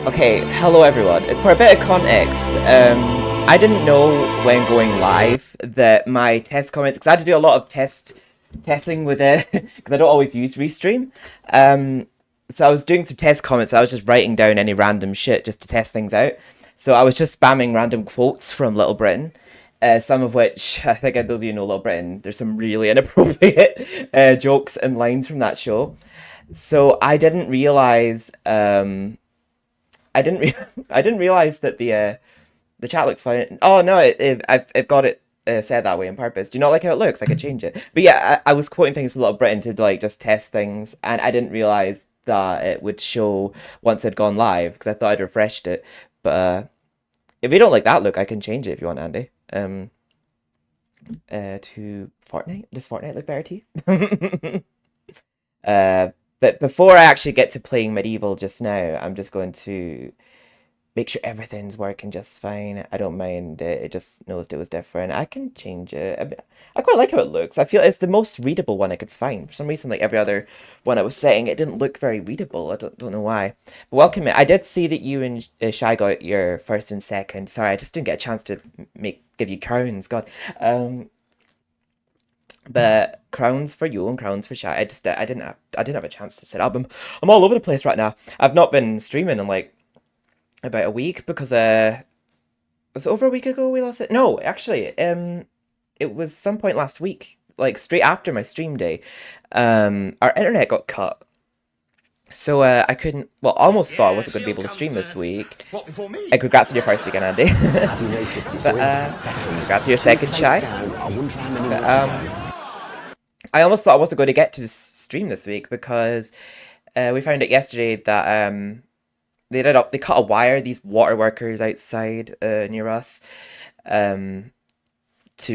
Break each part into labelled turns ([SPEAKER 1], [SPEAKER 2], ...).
[SPEAKER 1] Okay, hello everyone. For a bit of context, I didn't know when going live that my test comments, because I had to do a lot of testing with it, because I don't always use Restream. So I was doing some test comments. I was just writing down any random shit just to test things out. So I was just spamming random quotes from Little Britain, some of which I think those of you know Little Britain. There's some really inappropriate jokes and lines from that show. So I didn't realize. I didn't realize that the chat looks fine. Oh no, I've got it set that way on purpose. Do you not like how it looks? I could change it. But yeah, I was quoting things from Little Britain to like just test things, and I didn't realize that it would show once it'd gone live because I thought I'd refreshed it. But if you don't like that look, I can change it if you want, Andy. To Fortnite. Does Fortnite look better to you? But before I actually get to playing MediEvil just now, I'm just going to make sure everything's working just fine. I don't mind it. It just noticed it was different. I can change it. I quite like how it looks. I feel it's the most readable one I could find. For some reason, like every other one I was setting, it didn't look very readable. I don't know why. But welcome. I did see that you and Shy got your first and second. Sorry, I just didn't get a chance to give you crowns. God. But crowns for you and crowns for Shy. I didn't have a chance to set up. I'm all over the place right now. I've not been streaming in like about a week because was it over a week ago we lost it? No, actually, it was some point last week, like straight after my stream day. Our internet got cut. So I couldn't, well, almost thought I wasn't going to be able to stream this week. And congrats on your first again, Andy. But congrats on your second, Shy. But, I almost thought I wasn't going to get to stream this week because we found out yesterday that they cut a wire, these water workers outside near us, to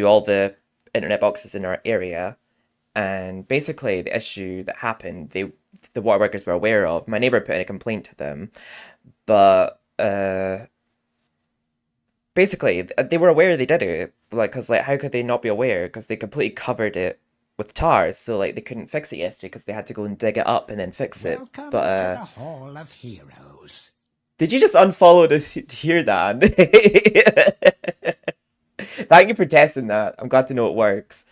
[SPEAKER 1] all the internet boxes in our area. And basically, the issue that happened, the water workers were aware of. My neighbor put in a complaint to them, but basically they were aware they did it. Like, cause like, how could they not be aware? Because they completely covered it with tar, so like they couldn't fix it yesterday because they had to go and dig it up and then fix it.
[SPEAKER 2] Welcome
[SPEAKER 1] But
[SPEAKER 2] to the Hall of Heroes.
[SPEAKER 1] did you just unfollow to hear that? Thank you for testing that. I'm glad to know it works.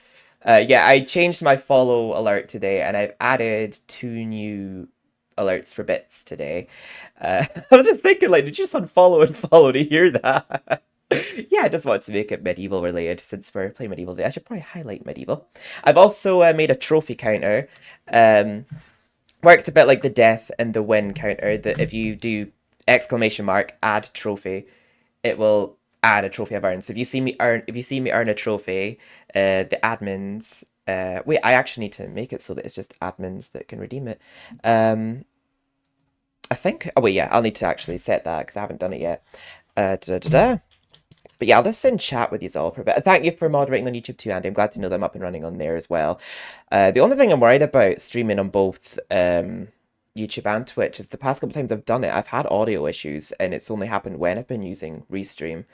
[SPEAKER 1] Yeah, I changed my follow alert today, and I've added 2 new alerts for bits today. I was just thinking, like, did you just unfollow and follow to hear that? Yeah, I just wanted to make it medieval related since we're playing medieval today. I should probably highlight medieval. I've also made a trophy counter. Works a bit like the death and the win counter. That if you do exclamation mark add trophy, it will add a trophy I've earned. So if you see me earn a trophy, the admins. Wait, I actually need to make it so that it's just admins that can redeem it. I think. Oh wait, yeah, I'll need to actually set that because I haven't done it yet. But yeah, I'll just sit and chat with you all for a bit. Thank you for moderating on YouTube too, Andy. I'm glad to know that I'm up and running on there as well. The only thing I'm worried about streaming on both YouTube and Twitch is the past couple times I've done it, I've had audio issues, and it's only happened when I've been using Restream.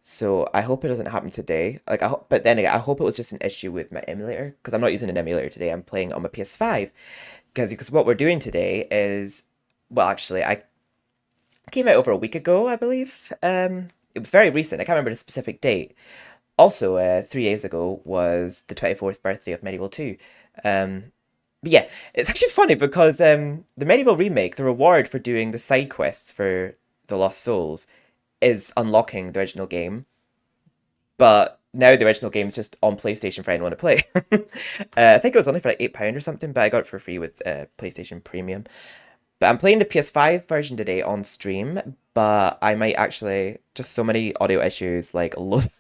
[SPEAKER 1] So I hope it doesn't happen today. Like, but then again, I hope it was just an issue with my emulator because I'm not using an emulator today. I'm playing on my PS5 because what we're doing today is, well, actually, I came out over a week ago, I believe. It was very recent. I can't remember the specific date. Also, 3 days ago was the 24th birthday of MediEvil 2. But yeah, it's actually funny because the MediEvil remake, the reward for doing the side quests for the Lost Souls, is unlocking the original game. But now the original game's just on PlayStation for anyone to play. I think it was only for like £8 or something, but I got it for free with PlayStation Premium. But I'm playing the PS5 version today on stream, but I might actually just so many audio issues, like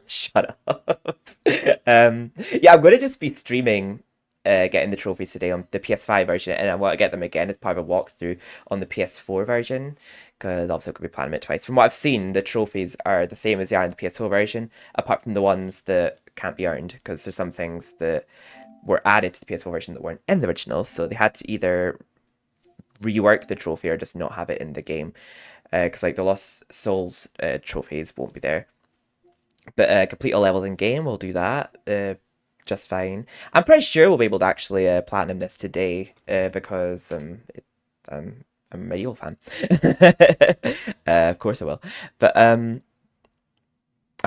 [SPEAKER 1] shut up. Yeah, I'm gonna just be streaming getting the trophies today on the PS5 version, and I want to get them again as part of a walkthrough on the PS4 version, because obviously I could be planning it twice. From what I've seen, the trophies are the same as they are in the PS4 version, apart from the ones that can't be earned, because there's some things that were added to the PS4 version that weren't in the original, so they had to either rework the trophy or just not have it in the game, because like the Lost Souls trophies won't be there. But complete all levels in game, we'll do that just fine. I'm pretty sure we'll be able to actually platinum this today because I'm a medieval fan. Of course I will. But I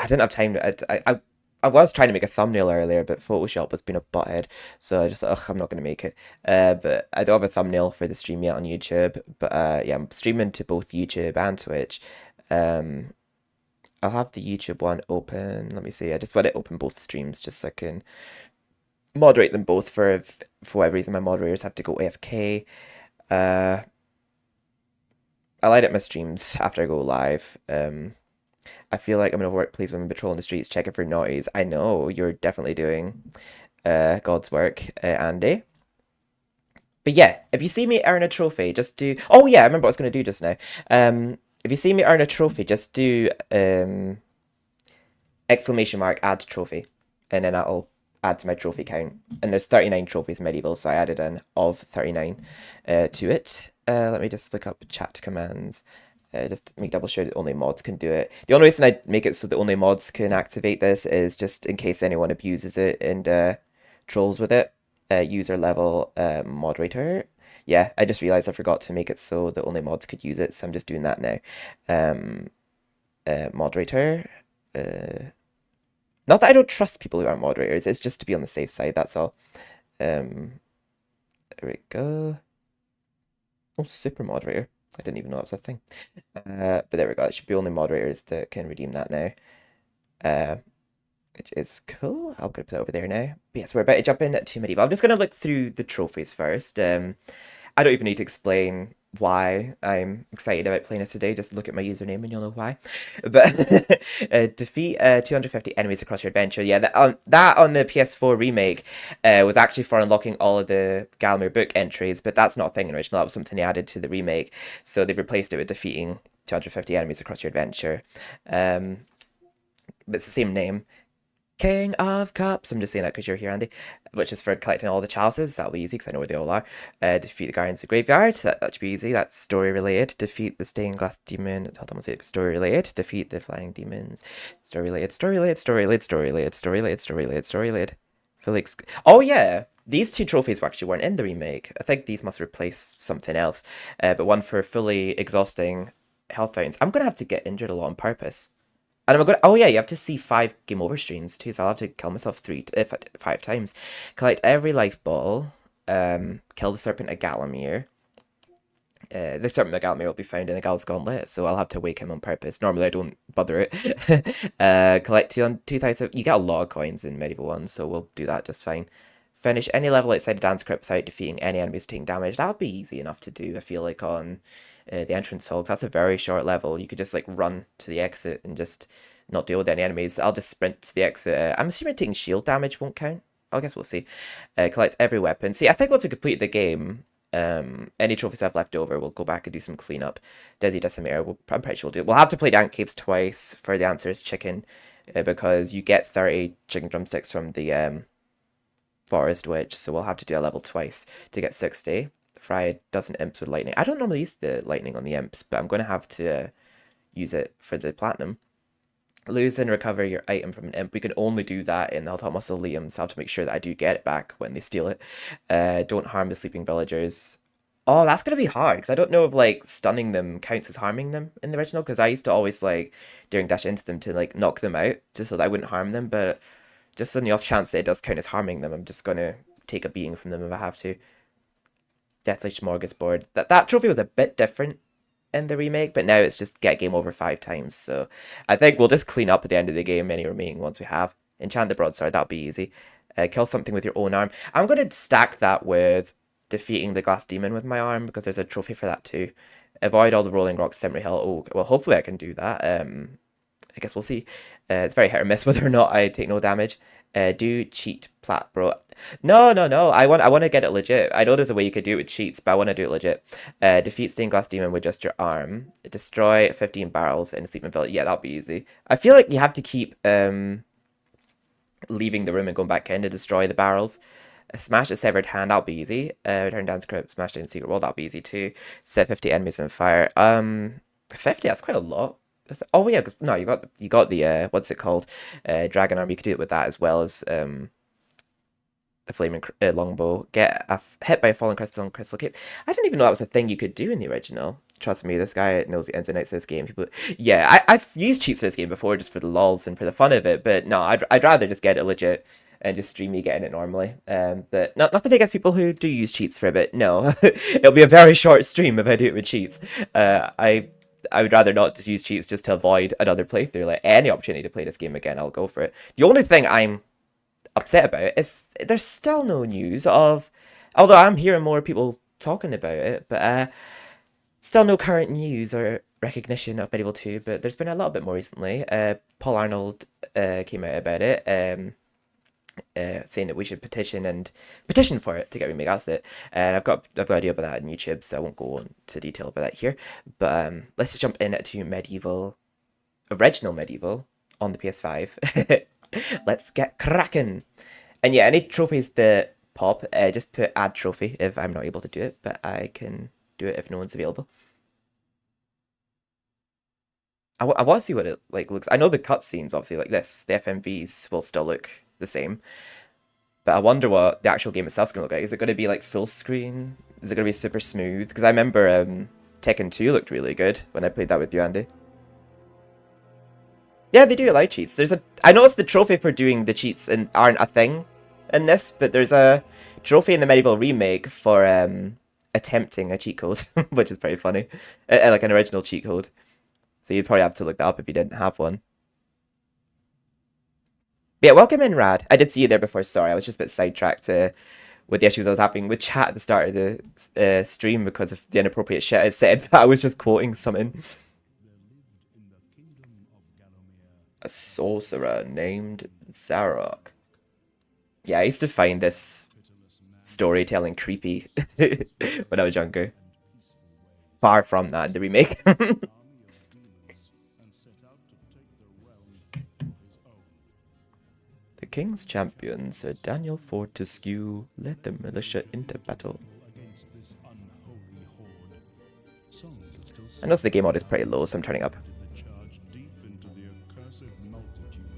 [SPEAKER 1] didn't have time to. I was trying to make a thumbnail earlier, but Photoshop has been a butthead, so I just I'm not gonna make it. But I don't have a thumbnail for the stream yet on YouTube. But yeah, I'm streaming to both YouTube and Twitch. I'll have the YouTube one open. Let me see. I just want to open both streams just so I can moderate them both for whatever reason my moderators have to go AFK. I light up my streams after I go live. I feel like I'm in a workplace when I'm patrolling the streets checking for noise. I know you're definitely doing God's work, Andy. But yeah, if you see me earn a trophy, just do. Oh yeah, I remember what I was gonna do just now. If you see me earn a trophy, just do exclamation mark add trophy, and then that'll add to my trophy count. And there's 39 trophies in medieval, so I added an of 39 to it. Let me just look up chat commands. Just make double sure that only mods can do it. The only reason I make it so that only mods can activate this is just in case anyone abuses it and trolls with it. User level moderator. Yeah, I just realized I forgot to make it so that only mods could use it, so I'm just doing that now. Moderator. Not that I don't trust people who aren't moderators, it's just to be on the safe side, that's all. There we go. Oh, super moderator. I didn't even know that was a thing. But there we go. It should be only moderators that can redeem that now. Which is cool. I'm going to put it over there now. But yes, we're about to jump in to medieval. I'm just going to look through the trophies first. I don't even need to explain why I'm excited about playing this today. Just look at my username and you'll know why. But defeat 250 enemies across your adventure. Yeah, that on the PS4 remake was actually for unlocking all of the Galmir book entries, but that's not a thing in original. That was something they added to the remake. So they replaced it with defeating 250 enemies across your adventure. But it's the same name. King of Cups. I'm just saying that because you're here, Andy. Which is for collecting all the chalices. That'll be easy because I know where they all are. Defeat the Guardians of the Graveyard. That should be easy. That's story related. Defeat the Stained Glass Demon. Hold on, what's it? Story related. Defeat the Flying Demons. Story related. Story related. Story related. Story related. Story related. Story related. Story related. Felix. Oh yeah, these two trophies actually weren't in the remake. I think these must replace something else. But one for fully exhausting health fountains. I'm gonna have to get injured a lot on purpose. And I'm gonna. Oh yeah, you have to see 5 game over streams too. So I'll have to kill myself 5 times. Collect every life ball. Kill the serpent at Galamir. The serpent at Galamir will be found in the Gal's Gauntlet, so I'll have to wake him on purpose. Normally I don't bother it. Collect 2,000. You get a lot of coins in Medieval 1, so we'll do that just fine. Finish any level outside the dance crypt without defeating any enemies taking damage. That'll be easy enough to do, I feel like, on the entrance hall. That's a very short level. You could just like run to the exit and just not deal with any enemies. I'll just sprint to the exit. I'm assuming taking shield damage won't count. I guess we'll see. Collect every weapon. See, I think once we complete the game, any trophies I've left over, we'll go back and do some cleanup. Desi Decimator, I'm pretty sure we'll do it. We'll have to play Ant Caves twice for the answer is chicken, because you get 30 chicken drumsticks from the Forest Witch, so we'll have to do a level twice to get 60. Fry doesn't imps with lightning. I don't normally use the lightning on the imps, but I'm going to have to use it for the platinum. Lose and recover your item from an imp. We can only do that in the Hilltop Mausoleum, so I have to make sure that I do get it back when they steal it. Don't harm the sleeping villagers. Oh, that's going to be hard, because I don't know if, like, stunning them counts as harming them in the original, because I used to always, like, during dash into them to, like, knock them out, just so that I wouldn't harm them, but just on the off chance that it does count as harming them, I'm just going to take a beating from them if I have to. Deathly Smorgasbord. That trophy was a bit different in the remake, but now it's just get game over 5 times. So I think we'll just clean up at the end of the game any remaining ones we have. Enchant the broadsword, that'll be easy. Kill something with your own arm. I'm going to stack that with defeating the glass demon with my arm, because there's a trophy for that too. Avoid all the rolling rocks, Cemetery Hill. Oh, well, hopefully I can do that. I guess we'll see. It's very hit or miss whether or not I take no damage. Do cheat plat, bro. No, no, no. I want to get it legit. I know there's a way you could do it with cheats, but I want to do it legit. Defeat Stained Glass Demon with just your arm. Destroy 15 barrels in a sleeping village. Yeah, that'll be easy. I feel like you have to keep leaving the room and going back in to destroy the barrels. Smash a severed hand, that'll be easy. Return dance crypt, smash down secret wall, that'll be easy too. Set 50 enemies on fire. 50, that's quite a lot. Oh yeah, no, you got the what's it called? Dragon arm. You could do it with that as well as the flaming longbow. Get hit by a falling crystal on crystal cape. I didn't even know that was a thing you could do in the original. Trust me, this guy knows the ins and outs of this game. People, yeah, I've used cheats in this game before just for the lols and for the fun of it, but no, I'd rather just get it legit and just stream me getting it normally. But nothing against people who do use cheats for a bit. No, it'll be a very short stream if I do it with cheats. I would rather not just use cheats just to avoid another playthrough. Like any opportunity to play this game again, I'll go for it. The only thing I'm upset about is there's still no news of, although I'm hearing more people talking about it, but still no current news or recognition of Medieval 2, but there's been a little bit more recently. Paul Arnold came out about it, saying that we should petition for it to get remade. That's it. And I've got a video about that on YouTube, so I won't go into detail about that here. But let's just jump into Medieval, original Medieval on the PS5. Let's get cracking. And yeah, any trophies that pop, just put add trophy if I'm not able to do it, but I can do it if no one's available. I want to see what it like looks. I know the cutscenes, obviously, like this, the FMVs will still look the same. But I wonder what the actual game itself's going to look like. Is it going to be like full screen? Is it going to be super smooth? Because I remember Tekken 2 looked really good when I played that with you, Andy. Yeah, they do allow cheats. I noticed the trophy for doing the cheats aren't a thing in this, but there's a trophy in the Medieval remake for attempting a cheat code, which is pretty funny. Like an original cheat code. So you'd probably have to look that up if you didn't have one. But yeah, welcome in, Rad. I did see you there before. Sorry, I was just a bit sidetracked with the issues I was having with chat at the start of the stream because of the inappropriate shit I said. But I was just quoting something. A sorcerer named Zarok. Yeah, I used to find this storytelling creepy when I was younger. Far from that in the remake. king's champion, Sir Daniel Fortescue, led the militia into battle. I notice the game mode is pretty low, so I'm turning up.
[SPEAKER 3] Deep into the accursed multitude,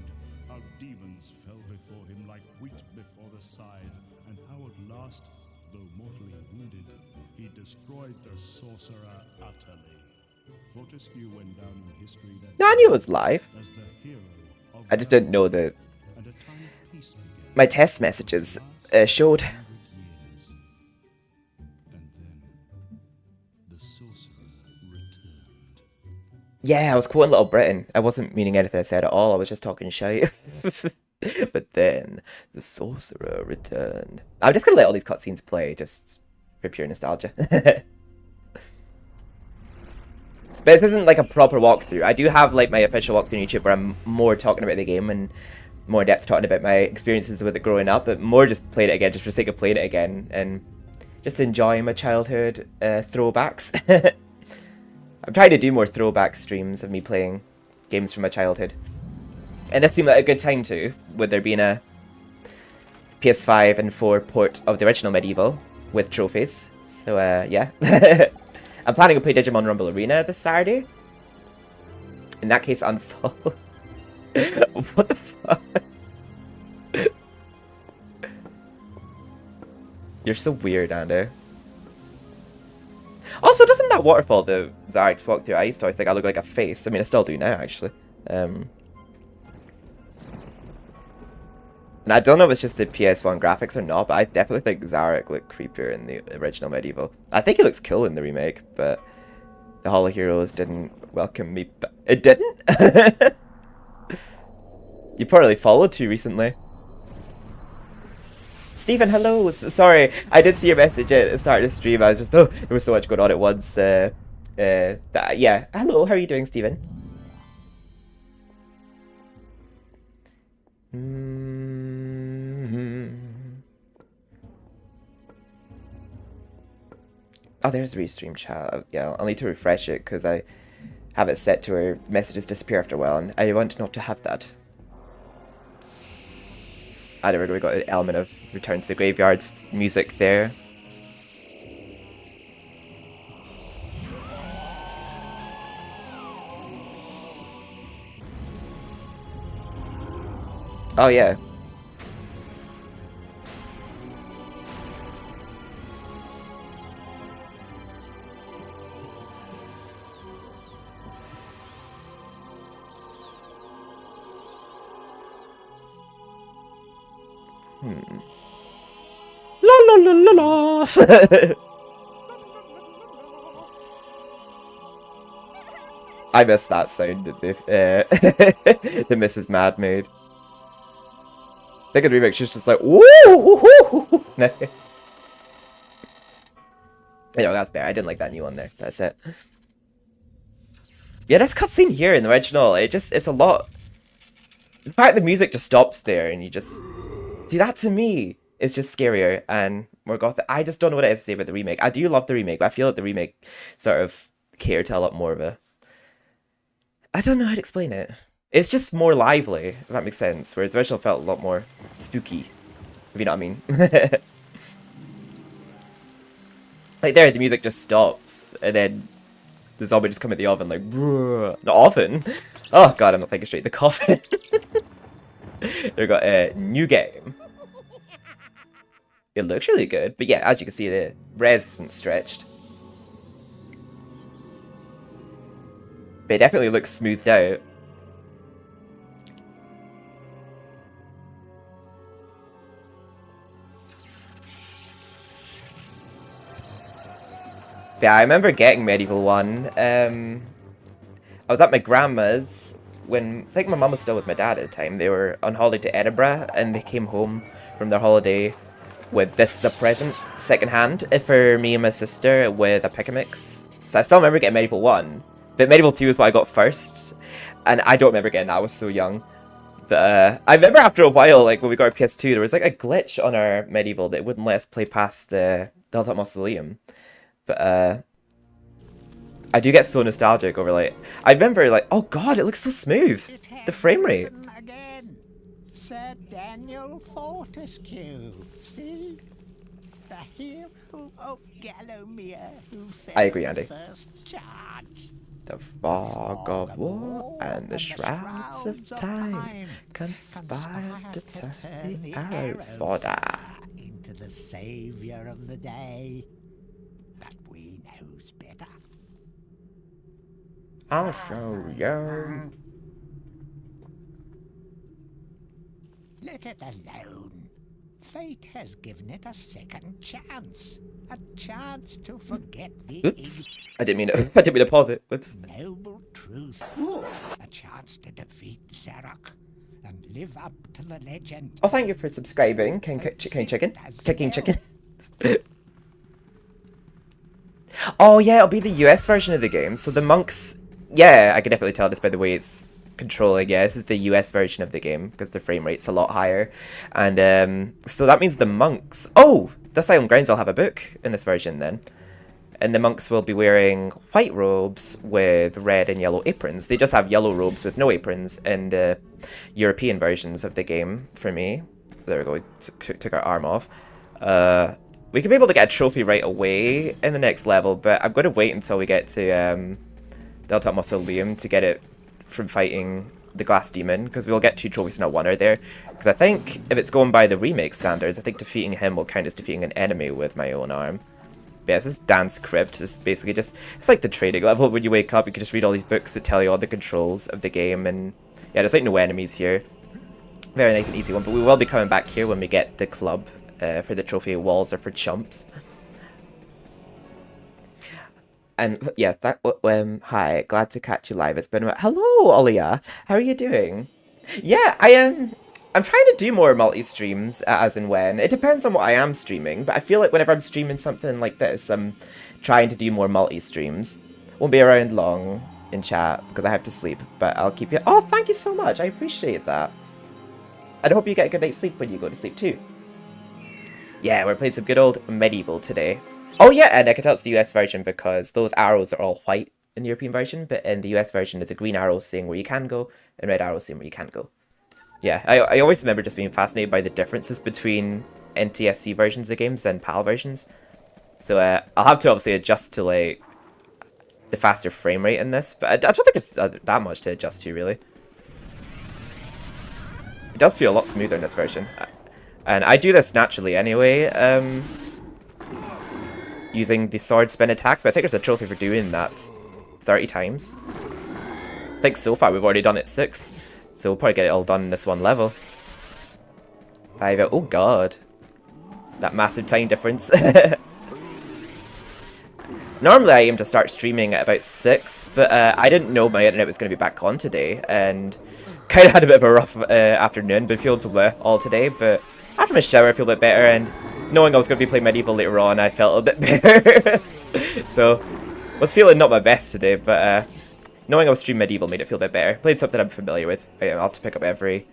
[SPEAKER 3] how demons fell before him like wheat before the scythe, and how at last, though mortally wounded, he destroyed the sorcerer utterly. Fortescue went down in history that
[SPEAKER 1] Daniel was live.
[SPEAKER 3] as the hero of
[SPEAKER 1] I just didn't know that
[SPEAKER 3] and a time of peace began.
[SPEAKER 1] my test messages showed.
[SPEAKER 3] Years. And then the sorcerer returned.
[SPEAKER 1] Yeah, I was quoting Little Britain. I wasn't meaning anything I said at all. I was just talking shite. But then the sorcerer returned. I'm just gonna let all these cutscenes play, just for pure nostalgia. But this isn't like a proper walkthrough. I do have like my official walkthrough on YouTube where I'm more talking about the game and more in depth talking about my experiences with it growing up, but more just playing it again just for the sake of playing it again and just enjoying my childhood throwbacks. I'm trying to do more throwback streams of me playing games from my childhood. And this seemed like a good time too, with there being a PS5 and 4 port of the original MediEvil with trophies. So yeah. I'm planning to play Digimon Rumble Arena this Saturday. In that case, unfollow. What the fuck? You're so weird, Andy. Also, doesn't that waterfall that I just walked through, I used to always think I look like a face. I mean, I still do now, actually. And I don't know if it's just the PS1 graphics or not, but I definitely think Zarek looked creepier in the original MediEvil. I think he looks cool in the remake, but the Hall of Heroes didn't welcome me back. It didn't? You probably followed too recently. Stephen, hello! Sorry, I did see your message at the start of the stream. I was just, oh, there was so much going on at once. Yeah, hello, how are you doing, Stephen? Oh, there's the restream chat. Yeah, I'll need to refresh it because I have it set to where messages disappear after a while, and I want not to have that. I never really got the element of Return to the Graveyard's music there. Oh yeah. La la la la la. I missed that sound that the Mrs. Mad made. I think in the remake she's just like, woo! You know, that's better. I didn't like that new one there. That's it. Yeah, this cutscene here in the original, it's a lot. The fact the music just stops there and you just see that, to me is just scarier and more gothic. I just don't know what it is to say about the remake. I do love the remake, but I feel like the remake sort of catered to a lot more of a, I don't know how to explain it. It's just more lively, if that makes sense. Whereas the original felt a lot more spooky, if you know what I mean. Like there, the music just stops, and then the zombie just come at the oven like, bruh. The oven? Oh god, I'm not thinking straight. The coffin. They got a new game. It looks really good, but yeah, as you can see, the res isn't stretched. But it definitely looks smoothed out. Yeah, I remember getting MediEvil 1. I was at my grandma's when, I think my mum was still with my dad at the time. They were on holiday to Edinburgh and they came home from their holiday with this as a present, second-hand, for me and my sister with a pick-a-mix. So I still remember getting MediEvil 1. But MediEvil 2 is what I got first. And I don't remember getting that, I was so young. But, I remember after a while, like when we got our PS2, there was like a glitch on our MediEvil that wouldn't let us play past the Hilltop Mausoleum. But, I do get so nostalgic over, like, I remember, like, oh god, it looks so smooth! The frame rate.
[SPEAKER 2] Again. Said Daniel Fortescue. See? The hero of Gallowmere who fell
[SPEAKER 1] I agree,
[SPEAKER 2] in
[SPEAKER 1] Andy.
[SPEAKER 2] the first charge.
[SPEAKER 1] The fog of war and the shrouds of time conspire to turn the arrow fodder.
[SPEAKER 2] Into the saviour of the day. But we knows better.
[SPEAKER 1] I'll show you.
[SPEAKER 2] Let it alone. Fate has given it a second chance. A chance to forget the
[SPEAKER 1] Oops. I didn't mean to pause it. Whoops.
[SPEAKER 2] noble truth. A chance to defeat Zarok and live up to the legend.
[SPEAKER 1] Oh, thank you for subscribing, King Chicken. Kicking Chicken. Oh yeah, it'll be the US version of the game. So the monks, yeah, I can definitely tell this by the way it's controlling. Yeah, this is the US version of the game because the frame rate's a lot higher, and so that means the monks. Oh, the Asylum Grounds will have a book in this version then, and the monks will be wearing white robes with red and yellow aprons. They just have yellow robes with no aprons in the European versions of the game. For me, there we go. We took our arm off. We could be able to get a trophy right away in the next level, but I'm going to wait until we get to Delta Mausoleum to get it from fighting the Glass Demon, because we'll get 2 trophies, not 1 are there. Because I think if it's going by the remake standards, I think defeating him will count as defeating an enemy with my own arm. But yeah, this is Dan's Crypt. It's basically just, it's like the trading level. When you wake up, you can just read all these books that tell you all the controls of the game, and yeah, there's like no enemies here. Very nice and easy one, but we will be coming back here when we get the club for the trophy walls or for chumps. And yeah, hi, glad to catch you live. It's been hello, Olia. How are you doing? Yeah, I'm trying to do more multi-streams as and when. It depends on what I am streaming, but I feel like whenever I'm streaming something like this, I'm trying to do more multi-streams. Won't be around long in chat because I have to sleep, but I'll keep you. Oh, thank you so much. I appreciate that. And I hope you get a good night's sleep when you go to sleep too. Yeah, we're playing some good old MediEvil today. Oh yeah, and I can tell it's the US version because those arrows are all white in the European version, but in the US version there's a green arrow saying where you can go and red arrow saying where you can't go. Yeah, I always remember just being fascinated by the differences between NTSC versions of games and PAL versions. So I'll have to obviously adjust to like the faster frame rate in this, but I don't think it's that much to adjust to really. It does feel a lot smoother in this version. And I do this naturally anyway, using the sword spin attack, but I think there's a trophy for doing that 30 times. I think so far we've already done it 6, so we'll probably get it all done in this one level. 5 out, oh god. That massive time difference. Normally I aim to start streaming at about 6, but I didn't know my internet was going to be back on today, and kind of had a bit of a rough afternoon, been feeling so all today, but after my shower I feel a bit better, and knowing I was going to be playing MediEvil later on, I felt a bit better. So, was feeling not my best today, but knowing I was streaming MediEvil made it feel a bit better. Played something I'm familiar with. I'll have to pick up every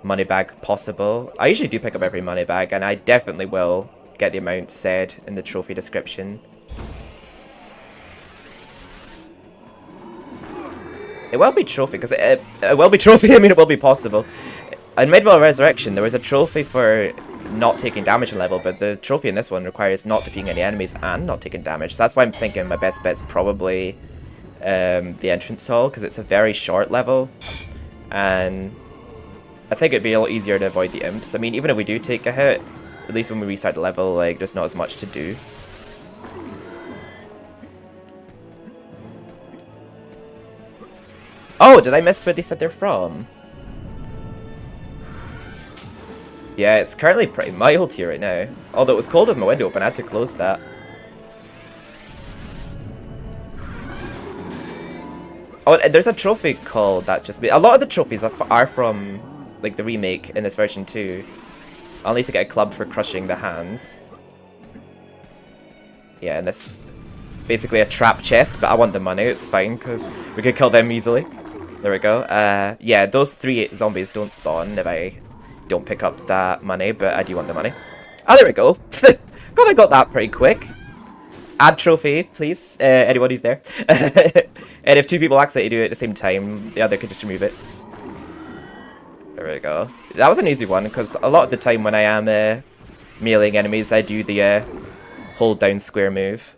[SPEAKER 1] money bag possible. I usually do pick up every money bag, and I definitely will get the amount said in the trophy description. It will be trophy, because it will be trophy, I mean it will be possible. In MediEvil Resurrection, there was a trophy for not taking damage in level, but the trophy in this one requires not defeating any enemies and not taking damage. So that's why I'm thinking my best bet's probably the entrance hall, because it's a very short level, and I think it'd be a lot easier to avoid the imps. I mean, even if we do take a hit, at least when we restart the level, like, there's not as much to do. Oh, did I miss where they said they're from? Yeah, it's currently pretty mild here right now. Although it was cold with my window open, I had to close that. Oh, and there's a trophy called That's Just Me. A lot of the trophies are from, like, the remake in this version too. I'll need to get a club for crushing the hands. Yeah, and this basically a trap chest, but I want the money, it's fine, because we could kill them easily. There we go. Yeah, those 3 zombies don't spawn if I don't pick up that money, but I do want the money. Oh, there we go. God, I got that pretty quick. Add trophy, please. Anyone who's there. And if 2 people accidentally do it at the same time, the other could just remove it. There There we go. That was an easy one, because a lot of the time when I am meleeing enemies, I do the hold down square move.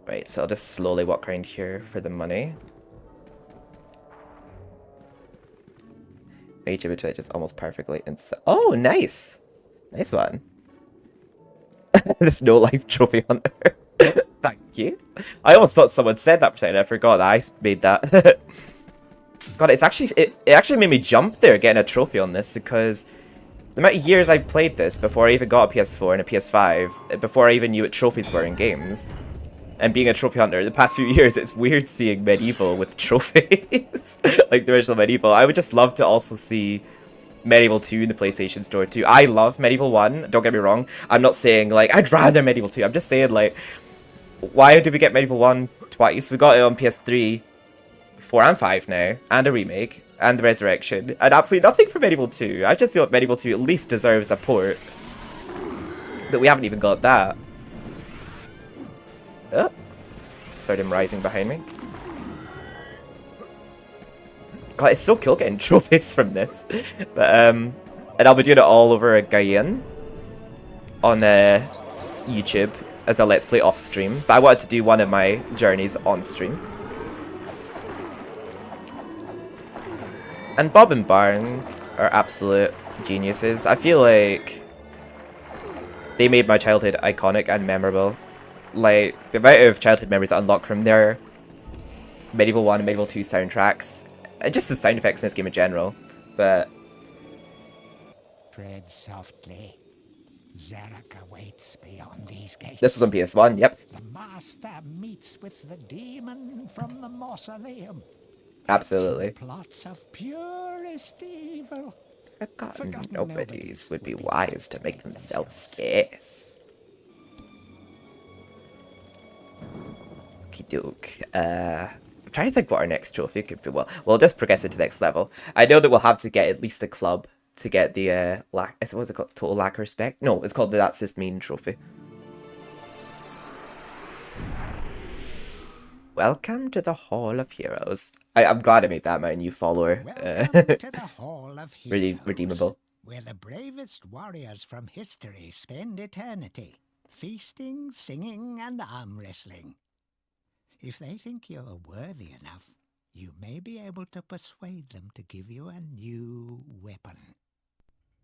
[SPEAKER 1] Right, so I'll just slowly walk around here for the money. Rage of Twitch is almost perfectly inside. Oh, nice! Nice one. This no life trophy hunter. Thank you. I almost thought someone said that for a second. I forgot that I made that. God, it actually made me jump there getting a trophy on this, because the amount of years I played this before I even got a PS4 and a PS5, before I even knew what trophies were in games, and being a trophy hunter, the past few years, it's weird seeing MediEvil with trophies, like the original MediEvil. I would just love to also see MediEvil 2 in the PlayStation Store too. I love MediEvil 1, don't get me wrong. I'm not saying, like, I'd rather MediEvil 2. I'm just saying, like, why did we get MediEvil 1 twice? We got it on PS3, 4 and 5 now, and a remake, and the Resurrection, and absolutely nothing for MediEvil 2. I just feel like MediEvil 2 at least deserves a port. But we haven't even got that. Oh. Started him rising behind me. God, it's so cool getting trophies from this. But, and I'll be doing it all over again on YouTube as a Let's Play off stream. But I wanted to do one of my journeys on stream. And Bob and Barn are absolute geniuses. I feel like they made my childhood iconic and memorable. Like, the amount of childhood memories I unlocked from their MediEvil 1 and MediEvil 2 soundtracks, and just the sound effects in this game in general. But
[SPEAKER 2] Tread softly. Zarek awaits beyond these gates.
[SPEAKER 1] this was on PS1, yep.
[SPEAKER 2] The master meets with the demon from the mausoleum.
[SPEAKER 1] Absolutely.
[SPEAKER 2] Plots of purest evil.
[SPEAKER 1] Forgotten nobodies would be wise to make themselves scarce. Okie doke. I'm trying to think what our next trophy could be. Well, we'll just progress it to the next level. I know that we'll have to get at least a club to get the what's it called? Total lack of respect? No, it's called the That's Just Mean trophy. Welcome to the Hall of Heroes. I'm glad I made that my new follower.
[SPEAKER 2] Welcome to the Hall of Heroes,
[SPEAKER 1] really redeemable.
[SPEAKER 2] where the bravest warriors from history spend eternity, feasting, singing, and arm wrestling. If they think you're worthy enough, you may be able to persuade them to give you a new weapon.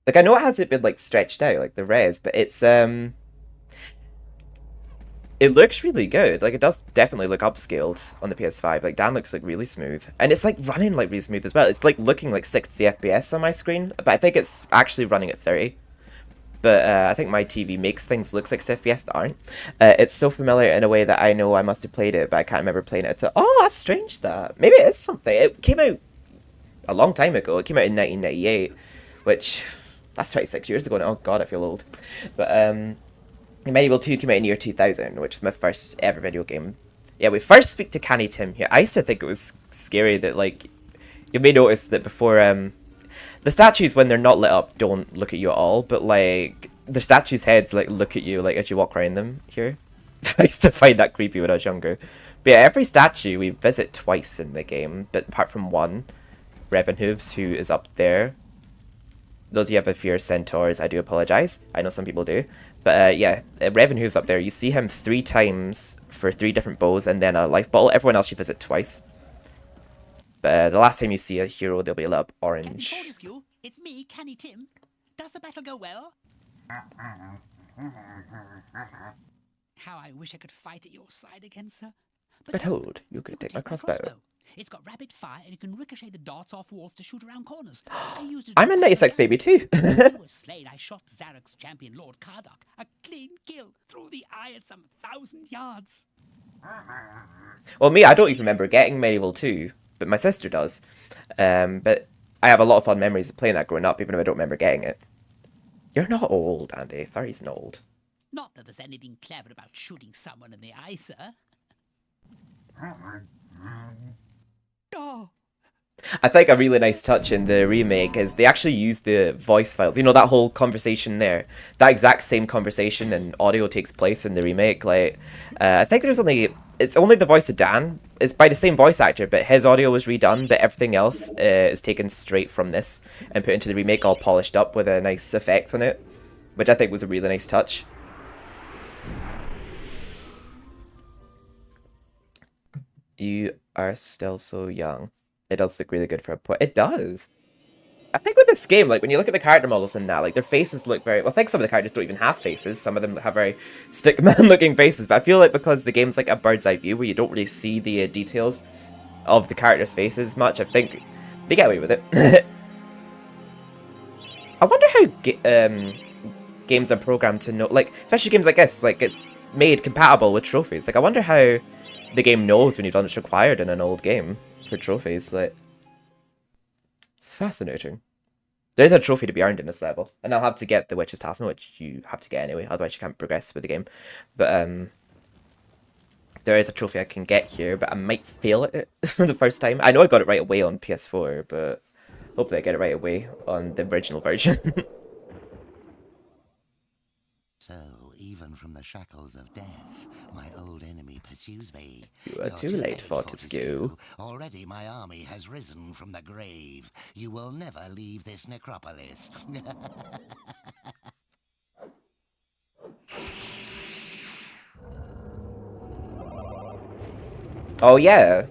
[SPEAKER 1] Like, I know it hasn't been, like, stretched out, like the res, but it's, it looks really good. Like, it does definitely look upscaled on the PS5. Like, Dan looks, like, really smooth. And it's, like, running, like, really smooth as well. It's, like, looking like 60 FPS on my screen, but I think it's actually running at 30. But I think my TV makes things look like FPS that aren't. It's so familiar in a way that I know I must have played it, but I can't remember playing it. Oh, that's strange that. Maybe it is something. It came out a long time ago. It came out in 1998, which, that's 26 years ago now. Oh god, I feel old. But, MediEvil 2 came out in the year 2000, which is my first ever video game. Yeah, we first speak to Canny Tim here. I used to think it was scary that, like, you may notice that before, the statues, when they're not lit up, don't look at you at all, but, like, the statues' heads, like, look at you, like, as you walk around them here. I used to find that creepy when I was younger. But yeah, every statue we visit twice in the game, but apart from one, Ravenhooves, who is up there. Those of you have a fear of centaurs, I do apologize. I know some people do. But yeah, Ravenhooves up there, you see him 3 times for 3 different bows and then a life bottle. Everyone else you visit twice. But the last time you see a hero, they'll be lit up orange.
[SPEAKER 4] Captain Fortescue, it's me, Canny Tim. Does the battle go well? How I wish I could fight at your side again, sir.
[SPEAKER 1] But hold, you could take my crossbow.
[SPEAKER 4] It's got rapid fire and you can ricochet the darts off walls to shoot around corners. I used it.
[SPEAKER 1] I'm a 96 baby too.
[SPEAKER 4] When I was slain, I shot Zarek's champion, Lord Kardok. A clean kill through the eye at some 1,000 yards.
[SPEAKER 1] Well, me, I don't even remember getting MediEvil 2, but my sister does. But I have a lot of fond memories of playing that growing up, even if I don't remember getting it. You're not old, Andy. 30's not old.
[SPEAKER 4] Not that there's anything clever about shooting someone in the eye, sir. Oh.
[SPEAKER 1] I think a really nice touch in the remake is they actually use the voice files. You know, that whole conversation there. That exact same conversation and audio takes place in the remake. Like, I think there's only it's only the voice of Dan. It's by the same voice actor, but his audio was redone, but everything else is taken straight from this and put into the remake, all polished up with a nice effect on it, which I think was a really nice touch. You are still so young. It does look really good for a point. It does. I think with this game, like, when you look at the character models in that, like, their faces look very... Well, I think some of the characters don't even have faces. Some of them have very stickman-looking faces. But I feel like because the game's like a bird's-eye view where you don't really see the details of the characters' faces much, I think they get away with it. I wonder how games are programmed to know... Like, especially games like this, like, it's made compatible with trophies. Like, I wonder how the game knows when you've done what's required in an old game for trophies. Like, it's fascinating. There's a trophy to be earned in this level, and I'll have to get the Witch's Talisman, which you have to get anyway, otherwise you can't progress with the game. But there is a trophy I can get here, but I might fail at it the first time. I know I got it right away on PS4, but hopefully I get it right away on the original version.
[SPEAKER 5] So, even from the shackles of death, my old enemy pursues me.
[SPEAKER 1] You are too late, Fortescue.
[SPEAKER 5] Already my army has risen from the grave. You will never leave this necropolis.
[SPEAKER 1] Oh yeah.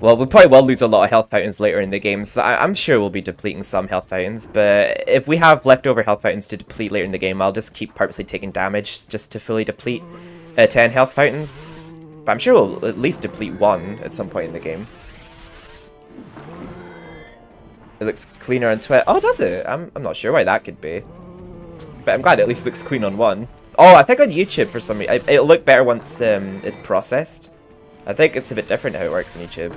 [SPEAKER 1] Well, we probably will lose a lot of health fountains later in the game, so I'm sure we'll be depleting some health fountains, but if we have leftover health fountains to deplete later in the game, I'll just keep purposely taking damage just to fully deplete 10 health fountains. But I'm sure we'll at least deplete one at some point in the game. It looks cleaner on Twitch. Oh, does it? I'm not sure why that could be. But I'm glad it at least looks clean on one. Oh, I think on YouTube for some reason, it'll look better once it's processed. I think it's a bit different how it works on YouTube.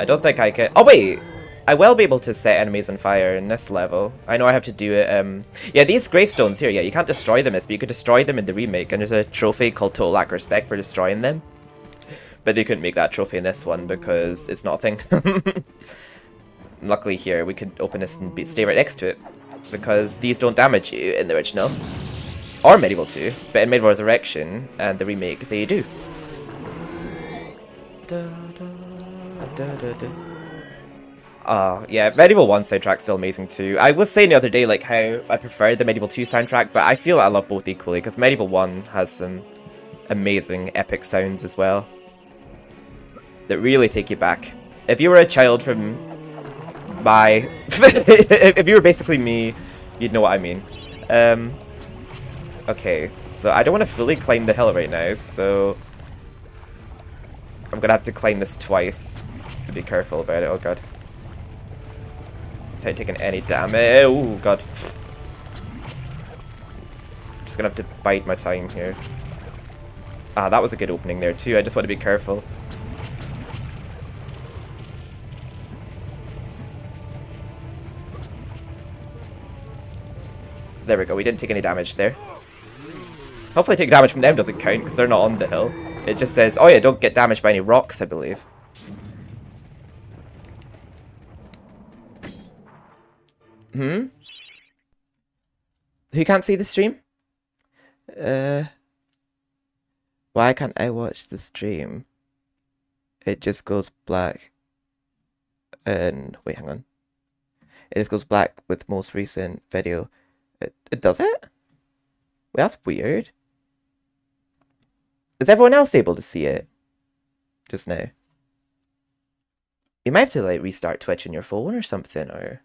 [SPEAKER 1] I don't think I can... Oh, wait! I will be able to set enemies on fire in this level. I know I have to do it, Yeah, these gravestones here, yeah, you can't destroy them, but you could destroy them in the remake, and there's a trophy called Total Lack of Respect for destroying them. But they couldn't make that trophy in this one because it's not a thing. Luckily here, we could open this and stay right next to it, because these don't damage you in the original. Or MediEvil 2, but in MediEvil Resurrection and the remake, they do. Yeah, MediEvil 1 soundtrack's still amazing too. I was saying the other day, like, how I prefer the MediEvil 2 soundtrack, but I feel I love both equally, because MediEvil 1 has some amazing, epic sounds as well that really take you back. If you were a child from my... if you were basically me, you'd know what I mean. Okay, so I don't want to fully climb the hill right now, so I'm gonna have to climb this twice. Be careful about it. Oh god. Without taking any damage. Oh god. Just gonna have to bide my time here. Ah, that was a good opening there too. I just want to be careful. There we go. We didn't take any damage there. Hopefully taking damage from them doesn't count, because they're not on the hill. It just says, oh yeah, don't get damaged by any rocks, I believe. Hmm? Who can't see the stream? Why can't I watch the stream? It just goes black. And wait, hang on. It just goes black with most recent video. It does it? Wait, that's weird. Is everyone else able to see it? Just now. You might have to like restart Twitch on your phone or something, or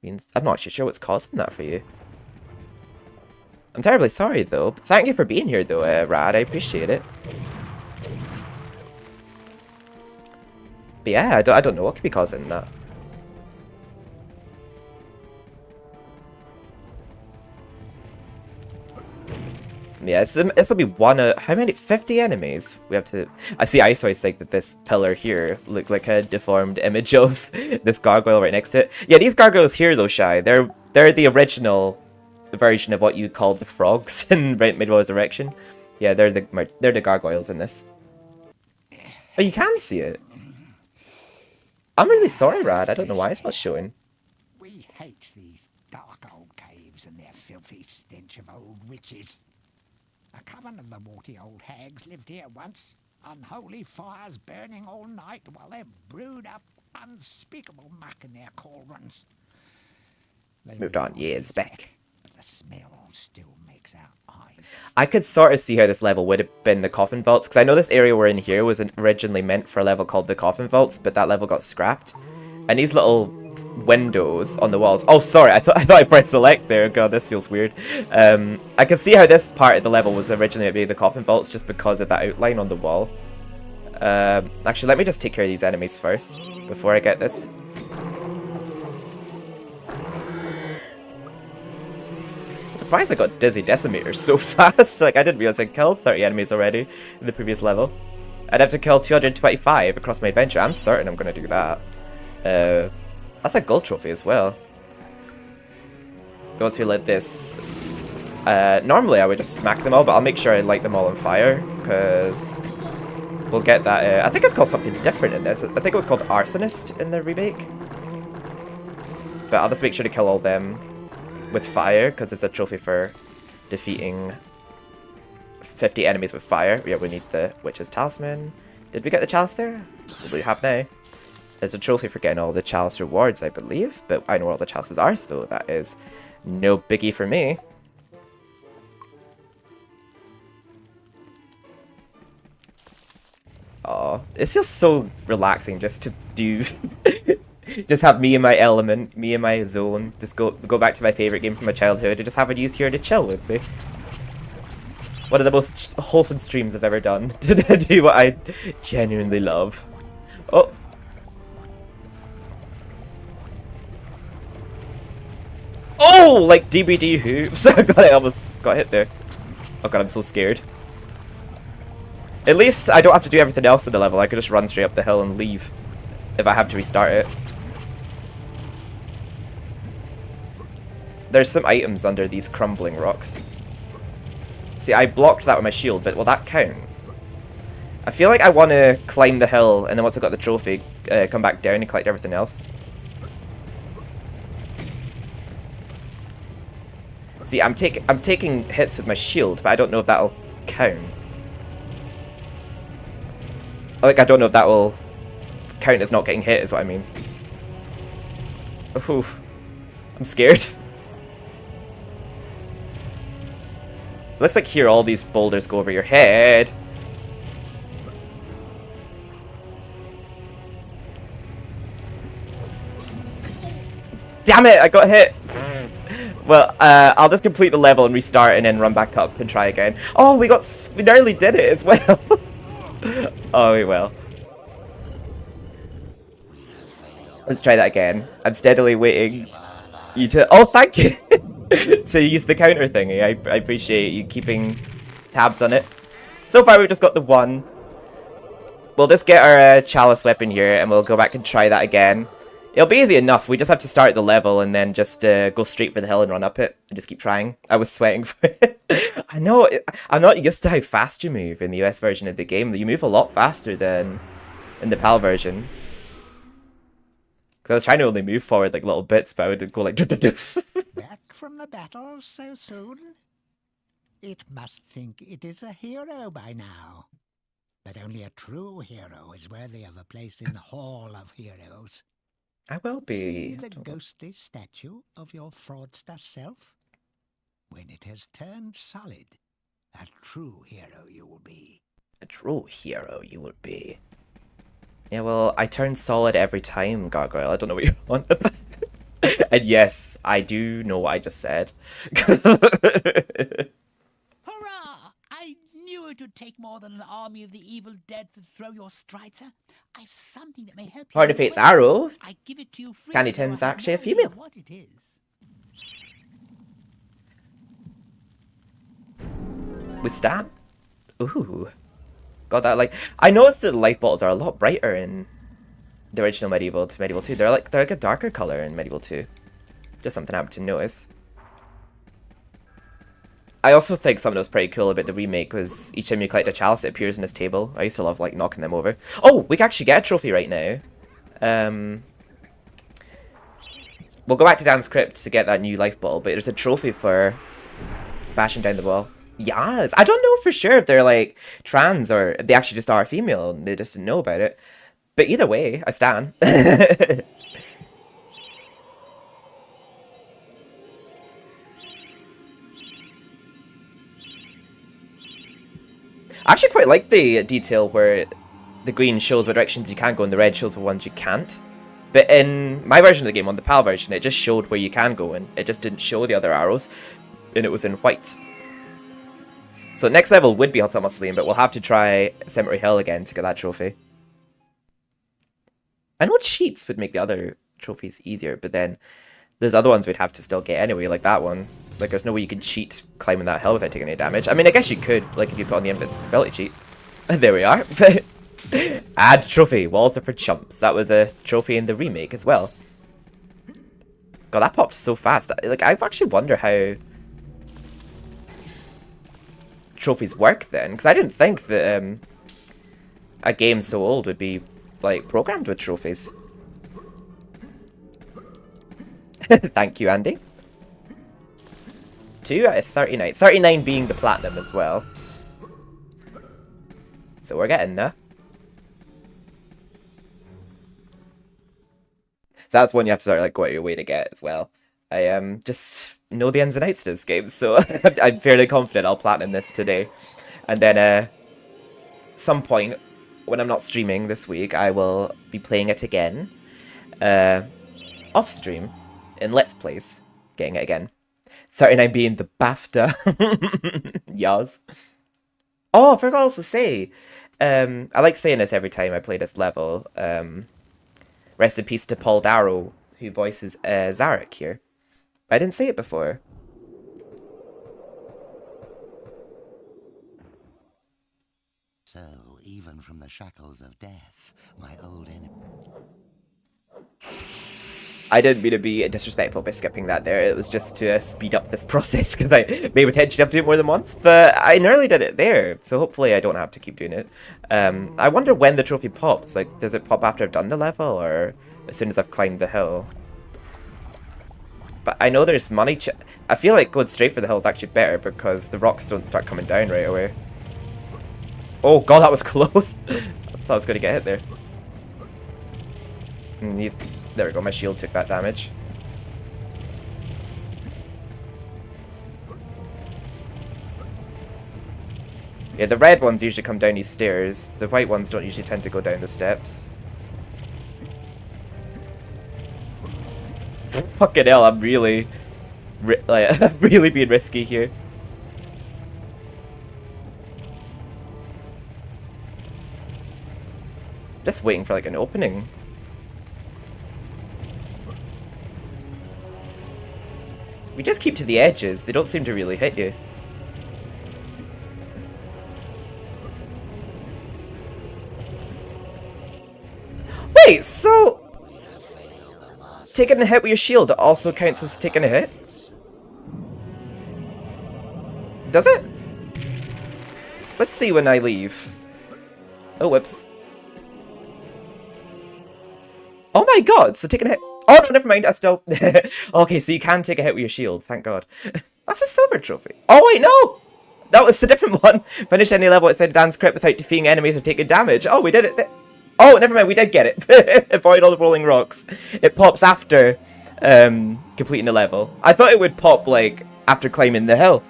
[SPEAKER 1] I'm not actually sure what's causing that for you. I'm terribly sorry though. Thank you for being here though, Rad. I appreciate it. But yeah, I don't know what could be causing that. Yeah, this will be one of... How many? 50 enemies? We have to... I see Ice always think that this pillar here looked like a deformed image of this gargoyle right next to it. Yeah, these gargoyles here, though, Shy, they're the original version of what you called the frogs in MediEvil Resurrection. Yeah, they're the gargoyles in this. Oh, you can see it? I'm really sorry, Rad. I don't know why it's not showing.
[SPEAKER 2] We hate these dark old caves. zombies and their filthy stench of old witches. A coven of the warty old hags lived here once, unholy fires burning all night while they brewed up unspeakable muck in their cauldrons. They
[SPEAKER 1] Moved on
[SPEAKER 2] moved
[SPEAKER 1] years back.
[SPEAKER 2] but the smell still makes our eyes.
[SPEAKER 1] I could sort of see how this level would have been the Coffin Vaults, because I know this area we're in here was originally meant for a level called the Coffin Vaults, but that level got scrapped. And these little windows on the walls. Oh, sorry, I thought I pressed select there. God, this feels weird. I can see how this part of the level was originally maybe the Coffin Vaults, just because of that outline on the wall. Actually, let me just take care of these enemies first before I get this. I'm surprised I got Dizzy Decimators so fast. Like, I didn't realize I killed 30 enemies already in the previous level. I'd have to kill 225 across my adventure. I'm certain I'm going to do that. That's a gold trophy as well. Go to let this... normally I would just smack them all, but I'll make sure I light them all on fire, because we'll get that... I think it's called something different in this. I think it was called Arsonist in the remake. But I'll just make sure to kill all them with fire, because it's a trophy for defeating 50 enemies with fire. Yeah, we need the Witch's Talisman. Did we get the Chalice there? We have now. There's a trophy for getting all the Chalice rewards, I believe, but I know where all the Chalices are, so that is no biggie for me. Aw, this feels so relaxing just to do... just have me in my element, me in my zone, just go back to my favourite game from my childhood and just have a news here to chill with me. One of the most wholesome streams I've ever done, to do what I genuinely love. Oh! Oh, like DBD hoops. I almost got hit there. Oh god, I'm so scared. At least I don't have to do everything else in the level. I could just run straight up the hill and leave if I have to restart it. There's some items under these crumbling rocks. See, I blocked that with my shield, but will that count? I feel like I want to climb the hill, and then once I got the trophy, come back down and collect everything else. See, I'm taking hits with my shield, but I don't know if that'll count. Like, I don't know if that will count as not getting hit, is what I mean. Oof. I'm scared. Looks like here all these boulders go over your head. Damn it, I got hit. Well, I'll just complete the level and restart and then run back up and try again. Oh, we nearly did it as well. Oh, we will. Let's try that again. I'm steadily waiting you to... Oh, thank you! To use the counter thingy. I appreciate you keeping tabs on it. So far, we've just got the one. We'll just get our chalice weapon here, and we'll go back and try that again. It'll be easy enough. We just have to start the level and then just go straight for the hill and run up it. And just keep trying. I was sweating for it. I know. I'm not used to how fast you move in the US version of the game. You move a lot faster than in the PAL version. Because I was trying to only move forward like little bits, but I would go like...
[SPEAKER 2] Back from the battle so soon? It must think it is a hero by now. But only a true hero is worthy of a place in the Hall of Heroes.
[SPEAKER 1] I will be.
[SPEAKER 2] See the ghostly statue of your fraudster self? When it has turned solid, a true hero you will be.
[SPEAKER 1] A true hero you will be. Yeah, well, I turn solid every time, Gargoyle. I don't know what you want. And yes, I do know what I just said.
[SPEAKER 4] Hurrah! I knew it would take more than an army of the evil dead to throw your strider. I've something that may help you.
[SPEAKER 1] Part of Fate's arrow.
[SPEAKER 4] I give it to you freely.
[SPEAKER 1] Candy Tim's
[SPEAKER 4] though I have
[SPEAKER 1] actually a
[SPEAKER 4] no idea
[SPEAKER 1] female.
[SPEAKER 4] What it is.
[SPEAKER 1] With stab. Ooh. God, that like... I noticed that the light bottles are a lot brighter in the original Medieval to Medieval 2. They're like a darker color in Medieval 2. Just something I happened to notice. I also think something that was pretty cool about the remake was each time you collect a chalice, it appears in this table. I used to love like knocking them over. Oh, we can actually get a trophy right now. We'll go back to Dan's crypt to get that new life bottle, but there's a trophy for bashing down the wall. Yes! I don't know for sure if they're, like, trans or if they actually just are female and they just didn't know about it. But either way, I stan. I actually quite like the detail where the green shows what directions you can go and the red shows what ones you can't. But in my version of the game, on the PAL version, it just showed where you can go and it just didn't show the other arrows. And it was in white. So next level would be Hot Tub Mausoleum, but we'll have to try Cemetery Hill again to get that trophy. I know cheats would make the other trophies easier, but then there's other ones we'd have to still get anyway, like that one. Like, there's no way you can cheat climbing that hill without taking any damage. I mean, I guess you could, like, if you put on the invincibility cheat. There we are. Add trophy. Walls are for chumps. That was a trophy in the remake as well. God, that popped so fast. Like, I actually wonder how trophies work then, because I didn't think that a game so old would be, like, programmed with trophies. Thank you, Andy. 2 out of 39. 39 being the platinum as well. So we're getting there. So that's one you have to sort of like go out of your way to get as well. I just know the ins and outs of this game, so I'm fairly confident I'll platinum this today. And then some point when I'm not streaming this week, I will be playing it again. Off stream in Let's Plays, getting it again. 39 being the BAFTA. Yas. Oh, I forgot to also say, I like saying this every time I play this level. Rest in peace to Paul Darrow, who voices Zarek here. I didn't say it before.
[SPEAKER 5] So, even from the shackles of death, my old enemy...
[SPEAKER 1] I didn't mean to be disrespectful by skipping that there. It was just to speed up this process, because I may potentially have to do it more than once. But I nearly did it there, so hopefully I don't have to keep doing it. I wonder when the trophy pops. Like, does it pop after I've done the level, or as soon as I've climbed the hill? But I know there's money. I feel like going straight for the hill is actually better, because the rocks don't start coming down right away. Oh god, that was close. I thought I was going to get hit there. There we go, my shield took that damage. Yeah, the red ones usually come down these stairs. The white ones don't usually tend to go down the steps. Fucking hell, I'm really... really being risky here. Just waiting for like an opening. We just keep to the edges. They don't seem to really hit you. Wait, so... taking a hit with your shield also counts as taking a hit? Does it? Let's see when I leave. Oh, whoops. Oh my god, so taking a hit... Oh, no, never mind, I still... Okay, so you can take a hit with your shield, thank god. That's a silver trophy. Oh, wait, no! That was a different one. Finish any level outside Dan's crypt without defeating enemies or taking damage. Oh, we did it. Oh, never mind, we did get it. Avoid all the rolling rocks. It pops after completing the level. I thought it would pop, like, after climbing the hill.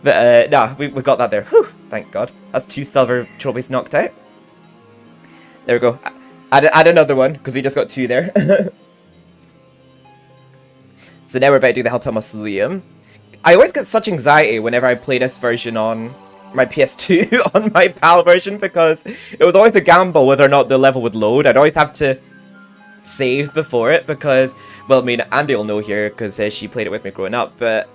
[SPEAKER 1] But, nah, we got that there. Whew, thank god. That's 2 silver trophies knocked out. There we go. Add another one, because we just got 2 there. So now we're about to do the Hot Tub Mausoleum. I always get such anxiety whenever I play this version on my PS2, on my PAL version, because it was always a gamble whether or not the level would load. I'd always have to save before it, because, well, I mean, Andy will know here, because she played it with me growing up, but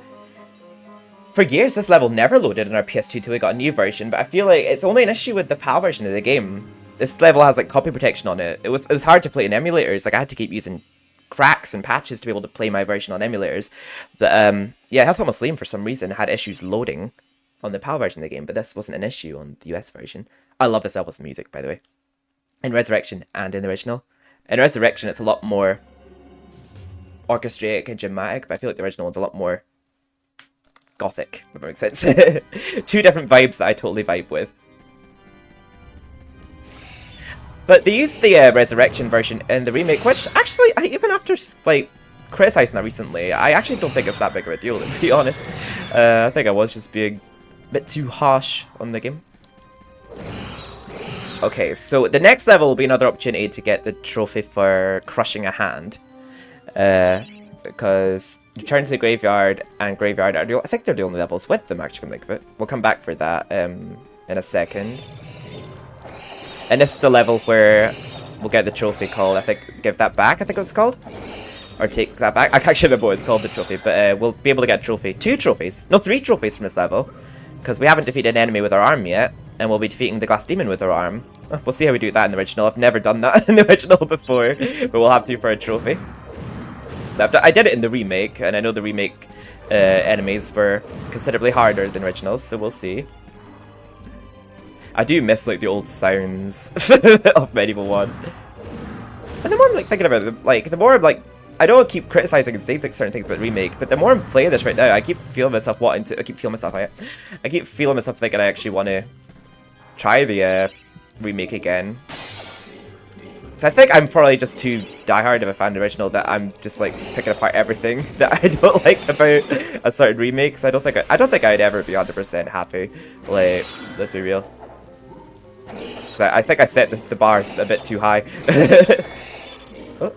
[SPEAKER 1] for years this level never loaded on our PS2 till we got a new version, but I feel like it's only an issue with the PAL version of the game. This level has, like, copy protection on it. It was hard to play in emulators. Like, I had to keep using cracks and patches to be able to play my version on emulators. But, yeah, Hot Tub Mausoleum for some reason had issues loading on the PAL version of the game, but this wasn't an issue on the US version. I love this level's music, by the way. In Resurrection and in the original. In Resurrection, it's a lot more orchestratic and dramatic, but I feel like the original one's a lot more gothic, if that makes sense. Two different vibes that I totally vibe with. But they used the Resurrection version in the remake, which actually, even after like criticizing that recently, I actually don't think it's that big of a deal, to be honest. I think I was just being a bit too harsh on the game. Okay, so the next level will be another opportunity to get the trophy for crushing a hand. Because return to the graveyard and graveyard are I think they're the only levels with them, actually, come think of it. We'll come back for that in a second. And this is the level where we'll get the trophy called, I think, Give That Back, I think it's called. Or Take That Back. I can't actually remember what it's called, the trophy, but we'll be able to get a trophy. 2 trophies. No, 3 trophies from this level. Because we haven't defeated an enemy with our arm yet. And we'll be defeating the glass demon with our arm. We'll see how we do that in the original. I've never done that in the original before. But we'll have to for a trophy. I did it in the remake. And I know the remake enemies were considerably harder than originals. So we'll see. I do miss like the old sounds of MediEvil 1. And the more I'm like thinking about it, like the more I'm like, I don't keep criticizing and saying certain things about remake, but the more I'm playing this right now, I keep feeling myself wanting to. I keep feeling myself thinking I actually want to try the remake again. So I think I'm probably just too diehard of a fan of the original that I'm just like picking apart everything that I don't like about a certain remake. So I don't think I'd ever be 100% happy. Like, let's be real. I think I set the bar a bit too high. Oh.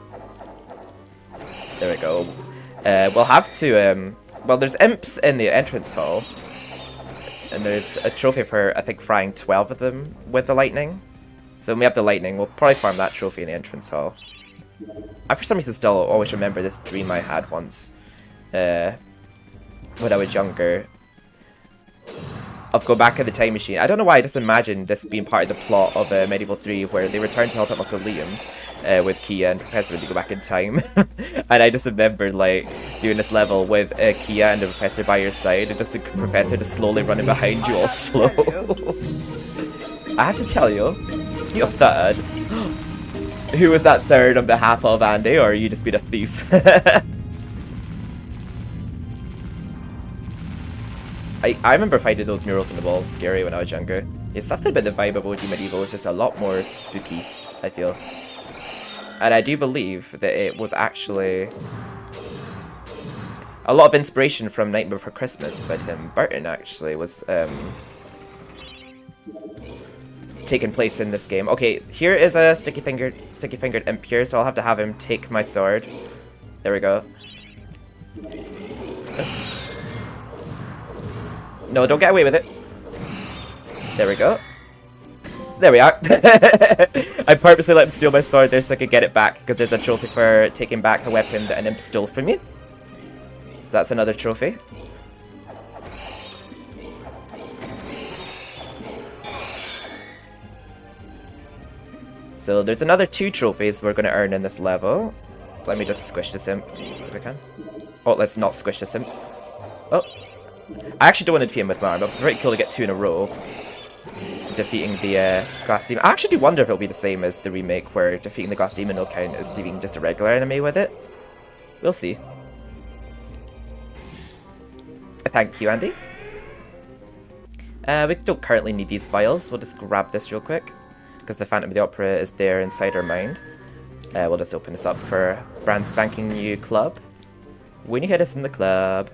[SPEAKER 1] There we go. We'll have to, well, there's imps in the entrance hall. And there's a trophy for, I think, frying 12 of them with the lightning. So when we have the lightning, we'll probably farm that trophy in the entrance hall. I, for some reason, still always remember this dream I had once. When I was younger. Of go back in the time machine. I don't know why I just imagined this being part of the plot of MediEvil 3, where they return to Hilltop Mausoleum with Kia and Professor when they go back in time. And I just remember like doing this level with Kia and the Professor by your side, and just the Professor just slowly running behind you all slow. I have to tell you, you're third. Who was that third on behalf of, Andy, or are you just being a thief? I remember finding those murals on the walls scary when I was younger. It's something about the vibe of OG MediEvil. It's just a lot more spooky, I feel. And I do believe that it was actually a lot of inspiration from Nightmare Before Christmas by Tim Burton, actually, was taking place in this game. Okay, here is a sticky-fingered imp here, so I'll have to have him take my sword. There we go. No, don't get away with it. There we go. There we are. I purposely let him steal my sword there so I could get it back, because there's a trophy for taking back a weapon that an imp stole from you. So that's another trophy. So there's another 2 trophies we're going to earn in this level. Let me just squish this imp if I can. Oh, let's not squish this imp. Oh. I actually don't want to defeat him with my arm, but it's pretty cool to get 2 in a row. Defeating the glass demon. I actually do wonder if it'll be the same as the remake, where defeating the glass demon will count as defeating just a regular enemy with it. We'll see. Thank you, Andy. We don't currently need these files. We'll just grab this real quick, because the Phantom of the Opera is there inside our mind. We'll just open this up for a brand spanking new club. When you hit us in the club.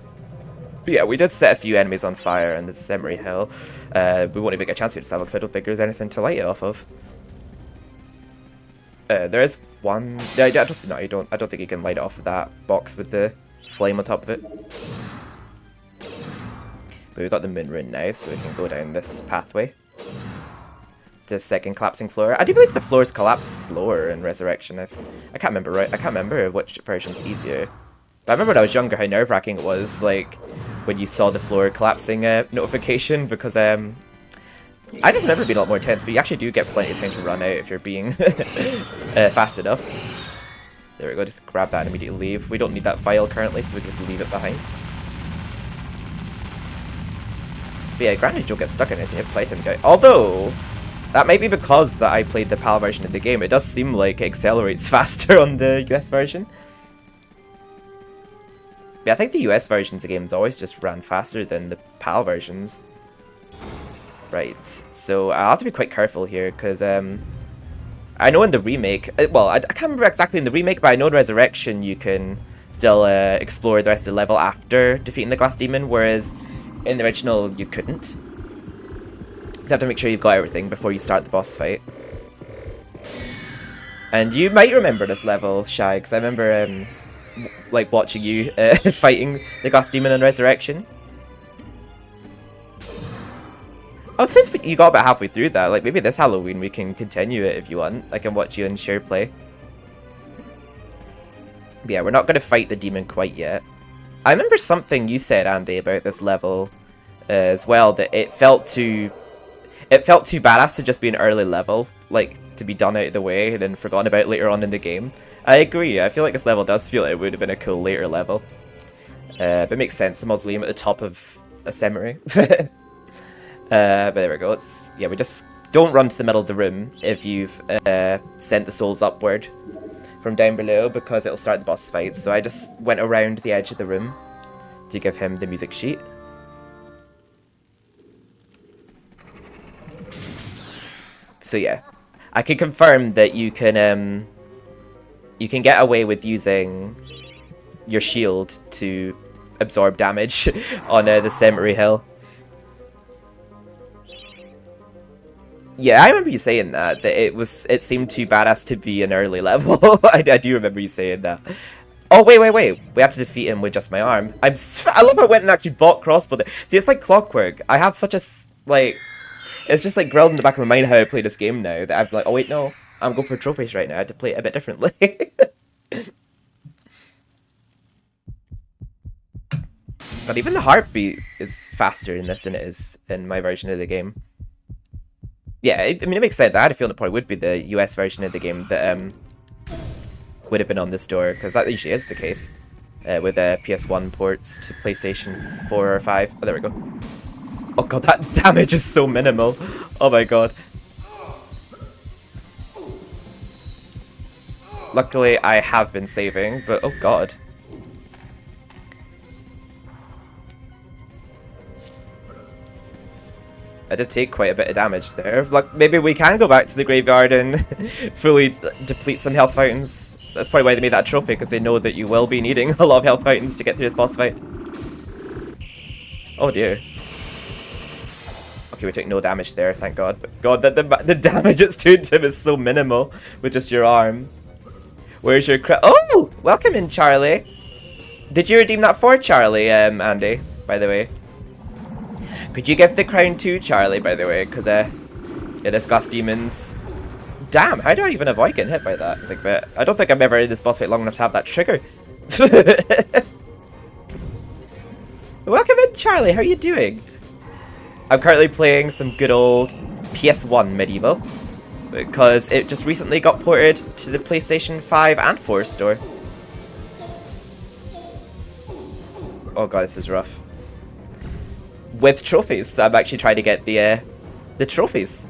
[SPEAKER 1] But yeah, we did set a few enemies on fire in the Cemetery Hill. We won't even get a chance to do this level because I don't think there's anything to light it off of. There is one. No, I don't think you can light it off of that box with the flame on top of it. But we've got the moon rune now, so we can go down this pathway. The second collapsing floor. I do believe the floors collapse slower in Resurrection. I can't remember right. I can't remember which version's easier. But I remember when I was younger how nerve-wracking it was, like, when you saw the floor collapsing notification, because I just remember it being a lot more intense, but you actually do get plenty of time to run out if you're being fast enough. There we go, just grab that and immediately leave. We don't need that vial currently, so we can just leave it behind. But yeah, granted you don't get stuck in anything, you've played him, guy. Although, that might be because that I played the PAL version of the game. It does seem like it accelerates faster on the US version. Yeah, I think the US versions of games always just ran faster than the PAL versions. Right, so I'll have to be quite careful here, because I know in the remake, well, I can't remember exactly in the remake, but I know in Resurrection you can still explore the rest of the level after defeating the Glass Demon, whereas in the original you couldn't. You have to make sure you've got everything before you start the boss fight. And you might remember this level, Shy, because I remember like watching you fighting the Glass Demon in Resurrection. Oh, since you got about halfway through that, like maybe this Halloween we can continue it if you want. I can watch you and share play. But yeah, we're not going to fight the demon quite yet. I remember something you said, Andy, about this level as well, that it felt too badass to just be an early level, like to be done out of the way and then forgotten about later on in the game. I agree. I feel like this level does feel like it would have been a cool later level. But it makes sense. The mausoleum at the top of a cemetery. But there we go. Yeah, we just don't run to the middle of the room if you've sent the souls upward from down below, because it'll start the boss fight. So I just went around the edge of the room to give him the music sheet. So yeah, I can confirm that you can get away with using your shield to absorb damage on the cemetery hill. Yeah, I remember you saying that it seemed too badass to be an early level. I do remember you saying that. Oh, wait. We have to defeat him with just my arm. I love how I went and actually bought crossbow. See, it's like clockwork. I have such a, like, it's just like grilled in the back of my mind how I play this game now, that I'm like, oh wait, no, I'm going for trophies right now. I had to play it a bit differently. But even the heartbeat is faster in this than it is in my version of the game. Yeah, I mean, it makes sense. I had a feeling it probably would be the US version of the game that would have been on the store, because that usually is the case with PS1 ports to PlayStation 4 or 5. Oh, there we go. Oh god, that damage is so minimal. Oh my god. Luckily, I have been saving, but oh god. I did take quite a bit of damage there. Like, maybe we can go back to the graveyard and fully deplete some health fountains. That's probably why they made that a trophy, because they know that you will be needing a lot of health fountains to get through this boss fight. Oh dear. Okay, we took no damage there, thank god. But god, the damage it's doing to him is so minimal with just your arm. Where's your Oh! Welcome in, Charlie. Did you redeem that for Charlie, Andy, by the way? Could you give the crown to Charlie, by the way? Because, yeah, this Glass Demon's... Damn, how do I even avoid getting hit by that? I don't think I'm ever in this boss fight long enough to have that trigger. Welcome in, Charlie. How are you doing? I'm currently playing some good old PS1 MediEvil, because it just recently got ported to the PlayStation 5 and 4 store. Oh god, this is rough. With trophies, so I'm actually trying to get the trophies,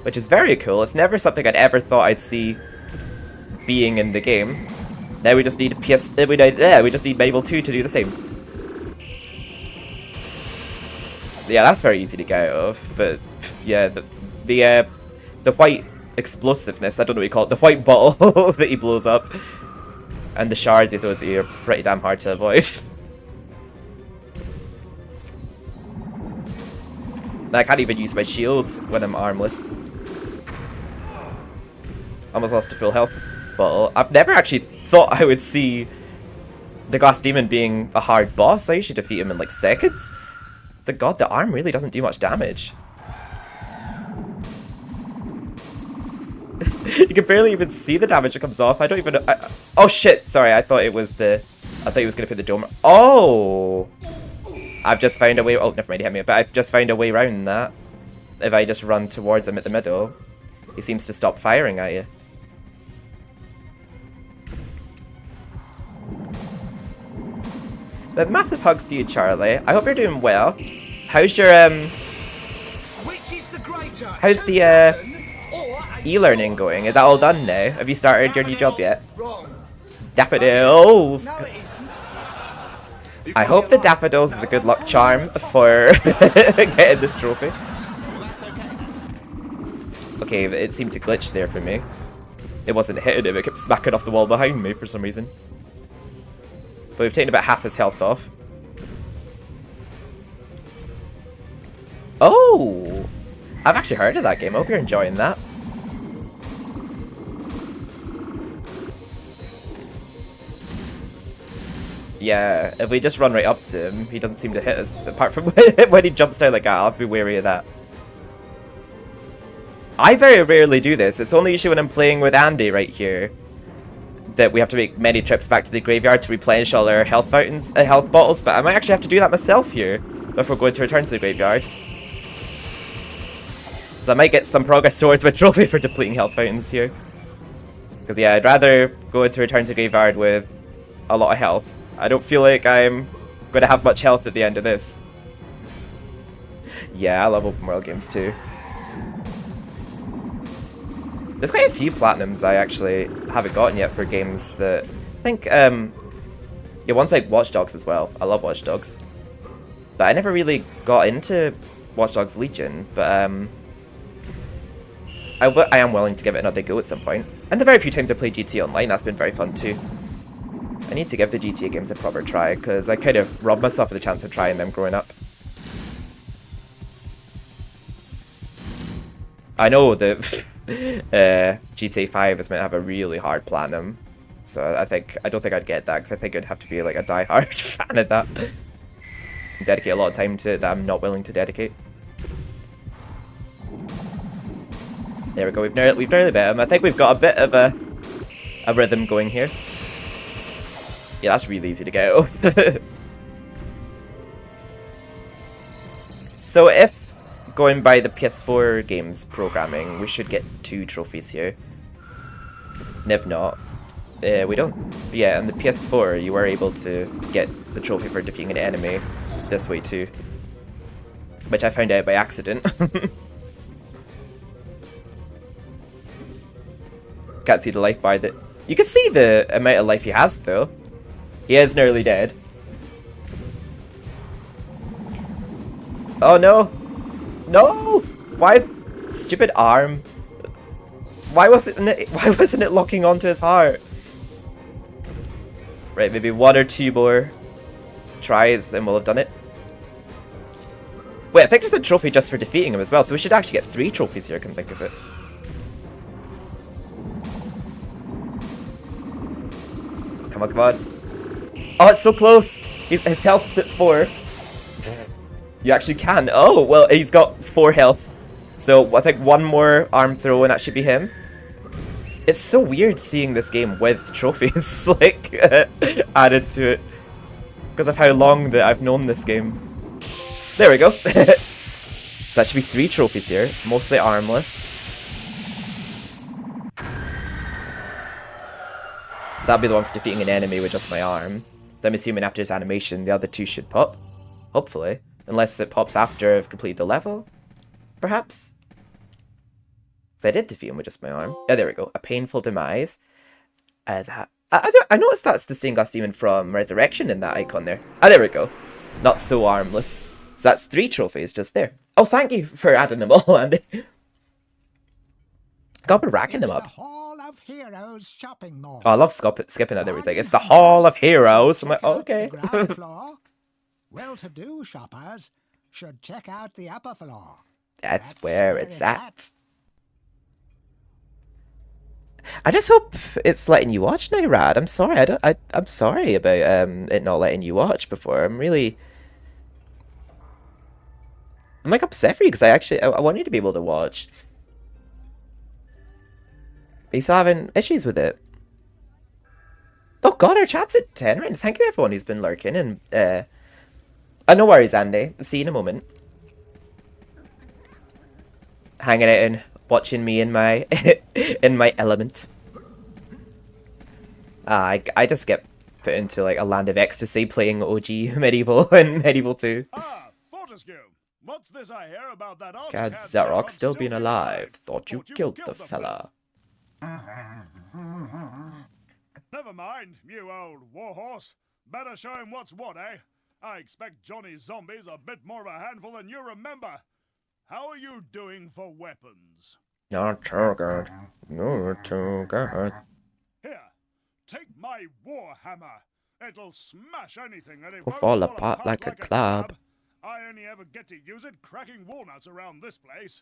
[SPEAKER 1] which is very cool. It's never something I'd ever thought I'd see being in the game. Now we just need we just need MediEvil 2 to do the same. Yeah, that's very easy to get out of, but yeah, the white explosiveness, I don't know what you call it, the white bottle that he blows up, and the shards he throws at you are pretty damn hard to avoid. And I can't even use my shield when I'm armless. Almost lost a full health bottle. I've never actually thought I would see the Glass Demon being a hard boss. I usually defeat him in like seconds. But god, the arm really doesn't do much damage. You can barely even see the damage that comes off. I don't even know. Oh shit, sorry, I thought he was gonna put the dome. Oh! I've just found a way. Oh, never mind, he hit me. But I've just found a way around that. If I just run towards him at the middle, he seems to stop firing at you. But massive hugs to you, Charlie. I hope you're doing well. How's your how's the e-learning going? Is that all done now? Have you started your new job yet? Daffodils!
[SPEAKER 4] No, it isn't.
[SPEAKER 1] I hope the daffodils is a good luck charm for getting this trophy. Okay, it seemed to glitch there for me. It wasn't hitting him, it kept smacking off the wall behind me for some reason. But we've taken about half his health off. Oh! I've actually heard of that game. I hope you're enjoying that. Yeah, if we just run right up to him, he doesn't seem to hit us, apart from when he jumps down like that. I'll be wary of that. I very rarely do this. It's only usually when I'm playing with Andy right here that we have to make many trips back to the graveyard to replenish all our health fountains, health bottles, but I might actually have to do that myself here before going to return to the graveyard. So I might get some progress towards my trophy for depleting health fountains here. Because yeah, I'd rather go into return to the graveyard with a lot of health. I don't feel like I'm going to have much health at the end of this. Yeah, I love open world games too. There's quite a few platinums I actually haven't gotten yet for games that I think, yeah, ones like Watch Dogs as well. I love Watch Dogs. But I never really got into Watch Dogs Legion, but I am willing to give it another go at some point. And the very few times I played GTA Online, that's been very fun too. I need to give the GTA games a proper try, because I kind of robbed myself of the chance of trying them growing up. I know that GTA 5 is meant to have a really hard platinum, so I don't think I'd get that, because I think I'd have to be like a die-hard fan of that. Dedicate a lot of time to it that I'm not willing to dedicate. There we go, we've nearly beat him. I think we've got a bit of a rhythm going here. Yeah, that's really easy to get out of. So if going by the PS4 games programming, we should get 2 trophies here. And if not, we don't. Yeah, on the PS4 you were able to get the trophy for defeating an enemy this way too. Which I found out by accident. Can't see the life bar that... You can see the amount of life he has though. He is nearly dead. Oh no! No! Why? Stupid arm. Why wasn't it locking onto his heart? Right, maybe 1 or 2 more tries and we'll have done it. Wait, I think there's a trophy just for defeating him as well, so we should actually get 3 trophies here, I can think of it. Come on, come on. Oh, it's so close! His health is at 4. You actually can. Oh, well, he's got 4 health. So I think 1 more arm throw and that should be him. It's so weird seeing this game with trophies, like, added to it. Because of how long that I've known this game. There we go. So that should be 3 trophies here, mostly armless. So that'll be the one for defeating an enemy with just my arm. So I'm assuming after his animation, the other 2 should pop. Hopefully. Unless it pops after I've completed the level. Perhaps? So I did defeat him with just my arm. Yeah, there we go. A painful demise. I noticed that's the stained glass demon from Resurrection in that icon there. Ah, there we go. Not so armless. So that's 3 trophies just there. Oh, thank you for adding them all, Andy. God, we're racking them up.
[SPEAKER 2] Of Heroes shopping mall.
[SPEAKER 1] Oh, I love skipping that everything. It's the Hall of Heroes. I'm like, oh, okay.
[SPEAKER 2] Well-to-do shoppers should check out the upper floor.
[SPEAKER 1] That's where it's at. I just hope it's letting you watch now, Rad. I'm sorry. I'm sorry about it not letting you watch before. I'm like upset for you because I want you to be able to watch. Are you still having issues with it? Oh god, our chat's at 10 right now. Thank you everyone who's been lurking and no worries, Andy. See you in a moment. Hanging out and watching me in my in my element. I just get put into like a land of ecstasy playing OG MediEvil and MediEvil 2.
[SPEAKER 3] Ah, Fortescue. What's this I hear about that
[SPEAKER 1] God, Zarok still being alive. Thought you killed the fella.
[SPEAKER 3] Never Never mind, you old warhorse. Better show him what's what, eh? I expect Johnny's zombies a bit more of a handful than you remember. How are you doing for weapons?
[SPEAKER 1] Not too good. Not too good.
[SPEAKER 3] Here, take my warhammer. It'll smash anything and it
[SPEAKER 1] Will
[SPEAKER 3] won't
[SPEAKER 1] fall apart like a club.
[SPEAKER 3] crab. I only ever get to use it cracking walnuts around this place.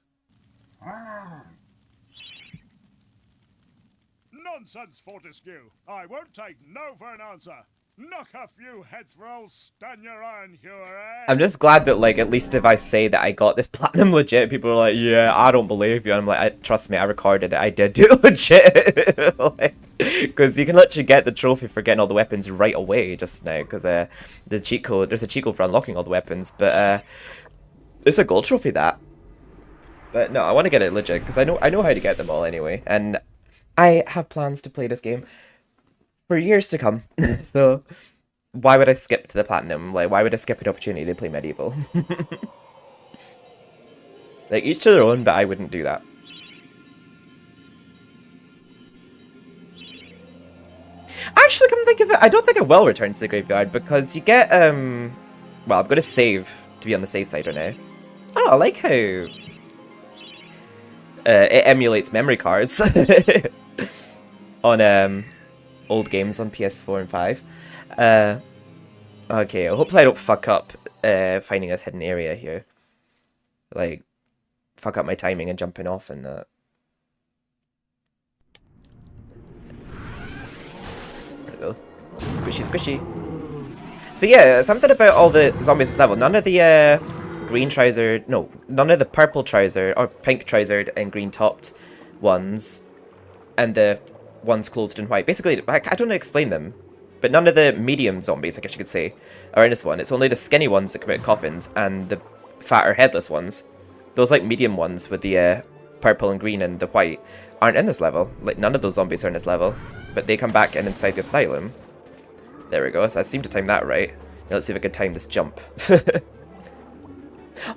[SPEAKER 3] Nonsense, Fortescue. I won't take no for an answer. Knock a few heads for old Stanya Ironhewer, eh?
[SPEAKER 1] I'm just glad that, like, at least if I say that I got this platinum legit, people are like, yeah, I don't believe you. And I'm like, trust me, I recorded it. I did do it legit. Because you can literally get the trophy for getting all the weapons right away just now. Because the cheat code, there's a cheat code for unlocking all the weapons. But it's a gold trophy, that. But no, I want to get it legit because I know how to get them all anyway. And I have plans to play this game for years to come. So why would I skip to the platinum? Like, why would I skip an opportunity to play MediEvil? Like, each to their own, but I wouldn't do that. Actually, come think of it, I don't think I will return to the graveyard because you get, well, I'm going to save to be on the safe side right now. Oh, I like how it emulates memory cards on old games on PS4 and 5. Okay, hopefully I don't fuck up finding this hidden area here. Like, fuck up my timing and jumping off and that. There we go. Squishy, squishy. So yeah, something about all the zombies this level. None of the green trousered, no, none of the purple trousered or pink trousered and green topped ones, and the ones clothed in white. Basically, I don't know how to explain them, but none of the medium zombies, I guess you could say, are in this one. It's only the skinny ones that come out of coffins and the fatter headless ones. Those like medium ones with the purple and green and the white aren't in this level. Like, none of those zombies are in this level, but they come back in inside the asylum. There we go. So I seem to time that right. Now let's see if I can time this jump.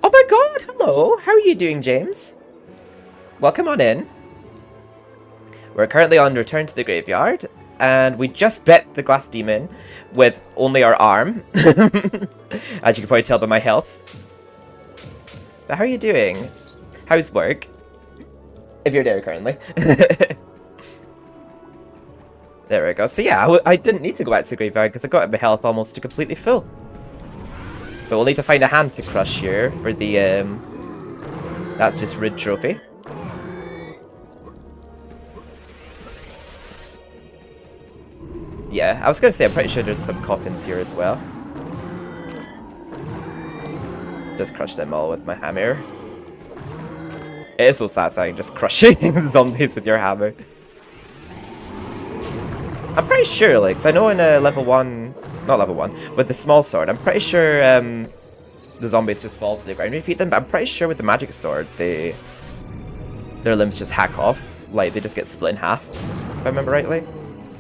[SPEAKER 1] Oh my god, hello! How are you doing, James? Welcome on in. We're currently on return to the graveyard, and we just bet the glass demon with only our arm. As you can probably tell by my health. But how are you doing? How's work? If you're there currently. There we go. So yeah, I didn't need to go back to the graveyard because I got my health almost to completely full. But we'll need to find a hand to crush here for the, that's just Rid Trophy. Yeah, I was going to say, I'm pretty sure there's some coffins here as well. Just crush them all with my hammer. It is so satisfying just crushing zombies with your hammer. I'm pretty sure, like, 'cause I know in level 1, not level 1, with the small sword, I'm pretty sure the zombies just fall to the ground when you defeat them, but I'm pretty sure with the magic sword, their limbs just hack off. Like, they just get split in half, if I remember rightly.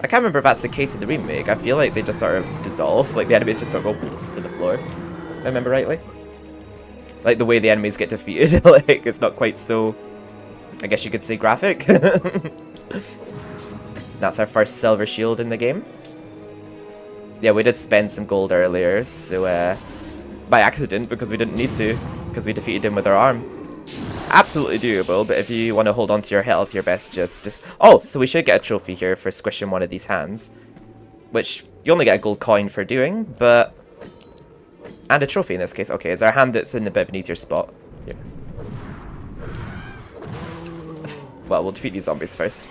[SPEAKER 1] I can't remember if that's the case in the remake. I feel like they just sort of dissolve, like the enemies just sort of go to the floor, if I remember rightly. Like, the way the enemies get defeated, like, it's not quite so, I guess you could say, graphic. That's our first silver shield in the game. Yeah, we did spend some gold earlier, so, by accident, because we didn't need to, because we defeated him with our arm. Absolutely doable, but if you want to hold on to your health, you're best just... Oh, so we should get a trophy here for squishing one of these hands, which you only get a gold coin for doing, but... And a trophy in this case. Okay, it's our hand that's in a bit of an easier spot. Here. Well, we'll defeat these zombies first.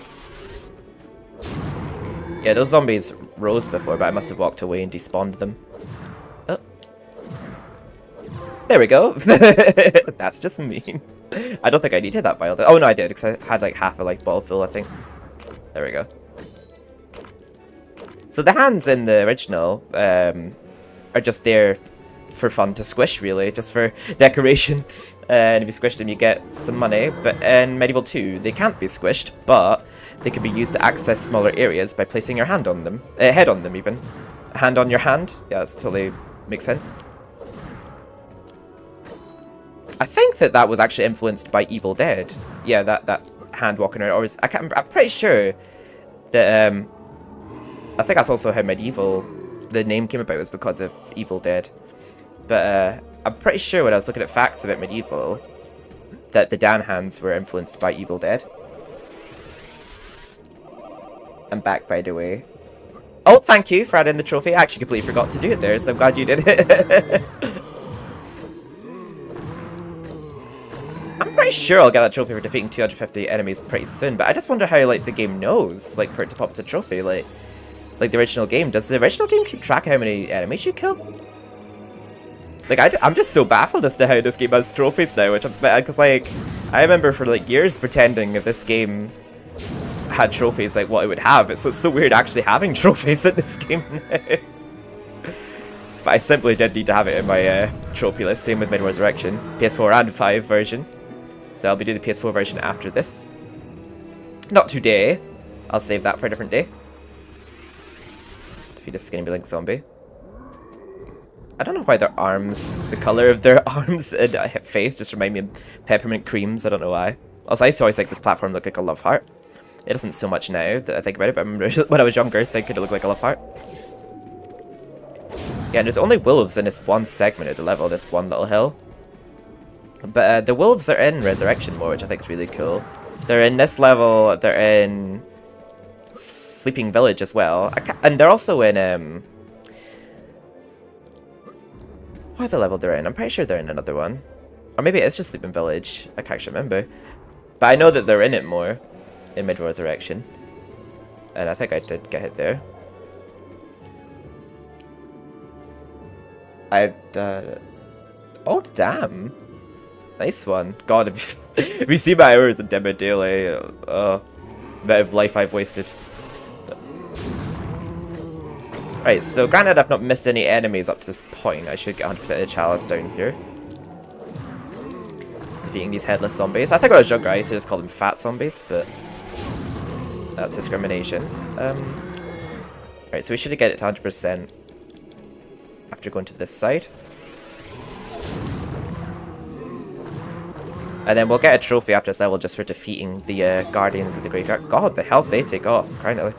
[SPEAKER 1] Yeah, those zombies rose before, but I must have walked away and despawned them. Oh. There we go. That's just mean. I don't think I needed that vial. Oh, no, I did, because I had like half a like ball full, I think. There we go. So the hands in the original are just there for fun to squish, really, just for decoration. And if you squish them, you get some money. But in MediEvil 2, they can't be squished, but they can be used to access smaller areas by placing your hand on them. Head on them, even. Hand on your hand? Yeah, that's totally makes sense. I think that was actually influenced by Evil Dead. Yeah, that hand walking around. I'm pretty sure that I think that's also how MediEvil, the name came about, was because of Evil Dead. But I'm pretty sure when I was looking at facts about MediEvil, that the Dan hands were influenced by Evil Dead. I'm back, by the way. Oh, thank you for adding the trophy. I actually completely forgot to do it there, so I'm glad you did it. I'm pretty sure I'll get that trophy for defeating 250 enemies pretty soon, but I just wonder how, like, the game knows, like, for it to pop the trophy, like the original game. Does the original game keep track of how many enemies you kill? Like, I'm just so baffled as to how this game has trophies now, which because, like, I remember for, like, years pretending if this game had trophies, like, what it would have. It's so weird actually having trophies in this game now. But I simply did need to have it in my trophy list, same with MediEvil Resurrection. PS4 and 5 version. So I'll be doing the PS4 version after this. Not today. I'll save that for a different day. Defeat a skinny blink zombie. I don't know why their arms, the colour of their arms and face just remind me of peppermint creams. I don't know why. Also, I used to always think this platform looked like a love heart. It doesn't so much now that I think about it, but I remember when I was younger thinking it looked like a love heart. Yeah, and there's only wolves in this one segment of the level, this one little hill. But the wolves are in Resurrection more, which I think is really cool. They're in this level, they're in Sleeping Village as well. And they're also in, what other level they're in? I'm pretty sure they're in another one. Or maybe it's just Sleeping Village. I can't actually remember. But I know that they're in it more in MediEvil Resurrection. And I think I did get hit there. Oh, damn. Nice one. God, if you see my hours in Demo Daily, bit of life I've wasted. Right, so granted I've not missed any enemies up to this point. I should get 100% of the chalice down here. Defeating these headless zombies. I think when I was younger I used to just call them fat zombies, but that's discrimination. Right, so we should get it to 100% after going to this side. And then we'll get a trophy after this level just for defeating the Guardians of the Graveyard. God, the health they take off, currently.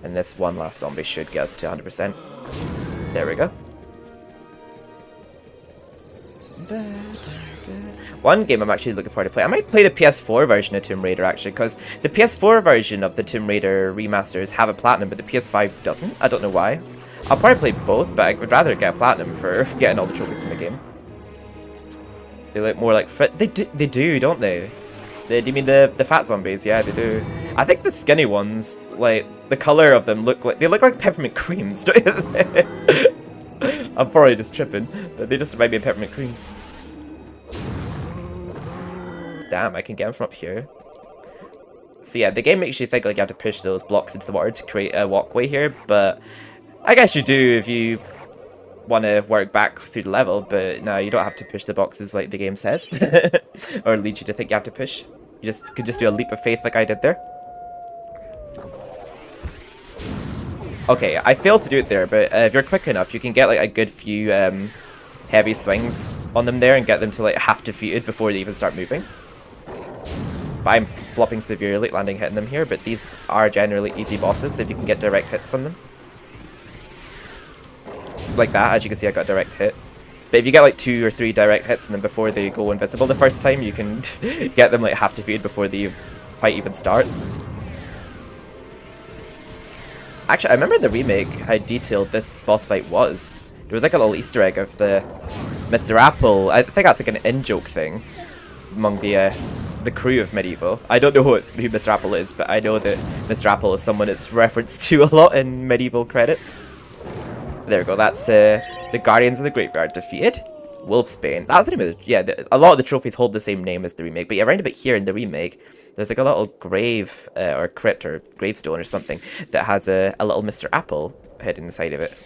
[SPEAKER 1] And this one last zombie should get us to 100%. There we go. One game I'm actually looking forward to play. I might play the PS4 version of Tomb Raider, actually, because the PS4 version of the Tomb Raider remasters have a platinum, but the PS5 doesn't. I don't know why. I'll probably play both, but I would rather get a platinum for getting all the trophies from the game. They look more like they do, don't they? Do you mean the fat zombies? Yeah, they do. I think the skinny ones, like the color of them look like peppermint creams. Don't you? I'm probably just tripping, but they just remind me of peppermint creams. Damn, I can get them from up here. So yeah, the game makes you think like you have to push those blocks into the water to create a walkway here, but I guess you do if you want to work back through the level, but no, you don't have to push the boxes like the game says. Or leads you to think you have to push. You could just do a leap of faith like I did there. Okay, I failed to do it there, but if you're quick enough, you can get like a good few heavy swings on them there and get them to like half defeated before they even start moving. But I'm flopping severely, landing hitting them here, but these are generally easy bosses if you can get direct hits on them. Like that, as you can see I got a direct hit. But if you get like 2 or 3 direct hits on them before they go invisible the first time, you can get them like half defeated before the fight even starts. Actually, I remember in the remake how detailed this boss fight was. There was like a little Easter egg of the Mr. Apple. I think that's like an in-joke thing among the crew of MediEvil. I don't know who Mr. Apple is, but I know that Mr. Apple is someone it's referenced to a lot in MediEvil credits. There we go, that's the Guardians of the Graveyard defeated. Wolfsbane. That's the name of the, yeah, a lot of the trophies hold the same name as the remake, but yeah, around about here in the remake, there's like a little grave or crypt or gravestone or something that has a little Mr. Apple head inside of it.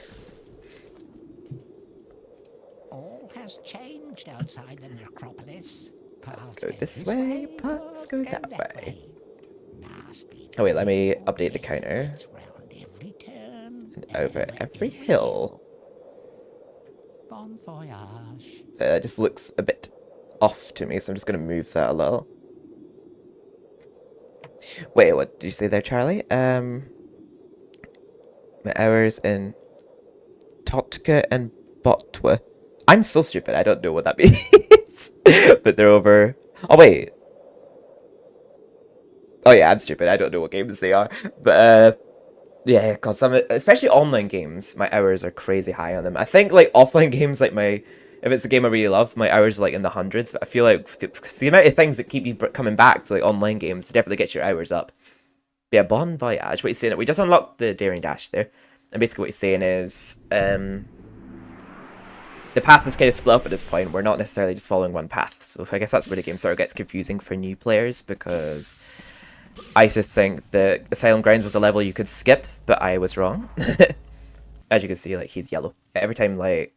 [SPEAKER 2] All has changed outside the necropolis. Paths
[SPEAKER 1] Go this way, paths go that way.
[SPEAKER 2] Nasty
[SPEAKER 1] Oh wait, let me update the counter.
[SPEAKER 2] round every turn
[SPEAKER 1] And over every hill.
[SPEAKER 2] Bon voyage.
[SPEAKER 1] So that just looks a bit off to me, so I'm just going to move that a little. Wait, what did you say there, Charlie? My hours in Totka and Botwa. I'm so stupid, I don't know what that means. But they're over... Oh, wait. Oh, yeah, I'm stupid. I don't know what games they are. But, yeah, because some... Especially online games, my hours are crazy high on them. I think, like, offline games, like, my... If it's a game I really love, my hours are, like, in the hundreds. But I feel like the amount of things that keep you coming back to, like, online games definitely gets your hours up. But yeah, Bon Voyage. What he's saying... We just unlocked the Daring Dash there. And basically what he's saying is... the path is kind of split up at this point. We're not necessarily just following one path. So I guess that's where the game sort of gets confusing for new players, because I used to think that Asylum Grounds was a level you could skip, but I was wrong. As you can see, like, he's yellow. Every time, like,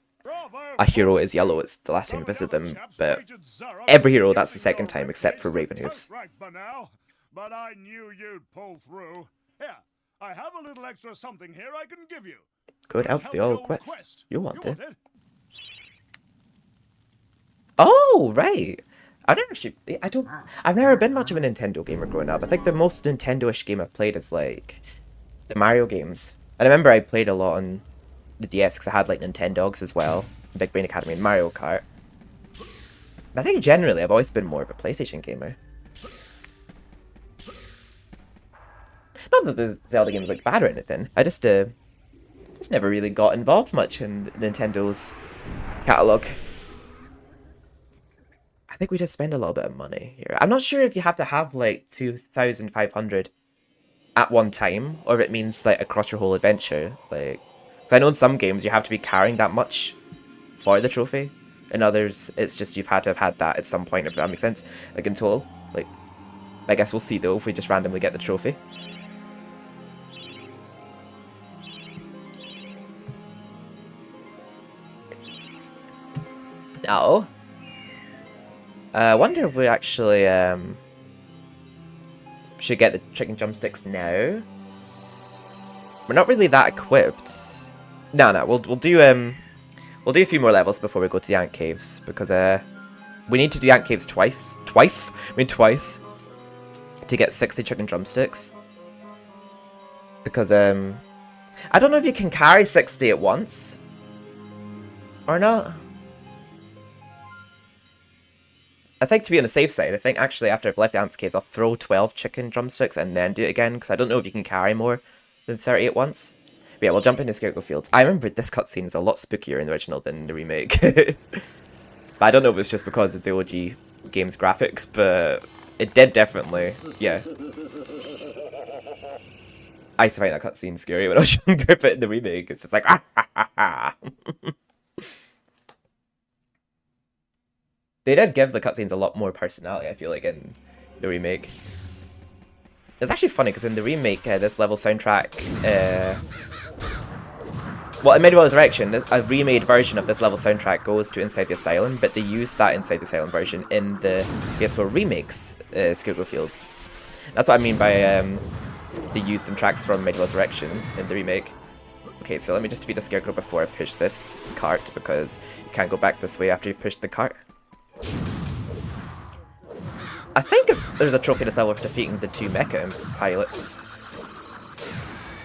[SPEAKER 1] a hero is yellow, it's the last time you visit them, but every hero, that's the second time, except for Ravenhooves.
[SPEAKER 3] But I knew you'd pull through. Here, I have a little extra something here I can give you.
[SPEAKER 1] Good out the old
[SPEAKER 3] quest.
[SPEAKER 1] quest. You want it? Oh, right. I've never been much of a Nintendo gamer growing up. I think the most Nintendo-ish game I've played is, like, the Mario games. And I remember I played a lot on the DS because I had, like, Nintendogs as well. Big Brain Academy and Mario Kart. But I think generally I've always been more of a PlayStation gamer. Not that the Zelda games like bad or anything. I just never really got involved much in Nintendo's catalog. I think we just spend a little bit of money here. I'm not sure if you have to have like 2,500 at one time, or if it means like across your whole adventure. Like, 'cause I know in some games you have to be carrying that much for the trophy. In others, it's just you've had to have had that at some point, if that makes sense. Like in Toll. Like, I guess we'll see though if we just randomly get the trophy. Now, I wonder if we actually should get the chicken drumsticks now. We're not really that equipped. No, we'll do a few more levels before we go to the Ant Caves, because we need to do the Ant Caves twice to get 60 chicken drumsticks. Because I don't know if you can carry 60 at once or not. I think to be on the safe side, I think actually after I've left the Ants Caves, I'll throw 12 chicken drumsticks and then do it again, because I don't know if you can carry more than 30 at once. But yeah, we'll jump into Scarecrow Fields. I remember this cutscene is a lot spookier in the original than the remake. But I don't know if it's just because of the OG game's graphics, but it did definitely, yeah. I used to find that cutscene scary when I was younger, but in the remake, it's just like, ah, ha, ha, ha. They did give the cutscenes a lot more personality, I feel like, in the remake. It's actually funny, because in the remake, this level soundtrack... well, in MediEvil Resurrection, a remade version of this level soundtrack goes to Inside the Asylum, but they used that Inside the Asylum version in the PS4 remakes, Scarecrow Fields. That's what I mean by they used some tracks from MediEvil Resurrection in the remake. Okay, so let me just defeat the Scarecrow before I push this cart, because you can't go back this way after you've pushed the cart. I think there's a trophy this level for defeating the 2 mecha pilots.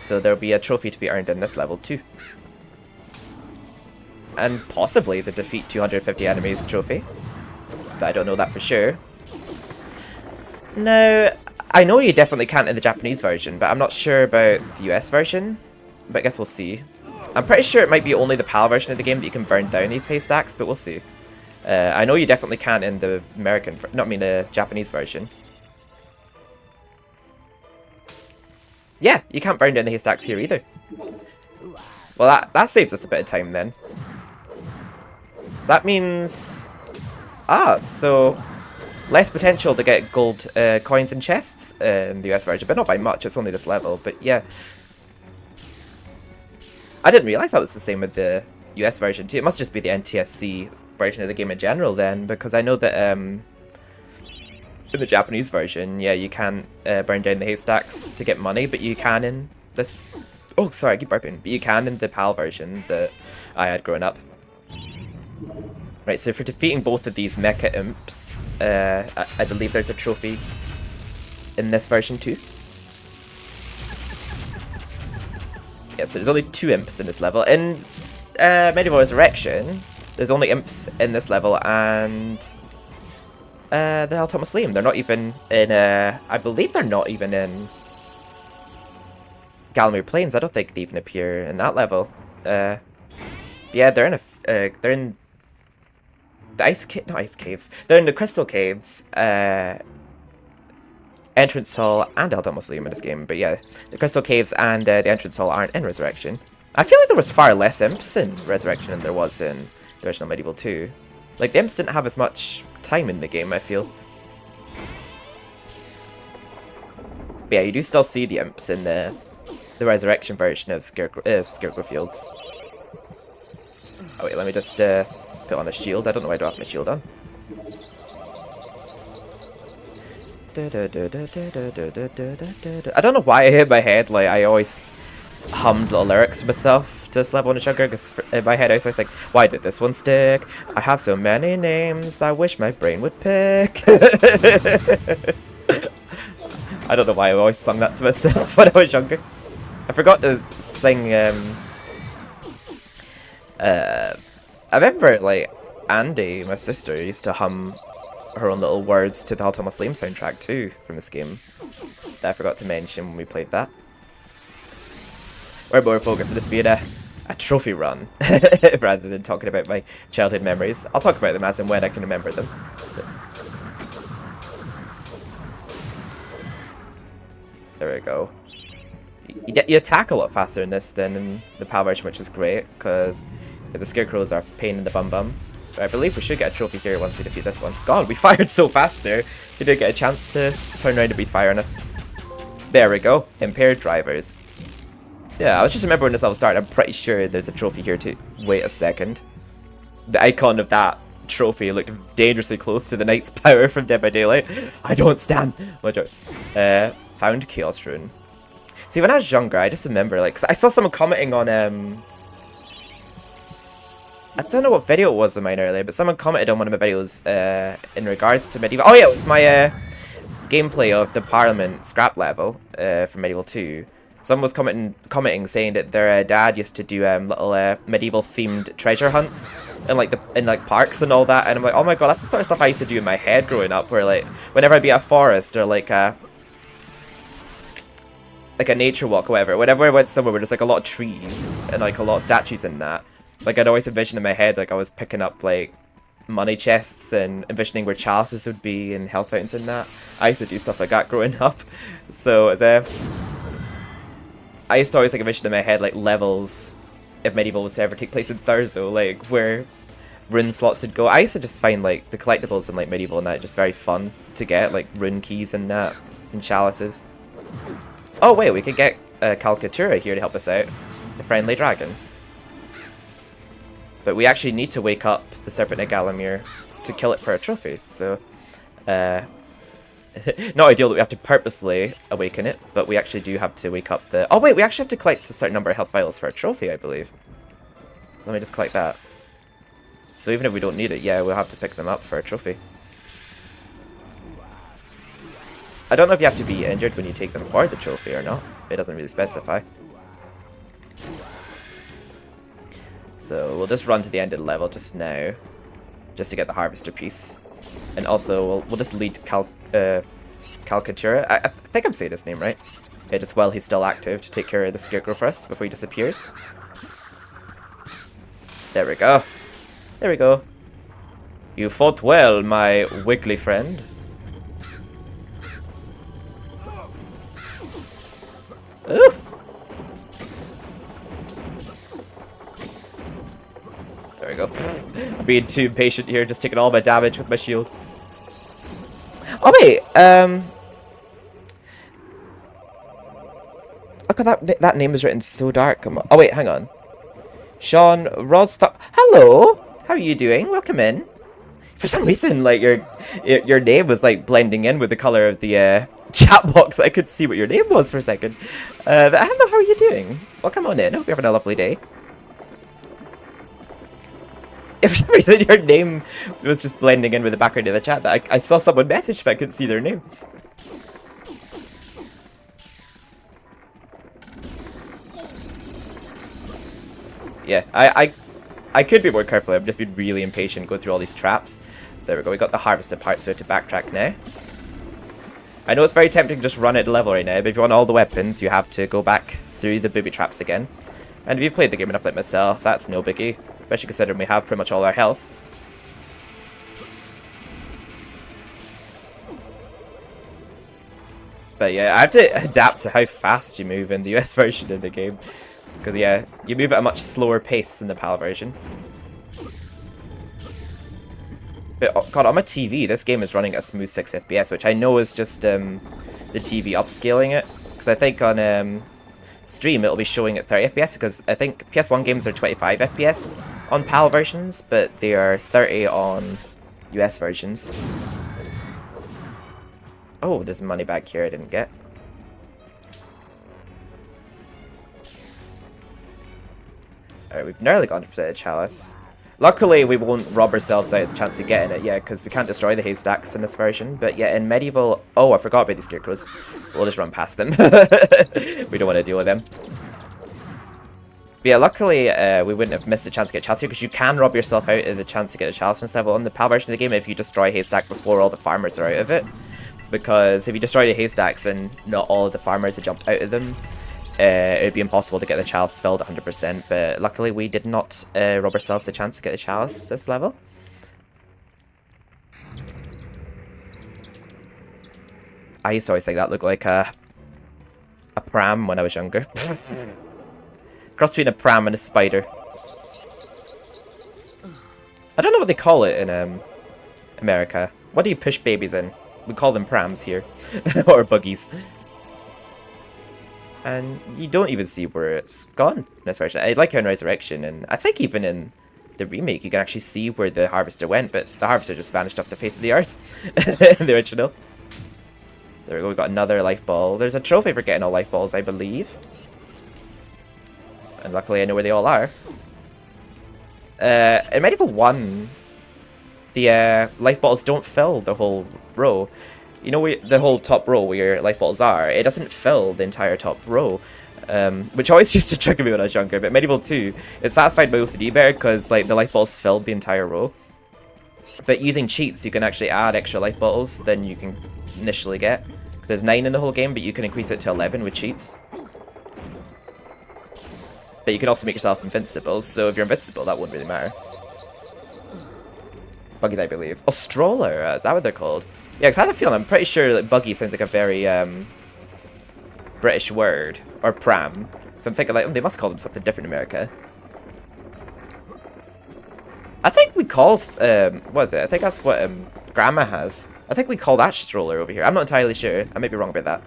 [SPEAKER 1] So there'll be a trophy to be earned in this level too. And possibly the defeat 250 enemies trophy. But I don't know that for sure. Now, I know you definitely can't in the Japanese version, but I'm not sure about the US version. But I guess we'll see. I'm pretty sure it might be only the PAL version of the game that you can burn down these haystacks, but we'll see. I know you definitely can in the the Japanese version. Yeah, you can't burn down the haystacks here either. Well, that saves us a bit of time then. So that means... so... less potential to get gold coins and chests in the US version, but not by much, it's only this level, but yeah. I didn't realise that was the same with the US version too. It must just be the NTSC version of the game in general then, because I know that in the Japanese version, yeah, you can't burn down the haystacks to get money, but you can in this... Oh, sorry, I keep burping. But you can in the PAL version that I had growing up. Right, so for defeating both of these mecha imps, I believe there's a trophy in this version too. Yeah, so there's only 2 imps in this level. In MediEvil Resurrection, there's only imps in this level, and the Helltop Muslim. They're not even in, I believe they're not even in Galamir Plains. I don't think they even appear in that level. Yeah, they're in they're in the not ice caves. They're in the crystal caves, entrance hall, and Helltop Muslim in this game. But yeah, the crystal caves and the entrance hall aren't in Resurrection. I feel like there was far less imps in Resurrection than there was in the original MediEvil 2. Like, the imps didn't have as much time in the game, I feel. But yeah, you do still see the imps in the Resurrection version of Scarecrow Fields. Oh wait, let me just put on a shield. I don't know why I don't have my shield on. I don't know why I hit my head. Like, I always hummed little lyrics to myself to this level when I was younger, because in my head I was always like, why did this one stick? I have so many names, I wish my brain would pick. I don't know why I always sung that to myself when I was younger. I forgot to sing, I remember, like, Andy, my sister, used to hum her own little words to the Helltop Muslim soundtrack too, from this game, that I forgot to mention when we played that. We're more focused on this being a trophy run, rather than talking about my childhood memories. I'll talk about them as and when I can remember them. There we go. You attack a lot faster in this than in the PAL version, which is great, because the scarecrows are a pain in the bum. But I believe we should get a trophy here once we defeat this one. God, we fired so fast there. We did get a chance to turn around and breathe fire on us. There we go. Impaired drivers. Yeah, I was just remembering when this level started. I'm pretty sure there's a trophy here too. Wait a second. The icon of that trophy looked dangerously close to the Knight's Power from Dead by Daylight. I don't stand. Found Chaos Rune. See, when I was younger, I just remember, like, I saw someone commenting on, I don't know what video it was of mine earlier, but someone commented on one of my videos, in regards to MediEvil. Oh yeah, it was my, gameplay of the Parliament scrap level, from MediEvil 2. Someone was commenting saying that their dad used to do little MediEvil themed treasure hunts in like parks and all that, and I'm like, oh my god, that's the sort of stuff I used to do in my head growing up, where like whenever I'd be at a forest or like a nature walk or whatever, whenever I went somewhere where there's like a lot of trees and like a lot of statues in that, like I'd always envision in my head like I was picking up like money chests and envisioning where chalices would be and health fountains and that. I used to do stuff like that growing up, so I used to always like envision in my head like levels if MediEvil was to ever take place in Thurso, like where rune slots would go. I used to just find like the collectibles in like MediEvil and that just very fun to get, like rune keys and that, and chalices. Oh wait, we could get Calcatura here to help us out, the friendly dragon. But we actually need to wake up the Serpent of Galamir to kill it for a trophy, so not ideal that we have to purposely awaken it, but we actually do have to wake up the... Oh wait, we actually have to collect a certain number of health vials for a trophy, I believe. Let me just collect that. So even if we don't need it, yeah, we'll have to pick them up for a trophy. I don't know if you have to be injured when you take them for the trophy or not. It doesn't really specify. So we'll just run to the end of the level just now, just to get the harvester piece. And also we'll just lead Calcatura. I think I'm saying his name right. Yeah, just while he's still active, to take care of the scarecrow for us before he disappears. There we go. There we go. You fought well, my wiggly friend. Ooh. There we go. I'm being too impatient here, just taking all my damage with my shield. Oh wait, look at that name is written so dark. Oh wait, hang on. Sean Rodstock. Hello, how are you doing? Welcome in. For some reason, like your name was like blending in with the color of the chat box. I could see what your name was for a second. But hello, how are you doing? Welcome on in. Hope you're having a lovely day. If for some reason your name was just blending in with the background of the chat, that I saw someone message, but I couldn't see their name. Yeah, I could be more careful. I've just been really impatient going through all these traps. There we go. We got the harvested part, so we have to backtrack now. I know it's very tempting to just run at level right now, but if you want all the weapons, you have to go back through the booby traps again. And if you've played the game enough like myself, that's no biggie. Especially considering we have pretty much all our health. But yeah, I have to adapt to how fast you move in the US version of the game. Because yeah, you move at a much slower pace than the PAL version. But oh, God, on my TV, this game is running at a smooth 6 FPS, which I know is just the TV upscaling it. Because I think on stream it'll be showing at 30 FPS, because I think PS1 games are 25 FPS on PAL versions, but they are 30 on US versions. Oh, there's money back here I didn't get. Alright, we've nearly gone to a chalice. Luckily, we won't rob ourselves out of the chance of getting it, yeah, because we can't destroy the haystacks in this version. But yeah, in MediEvil... Oh, I forgot about these scarecrows. We'll just run past them. We don't want to deal with them. But yeah, luckily, we wouldn't have missed a chance to get a chalice here, because you can rob yourself out of the chance to get a chalice in this level on the PAL version of the game if you destroy a haystack before all the farmers are out of it. Because if you destroy the haystacks and not all of the farmers have jumped out of them, it would be impossible to get the chalice filled 100%, but luckily we did not rob ourselves the chance to get the chalice this level. I used to always think that looked like a pram when I was younger. Cross between a pram and a spider. I don't know what they call it in America. What do you push babies in? We call them prams here. Or buggies. And you don't even see where it's gone in this version. I like how in Resurrection, and I think even in the remake, you can actually see where the harvester went, but the harvester just vanished off the face of the earth in the original. There we go, we got another life ball. There's a trophy for getting all life balls, I believe. And luckily I know where they all are. In MediEvil 1, the life bottles don't fill the whole row. You know, the whole top row where your life bottles are, it doesn't fill the entire top row. Which always used to trigger me when I was younger, but MediEvil 2, it satisfied my OCD better because like the life bottles filled the entire row. But using cheats, you can actually add extra life bottles than you can initially get. Because there's 9 in the whole game, but you can increase it to 11 with cheats. But you can also make yourself invincible, so if you're invincible, that wouldn't really matter. Buggy, I believe. Oh, stroller, is that what they're called? Yeah, because I have a feeling, I'm pretty sure that buggy sounds like a very British word. Or pram. So I'm thinking like, oh, they must call them something different in America. I think we call, what is it? I think that's what Grandma has. I think we call that stroller over here. I'm not entirely sure. I may be wrong about that.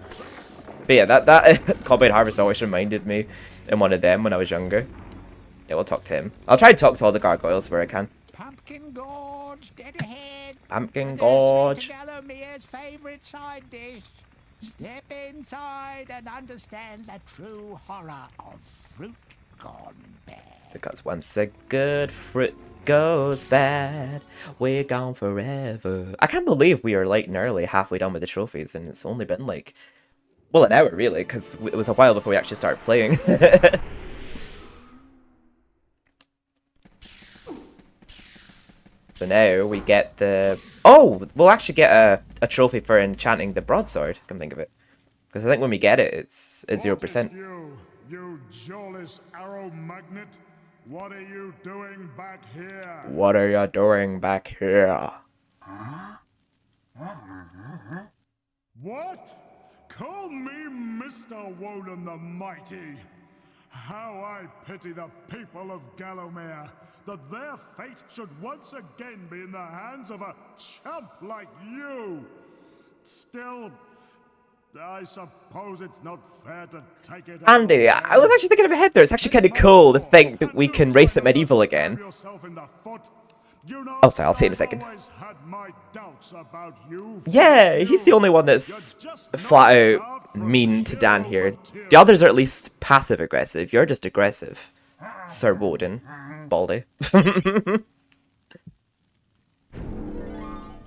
[SPEAKER 1] But yeah, that Combat Harvest always reminded me in one of them when I was younger. Yeah, we'll talk to him. I'll try to talk to all the gargoyles where I can.
[SPEAKER 4] Pumpkin Gorge, dead ahead.
[SPEAKER 1] Pumpkin Gorge.
[SPEAKER 4] Galomere's favorite side dish. Step inside and understand the true horror of fruit gone bad.
[SPEAKER 1] Because once a good fruit goes bad, we're gone forever. I can't believe we are like nearly halfway done with the trophies, and it's only been like, well, an hour really, because it was a while before we actually started playing. So now we get the... Oh! We'll actually get a trophy for enchanting the broadsword, come think of it. Because I think when we get it, it's 0%.
[SPEAKER 3] You jawless arrow magnet? What are you doing back here?
[SPEAKER 1] What are you doing back here?
[SPEAKER 3] What? Call me Mr. Woden the Mighty. How I pity the people of Gallowmere, that their fate should once again be in the hands of a chump like you. Still, I suppose it's not fair to take it...
[SPEAKER 1] Andy, I was actually thinking of ahead there. It's actually kind of cool to think that we can race at MediEvil again. Oh, sorry, I'll see you in a second. Yeah, he's the only one that's flat out mean to Dan here. The others are at least passive-aggressive. You're just aggressive, Sir Woden. Baldy.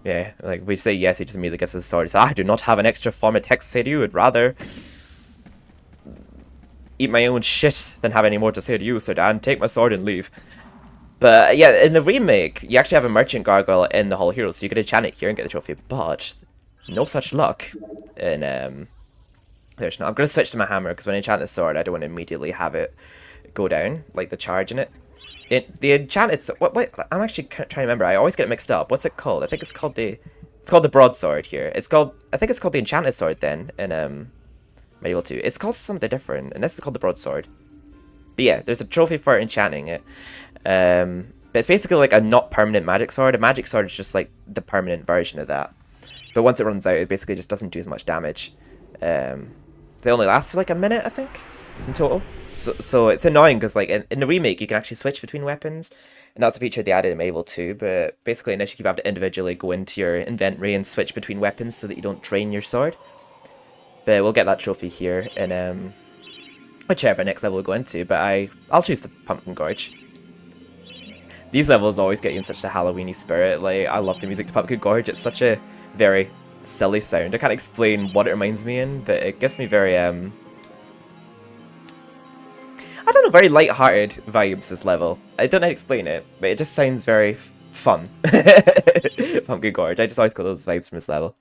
[SPEAKER 1] Yeah, like, we say yes, he just immediately gets his sword. So I do not have an extra form of text to say to you. I'd rather eat my own shit than have any more to say to you, Sir Dan. Take my sword and leave. But yeah, in the remake, you actually have a merchant gargoyle in the Hall of Heroes, so you could enchant it here and get the trophy, but no such luck in there's not. I'm gonna switch to my hammer because when I enchant the sword, I don't want to immediately have it go down, like the charge in it. The enchanted sword, what I'm actually trying to remember. I always get it mixed up. What's it called? I think it's called the broadsword here. I think it's called the enchanted sword then in MediEvil 2. It's called something different, and this is called the broadsword. But yeah, there's a trophy for enchanting it. But it's basically like a not permanent magic sword. A magic sword is just like the permanent version of that. But once it runs out, it basically just doesn't do as much damage. They only last for like a minute, I think, in total. So it's annoying because like in the remake, you can actually switch between weapons. And that's a feature they added in MediEvil 2. But basically in this, you have to individually go into your inventory and switch between weapons so that you don't drain your sword. But we'll get that trophy here in whichever next level we go into. But I'll choose the Pumpkin Gorge. These levels always get you in such a Halloween-y spirit. Like, I love the music to Pumpkin Gorge. It's such a very silly sound. I can't explain what it reminds me in, but it gives me very, I don't know, very light-hearted vibes, this level. I don't know how to explain it, but it just sounds very fun. Pumpkin Gorge. I just always got those vibes from this level.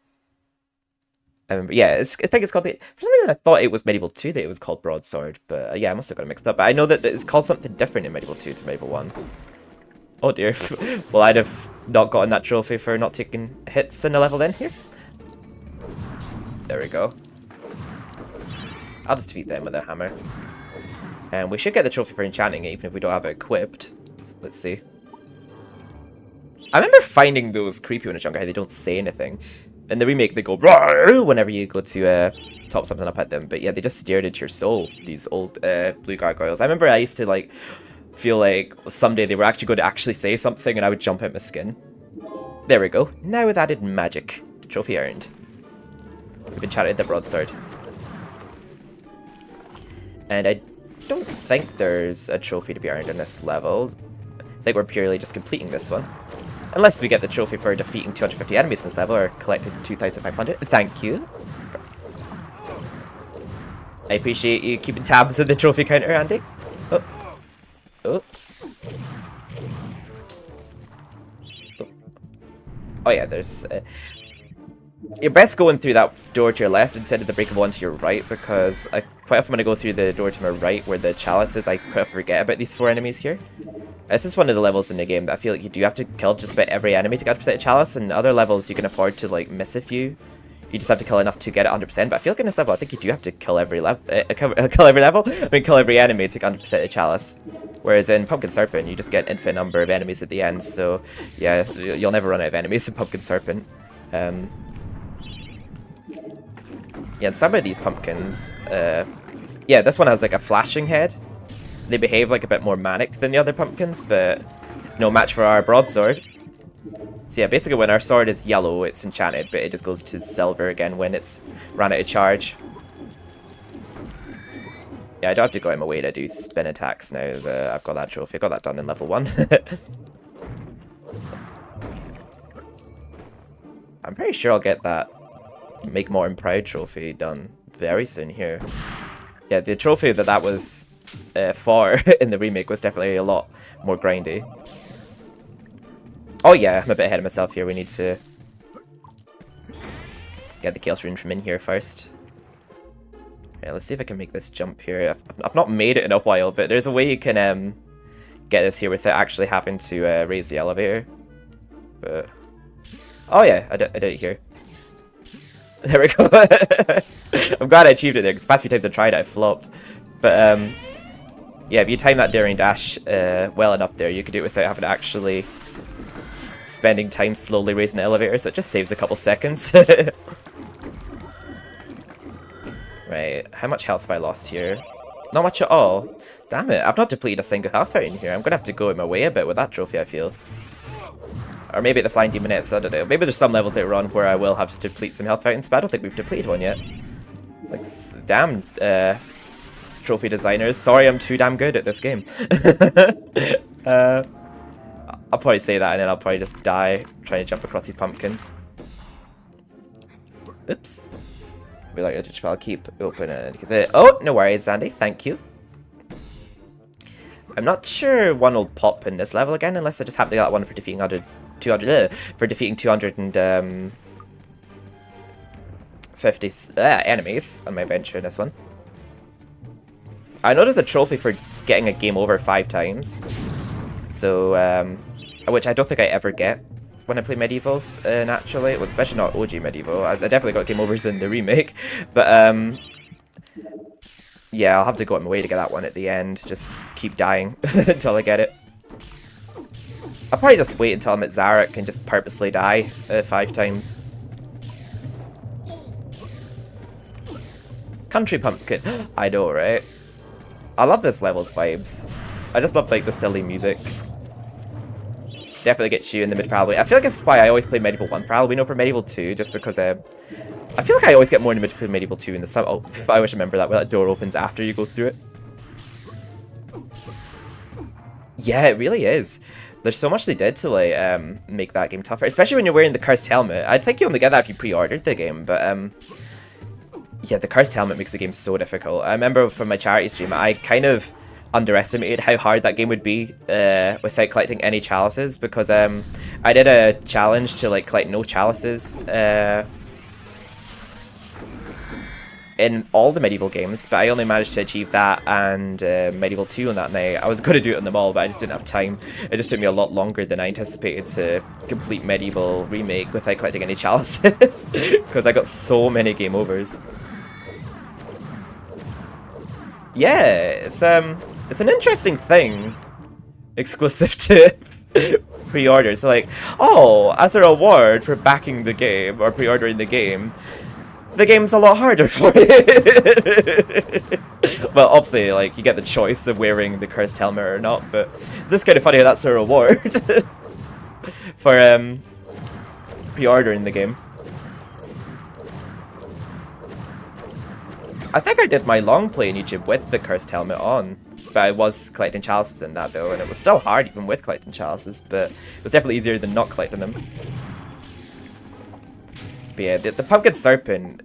[SPEAKER 1] Yeah, I think it's called for some reason I thought it was MediEvil 2 that it was called Broadsword, but yeah, I must have got it mixed up. But I know that it's called something different in MediEvil 2 to MediEvil 1. Oh dear. Well, I'd have not gotten that trophy for not taking hits in the level then here. There we go. I'll just defeat them with a hammer. And we should get the trophy for enchanting it, even if we don't have it equipped. Let's see. I remember finding those creepy when I was younger, how they don't say anything. In the remake, they go "Rawr!" whenever you go to top something up at them. But yeah, they just stared into your soul, these old blue gargoyles. I remember I used to like feel like someday they were actually going to actually say something and I would jump out my skin. There we go. Now with added magic. Trophy earned. We've enchanted the broadsword. And I don't think there's a trophy to be earned in this level. I think we're purely just completing this one. Unless we get the trophy for defeating 250 enemies in this level or collecting 2,500. Thank you. I appreciate you keeping tabs on the trophy counter, Andy. Oh. Oh. Oh yeah, there's... you're best going through that door to your left instead of the breakable one to your right, because I quite often when I go through the door to my right where the chalice is, I quite often forget about these 4 enemies here. This is one of the levels in the game that I feel like you do have to kill just about every enemy to get 100% chalice, and other levels you can afford to like miss a few. You just have to kill enough to get it 100%, but I feel like in this level, I think you do have to kill every level. Kill every enemy to get 100% of chalice. Whereas in Pumpkin Serpent, you just get an infinite number of enemies at the end, so yeah, you'll never run out of enemies in Pumpkin Serpent. Yeah, and some of these pumpkins, yeah, this one has like a flashing head. They behave like a bit more manic than the other pumpkins, but it's no match for our broadsword. So yeah, basically when our sword is yellow, it's enchanted, but it just goes to silver again when it's ran out of charge. Yeah, I don't have to go out of my way to do spin attacks now that I've got that trophy. I got that done in level 1. I'm pretty sure I'll get that Make Morton Proud trophy done very soon here. Yeah, the trophy that was for in the remake was definitely a lot more grindy. Oh yeah, I'm a bit ahead of myself here. We need to get the Chaos Rune from in here first. Yeah, let's see if I can make this jump here. I've not made it in a while, but there's a way you can get this here without actually having to raise the elevator. But oh yeah, I did it here. There we go. I'm glad I achieved it there, because the past few times I tried it, I flopped. But yeah, if you time that daring dash well enough there, you could do it without having to actually spending time slowly raising the elevator, so it just saves a couple seconds. Right, how much health have I lost here? Not much at all. Damn it, I've not depleted a single health out in here. I'm gonna have to go in my way a bit with that trophy, I feel. Or maybe at the Flying Demonettes, I don't know. Maybe there's some levels later on where I will have to deplete some health fountains, but I don't think we've depleted one yet. Like, damn, trophy designers. Sorry I'm too damn good at this game. I'll probably say that and then I'll probably just die trying to jump across these pumpkins. Oops. I'll keep open it. Oh, no worries, Andy. Thank you. I'm not sure one will pop in this level again, unless I just happen to get that one for defeating 250 enemies on my adventure in this one. I know there's a trophy for getting a game over 5 times, so which I don't think I ever get when I play MediEvils, naturally. Well, especially not OG MediEvil. I definitely got game overs in the remake, but yeah, I'll have to go out my way to get that one at the end. Just keep dying until I get it. I'll probably just wait until I'm at Zarek and just purposely die 5 times. Country Pumpkin. I know, right? I love this level's vibes. I just love, like, the silly music. Definitely gets you in the mid for Halloween. I feel like that's why I always play MediEvil 1 for Halloween over MediEvil 2, just because I feel like I always get more in the mid to play MediEvil 2 in the summer. Oh, I wish I remember that, where that door opens after you go through it. Yeah, it really is. There's so much they did to, like, make that game tougher, especially when you're wearing the cursed helmet. I think you only get that if you pre-ordered the game, but yeah, the cursed helmet makes the game so difficult. I remember from my charity stream, I kind of underestimated how hard that game would be without collecting any chalices, because I did a challenge to, like, collect no chalices in all the MediEvil games, but I only managed to achieve that and MediEvil 2 on that night. I was going to do it on them all, but I just didn't have time. It just took me a lot longer than I anticipated to complete MediEvil Remake without collecting any chalices, because I got so many game overs. Yeah, it's an interesting thing exclusive to pre-orders. So, like, oh, as a reward for backing the game or pre-ordering the game's a lot harder for you. Well, obviously, like, you get the choice of wearing the cursed helmet or not, but it's just kind of funny how that's a reward for pre-ordering the game. I think I did my long play on YouTube with the cursed helmet on, but I was collecting chalices in that though, and it was still hard even with collecting chalices, but it was definitely easier than not collecting them. But yeah, the Pumpkin Serpent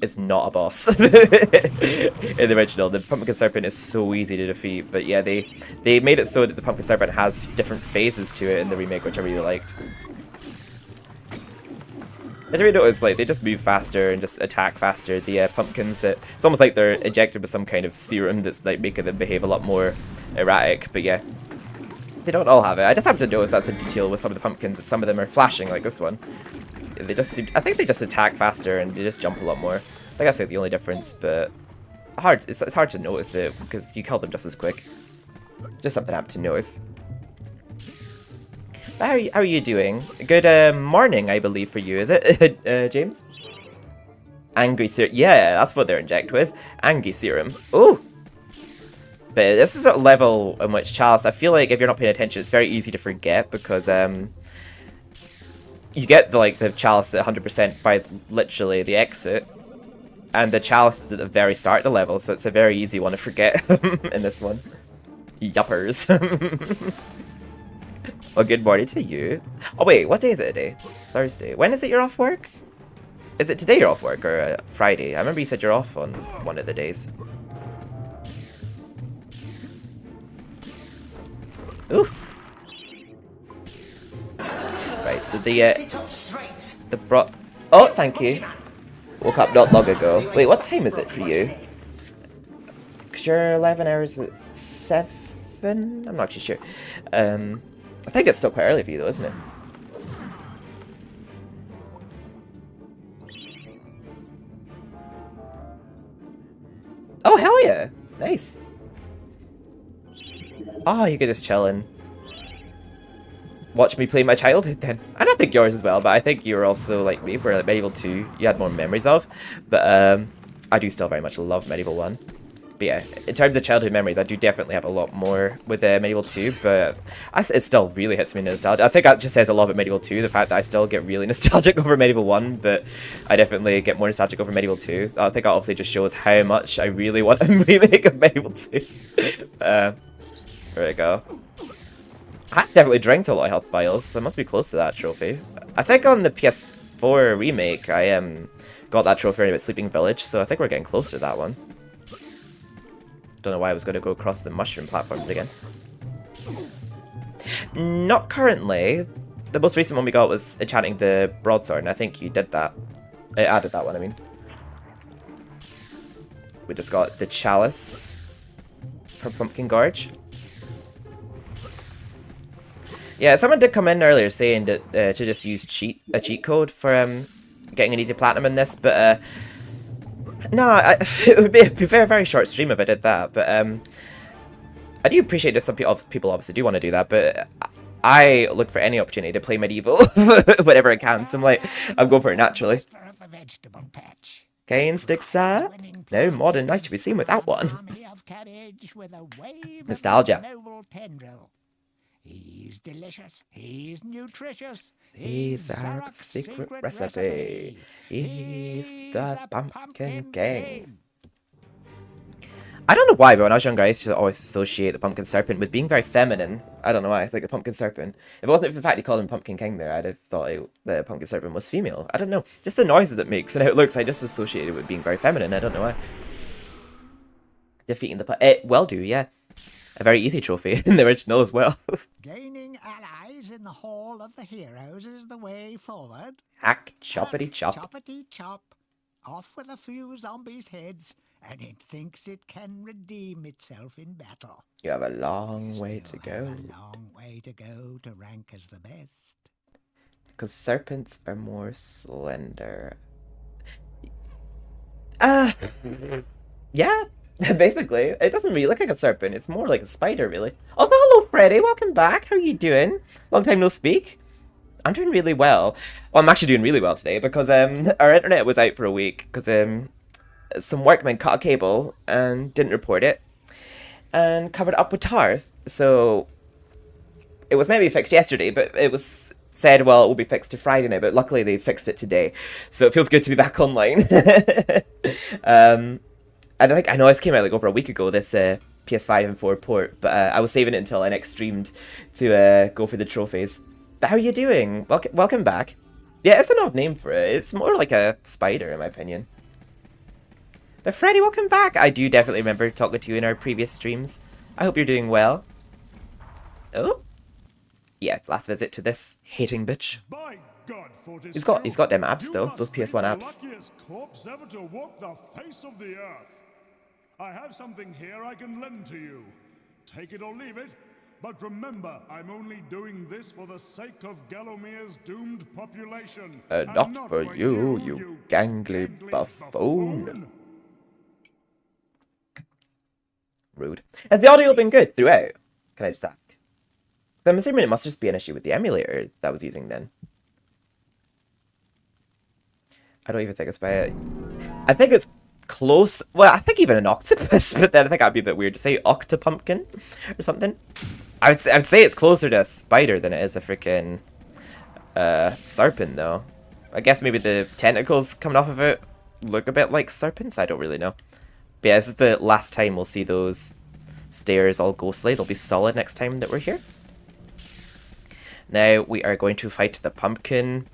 [SPEAKER 1] is not a boss. In the original, the Pumpkin Serpent is so easy to defeat, but yeah, they made it so that the Pumpkin Serpent has different phases to it in the remake, which I really liked. I really noticed, like, they just move faster and just attack faster. The pumpkins, it's almost like they're injected with some kind of serum that's, like, making them behave a lot more erratic, but yeah. They don't all have it. I just happen to notice that's a detail with some of the pumpkins, that some of them are flashing, like this one. They just seem, I think they just attack faster and they just jump a lot more. I think that's, like, the only difference, but it's hard to notice it, because you kill them just as quick. Just something I happen to notice. How are you doing? Good morning, I believe, for you, is it, James? Angry serum. Yeah, that's what they're inject with. Angry serum. Ooh! But this is a level in which chalice, I feel like if you're not paying attention, it's very easy to forget, because you get the chalice at 100% by literally the exit, and the chalice is at the very start of the level, so it's a very easy one to forget in this one. Yuppers. Well, good morning to you. Oh wait, what day is it today? Thursday. When is it you're off work? Is it today you're off work, or Friday? I remember you said you're off on one of the days. Oof. Right, so oh, thank you. Woke up not long ago. Wait, what time is it for you? Because you're 11 hours at 7? I'm not actually sure. I think it's still quite early for you though, isn't it? Oh, hell yeah! Nice. Oh, you could just chill and watch me play my childhood then. And I think yours as well, but I think you were also like me, where MediEvil 2 you had more memories of. But I do still very much love MediEvil 1. But yeah, in terms of childhood memories, I do definitely have a lot more with MediEvil 2, but it still really hits me nostalgia. I think that just says a lot about MediEvil 2, the fact that I still get really nostalgic over MediEvil 1, but I definitely get more nostalgic over MediEvil 2. I think that obviously just shows how much I really want a remake of MediEvil 2. There we go. I definitely drank a lot of health vials, so I must be close to that trophy. I think on the PS4 remake, I got that trophy at Sleeping Village, so I think we're getting close to that one. Don't know why I was going to go across the mushroom platforms again. Not currently. The most recent one we got was enchanting the broadsword, and I think you did that. It added that one, I mean. We just got the chalice from Pumpkin Gorge. Yeah, someone did come in earlier saying that to just use a cheat code for getting an easy platinum in this, but no, it would be a very, very short stream if I did that. But I do appreciate that some people obviously do want to do that, but I look for any opportunity to play MediEvil whenever I can. So I'm going for it naturally. Cane sticks, no modern knight should be seen without one. Nostalgia.
[SPEAKER 2] He's delicious. He's nutritious.
[SPEAKER 1] He's our secret recipe. He's the Pumpkin King. I don't know why, but when I was younger, I used to always associate the Pumpkin Serpent with being very feminine. I don't know why. Like the Pumpkin Serpent. If it wasn't for the fact he called him Pumpkin King there, I'd have thought the Pumpkin Serpent was female. I don't know. Just the noises it makes and how it looks, I just associate it with being very feminine. I don't know why. Defeating the well do, yeah. A very easy trophy in the original as well.
[SPEAKER 2] Gaining allies in the Hall of the Heroes is the way forward.
[SPEAKER 1] Hack, choppity chop.
[SPEAKER 2] Choppity chop. Off with a few zombies' heads, and it thinks it can redeem itself in battle.
[SPEAKER 1] You have a long way to go.
[SPEAKER 2] A long way to go to rank as the best.
[SPEAKER 1] Because serpents are more slender. Yeah. Basically, it doesn't really look like a serpent. It's more like a spider, really. Also, hello, Freddy. Welcome back. How are you doing? Long time no speak. I'm doing really well. Well, I'm actually doing really well today because our internet was out for a week because some workmen cut a cable and didn't report it and covered it up with tar. So it was maybe fixed yesterday, but it was said, well, it will be fixed to Friday now. But luckily, they fixed it today, so it feels good to be back online. I know this came out like over a week ago, this PS5 and 4 port, but I was saving it until I next streamed to go for the trophies. But how are you doing? Welcome back. Yeah, it's an odd name for it. It's more like a spider, in my opinion. But Freddy, welcome back. I do definitely remember talking to you in our previous streams. I hope you're doing well. Oh. Yeah, last visit to this hating bitch.
[SPEAKER 3] By God,
[SPEAKER 1] He's got them abs though, those PS1 abs.
[SPEAKER 3] The luckiest corpse ever to walk the face of the earth. I have something here I can lend to you. Take it or leave it, but remember, I'm only doing this for the sake of Gallowmere's doomed population.
[SPEAKER 1] Not for you, you gangly buffoon. Rude. Has the audio been good throughout? Can I just ask? I'm assuming it must just be an issue with the emulator that I was using then. I don't even think it's by it. I think it's close. Well, I think even an octopus, but then I think that'd be a bit weird to say octopumpkin or something. I would say it's closer to a spider than it is a freaking serpent, though. I guess maybe the tentacles coming off of it look a bit like serpents. I don't really know. But yeah, this is the last time we'll see those stairs all ghostly. It'll be solid next time that we're here. Now we are going to fight the pumpkin.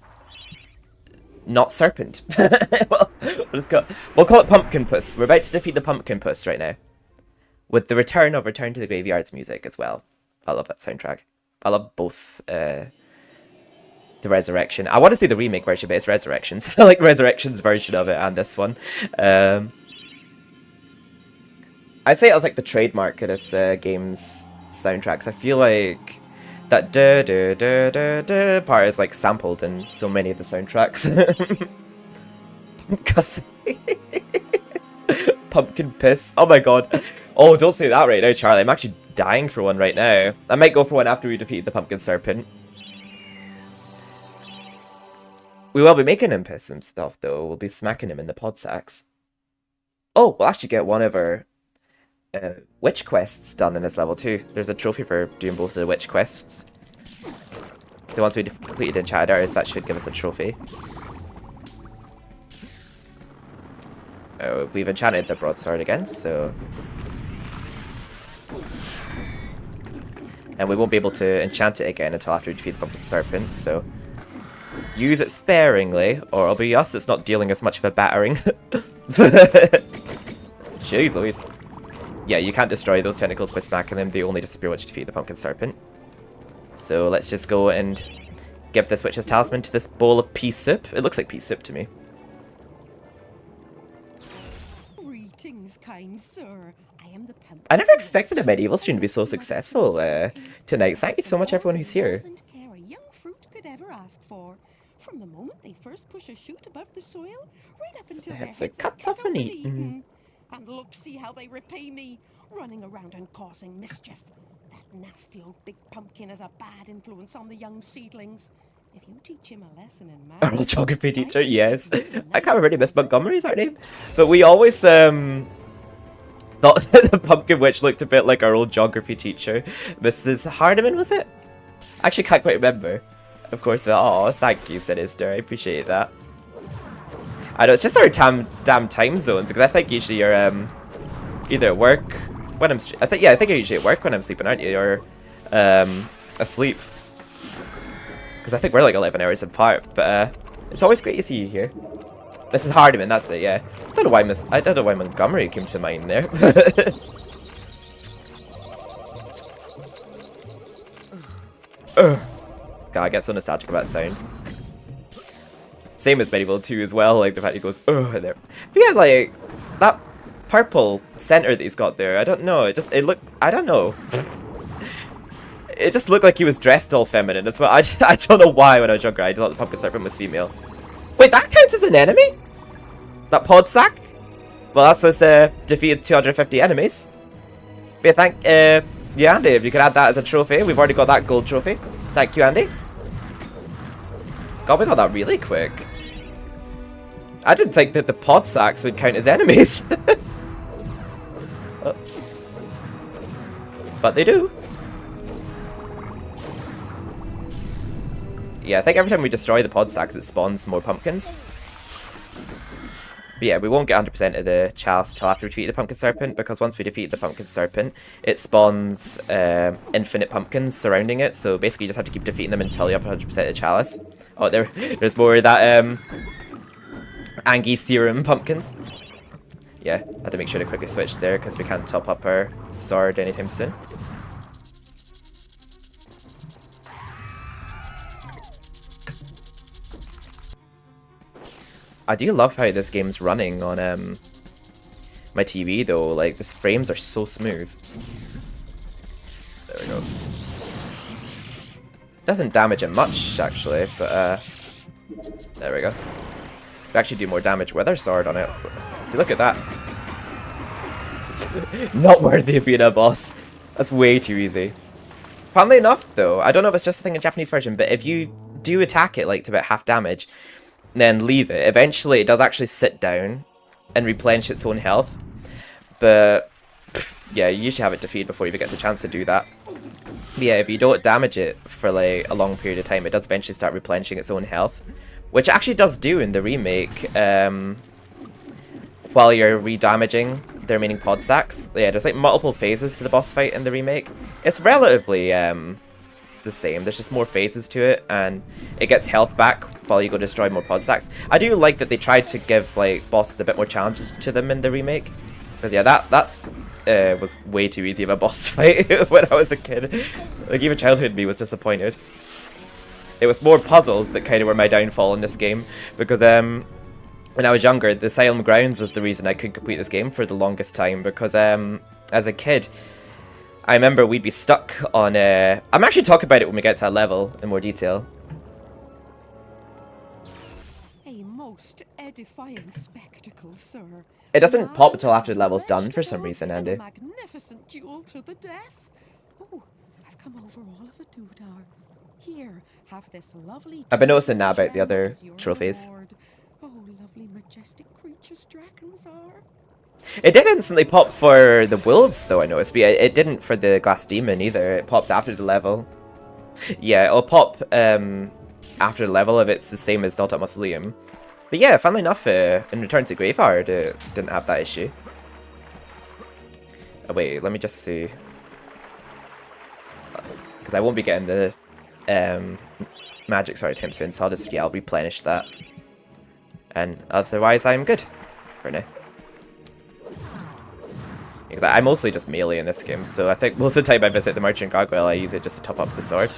[SPEAKER 1] Not serpent. Well, we'll call it Pumpkin Puss. We're about to defeat the Pumpkin Puss right now. With the return of Return to the Graveyards music as well. I love that soundtrack. I love both the Resurrection. I want to see the remake version, but it's Resurrections. I like Resurrection's version of it and this one. I'd say it was like the trademark of this game's soundtracks. I feel like that da da da da da part is like sampled in so many of the soundtracks. Pumpkin piss. Oh my god. Oh, don't say that right now, Charlie. I'm actually dying for one right now. I might go for one after we defeat the Pumpkin Serpent. We will be making him piss himself, though. We'll be smacking him in the pod sacks. Oh, we'll actually get one of our witch quests done in this level too. There's a trophy for doing both of the witch quests. So once we completed Enchanted Earth, that should give us a trophy. We've enchanted the broadsword again, so... And we won't be able to enchant it again until after we defeat the Pumpkin Serpent, so... Use it sparingly, or it'll be us that's not dealing as much of a battering. Jeez Louise. yeah, you can't destroy those tentacles by smacking them. They only disappear once you defeat the pumpkin serpent. So let's just go and give this witch's talisman to this bowl of pea soup. It looks like pea soup to me.
[SPEAKER 6] Greetings, kind sir. I am the pumpkin.
[SPEAKER 1] I never expected a medieval stream to be so successful tonight. Thank you so much, everyone who's here.
[SPEAKER 6] Care a young fruit could ever ask for. From the moment they first push a shoot above the soil, right up until their
[SPEAKER 1] Heads
[SPEAKER 6] heads
[SPEAKER 1] are cut off and eaten.
[SPEAKER 6] And look, see how they repay me, running around and causing mischief. That nasty old big pumpkin has a bad influence on the young seedlings. If you teach him a lesson in
[SPEAKER 1] Our
[SPEAKER 6] math,
[SPEAKER 1] old geography teacher, yes. I can't remember Miss Montgomery's her name. But we always thought that the pumpkin witch looked a bit like our old geography teacher. Mrs. Hardiman, was it? Actually can't quite remember. Of course, oh, thank you, Sinister. I appreciate that. I know, it's just our damn time zones, because I think usually you're either at work when I'm I think you're usually at work when I'm sleeping, aren't you? Or asleep. Because I think we're like 11 hours apart, but it's always great to see you here. This is Hardiman, that's it, yeah. I don't know why Montgomery came to mind there. God, I get so nostalgic about sound. Same as MediEvil 2 as well, like the fact he goes, oh, there. But yeah, like, that purple center that he's got there, I don't know, it looked, I don't know. It just looked like he was dressed all feminine as well. I don't know why when I was younger I thought the pumpkin serpent was female. Wait, that counts as an enemy? That pod sack? Well, that's us defeated 250 enemies. But yeah, yeah, Andy, if you could add that as a trophy. We've already got that gold trophy. Thank you, Andy. God, we got that really quick. I didn't think that the pod sacks would count as enemies. Oh. But they do. Yeah, I think every time we destroy the pod sacks, it spawns more pumpkins. But yeah, we won't get 100% of the chalice until after we defeat the pumpkin serpent, because once we defeat the pumpkin serpent, it spawns infinite pumpkins surrounding it. So basically, you just have to keep defeating them until you have 100% of the chalice. Oh, there's more of that Angie serum pumpkins. Yeah, I had to make sure to quickly switch there because we can't top up our sword anytime soon. I do love how this game's running on my TV though, like the frames are so smooth. There we go. Doesn't damage it much actually, but there we go. We actually do more damage with our sword on it. See, look at that. Not worthy of being a boss. That's way too easy. Funnily enough though, I don't know if it's just a thing in Japanese version, but if you do attack it like to about half damage, then leave it, eventually it does actually sit down and replenish its own health. But yeah, you usually have it defeated before it even gets a chance to do that. But yeah, if you don't damage it for like a long period of time, it does eventually start replenishing its own health, which it actually does do in the remake while you're re-damaging the remaining pod sacks. Yeah, there's like multiple phases to the boss fight in the remake. It's relatively the same. There's just more phases to it, and it gets health back while you go destroy more pod sacks. I do like that they tried to give like bosses a bit more challenges to them in the remake, because yeah, that was way too easy of a boss fight when I was a kid. Like even childhood me was disappointed. It was more puzzles that kind of were my downfall in this game, because when I was younger, the Asylum Grounds was the reason I couldn't complete this game for the longest time, because as a kid, I remember we'd be stuck on I'm actually talking about it when we get to a level in more detail.
[SPEAKER 6] A most edifying spectacle, sir.
[SPEAKER 1] It doesn't pop until after the level's done for some reason,
[SPEAKER 6] In a
[SPEAKER 1] Andy.
[SPEAKER 6] magnificent duel to the death. Oh, I've come over all of a doodar. Here, have this lovely.
[SPEAKER 1] I've been noticing now about the other
[SPEAKER 6] gem as your
[SPEAKER 1] trophies.
[SPEAKER 6] reward. Oh, lovely, majestic creatures dragons are.
[SPEAKER 1] It did instantly pop for the wolves, though, I noticed. But it didn't for the glass demon either. It popped after the level. Yeah, it'll pop after the level if it's the same as the Ultimate Mausoleum. But yeah, funnily enough, in Return to Graveyard, it didn't have that issue. Oh, wait, let me just see. Because I won't be getting the magic sword time soon, so I'll just, yeah, I'll replenish that. And otherwise, I'm good for now. Because I mostly just melee in this game, so I think most of the time I visit the Merchant Gargoyle, I use it just to top up the sword.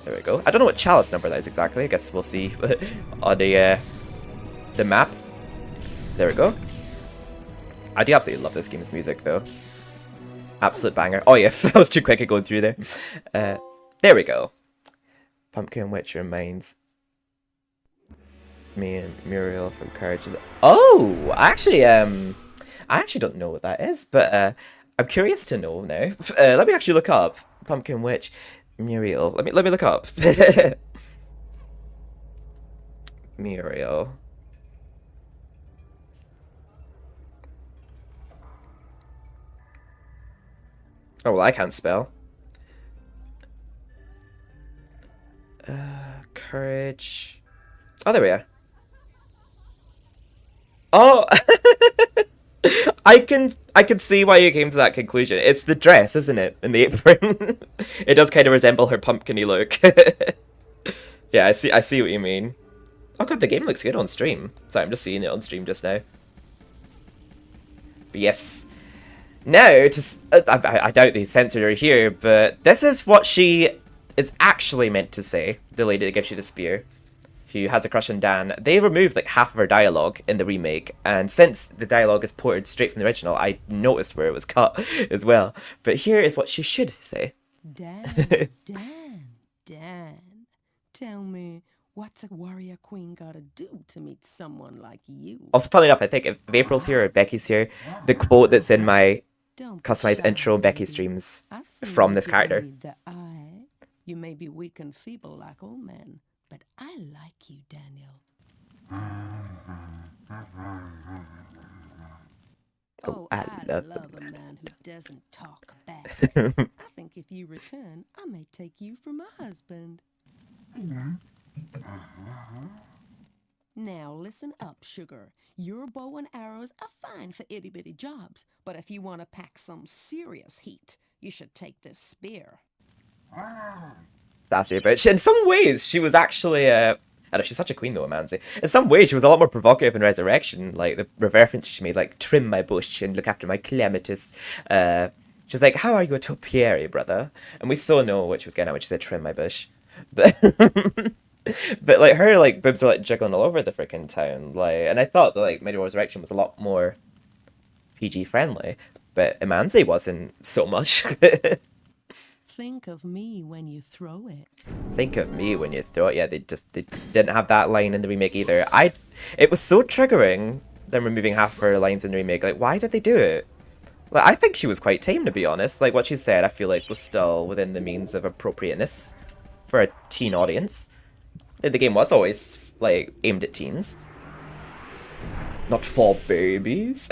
[SPEAKER 1] There we go. I don't know what chalice number that is exactly. I guess we'll see on the map. There we go. I do absolutely love this game's music, though. Absolute banger. Oh yeah, I was too quick at going through there. There we go. Pumpkin Witch reminds me and Muriel from Courage. Oh, I actually don't know what that is, but I'm curious to know now. Let me actually look up Pumpkin Witch, Muriel. Let me look up Muriel. Oh well, I can't spell. Courage. Oh, there we are. Oh. I can see why you came to that conclusion. It's the dress, isn't it? And the apron. It does kind of resemble her pumpkin-y look. Yeah, I see what you mean. Oh god, the game looks good on stream. Sorry, I'm just seeing it on stream just now. But yes. Now, I doubt they censored her here, but this is what she is actually meant to say. The lady that gives you the spear, who has a crush on Dan. They removed like half of her dialogue in the remake, and since the dialogue is ported straight from the original, I noticed where it was cut as well. But here is what she should say.
[SPEAKER 6] Dan, tell me, what's a warrior queen gotta do to meet someone like you?
[SPEAKER 1] Also, funny enough, I think if April's here or Becky's here, the quote that's in my customized intro and Becky streams from this character.
[SPEAKER 6] You may be weak and feeble like old men, but I like you, Daniel. Oh, I love a man who doesn't talk back. I think if you return, I may take you for my husband. Now listen up, sugar. Your bow and arrows are fine for itty-bitty jobs, but if you want to pack some serious heat, you should take this spear.
[SPEAKER 1] Sassy bitch. In some ways, she was actually, I know, she's such a queen though, Amanzi. In some ways, she was a lot more provocative in Resurrection, like the references she made, like, trim my bush and look after my clematis. She's like, how are you a topiary, brother? And we still know what she was getting at when she said trim my bush. But, but like, her, like, boobs were, like, jiggling all over the freaking town, like, and I thought that, like, Medieval Resurrection was a lot more PG-friendly, but Amanzi wasn't so much.
[SPEAKER 6] Think of me when you throw it.
[SPEAKER 1] Think of me when you throw it. Yeah, they didn't have that line in the remake either. It was so triggering, them removing half of her lines in the remake. Like, why did they do it? Like, I think she was quite tame, to be honest. Like, what she said, I feel like, was still within the means of appropriateness for a teen audience. The game was always, like, aimed at teens. Not for babies.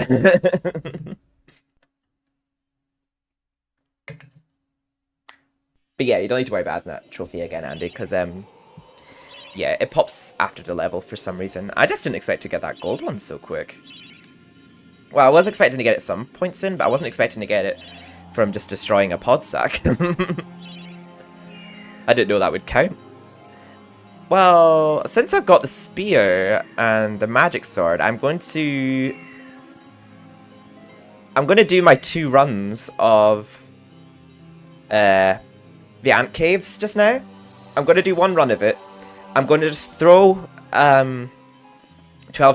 [SPEAKER 1] But yeah, you don't need to worry about that trophy again, Andy, because, yeah, it pops after the level for some reason. I just didn't expect to get that gold one so quick. Well, I was expecting to get it some point soon, but I wasn't expecting to get it from just destroying a pod sack. I didn't know that would count. Well, since I've got the spear and the magic sword, I'm going to do my 2 runs of, the ant caves just now. I'm going to do 1 run of it. I'm going to just throw 12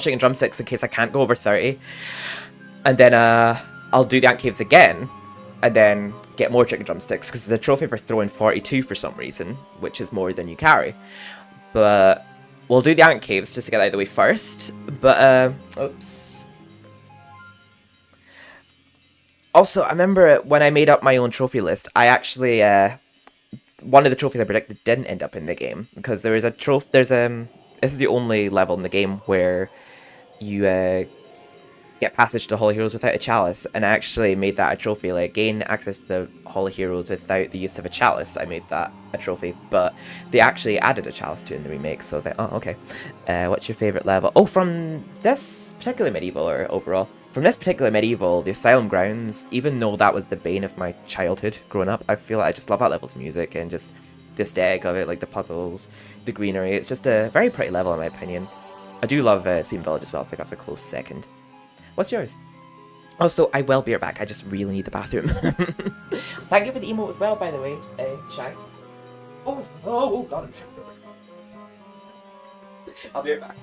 [SPEAKER 1] chicken drumsticks in case I can't go over 30. And then I'll do the ant caves again. And then get more chicken drumsticks. Because there's a trophy for throwing 42 for some reason. Which is more than you carry. But we'll do the ant caves just to get out of the way first. But, oops. Also, I remember when I made up my own trophy list, I actually, one of the trophies I predicted didn't end up in the game, because there is a trophy, this is the only level in the game where you, get passage to Hall of Heroes without a chalice, and I actually made that a trophy, like, gain access to the Hall of Heroes without the use of a chalice. I made that a trophy, but they actually added a chalice to it in the remake, so I was like, oh, okay. What's your favourite level? Oh, from this particular Medieval, or overall? From this particular Medieval, the Asylum Grounds, even though that was the bane of my childhood growing up, I feel like I just love that level's music and just the aesthetic of it, like the puzzles, the greenery. It's just a very pretty level in my opinion. I do love Seam Village as well, I think that's a close second. What's yours? Also, I will be right back. I just really need the bathroom. Thank you for the emote as well, by the way, Shy. Oh, God, I'm tripped over. I'll be right back.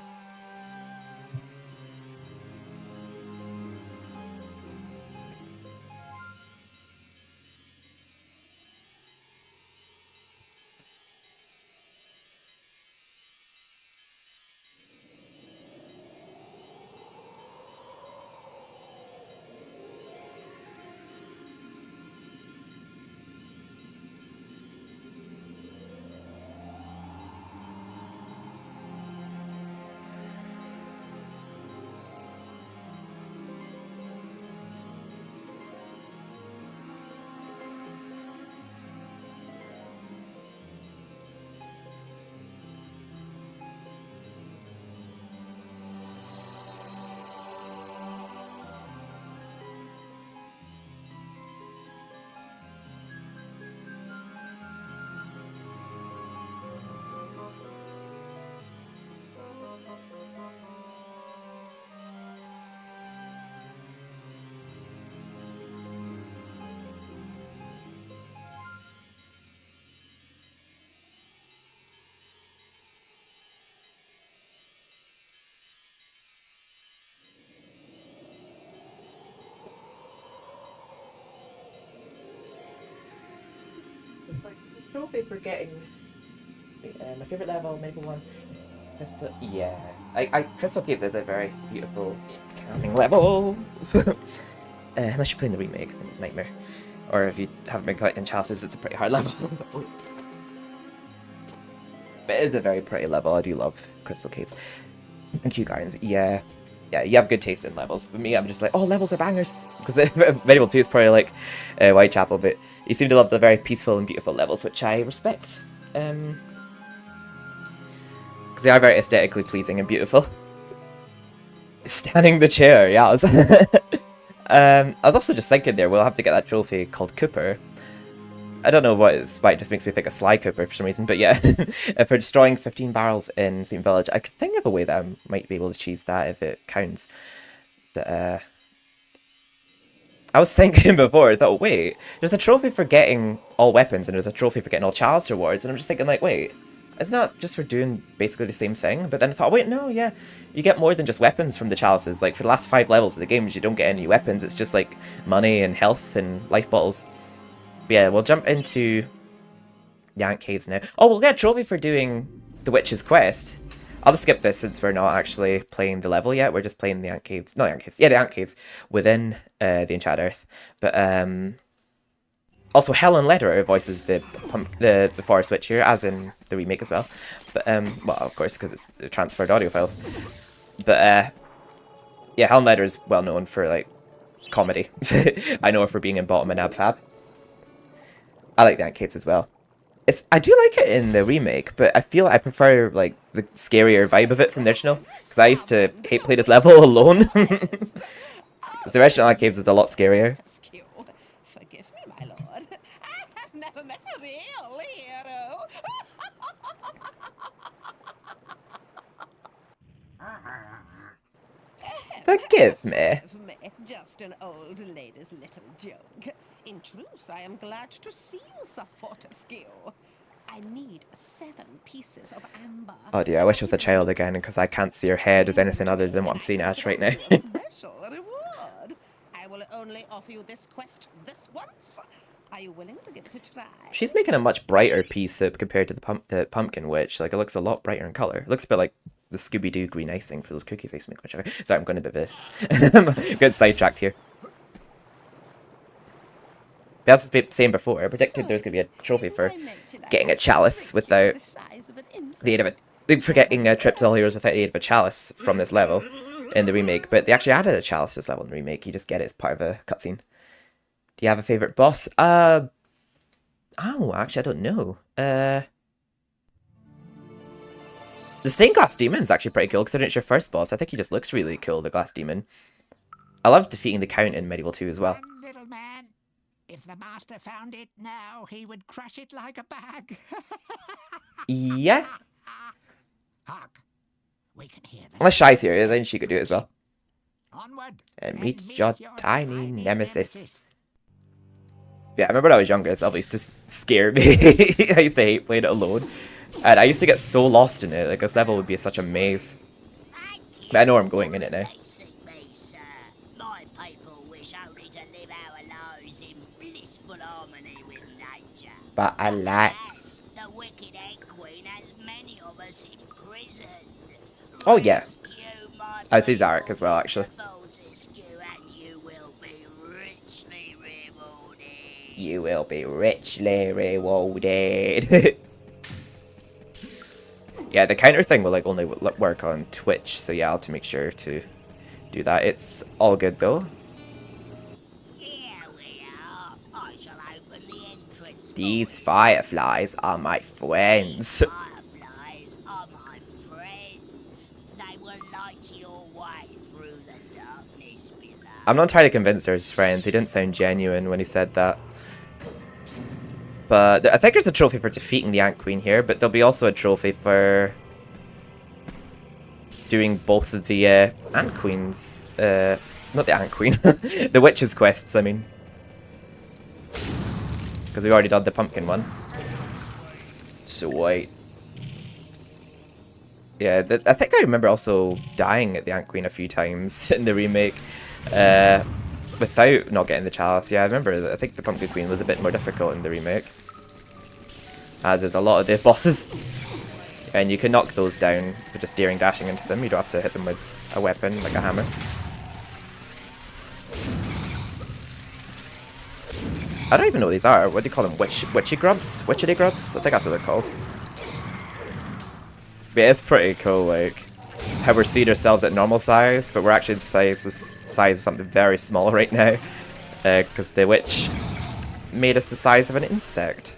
[SPEAKER 1] Trophy for getting my favorite level, maybe one. Crystal, yeah. Crystal Caves is a very beautiful camping level. Unless you're playing the remake, then it's a nightmare. Or if you haven't been collecting chalices, it's a pretty hard level. But it is a very pretty level. I do love Crystal Caves. And Kew Gardens, yeah. Yeah, you have good taste in levels. For me, I'm just like, oh, levels are bangers. Because MediEvil 2 is probably like Whitechapel, but you seem to love the very peaceful and beautiful levels, which I respect. Because they are very aesthetically pleasing and beautiful. Standing the chair, yeah. I was also just thinking there, we'll have to get that trophy called Cooper. I don't know why it just makes me think of Sly Cooper for some reason, but yeah. For destroying 15 barrels in Steam Village, I could think of a way that I might be able to choose that if it counts. But, I was thinking before, I thought, wait, there's a trophy for getting all weapons and there's a trophy for getting all chalice rewards, and I'm just thinking like, wait, it's not just for doing basically the same thing? But then I thought, wait, no, yeah, you get more than just weapons from the chalices. Like, for the last 5 levels of the games, you don't get any weapons, it's just like money and health and life bottles. But yeah, we'll jump into Yank Caves now. Oh, we'll get a trophy for doing the Witch's Quest. I'll just skip this since we're not actually playing the level yet. We're just playing the Ant Caves. No, Ant Caves. Yeah, the Ant Caves within the Enchanted Earth. But also Helen Lederer voices the Forest Witch here, as in the remake as well. But well, of course, because it's transferred audio files. But yeah, Helen Lederer is well known for like comedy. I know her for being in Bottom and Ab Fab. I like the Ant Caves as well. I do like it in the remake, but I feel I prefer like the scarier vibe of it from the original. Because I used to hate play this level alone. The original Ant Caves is a lot scarier.
[SPEAKER 6] Forgive me, my lord. I have never met a real hero.
[SPEAKER 1] Forgive me.
[SPEAKER 6] Just an old lady's little joke. In truth, I am glad to see you, Sir Fortescue. I need 7 pieces of amber.
[SPEAKER 1] Oh dear, I wish I was a child again, because I can't see her head as anything other than what I'm seeing at right now.
[SPEAKER 6] Special reward. I will only offer you this quest this once. Are you willing to give it a try?
[SPEAKER 1] She's making a much brighter pea soup compared to the Pumpkin Witch. Like, it looks a lot brighter in colour. It looks a bit like the Scooby-Doo green icing for those cookies I used to make. Whichever. Sorry, I'm going a bit of a... Good sidetracked here. As I was saying before, I predicted there's going to be a trophy for getting a chalice without the aid of it. For getting a trip to all heroes without the aid of a chalice from this level in the remake. But they actually added a chalice to this level in the remake. You just get it as part of a cutscene. Do you have a favourite boss? Oh, actually, I don't know. The Stained Glass Demon is actually pretty cool, considering it's your first boss. I think he just looks really cool, the Glass Demon. I love defeating the Count in MediEvil 2 as well.
[SPEAKER 2] One little man. If the master found it now, he would crush it like a bag.
[SPEAKER 1] Yeah.
[SPEAKER 2] Hark. We can hear the
[SPEAKER 1] Unless Shy's here, then she could do it as well.
[SPEAKER 2] Onward
[SPEAKER 1] And meet your tiny nemesis. Yeah, I remember when I was younger, this level used to scare me. I used to hate playing it alone. And I used to get so lost in it. Like, this level would be such a maze. But I know where I'm going in it now.
[SPEAKER 7] My people wish only to live our lives in blissful harmony with nature.
[SPEAKER 1] But alas.
[SPEAKER 7] The wicked Egg Queen has many of us imprisoned.
[SPEAKER 1] Oh, yeah.
[SPEAKER 7] Rescue my
[SPEAKER 1] I'd say
[SPEAKER 7] people,
[SPEAKER 1] Zarek as well, actually.
[SPEAKER 7] Mr. Fortescue, and you will be richly rewarded.
[SPEAKER 1] You will be richly rewarded. Yeah, the counter thing will like only work on Twitch, so yeah, I'll have to make sure to do that. It's all good though.
[SPEAKER 7] Here we are. I shall open the entrance.
[SPEAKER 1] These fireflies are my friends.
[SPEAKER 7] Fireflies are my friends. They will light your way through the darkness below.
[SPEAKER 1] I'm not entirely convinced they're his friends. He didn't sound genuine when he said that. But I think there's a trophy for defeating the Ant Queen here, but there'll be also a trophy for doing both of the Ant Queens. Not the Ant Queen. The Witch's quests, I mean. Because we already done the pumpkin one. Sweet. Yeah, I think I remember also dying at the Ant Queen a few times in the remake. Without not getting the chalice. Yeah, I remember that. I think the Pumpkin Queen was a bit more difficult in the remake. As is a lot of the bosses. And you can knock those down by just daring dashing into them. You don't have to hit them with a weapon like a hammer. I don't even know what these are. What do you call them? Witchy grubs? Witchy grubs? I think that's what they're called. But yeah, it's pretty cool, like how we're seeing ourselves at normal size, but we're actually the size of something very small right now, because the witch made us the size of an insect.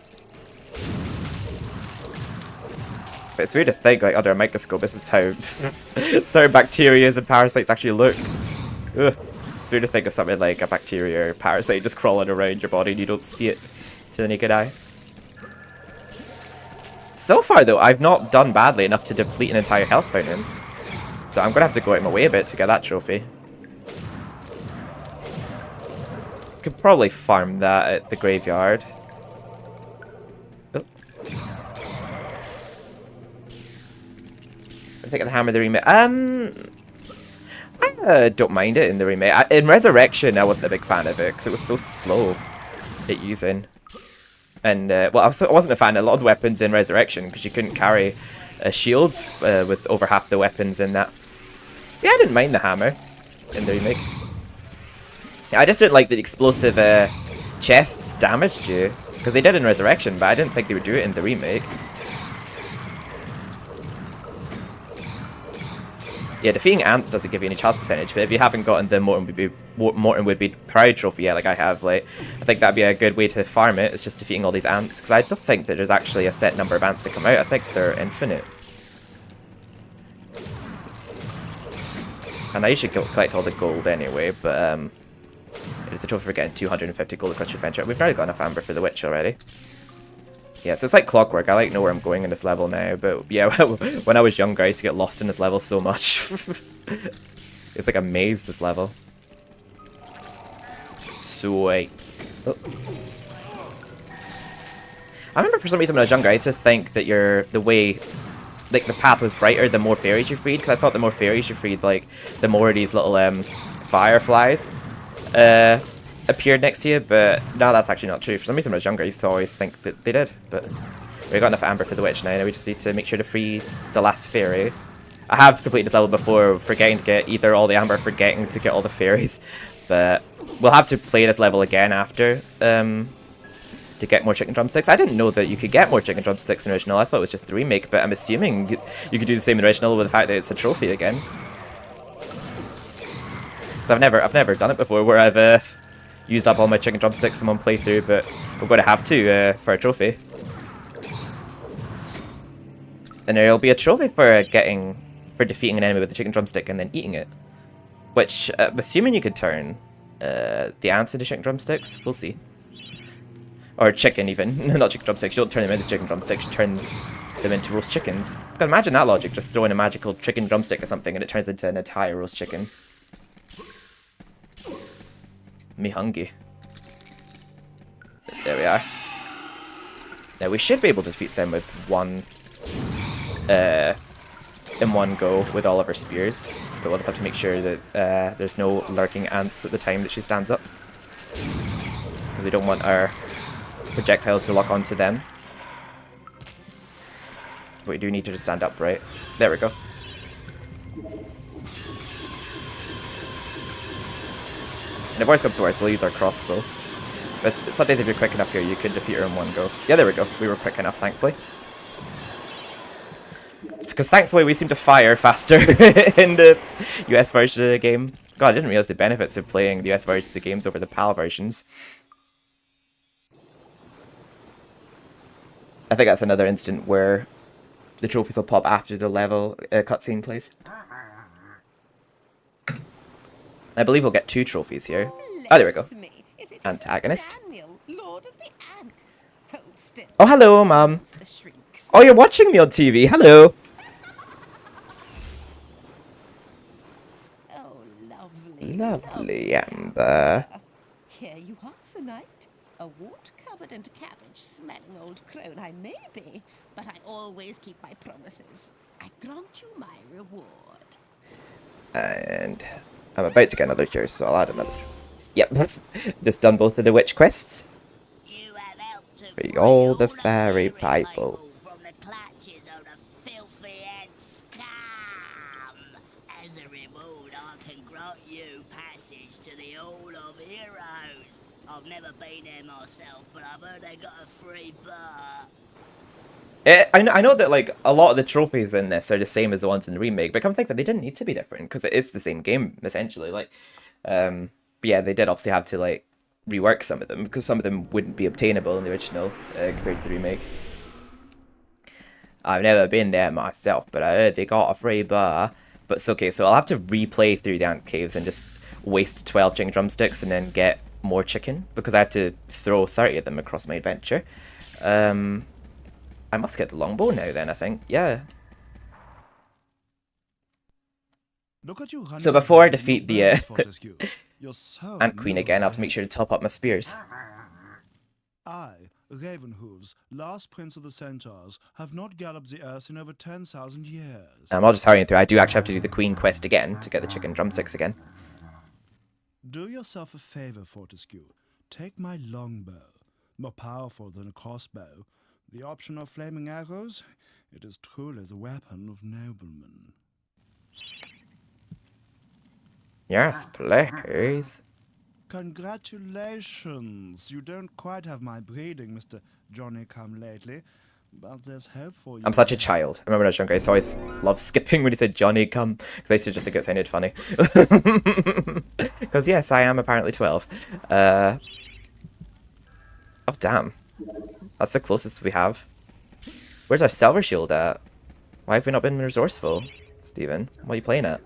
[SPEAKER 1] But it's weird to think, like, under a microscope, this is how certain bacteria and parasites actually look. Ugh. It's weird to think of something like a bacteria or parasite just crawling around your body and you don't see it to the naked eye. So far, though, I've not done badly enough to deplete an entire health fountain. So I'm going to have to go out of my way a bit to get that trophy. Could probably farm that at the graveyard. Oh. I think of the hammer the remake. I don't mind it in the remake. In Resurrection, I wasn't a big fan of it because it was so slow at using. And, well, I wasn't a fan of a lot of the weapons in Resurrection because you couldn't carry shields with over half the weapons in that. Yeah, I didn't mind the hammer in the remake. I just didn't like that explosive chests damaged you. Because they did in Resurrection, but I didn't think they would do it in the remake. Yeah, defeating ants doesn't give you any chance percentage, but if you haven't gotten the Morton would be proud trophy yet, like I have, like, I think that'd be a good way to farm it, is just defeating all these ants. Because I don't think that there's actually a set number of ants that come out. I think they're infinite. And I usually collect all the gold anyway, but it's a trophy for getting 250 gold across your adventure. We've nearly got enough amber for the witch already. Yeah, so it's like clockwork. I like know where I'm going in this level now, but yeah, when I was younger, I used to get lost in this level so much. It's like a maze, this level. Sweet. Oh. I remember for some reason when I was younger, I used to think that the path was brighter the more fairies you freed, because I thought the more fairies you freed, like, the more of these little fireflies appeared next to you, but no, that's actually not true. For some reason when I was younger, I used to always think that they did, but we got enough amber for the witch now. We just need to make sure to free the last fairy. I have completed this level before, forgetting to get either all the amber or forgetting to get all the fairies, but we'll have to play this level again after to get more chicken drumsticks. I didn't know that you could get more chicken drumsticks in original. I thought it was just the remake, but I'm assuming you could do the same in original with the fact that it's a trophy again. Because I've never done it before where I've used up all my chicken drumsticks in one playthrough, but we're going to have to for a trophy. And there'll be a trophy for defeating an enemy with a chicken drumstick and then eating it. Which, I'm assuming you could turn the ants into chicken drumsticks. We'll see. Or chicken even. Not chicken drumsticks. You don't turn them into chicken drumsticks. You turn them into roast chickens. Can imagine that logic. Just throw in a magical chicken drumstick or something and it turns into an entire roast chicken. Me hungry. There we are. Now we should be able to defeat them with one in one go with all of our spears, but we'll just have to make sure that there's no lurking ants at the time that she stands up, because we don't want our projectiles to lock onto them. But we do need to just stand upright. There we go. And if worse comes to worse, we'll use our crossbow. But sometimes if you're quick enough here, you could defeat her in one go. Yeah, there we go. We were quick enough, thankfully. Because thankfully we seem to fire faster in the US version of the game. God, I didn't realize the benefits of playing the US versions of games over the PAL versions. I think that's another instant where the trophies will pop after the level cutscene plays. I believe we'll get 2 trophies here. Oh, there we go. Antagonist.
[SPEAKER 6] Daniel, Lord of the Ants. Hold still.
[SPEAKER 1] Oh, hello, Mum.
[SPEAKER 6] The shrieks.
[SPEAKER 1] Oh, you're watching me on TV. Hello.
[SPEAKER 6] Oh, lovely.
[SPEAKER 1] Lovely, Amber.
[SPEAKER 6] Here you are, Sir Knight. A wart-covered and cabbage-smelling old crone I may be, but I always keep my promises. I grant you my reward.
[SPEAKER 1] And I'm about to get another cure, so I'll add another. Yep. Just done both of the witch quests.
[SPEAKER 7] You have helped to
[SPEAKER 1] Free
[SPEAKER 7] free
[SPEAKER 1] all the fairy people.
[SPEAKER 7] from the clutches of the filthy and scum. As a reward, I can grant you passage to the Hall of Heroes. I've never been there myself, but I've heard they got a free bar.
[SPEAKER 1] I know that like a lot of the trophies in this are the same as the ones in the remake, but come think that they didn't need to be different because it is the same game essentially. Like, but yeah, they did obviously have to like rework some of them because some of them wouldn't be obtainable in the original compared to the remake. I've never been there myself, but I heard they got a free bar. But it's okay, so I'll have to replay through the ant caves and just waste 12 chicken drumsticks and then get more chicken because I have to throw 30 of them across my adventure. I must get the longbow now then, I think. Yeah.
[SPEAKER 3] Look at you,
[SPEAKER 1] So before I defeat the
[SPEAKER 3] so
[SPEAKER 1] Ant Queen again, I have to make sure to top up my spears.
[SPEAKER 3] I, Ravenhooves, last prince of the centaurs, have not galloped the earth in over 10,000 years.
[SPEAKER 1] I'll just hurry through. I do actually have to do the Queen quest again to get the chicken drumsticks again.
[SPEAKER 3] Do yourself a favor, Fortescue. Take my longbow, more powerful than a crossbow. The option of flaming arrows, it is truly the weapon of noblemen.
[SPEAKER 1] Yes, please.
[SPEAKER 3] Congratulations! You don't quite have my breeding, Mr. Johnny-come-lately, but there's hope for you.
[SPEAKER 1] I'm such a child. I remember when I was younger, I used to always love skipping when he said Johnny come, because I used to just think it sounded funny. Because yes, I am apparently 12. Oh damn. That's the closest we have. Where's our silver shield at? Why have we not been resourceful, Steven? What are you playing at?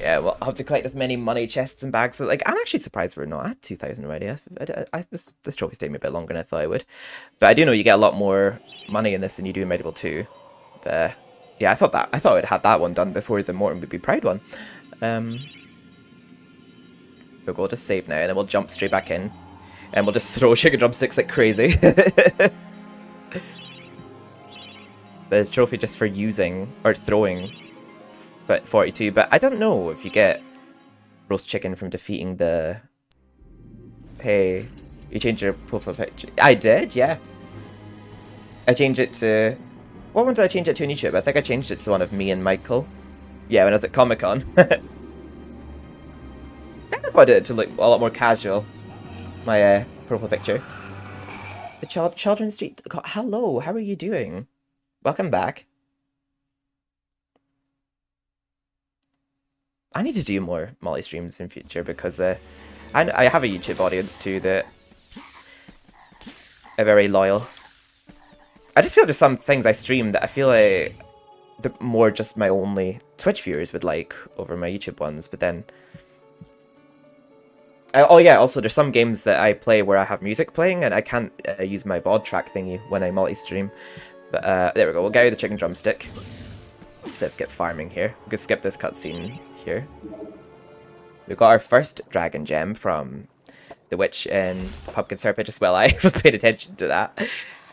[SPEAKER 1] Yeah, well, I'll have to collect as many money chests and bags. So, like, I'm actually surprised we're not at 2,000 already. This trophy's taking me a bit longer than I thought I would. But I do know you get a lot more money in this than you do in MediEvil 2. But, yeah, I thought I'd had that one done before the Morton would be Proud one. But we'll just save now, and then we'll jump straight back in. And we'll just throw chicken drumsticks like crazy. There's a trophy just for using, or throwing, but 42. But I don't know if you get roast chicken from defeating the... Hey, you changed your profile picture. I did, yeah. I changed it to... What one did I change it to on YouTube? I think I changed it to one of me and Michael. Yeah, when I was at Comic-Con. I think that's why I did it to look a lot more casual. My profile picture. The Children's Street. God, hello, how are you doing? Welcome back. I need to do more Molly streams in future because I have a YouTube audience too that are very loyal. I just feel there's some things I stream that I feel like the more just my only Twitch viewers would like over my YouTube ones, but then... oh yeah, also there's some games that I play where I have music playing and I can't use my VOD track thingy when I multi-stream. But there we go, we'll get you the chicken drumstick. So let's get farming here. We could skip this cutscene here. We got our first dragon gem from the witch in Pumpkin Syrup. Just well, I was paying attention to that.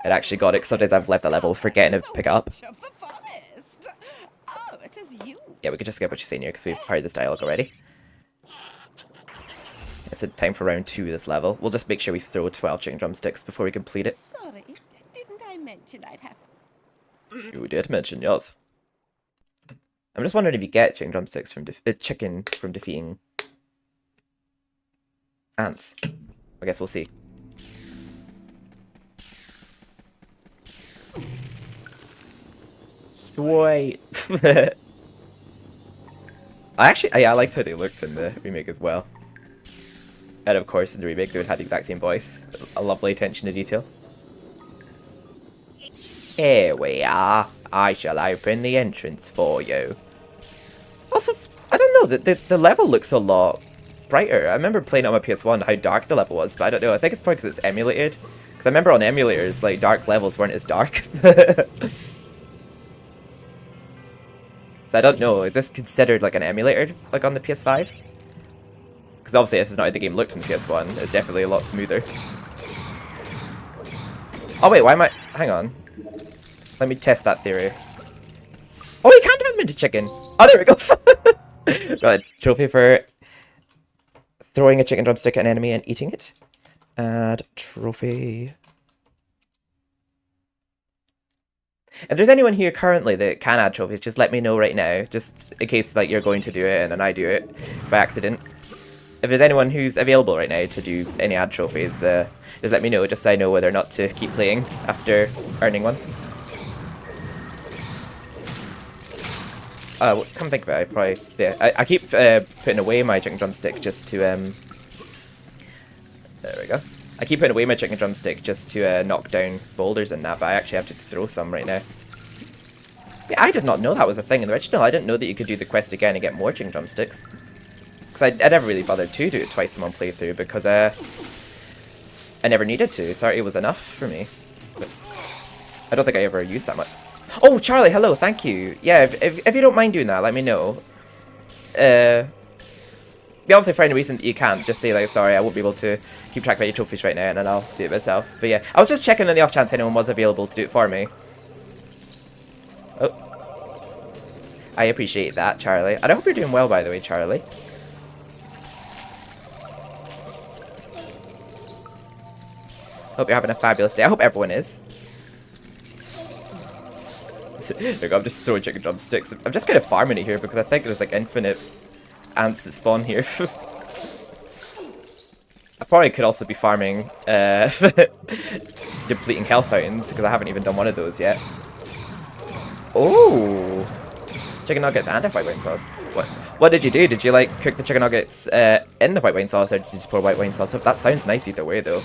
[SPEAKER 1] And actually got it, 'cause sometimes I've left the level forgetting to pick it up.
[SPEAKER 6] Witch of the forest. Oh, it is you.
[SPEAKER 1] Yeah, we could just skip what you're saying here, because we've heard this dialogue already. It's a time for round 2 of this level. We'll just make sure we throw 12 chicken drumsticks before we complete it.
[SPEAKER 6] Sorry, didn't I mention I'd have...
[SPEAKER 1] You did mention yours. I'm just wondering if you get chicken drumsticks from chicken from defeating ants. I guess we'll see. Sweet. I liked how they looked in the remake as well. And of course in the remake they would have the exact same voice. A lovely attention to detail. Here we are. I shall open the entrance for you. Also, I don't know, the level looks a lot brighter. I remember playing it on my PS1 how dark the level was, but I don't know, I think it's probably because it's emulated. Because I remember on emulators, like, dark levels weren't as dark. So I don't know, is this considered like an emulator, like on the PS5? Because obviously this is not how the game looked on the PS1, it's definitely a lot smoother. Oh wait, why am I... hang on. Let me test that theory. Oh, you can't turn them into chicken! Oh, there we go! Got a trophy for throwing a chicken drumstick at an enemy and eating it. Add trophy. If there's anyone here currently that can add trophies, just let me know right now, just in case like you're going to do it and then I do it by accident. If there's anyone who's available right now to do any add trophies, just let me know, just so I know whether or not to keep playing after earning one. Come think about it, I keep putting away my chicken drumstick just to there we go. I keep putting away my chicken drumstick just to knock down boulders and that, but I actually have to throw some right now. Yeah, I did not know that was a thing in the original. I didn't know that you could do the quest again and get more chicken drumsticks. Because I never really bothered to do it twice in one playthrough because I never needed to. 30 was enough for me. But I don't think I ever used that much. Oh, Charlie, hello, thank you. Yeah, if you don't mind doing that, let me know. Obviously, for any reason that you can't, just say, like, sorry, I won't be able to keep track of any trophies right now, and then I'll do it myself. But yeah, I was just checking on the off chance anyone was available to do it for me. Oh. I appreciate that, Charlie. And I hope you're doing well, by the way, Charlie. Hope you're having a fabulous day. I hope everyone is. There we go, I'm just throwing chicken drumsticks. I'm just kind of farming it here because I think there's, like, infinite ants that spawn here. I probably could also be farming depleting health fountains because I haven't even done one of those yet. Oh, chicken nuggets and a white wine sauce. What did you do? Did you like cook the chicken nuggets in the white wine sauce, or did you just pour white wine sauce? That sounds nice either way, though.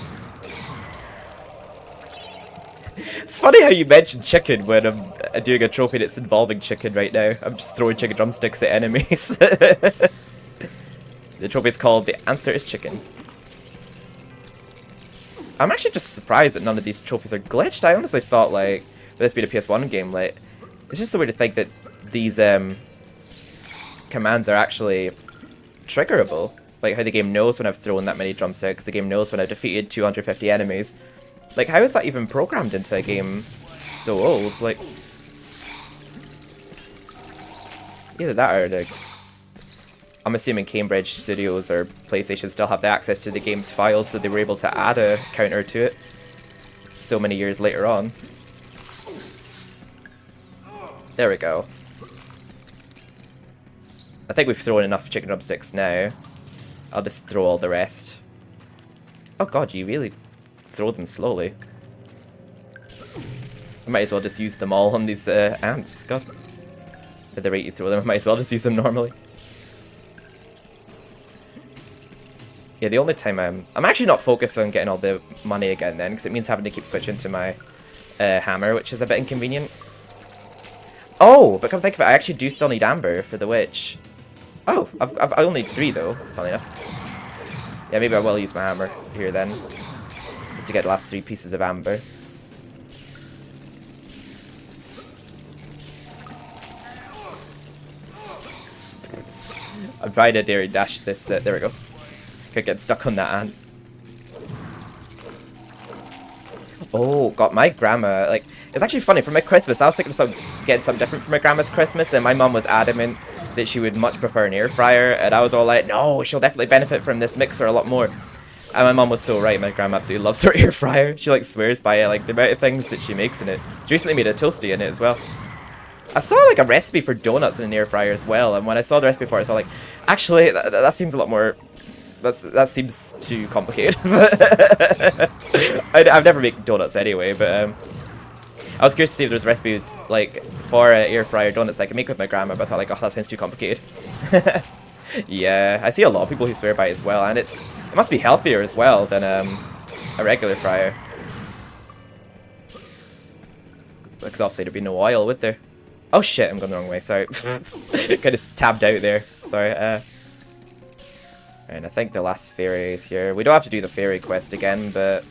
[SPEAKER 1] It's funny how you mention chicken when I'm doing a trophy that's involving chicken right now. I'm just throwing chicken drumsticks at enemies. The trophy is called The Answer is Chicken. I'm actually just surprised that none of these trophies are glitched. I honestly thought, like, with this being a PS1 game, like, it's just so weird to think that these commands are actually triggerable. Like, how the game knows when I've thrown that many drumsticks, the game knows when I've defeated 250 enemies. Like, how is that even programmed into a game so old? Like, either that or, like, I'm assuming Cambridge Studios or PlayStation still have the access to the game's files, so they were able to add a counter to it so many years later on. There we go. I think we've thrown enough chicken drumsticks now. I'll just throw all the rest. Oh god, you really throw them slowly. I might as well just use them all on these ants. God. At the rate you throw them, I might as well just use them normally. Yeah, the only time I'm actually not focused on getting all the money again then, because it means having to keep switching to my hammer, which is a bit inconvenient. Oh, but come think of it, I actually do still need amber for the witch. Oh, I only need 3 though, funny enough. Yeah, maybe I will use my hammer here then, just to get the last 3 pieces of amber. I'm trying to dairy dash this. There we go. Could get stuck on that ant. Oh, God, my grandma, like, it's actually funny, for my Christmas, I was thinking of getting something different for my grandma's Christmas, and my mum was adamant that she would much prefer an air fryer, and I was all like, no, she'll definitely benefit from this mixer a lot more. And my mum was so right, my grandma absolutely loves her air fryer. She, like, swears by it, like, the amount of things that she makes in it. She recently made a toasty in it as well. I saw, like, a recipe for donuts in an air fryer as well, and when I saw the recipe for it, I thought, like, actually, that seems a lot more... That seems too complicated. I've never made donuts anyway, but I was curious to see if there's a recipe like for air fryer donuts I can make with my grandma, but I thought like, oh, that sounds too complicated. Yeah, I see a lot of people who swear by it as well, and it must be healthier as well than a regular fryer. Because obviously there'd be no oil, would there? Oh shit, I'm going the wrong way. Sorry, kind of tabbed out there. Sorry. And I think the last fairy is here. We don't have to do the fairy quest again, but...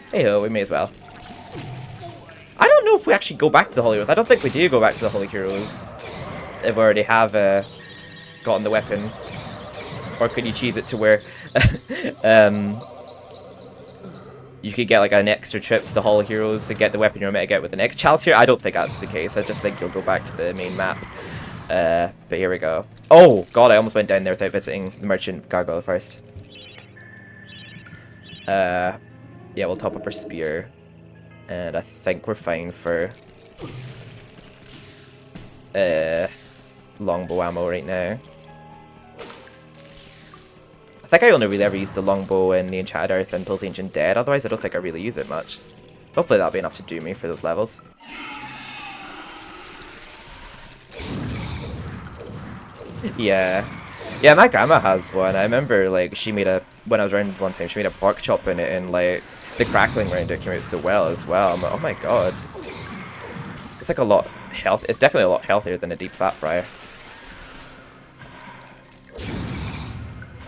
[SPEAKER 1] Hey-ho, we may as well. I don't know if we actually go back to the Holy Heroes. I don't think we do go back to the Holy Heroes. If we already have gotten the weapon. Or could you cheese it to where... you could get like an extra trip to the Holy Heroes to get the weapon you're meant to get with the next chalice here? I don't think that's the case. I just think you'll go back to the main map. But here we go. Oh, God, I almost went down there without visiting the Merchant Gargoyle first. Yeah, we'll top up our spear. And I think we're fine for longbow ammo right now. I think I only really ever use the longbow in the Enchanted Earth and Pulse Ancient Dead, otherwise I don't think I really use it much. Hopefully that'll be enough to do me for those levels. Yeah. Yeah, my grandma has one. I remember, like, she made when I was around one time, she made a pork chop in it, and, like, the crackling around it came out so well as well. I'm like, oh my god. It's like a lot it's definitely a lot healthier than a deep fat fryer.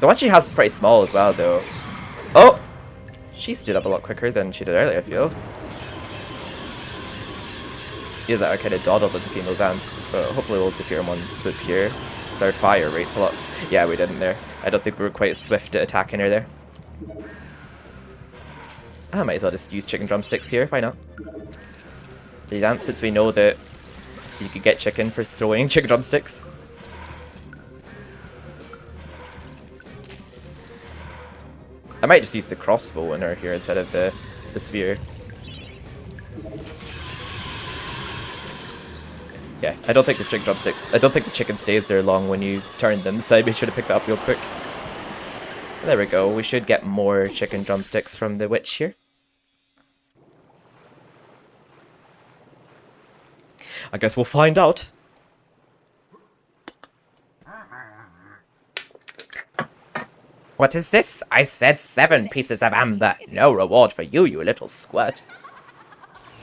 [SPEAKER 1] The one she has is pretty small as well, though. Oh! She stood up a lot quicker than she did earlier, I feel. Either that or kind of dawdled at defeating those ants, but hopefully we'll defeat them on swoop here. Our fire rate's a lot. Yeah, we didn't there. I don't think we were quite as swift at attacking her there. I might as well just use chicken drumsticks here. Why not? The ants, since we know that you could get chicken for throwing chicken drumsticks. I might just use the crossbow in her here instead of the spear. Yeah, I don't think the chicken drumsticks... I don't think the chicken stays there long when you turn them, so I made sure to pick that up real quick. There we go, we should get more chicken drumsticks from the witch here. I guess we'll find out. What is this? I said 7 pieces of amber. No reward for you, you little squirt.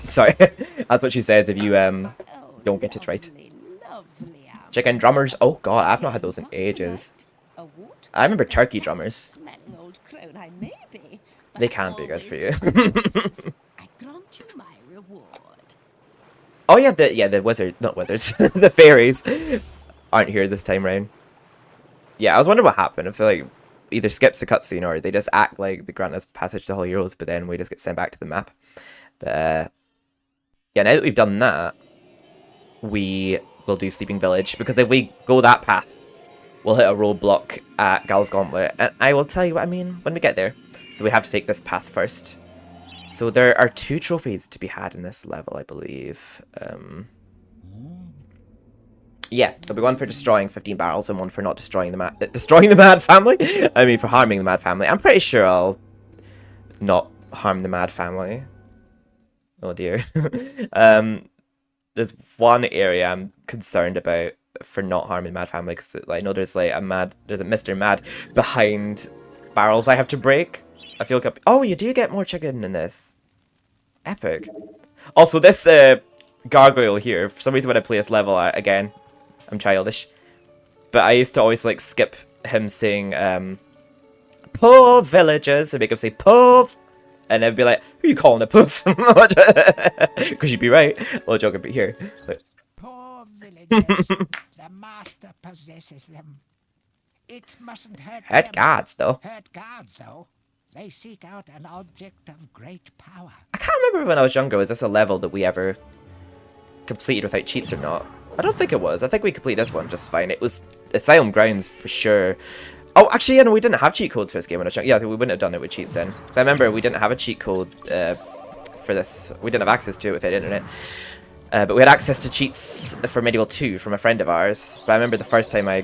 [SPEAKER 1] Sorry, that's what she says if you, don't get it right. Chicken drummers. Oh god, I've not had those in ages. I remember turkey drummers. They can be good for you. Oh yeah, the wizard, not wizards, the fairies aren't here this time round. Yeah, I was wondering what happened. If they like either skips the cutscene or they just act like they grant us passage to Holy Heroes, but then we just get sent back to the map. But yeah, now that we've done that, we will do Sleeping Village, because if we go that path, we'll hit a roadblock at Gal's Gauntlet, and I will tell you what I mean when we get there. So we have to take this path first. So there are 2 trophies to be had in this level, I believe. Yeah, there'll be one for destroying 15 barrels and one for not destroying the Mad Family. I mean, for harming the Mad Family. I'm pretty sure I'll not harm the Mad Family. Oh dear. There's one area I'm concerned about for not harming Mad Family, because I know there's like there's a Mr. Mad behind barrels I have to break. I feel like oh, you do get more chicken in this. Epic. Also, this gargoyle here, for some reason when I play this level, again, I'm childish, but I used to always like skip him saying poor villagers and make him say pov. And I'd be like, who are you calling a puss? Because you'd be right. Well, joking, but here. Like,
[SPEAKER 4] Poor villagers. The
[SPEAKER 2] The master possesses them. It mustn't hurt
[SPEAKER 1] Hurt
[SPEAKER 2] them.
[SPEAKER 1] guards, though.
[SPEAKER 2] Hurt guards, though. They seek out an object of great power.
[SPEAKER 1] I can't remember when I was younger, was this a level that we ever completed without cheats or not? I don't think it was. I think we completed this one just fine. It was Asylum Grounds for sure. Oh, actually, yeah, no, we didn't have cheat codes for this game when I was young. Yeah, we wouldn't have done it with cheats then. Because I remember we didn't have a cheat code for this. We didn't have access to it without internet. But we had access to cheats for Medieval 2 from a friend of ours. But I remember the first time I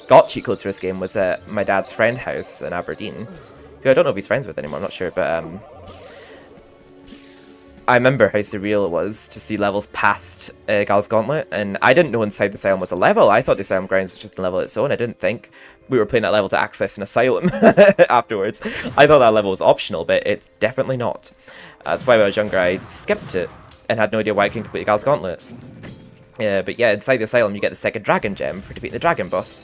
[SPEAKER 1] got cheat codes for this game was at my dad's friend's house in Aberdeen. Who I don't know if he's friends with anymore, I'm not sure. But I remember how surreal it was to see levels past Gal's Gauntlet. And I didn't know Inside the Asylum was a level. I thought the Asylum Grounds was just a level of its own. I didn't think we were playing that level to access an asylum afterwards. I thought that level was optional, but it's definitely not. That's why when I was younger I skipped it and had no idea why I couldn't complete Gal's Gauntlet. But yeah, inside the asylum you get the second dragon gem for defeating the dragon boss.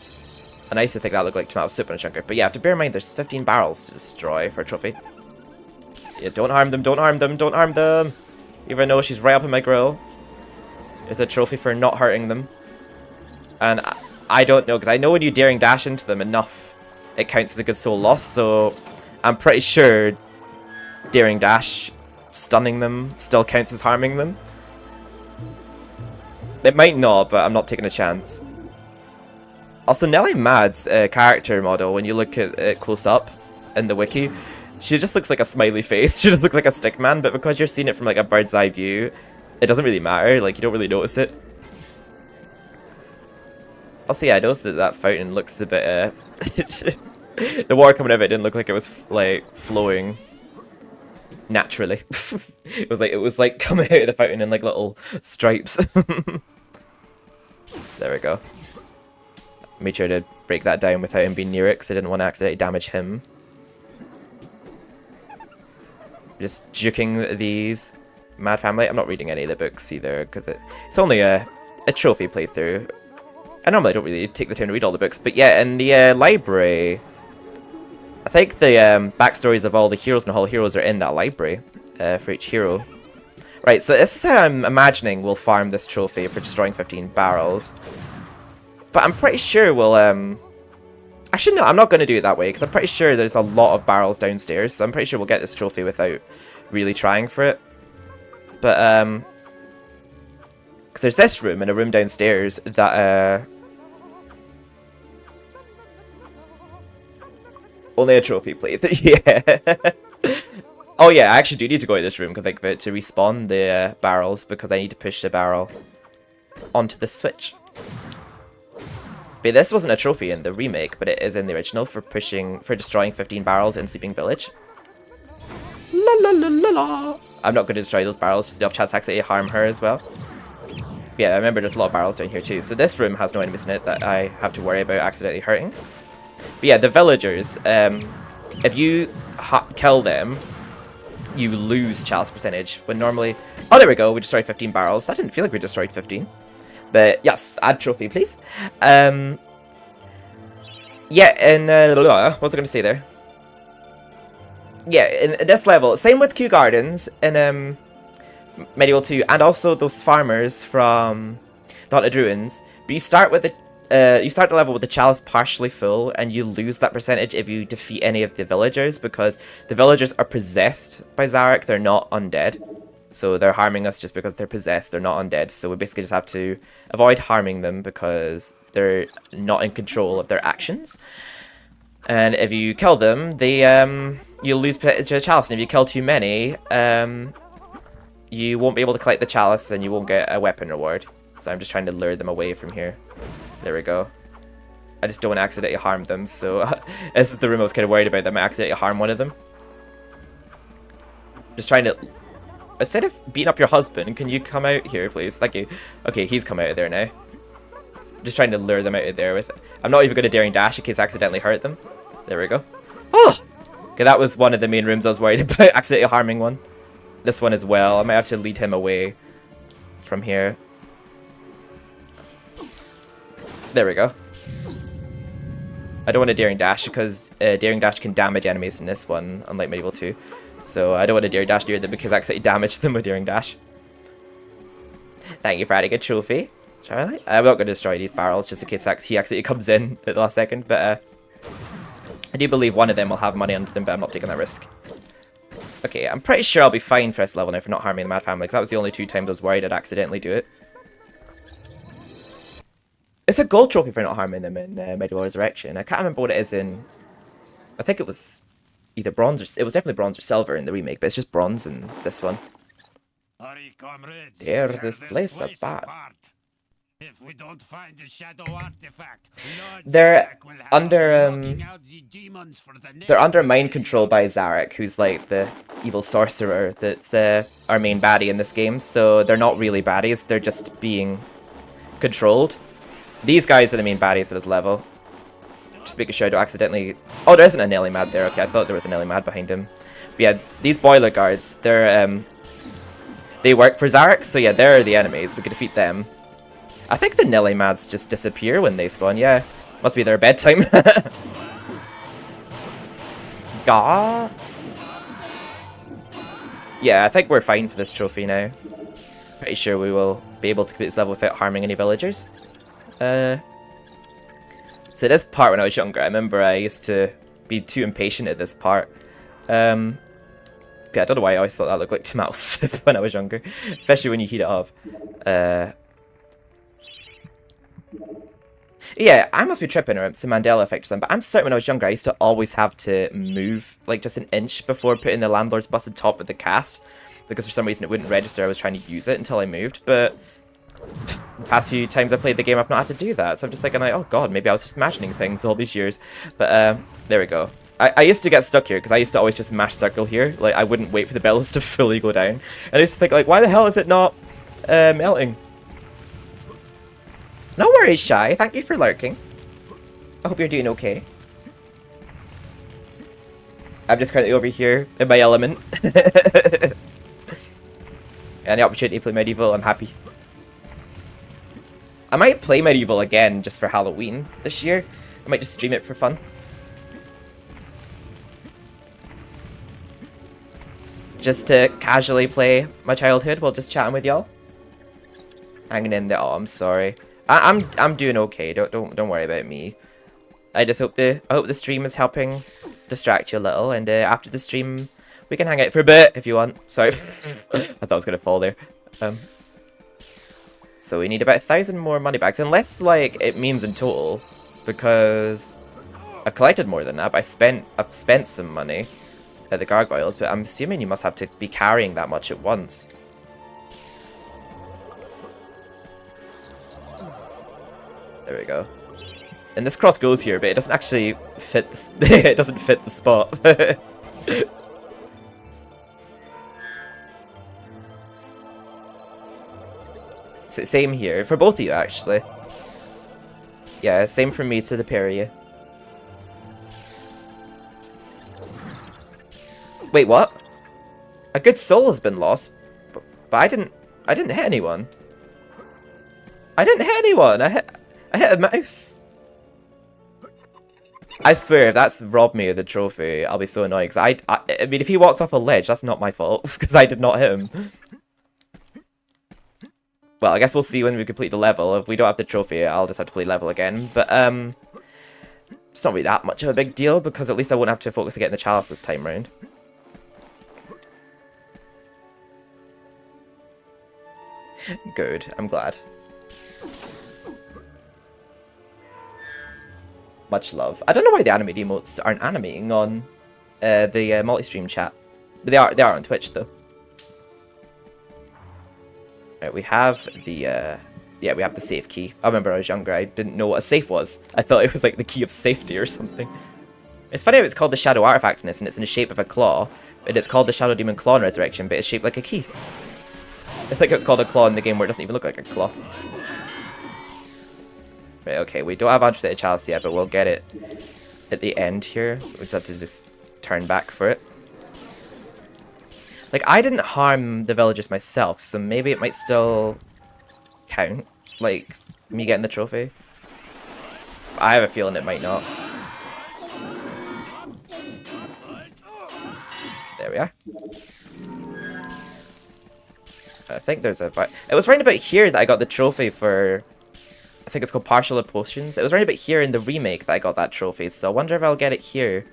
[SPEAKER 1] And I used to think that looked like tomato soup when I was younger. But yeah, have to bear in mind there's 15 barrels to destroy for a trophy. Yeah, don't harm them, don't harm them, don't harm them! Even though she's right up in my grill. It's a trophy for not hurting them. And I don't know, because I know when you daring dash into them enough, it counts as a good soul loss, so I'm pretty sure daring dash, stunning them, still counts as harming them. It might not, but I'm not taking a chance. Also, Nellie Mad's character model, when you look at it close up in the wiki, she just looks like a smiley face. She just looks like a stick man, but because you're seeing it from like a bird's eye view, it doesn't really matter. Like, you don't really notice it. Also, yeah, I noticed that that fountain looks a bit, the water coming out of it didn't look like it was, like, flowing naturally. It was like coming out of the fountain in, like, little stripes. There we go. Made sure to break that down without him being near it, because I didn't want to accidentally damage him. Just juking these Mad Family. I'm not reading any of the books either, because it's only a trophy playthrough. I normally don't really take the time to read all the books, but yeah, in the library, I think the backstories of all the heroes and Hall heroes are in that library for each hero. Right, so this is how I'm imagining we'll farm this trophy for destroying 15 barrels. But I'm pretty sure we'll, actually no, I'm not going to do it that way, because I'm pretty sure there's a lot of barrels downstairs, so I'm pretty sure we'll get this trophy without really trying for it. But, because there's this room and a room downstairs that, only a trophy playthrough, yeah. Oh yeah, I actually do need to go to this room, because I think of it, to respawn the barrels, because I need to push the barrel onto the switch. But this wasn't a trophy in the remake, but it is in the original for destroying 15 barrels in Sleeping Village. La la la la la! I'm not going to destroy those barrels, just enough chance to actually harm her as well. But yeah, I remember there's a lot of barrels down here too, so this room has no enemies in it that I have to worry about accidentally hurting. But yeah, the villagers, if you kill them, you lose chalice percentage, when normally... Oh, there we go, we destroyed 15 barrels. I didn't feel like we destroyed 15. But yes, add trophy, please. Yeah, and what was I going to say there? Yeah, in this level, same with Kew Gardens in Medieval 2, and also those farmers from the Haunted Ruins. But you start with you start the level with the chalice partially full, and you lose that percentage if you defeat any of the villagers, because the villagers are possessed by Zarek. They're not undead. So they're harming us just because they're possessed, they're not undead. So we basically just have to avoid harming them because they're not in control of their actions. And if you kill them, they you'll lose the chalice. And if you kill too many, you won't be able to collect the chalice and you won't get a weapon reward. So I'm just trying to lure them away from here. There we go. I just don't want to accidentally harm them. So this is the room I was kind of worried about, that I might accidentally harm one of them. Just trying to... Instead of beating up your husband, can you come out here, please? Thank you. Okay, he's come out of there now. Just trying to lure them out of there with... I'm not even going to daring dash in case I accidentally hurt them. There we go. Oh! Okay, that was one of the main rooms I was worried about, accidentally harming one. This one as well. I might have to lead him away from here. There we go. I don't want to daring dash because daring dash can damage enemies in this one, unlike Medieval 2. So I don't want to daring dash near them because I accidentally damaged them with daring dash. Thank you for adding a trophy. Shall I? I'm not going to destroy these barrels just in case he actually comes in at the last second, but I do believe one of them will have money under them, but I'm not taking that risk. Okay, I'm pretty sure I'll be fine for this level now for not harming the Mad Family, because that was the only 2 times I was worried I'd accidentally do it. It's a gold trophy for not harming them in MediEvil Resurrection. I can't remember what it is in... I think it was either bronze or... It was definitely bronze or silver in the remake, but it's just bronze in this one. Tear this place apart.
[SPEAKER 8] If we don't find the shadow artifact,
[SPEAKER 1] They're under they're under mind control by Zarek, who's like the evil sorcerer that's our main baddie in this game. So they're not really baddies; they're just being controlled. These guys are the main baddies at this level. Just making sure I don't accidentally. Oh, there isn't a Nelly Mad there. Okay, I thought there was a Nelly Mad behind him. But yeah, these boiler guards, they're they work for Zarek, so yeah, they're the enemies. We could defeat them. I think the Nelly Mads just disappear when they spawn, yeah. Must be their bedtime. Gah. Yeah, I think we're fine for this trophy now. Pretty sure we will be able to complete this level without harming any villagers. So this part when I was younger, I remember I used to be too impatient at this part. Yeah, I don't know why I always thought that looked like tomato soup when I was younger. Especially when you heat it up. Yeah, I must be tripping, or it's a Mandela effect or something, but I'm certain when I was younger I used to always have to move like just an inch before putting the landlord's busted top of the cast, because for some reason it wouldn't register. I was trying to use it until I moved, but the past few times I played the game I've not had to do that, so I'm just like, oh god, maybe I was just imagining things all these years. But there we go. I used to get stuck here because I used to always just mash circle here. Like I wouldn't wait for the bellows to fully go down, and I used to think like, why the hell is it not melting? No worries, Shy. Thank you for lurking. I hope you're doing okay. I'm just currently over here in my element. Any opportunity to play MediEvil, I'm happy. I might play MediEvil again just for Halloween this year. I might just stream it for fun. Just to casually play my childhood while just chatting with y'all. Hanging in there. Oh, I'm sorry. I'm doing okay. Don't worry about me. I just hope the stream is helping distract you a little, and after the stream we can hang out for a bit if you want. Sorry, I thought I was gonna fall there. So we need about 1,000 more money bags, unless like it means in total, because I've collected more than that. But I've spent some money at the gargoyles, but I'm assuming you must have to be carrying that much at once. There we go. And this cross goes here, but it doesn't actually fit the it doesn't fit the spot. So same here for both of you, actually. Yeah, same for me to the pair of you. Wait, what? A good soul has been lost, but I didn't hit anyone. I didn't hit anyone. I hit a mouse. I swear, if that's robbed me of the trophy, I'll be so annoyed. Because I mean, if he walked off a ledge, that's not my fault. Because I did not hit him. Well, I guess we'll see when we complete the level. If we don't have the trophy, I'll just have to play level again. But, it's not really that much of a big deal. Because at least I won't have to focus on getting the chalice this time round. Good. I'm glad. Much love. I don't know why the animated emotes aren't animating on the multi-stream chat. But they are on Twitch though. Right, we have the yeah, we have the safe key. I remember when I was younger, I didn't know what a safe was. I thought it was like the key of safety or something. It's funny how it's called the Shadow Artifact in this, and it's in the shape of a claw. And it's called the Shadow Demon Claw in Resurrection, but it's shaped like a key. It's like it's called a claw in the game where it doesn't even look like a claw. Right, okay, we don't have 100% chalice yet, but we'll get it at the end here. We just have to just turn back for it. Like, I didn't harm the villagers myself, so maybe it might still count, like, me getting the trophy. I have a feeling it might not. There we are. I think there's a... It was right about here that I got the trophy for I think it's called Partial Potions. It was right about here in the remake that I got that trophy, so I wonder if I'll get it here.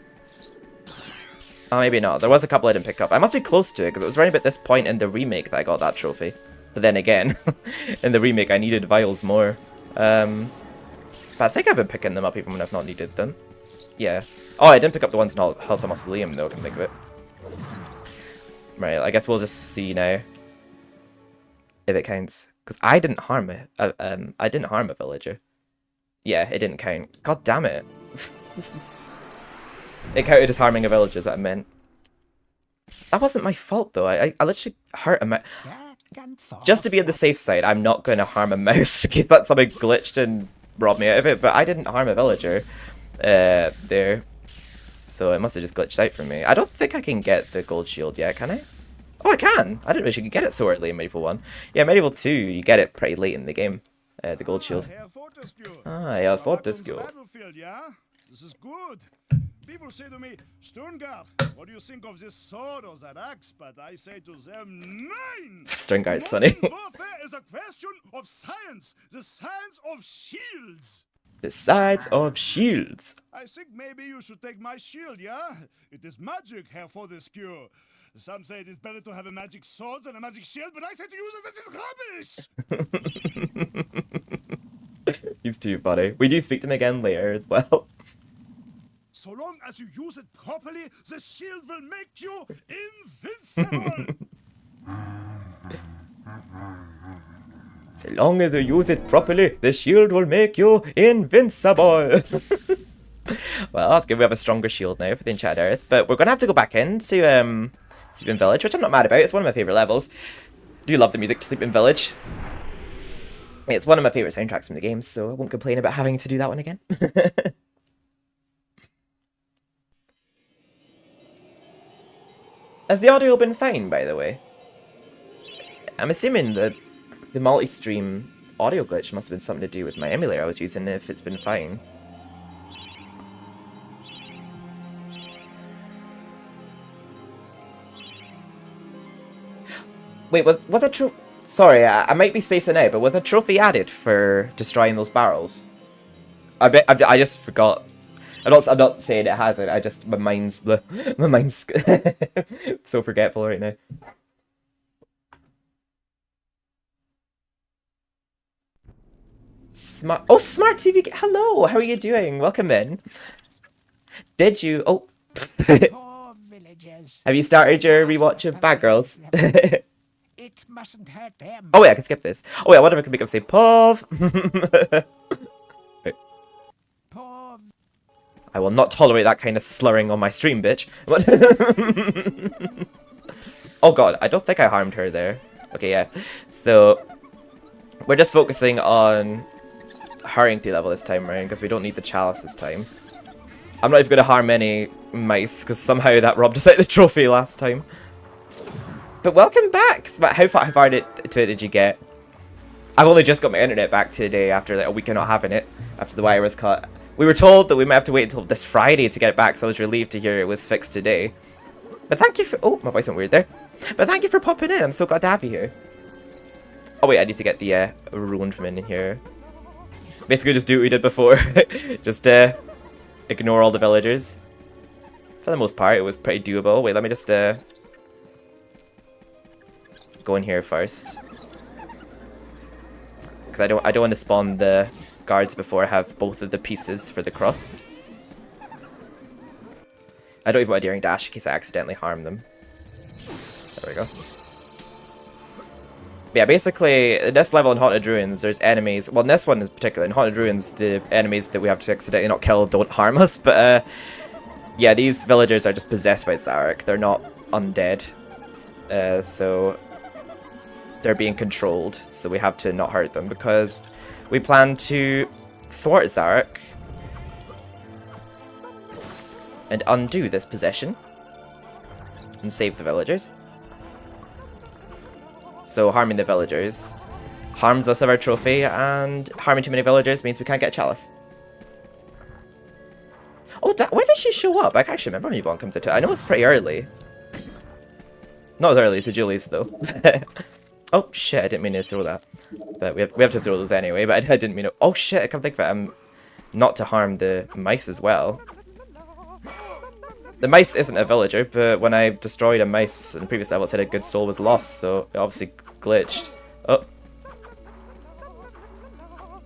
[SPEAKER 1] Oh, maybe not. There was a couple I didn't pick up. I must be close to it, because it was right about this point in the remake that I got that trophy. But then again, in the remake I needed vials more. But I think I've been picking them up even when I've not needed them. Yeah. Oh, I didn't pick up the ones in Helta Mausoleum, though, I can think of it. Right, I guess we'll just see now if it counts. Because I didn't harm it. I didn't harm a villager. Yeah, it didn't count. God damn it. It counted as harming a villager, is what I meant. That wasn't my fault, though. I literally hurt a mouse. Just to be on the safe side, I'm not going to harm a mouse, in case that something glitched and robbed me out of it. But I didn't harm a villager there. So it must have just glitched out for me. I don't think I can get the gold shield yet, can I? Oh, I can! I didn't wish you could get it so early in MediEvil 1. Yeah, MediEvil 2, you get it pretty late in the game. The gold shield. Ah, yeah, Fortescue.
[SPEAKER 3] Battlefield, yeah? This is good. People say to me, Stungard, what do you think of this sword or that axe? But I say to them, nine!
[SPEAKER 1] Stungard's funny.
[SPEAKER 3] Warfare is a question of science, the science of shields.
[SPEAKER 1] The sides of shields.
[SPEAKER 3] I think maybe you should take my shield, yeah? It is magic, Herr Fortescue. Some say it is better to have a magic sword than a magic shield, but I say to use it, this is rubbish!
[SPEAKER 1] He's too funny. We do speak to him again later as well.
[SPEAKER 3] So long as you use it properly, the shield will make you invincible!
[SPEAKER 1] So long as you use it properly, the shield will make you invincible. Well, that's good. We have a stronger shield now for the Enchanted Earth. But we're going to have to go back into Sleeping Village, which I'm not mad about. It's one of my favourite levels. I do love the music to Sleeping Village. It's one of my favourite soundtracks from the game, so I won't complain about having to do that one again. Has the audio been fine, by the way? I'm assuming the multi-stream audio glitch must have been something to do with my emulator I was using, if it's been fine. Wait, was a trophy... Sorry, I might be spacing out, but was a trophy added for destroying those barrels? I just forgot. I'm not saying it hasn't. I just my mind's so forgetful right now. Smart TV. Hello, how are you doing? Welcome in. Did you? Oh, have you started your rewatch of Bad Girls?
[SPEAKER 2] It mustn't hurt them.
[SPEAKER 1] Oh wait, I can skip this. Oh wait, I wonder if I can make him say Pov. Wait.
[SPEAKER 2] Pov.
[SPEAKER 1] I will not tolerate that kind of slurring on my stream, bitch. What? Oh god, I don't think I harmed her there. Okay, yeah. So we're just focusing on hurrying through level this time around because we don't need the chalice this time. I'm not even going to harm any mice because somehow that robbed us out of the trophy last time. But welcome back! How far did you get? I've only just got my internet back today after like a week of not having it, after the wire was cut. We were told that we might have to wait until this Friday to get it back, so I was relieved to hear it was fixed today. But thank you for... Oh, my voice went weird there. But thank you for popping in, I'm so glad to have you here. Oh wait, I need to get the rune from in here. Basically just do what we did before. Just ignore all the villagers. For the most part, it was pretty doable. Wait, let me just... go in here first, because I don't want to spawn the guards before I have both of the pieces for the cross. I don't even want a daring dash in case I accidentally harm them. There we go. But yeah, basically in this level in Haunted Ruins, there's enemies. Well, in this one in particular, in Haunted Ruins, the enemies that we have to accidentally not kill don't harm us. But yeah, these villagers are just possessed by Zarek. They're not undead, so they're being controlled, so we have to not hurt them because we plan to thwart Zarek and undo this possession and save the villagers. So harming the villagers harms us of our trophy, and harming too many villagers means we can't get a chalice. Oh, when did she show up? I can't actually remember when Yvonne comes into it. I know it's pretty early. Not as early as the Julie's though. Oh shit, I didn't mean to throw that. But we have to throw those anyway, but I didn't mean to. Oh shit, I can't think of it. Not to harm the mice as well. The mice isn't a villager, but when I destroyed a mice in the previous level, it said a good soul was lost, so it obviously glitched. Oh.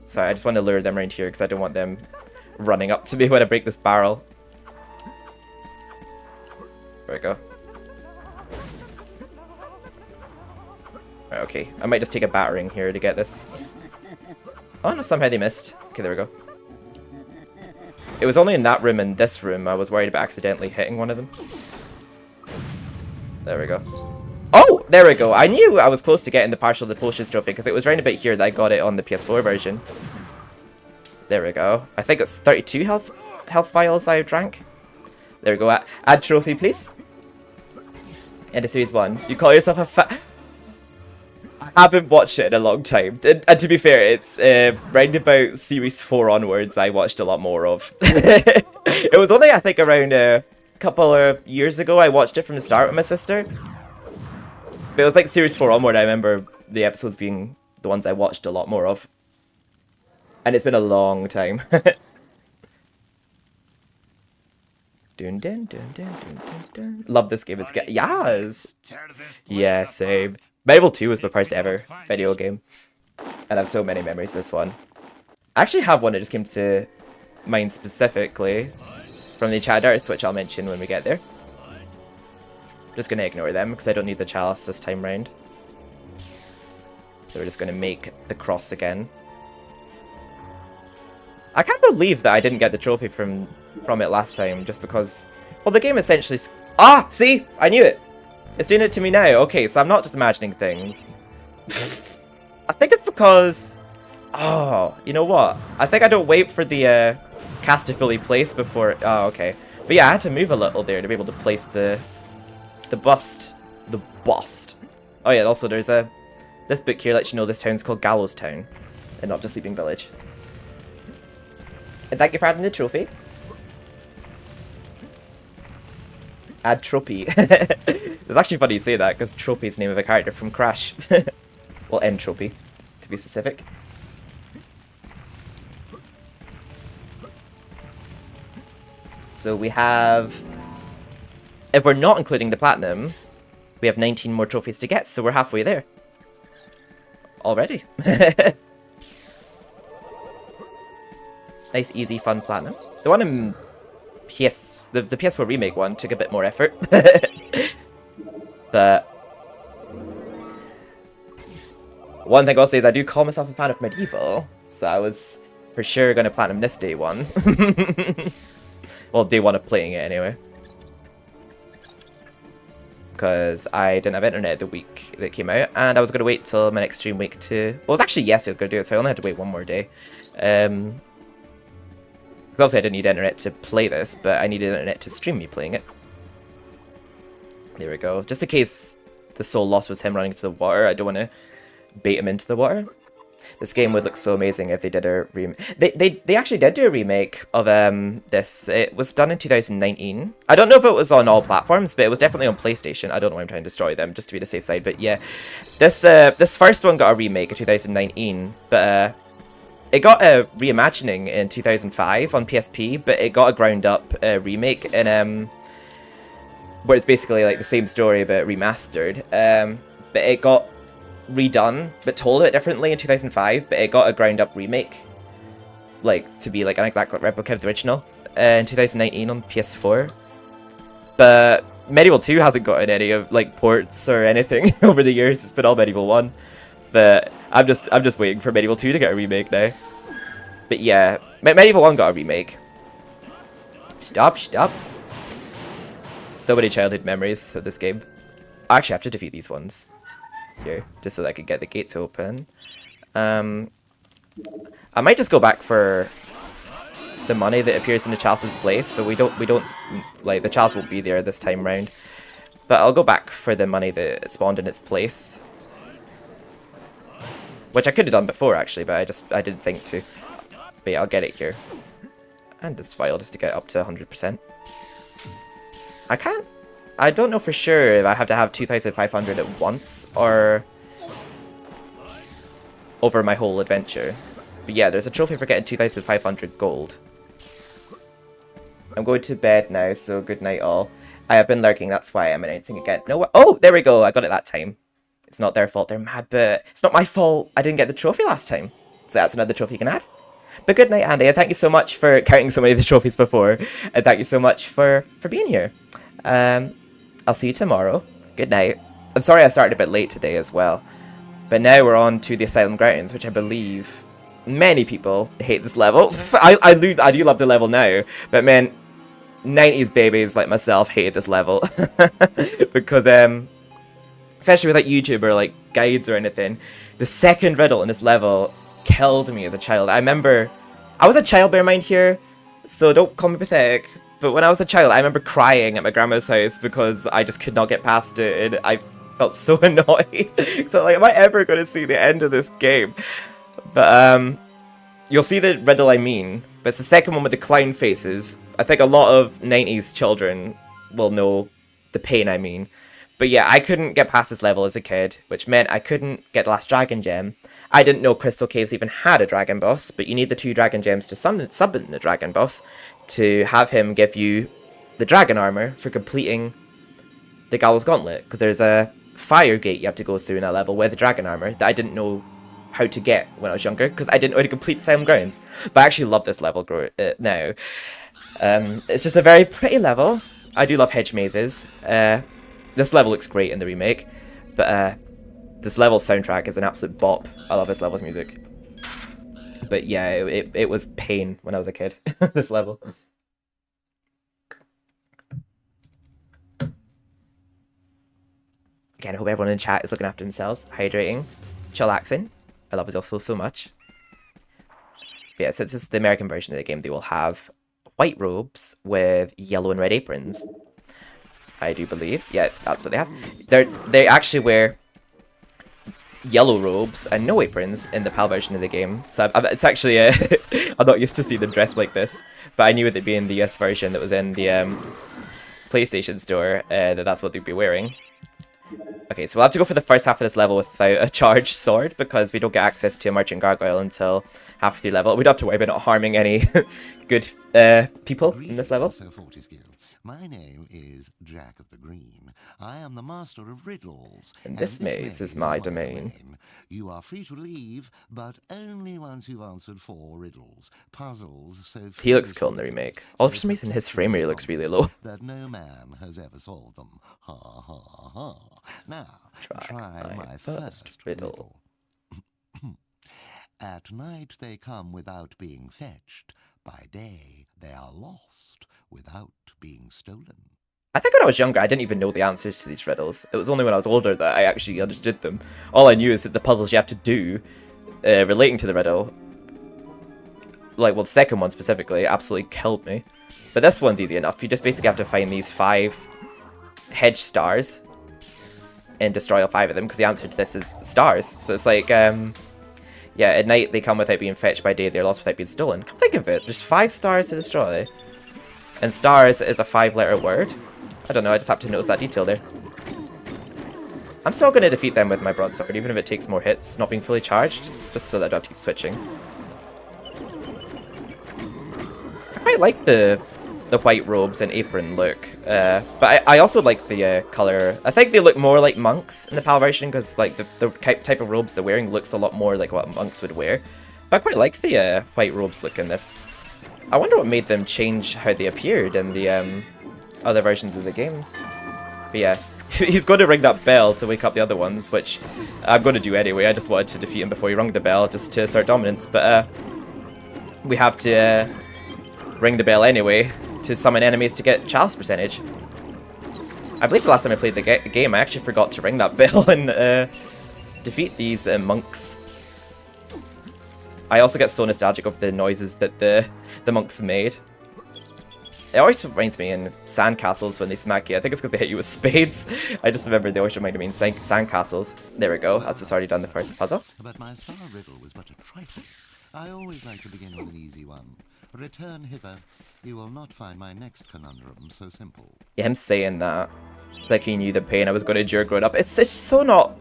[SPEAKER 1] Sorry, I just want to lure them around here because I don't want them running up to me when I break this barrel. There we go. Right, okay, I might just take a battering here to get this. Oh no, somehow they missed. Okay, there we go. It was only in that room and this room I was worried about accidentally hitting one of them. There we go. Oh, there we go. I knew I was close to getting the partial of the potions trophy because it was round a bit here that I got it on the PS4 version. There we go. I think it's 32 health vials I drank. There we go. Add trophy, please. Into series 1. You call yourself a fat... I haven't watched it in a long time. And to be fair, it's round about series 4 onwards I watched a lot more of. It was only, I think, around a couple of years ago I watched it from the start with my sister. But it was like series 4 onward, I remember the episodes being the ones I watched a lot more of. And it's been a long time. Dun, dun, dun, dun, dun, dun, dun. Love this game. It's yes! Yeah, same. MediEvil 2 was my first ever video game. And I have so many memories of this one. I actually have one that just came to mind specifically from the Enchanted Earth, which I'll mention when we get there. Just gonna ignore them because I don't need the chalice this time round. So we're just gonna make the cross again. I can't believe that I didn't get the trophy from it last time just because, well, the game essentially... Ah! See? I knew it! It's doing it to me now. Okay, so I'm not just imagining things. I think it's because... Oh, you know what? I think I don't wait for the cast to fully place before... Oh, okay. But yeah, I had to move a little there to be able to place the bust. The bust. Oh yeah, also there's a... This book here lets you know this town's called Gallows Town and not just Sleeping Village. And thank you for adding the trophy. Add trophy. It's actually funny you say that because trophy is the name of a character from Crash. Well, entropy, to be specific. So we have, if we're not including the platinum, we have 19 more trophies to get, so we're halfway there. Already. Nice, easy, fun platinum. The one in the PS4 remake one took a bit more effort. But one thing I'll say is I do call myself a fan of MediEvil, so I was for sure going to platinum this day one. Well, day one of playing it anyway. Because I didn't have internet the week that it came out, and I was going to wait till my next stream week to... Well, it was actually yesterday I was going to do it, so I only had to wait one more day. Because obviously I didn't need internet to play this, but I needed internet to stream me playing it. There we go. Just in case the soul lost was him running into the water, I don't want to bait him into the water. This game would look so amazing if they did a remake. They actually did do a remake of this. It was done in 2019. I don't know if it was on all platforms, but it was definitely on PlayStation. I don't know why I'm trying to destroy them, just to be the safe side. But yeah, this first one got a remake in 2019, but it got a reimagining in 2005 on PSP, but it got a ground up remake in where it's basically like the same story but remastered. But it got redone, but told it differently in 2005, but it got a ground up remake, like to be like an exact replica of the original in 2019 on PS4. But MediEvil 2 hasn't gotten any of like ports or anything over the years. It's been all MediEvil 1. But I'm just waiting for MediEvil 2 to get a remake now. But yeah, MediEvil 1 got a remake. Stop. So many childhood memories of this game. I actually have to defeat these ones here, just so that I could get the gates open. I might just go back for the money that appears in the chalice's place, but we don't like the chalice won't be there this time round. But I'll go back for the money that spawned in its place, which I could have done before actually, but I didn't think to. But yeah, I'll get it here, and this file just to get up to 100%. I don't know for sure if I have to have 2,500 at once, or over my whole adventure. But yeah, there's a trophy for getting 2,500 gold. I'm going to bed now, so good night all. I have been lurking, that's why I'm announcing again. No, oh, there we go, I got it that time. It's not their fault, they're mad, but it's not my fault. I didn't get the trophy last time. So that's another trophy you can add. But good night, Andy, and thank you so much for counting so many of the trophies before. And thank you so much for being here. I'll see you tomorrow. Good night. I'm sorry I started a bit late today as well. But now we're on to the Asylum Grounds, which I believe many people hate this level. I do love the level now, but man, 90s babies like myself hated this level. Because, especially without YouTube or like guides or anything, the second riddle in this level killed me as a child. I remember, I was a child, bear in mind here, so don't call me pathetic, but when I was a child, I remember crying at my grandma's house because I just could not get past it, and I felt so annoyed. So like, am I ever going to see the end of this game? But you'll see the riddle I mean, but it's the second one with the clown faces. I think a lot of 90s children will know the pain I mean. But yeah, I couldn't get past this level as a kid, which meant I couldn't get the last dragon gem. I didn't know Crystal Caves even had a dragon boss, but you need the 2 dragon gems to summon the dragon boss to have him give you the dragon armor for completing the Gallows Gauntlet, because there's a fire gate you have to go through in that level with the dragon armor that I didn't know how to get when I was younger, because I didn't know how to complete Asylum Grounds. But I actually love this level now. It's just a very pretty level. I do love hedge mazes. This level looks great in the remake, but this level's soundtrack is an absolute bop. I love this level's music. But yeah, it was pain when I was a kid, this level. Again, I hope everyone in chat is looking after themselves, hydrating, chillaxing. I love it also so much. But yeah, since it's the American version of the game, they will have white robes with yellow and red aprons. I do believe. Yeah, that's what they have. They actually wear yellow robes and no aprons in the PAL version of the game. So it's actually I'm not used to seeing them dressed like this, but I knew it would be in the US version that was in the PlayStation store that's what they'd be wearing. Okay, so we'll have to go for the first half of this level without a charged sword because we don't get access to a merchant gargoyle until halfway through the level. We don't have to worry about not harming any good people in this level.
[SPEAKER 5] My name is Jack of the Green. I am the master of riddles.
[SPEAKER 1] And this maze is my domain.
[SPEAKER 5] You are free to leave, but only once you've answered 4 riddles. Puzzles so
[SPEAKER 1] he looks cool in the remake. Although for some reason his frame rate looks really low.
[SPEAKER 5] That no man has ever solved them. Ha ha ha. Now, try my first riddle. At night they come without being fetched. By day they are lost without being stolen.
[SPEAKER 1] I think when I was younger, I didn't even know the answers to these riddles. It was only when I was older that I actually understood them. All I knew is that the puzzles you have to do relating to the riddle, like, well, the second one specifically, absolutely killed me. But this one's easy enough. You just basically have to find these 5 hedge stars and destroy all 5 of them, because the answer to this is stars. So it's like, yeah, at night they come without being fetched, by day they're lost without being stolen. Come think of it, there's 5 stars to destroy. And stars is a 5-letter word. I don't know, I just have to notice that detail there. I'm still going to defeat them with my broadsword, even if it takes more hits, not being fully charged, just so that I don't have to keep switching. I quite like the white robes and apron look, but I also like the colour. I think they look more like monks in the PAL version, because like the type of robes they're wearing looks a lot more like what monks would wear. But I quite like the white robes look in this. I wonder what made them change how they appeared in the other versions of the games. But yeah, he's going to ring that bell to wake up the other ones, which I'm going to do anyway. I just wanted to defeat him before he rung the bell, just to assert dominance. But we have to ring the bell anyway to summon enemies to get chalice percentage. I believe the last time I played the game, I actually forgot to ring that bell and defeat these monks. I also get so nostalgic of the noises that the monks made. It always reminds me in sandcastles when they smack you. I think it's because they hit you with spades. I just remember they always reminded me in sandcastles. There we go. That's just already done the first puzzle.
[SPEAKER 5] But my star riddle was but a trifle. I always like to begin with an easy one. Return hither. You will not find my next conundrum so simple.
[SPEAKER 1] Yeah, him saying that, like he knew the pain I was going to endure growing up. It's so not.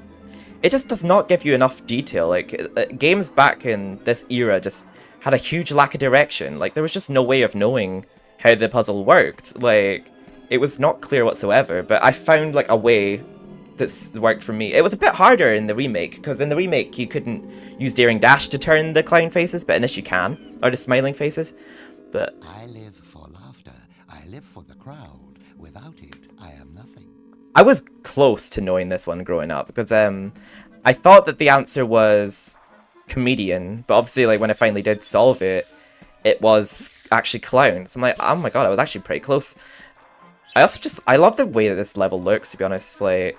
[SPEAKER 1] it just does not give you enough detail. Like, games back in this era just had a huge lack of direction. Like, there was just no way of knowing how the puzzle worked. Like, it was not clear whatsoever, but I found, like, a way that's worked for me. It was a bit harder in the remake, because in the remake you couldn't use daring dash to turn the clown faces, but in this you can, or the smiling faces. But
[SPEAKER 5] I live for laughter. I live for the crowd. Without it, I am nothing.
[SPEAKER 1] I was close to knowing this one growing up, because I thought that the answer was comedian, but obviously, like, when I finally did solve it, it was actually clown. So I'm like, oh my god, I was actually pretty close. I love the way that this level looks, to be honest. Like,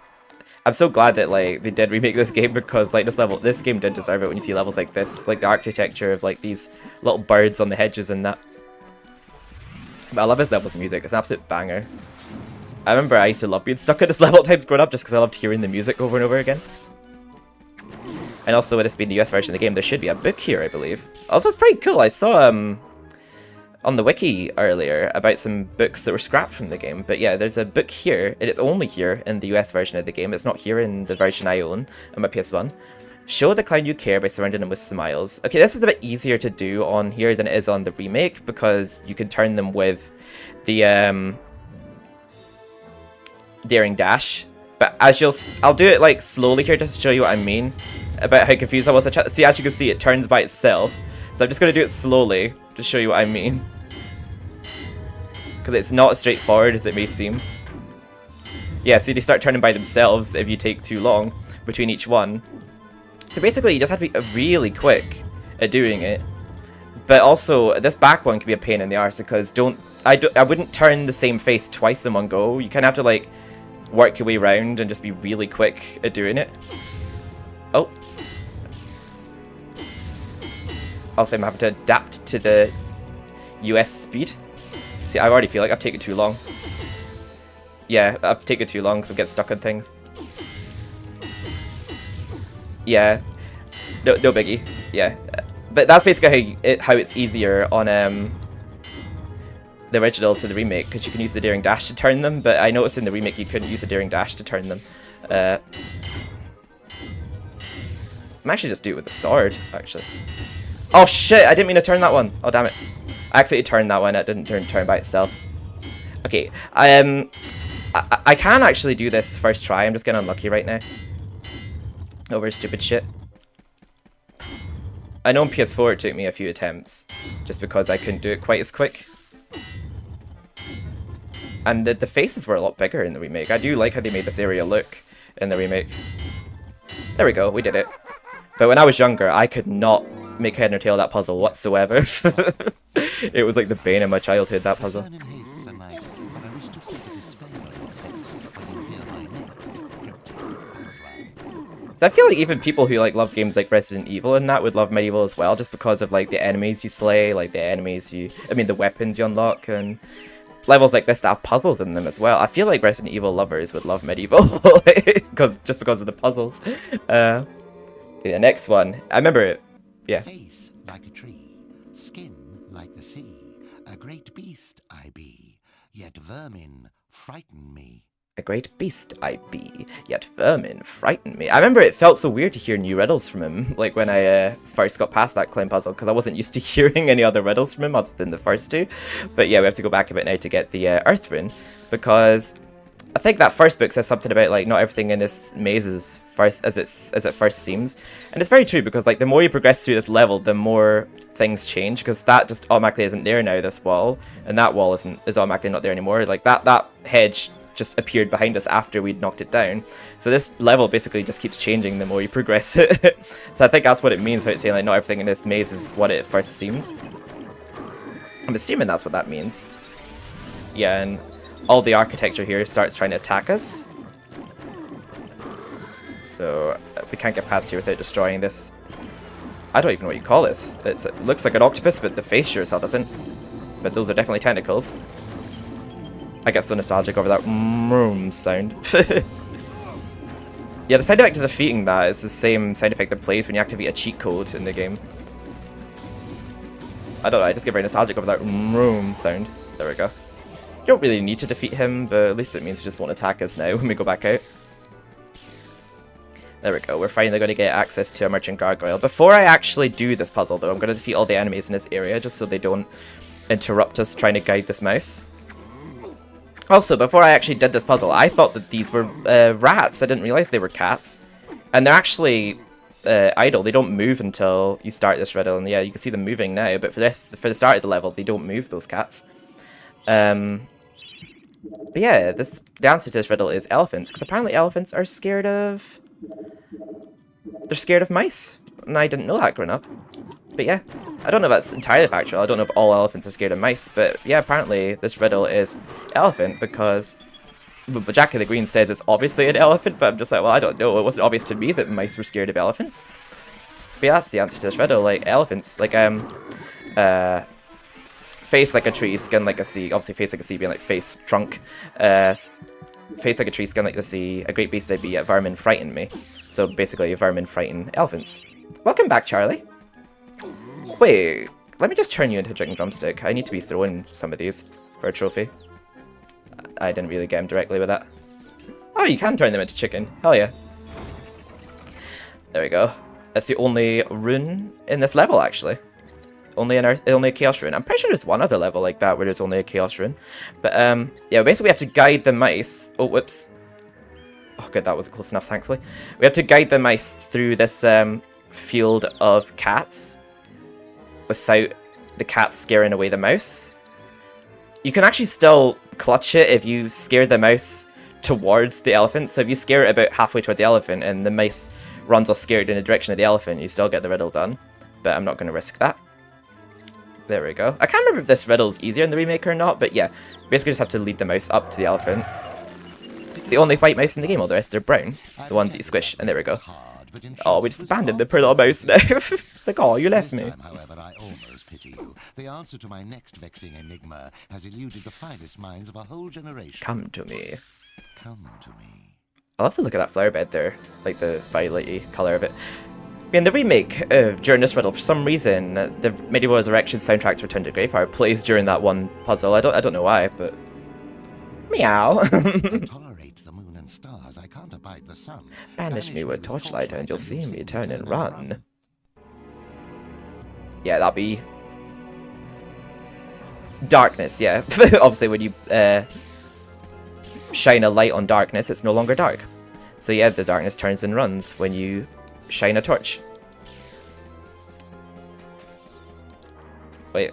[SPEAKER 1] I'm so glad that, like, they did remake this game, because, like, this game did deserve it when you see levels like this. Like, the architecture of, like, these little birds on the hedges and that. But I love this level's music. It's an absolute banger. I remember I used to love being stuck at this level at times growing up, just because I loved hearing the music over and over again. And also, with this being the US version of the game, there should be a book here, I believe. Also, it's pretty cool. I saw, on the wiki earlier about some books that were scrapped from the game. But yeah, there's a book here, and it's only here in the US version of the game. It's not here in the version I own on my PS1. Show the clown you care by surrounding him with smiles. Okay, this is a bit easier to do on here than it is on the remake, because you can turn them with the daring dash. But I'll do it like slowly here just to show you what I mean about how confused I was. See, as you can see, it turns by itself. So I'm just going to do it slowly to show you what I mean, because it's not as straightforward as it may seem. Yeah, see, they start turning by themselves if you take too long between each one. So basically, you just have to be really quick at doing it. But also, this back one can be a pain in the arse, because I wouldn't turn the same face twice in one go. You kind of have to, like, work your way around and just be really quick at doing it. Oh. Also, I'm having to adapt to the US speed. See, I already feel like I've taken too long. Yeah, I've taken too long because I'm getting stuck on things. Yeah. No biggie. Yeah. But that's basically how it's easier on the original to the remake, because you can use the daring dash to turn them, but I noticed in the remake you couldn't use the daring dash to turn them. I'm actually just do it with the sword, actually. Oh shit, I didn't mean to turn that one. Oh damn it. I accidentally turned that one, it didn't turn by itself. Okay, I can actually do this first try, I'm just getting unlucky right now. Over stupid shit. I know on PS4 it took me a few attempts, just because I couldn't do it quite as quick. And the faces were a lot bigger in the remake. I do like how they made this area look in the remake. There we go, we did it. But when I was younger, I could not make head nor tail of that puzzle whatsoever. It was like the bane of my childhood, that puzzle.
[SPEAKER 5] Turn in haste, Sir Knight, for I wish to see the despair on your face when you hear my next cryptic buzzword.
[SPEAKER 1] So I feel like even people who like love games like Resident Evil and that would love MediEvil as well, just because of like the enemies you slay, like the weapons you unlock, and levels like this that have puzzles in them as well. I feel like Resident Evil lovers would love MediEvil, just because of the puzzles. Okay, the next one, I remember it. Yeah.
[SPEAKER 5] Face like a tree, skin like the sea, a great beast I be, yet vermin frighten me.
[SPEAKER 1] A great beast I be, yet vermin frighten me. I remember it felt so weird to hear new riddles from him, like when I first got past that clown puzzle, because I wasn't used to hearing any other riddles from him other than the first two. But yeah, we have to go back a bit now to get the Earth Rune, because I think that first book says something about like not everything in this maze is as it first seems, and it's very true, because like the more you progress through this level, the more things change, because that just automatically isn't there now, this wall, and that wall is automatically not there anymore. Like that hedge just appeared behind us after we'd knocked it down. So this level basically just keeps changing the more you progress it. So I think that's what it means by it saying like not everything in this maze is what it first seems. I'm assuming that's what that means. Yeah, and all the architecture here starts trying to attack us. So we can't get past here without destroying this. I don't even know what you call this. It looks like an octopus, but the face sure as hell doesn't. But those are definitely tentacles. I get so nostalgic over that sound. Yeah, the sound effect of defeating that is the same sound effect that plays when you activate a cheat code in the game. I don't know, I just get very nostalgic over that sound. There we go. You don't really need to defeat him, but at least it means he just won't attack us now when we go back out. There we go. We're finally going to get access to a merchant gargoyle. Before I actually do this puzzle, though, I'm going to defeat all the enemies in this area just so they don't interrupt us trying to guide this mouse. Also, before I actually did this puzzle, I thought that these were rats. I didn't realize they were cats. And they're actually idle. They don't move until you start this riddle. And yeah, you can see them moving now. But for the start of the level, they don't move, those cats. But yeah, the answer to this riddle is elephants. Because apparently elephants are scared of... They're scared of mice. And I didn't know that growing up. But yeah, I don't know if that's entirely factual. I don't know if all elephants are scared of mice. But yeah, apparently this riddle is elephant because... But Jackie the Green says it's obviously an elephant, but I'm just like, well, I don't know. It wasn't obvious to me that mice were scared of elephants. But yeah, that's the answer to this riddle. Like, elephants, like, face like a tree, skin like a sea. Obviously, face like a sea being like face, trunk. Face like a tree, skin like the sea. A great beast I be, yet vermin frighten me. So basically, vermin frighten elephants. Welcome back, Charlie. Wait, let me just turn you into a chicken drumstick. I need to be throwing some of these for a trophy. I didn't really get him directly with that. Oh, you can turn them into chicken. Hell yeah. There we go. That's the only rune in this level, actually. Only a chaos rune. I'm pretty sure there's one other level like that where there's only a chaos rune. But yeah, basically we have to guide the mice. Oh, whoops. Oh, good, that wasn't close enough, thankfully. We have to guide the mice through this field of cats without the cats scaring away the mouse. You can actually still clutch it if you scare the mouse towards the elephant. So if you scare it about halfway towards the elephant and the mice runs all scared in the direction of the elephant, you still get the riddle done. But I'm not going to risk that. There we go. I can't remember if this riddle's easier in the remake or not, but yeah. Basically just have to lead the mouse up to the elephant. The only white mouse in the game, all the rest are brown. The ones that you squish, and there we go. Oh, we just abandoned the poor little mouse now. It's like, oh, you left me.
[SPEAKER 5] However, I almost pity you. The answer to my next vexing enigma has eluded the finest minds of a whole generation.
[SPEAKER 1] Come to me.
[SPEAKER 5] Come to me.
[SPEAKER 1] I love the look of that flower bed there. Like the violet-y colour of it. In the remake, during this riddle, for some reason, the MediEvil Resurrection soundtrack to Return to Greyfire plays during that one puzzle. I don't know why, but... Meow.
[SPEAKER 5] Tolerate the moon and stars. I can't abide the sun.
[SPEAKER 1] Banish me with torchlight and you'll see me turn and run. Yeah, that'd be... Darkness, yeah. Obviously, when you shine a light on darkness, it's no longer dark. So yeah, the darkness turns and runs when you shine a torch. Wait.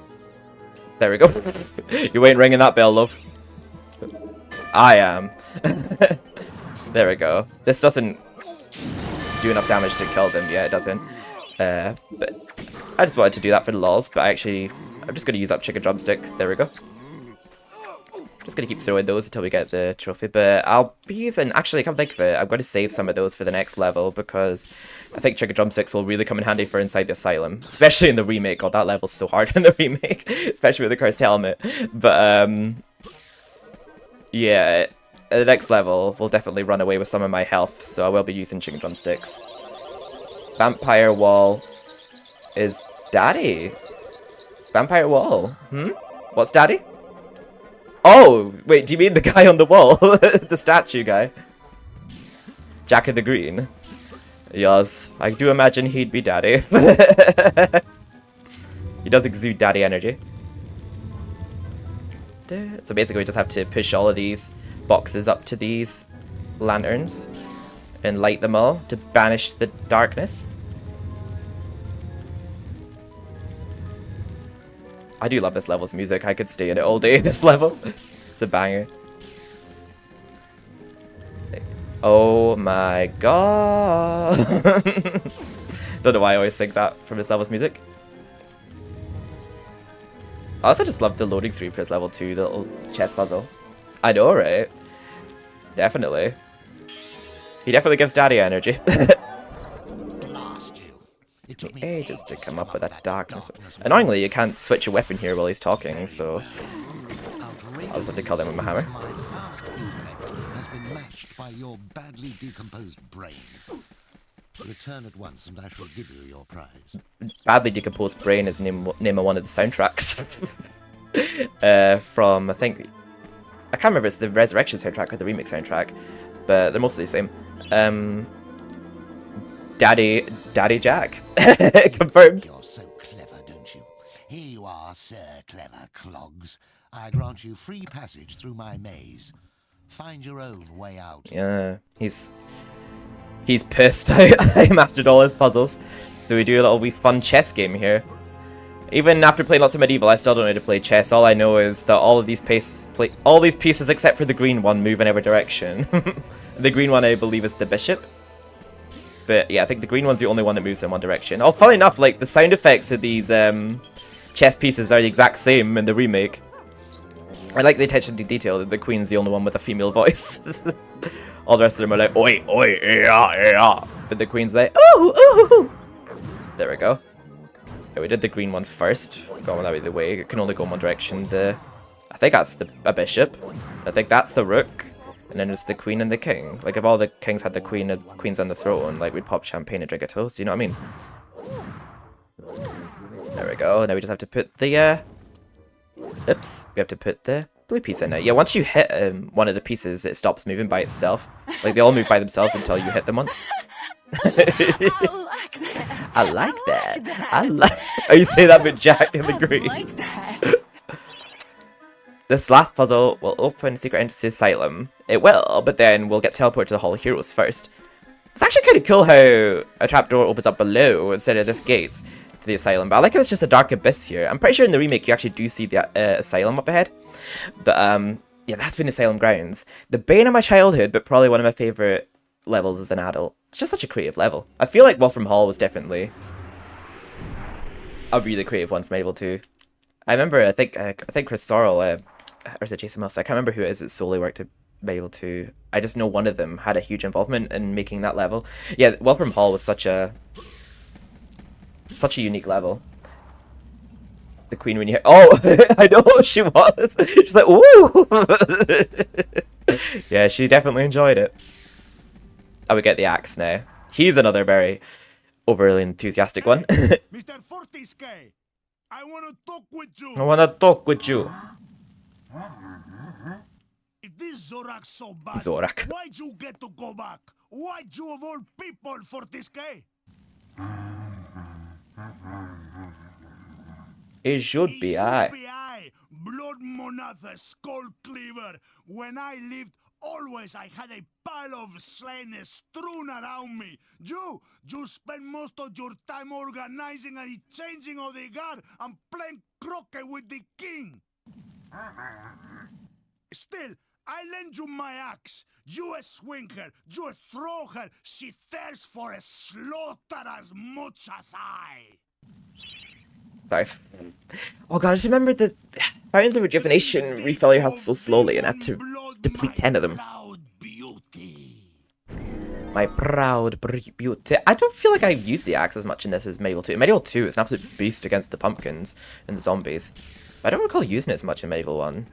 [SPEAKER 1] There we go. You ain't ringing that bell, love. I am. There we go. This doesn't do enough damage to kill them. Yeah, it doesn't. But I just wanted to do that for the lols, but I'm just going to use up chicken drumstick. There we go. Just going to keep throwing those until we get the trophy, but I'll be using... Actually, come think of it, I'm going to save some of those for the next level, because I think chicken drumsticks will really come in handy for inside the asylum, especially in the remake. God, that level's so hard in the remake, especially with the cursed helmet. But, yeah, at the next level, we'll definitely run away with some of my health, so I will be using chicken drumsticks. Vampire wall is daddy. Vampire wall. What's daddy? Oh, wait, do you mean the guy on the wall? The statue guy? Jack of the Green. Yes, I do imagine he'd be daddy. He does exude daddy energy. So basically we just have to push all of these boxes up to these lanterns and light them all to banish the darkness. I do love this level's music. I could stay in it all day, this level. It's a banger. Oh my god. Don't know why I always think that from this level's music. I also just love the loading screen for this level too, the little chess puzzle. I know, right? Definitely. He definitely gives daddy energy. It took me ages to come up with that darkness. Annoyingly, you can't switch a weapon here while he's talking, so I'll just have to kill them with my hammer.
[SPEAKER 5] My vast intellect has been matched by your badly decomposed brain. Return at once, and I shall give you your prize.
[SPEAKER 1] Badly Decomposed Brain is name of one of the soundtracks from, I think, I can't remember if it's the Resurrection soundtrack or the remake soundtrack, but they're mostly the same. Daddy Jack. Confirmed.
[SPEAKER 5] You're so clever, don't you? Here you are, Sir Clever Clogs. I grant you free passage through my maze. Find your own way out.
[SPEAKER 1] Yeah, he's pissed. I mastered all his puzzles. So we do a little wee fun chess game here. Even after playing lots of MediEvil, I still don't know how to play chess. All I know is that all of these pieces except for the green one move in every direction. The green one, I believe, is the bishop. But yeah, I think the green one's the only one that moves in one direction. Oh, funny enough, like the sound effects of these chess pieces are the exact same in the remake. I like the attention to detail that the queen's the only one with a female voice. All the rest of them are like, oi, oi, yeah. But the queen's like, ooh, ooh. There we go. Yeah, we did the green one first. Going that way the way. It can only go in one direction. I think that's a bishop. I think that's the rook. And then it's the queen and the king. Like, if all the kings had the queens on the throne, like, we'd pop champagne and drink a toast. You know what I mean? There we go. Now we just have to put the, oops. We have to put the blue piece in there. Yeah, once you hit one of the pieces, it stops moving by itself. Like, they all move by themselves until you hit them once. I like that. Oh, you say that with Jack in the green. I like that. This last puzzle will open secret entrance to the asylum. It will, but then we'll get teleported to the Hall of Heroes first. It's actually kind of cool how a trapdoor opens up below instead of this gate to the asylum. But I like how it's just a dark abyss here. I'm pretty sure in the remake you actually do see the asylum up ahead. But yeah, that's been Asylum Grounds. The bane of my childhood, but probably one of my favourite levels as an adult. It's just such a creative level. I feel like Wolfram Hall was definitely a really creative one from MediEvil 2. I remember, I think Chris Sorrell, or is it Jason Mills? I can't remember who it is that solely worked at MediEvil 2. I just know one of them had a huge involvement in making that level. Yeah, Wolfram Hall was such a unique level. The queen when you oh, I know what she was. She's like, woo! Yeah, she definitely enjoyed it. I would get the axe now. He's another very overly enthusiastic one.
[SPEAKER 3] Mr. Fortisque, I want to talk with you.
[SPEAKER 1] I want to talk with you.
[SPEAKER 3] If this Zorak's so bad,
[SPEAKER 1] Zorak.
[SPEAKER 3] why'd you get to go back? Why'd you of all people, Fortisque?
[SPEAKER 1] It should be
[SPEAKER 3] I. Blood Monatha, Skull Cleaver. When I lived, always I had a pile of slain strewn around me. You spend most of your time organizing and changing of the guard and playing croquet with the king. Still, I lend you my axe. You swing her, you throw her. She thirsts for a slaughter as much as I.
[SPEAKER 1] Sorry. Oh god, I just remember that finding the rejuvenation refill your health so slowly and I have to deplete 10 of them. My proud beauty. I don't feel like I use the axe as much in this as MediEvil 2. In MediEvil 2 is an absolute beast against the pumpkins and the zombies. But I don't recall using it as much in MediEvil 1.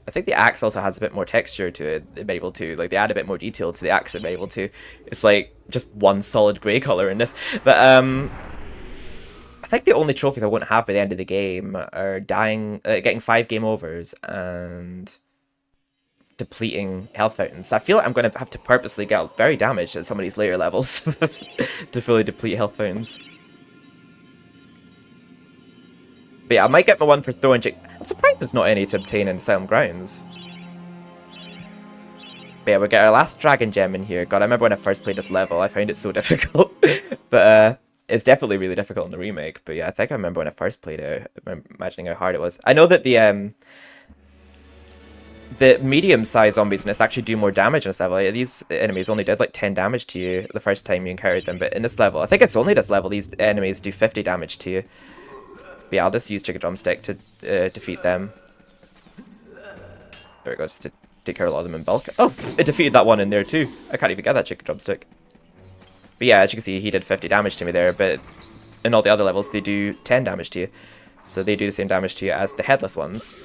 [SPEAKER 1] I think the axe also has a bit more texture to it in MediEvil 2. Like, they add a bit more detail to the axe in MediEvil 2. It's like just one solid grey colour in this. But, I think the only trophies I won't have by the end of the game are getting 5 game overs and depleting health fountains. I feel like I'm going to have to purposely get very damaged at some of these later levels to fully deplete health fountains. But yeah, I might get my one for throwing chick. I'm surprised there's not any to obtain in Asylum Grounds. But yeah, we get our last dragon gem in here. God, I remember when I first played this level, I found it so difficult. But it's definitely really difficult in the remake. But yeah, I think I remember when I first played it, I'm imagining how hard it was. I know that the medium-sized zombies in this actually do more damage in this level. These enemies only did like 10 damage to you the first time you encountered them. But in this level, I think it's only this level, these enemies do 50 damage to you. But yeah, I'll just use Chicken Drumstick to defeat them. There we go, just to take care of a lot of them in bulk. Oh, it defeated that one in there too. I can't even get that Chicken Drumstick. But yeah, as you can see, he did 50 damage to me there, but in all the other levels, they do 10 damage to you. So they do the same damage to you as the headless ones.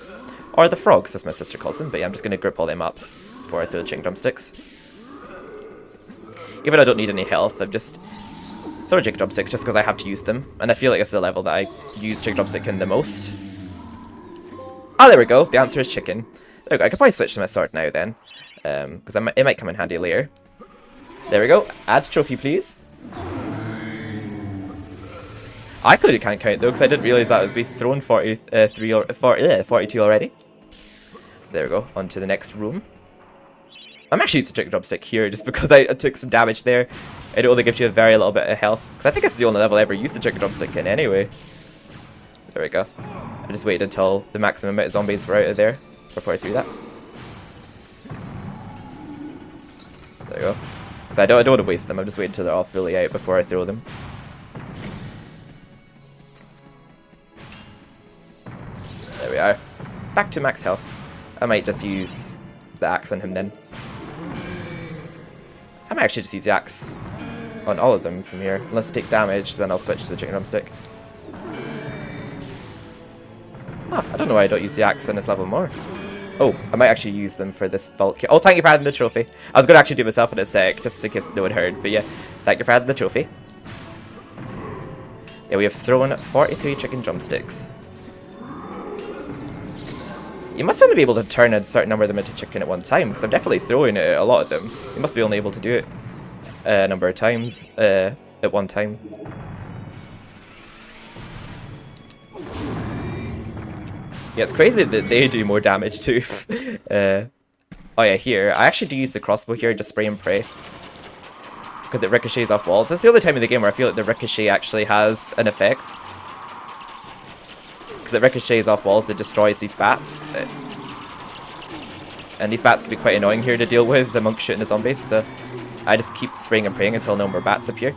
[SPEAKER 1] Or the frogs, as my sister calls them. But yeah, I'm just going to grip all them up before I throw the Chicken Drumsticks. Even though I don't need any health, I'm just throwing Chicken Drumsticks just because I have to use them. And I feel like it's the level that I use Chicken Drumstick in the most. Ah, there we go. The answer is chicken. There we go. I could probably switch to my sword now then. Because it might come in handy later. There we go. Add trophy, please. I clearly can't count though, because I didn't realise that was be thrown 43 or 42 already. There we go, on to the next room. I'm actually using the chicken drumstick here just because I took some damage there. It only gives you a very little bit of health. Because I think it's the only level I ever used the chicken drumstick in anyway. There we go. I just waited until the maximum amount of zombies were out of there before I threw that. There we go. Because I don't want to waste them, I'm just waiting until they're all fully out before I throw them. There we are. Back to max health. I might just use the axe on him then. I might actually just use the axe on all of them from here. Unless I take damage, then I'll switch to the chicken drumstick. Huh, I don't know why I don't use the axe on this level more. Oh, I might actually use them for this bulk here. Oh, thank you for adding the trophy. I was going to actually do it myself in a sec, just in case no one heard. But yeah, thank you for adding the trophy. Yeah, we have thrown 43 chicken drumsticks. You must only be able to turn a certain number of them into chicken at one time, because I'm definitely throwing it at a lot of them. You must be only able to do it a number of times at one time. Yeah, it's crazy that they do more damage too. Oh yeah, here. I actually do use the crossbow here, just spray and pray. Because it ricochets off walls. It's the only time in the game where I feel like the ricochet actually has an effect. Because it ricochets off walls, it destroys these bats. And these bats can be quite annoying here to deal with amongst shooting the zombies, so I just keep spraying and praying until no more bats appear.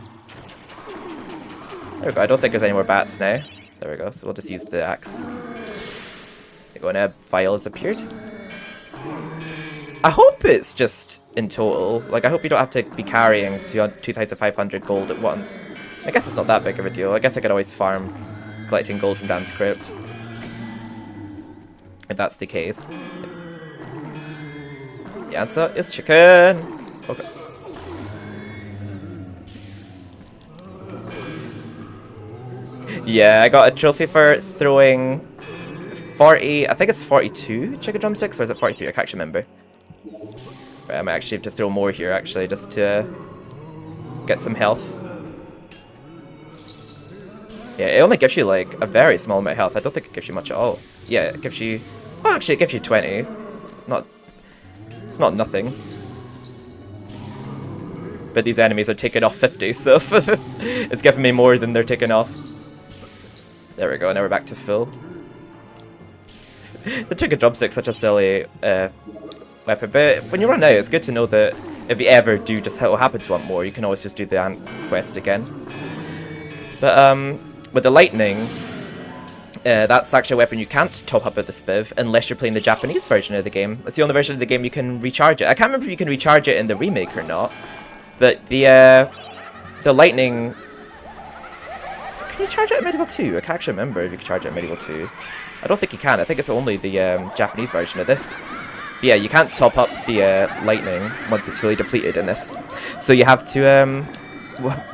[SPEAKER 1] There we go, I don't think there's any more bats now. There we go, so we'll just use the axe. There we go, now a vial has appeared. I hope it's just in total. Like, I hope you don't have to be carrying 2,500 gold at once. I guess it's not that big of a deal. I guess I could always farm collecting gold from Dan's crypt. If that's the case. The answer is chicken! Okay. Yeah, I got a trophy for throwing 40, I think it's 42 chicken drumsticks, or is it 43? I can't actually remember. Right, I might actually have to throw more here, actually, just to get some health. Yeah, it only gives you, like, a very small amount of health. I don't think it gives you much at all. Yeah, it gives you... Well, actually, it gives you 20. It's not nothing. But these enemies are taking off 50, so it's giving me more than they're taking off. There we go, now we're back to full. The chicken drumstick's such a silly weapon, but when you run out, it's good to know that if you ever do just happen to want more, you can always just do the ant quest again. But with the lightning, that's actually a weapon you can't top up at the spiv unless you're playing the Japanese version of the game. That's the only version of the game you can recharge it. I can't remember if you can recharge it in the remake or not, but the lightning... Can you charge it at Medieval 2? I can't actually remember if you can charge it at Medieval 2. I don't think you can. I think it's only the Japanese version of this. But yeah, you can't top up the lightning once it's fully depleted in this. So you have to...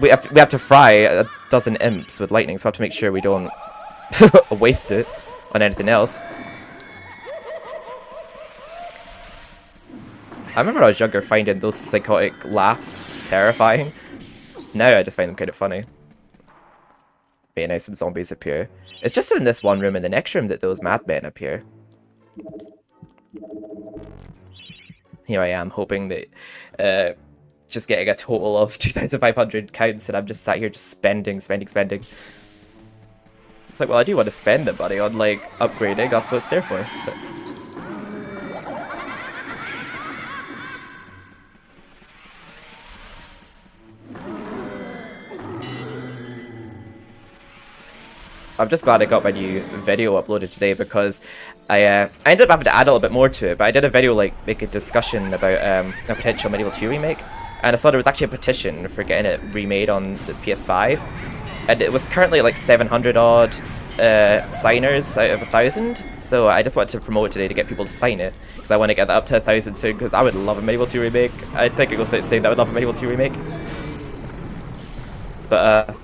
[SPEAKER 1] we have to fry a dozen imps with lightning, so I have to make sure we don't waste it on anything else. I remember when I was younger finding those psychotic laughs terrifying. Now I just find them kind of funny. But yeah, now some zombies appear. It's just in this one room and the next room that those madmen appear. Here I am, hoping that just getting a total of 2,500 counts, and I'm just sat here just spending. It's like, well, I do want to spend the money on, like, upgrading. That's what it's there for. But... I'm just glad I got my new video uploaded today, because I ended up having to add a little bit more to it, but I did a video, like, make a discussion about a potential Medieval 2 remake, and I saw there was actually a petition for getting it remade on the PS5, and it was currently like 700 odd signers out of 1,000, so I just wanted to promote it today to get people to sign it, because I want to get that up to 1,000 soon, because I would love a Medieval 2 remake. I think it goes without saying that I would love a Medieval 2 remake. But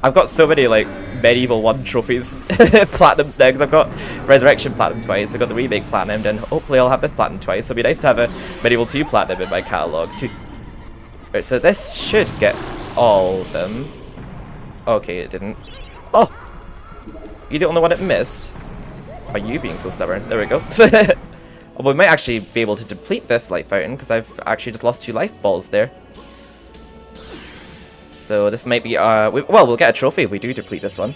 [SPEAKER 1] I've got so many, like, MediEvil 1 trophies, platinums now, because I've got Resurrection Platinum twice, I've got the remake Platinum, and hopefully I'll have this Platinum twice, so it'll be nice to have a Medieval 2 Platinum in my catalogue. Right, so this should get all of them. Okay, it didn't. Oh! You're the only one that missed? Are you being so stubborn? There we go. Oh, we might actually be able to deplete this light fountain, because I've actually just lost 2 life balls there. So this might be well, we'll get a trophy if we do deplete this one.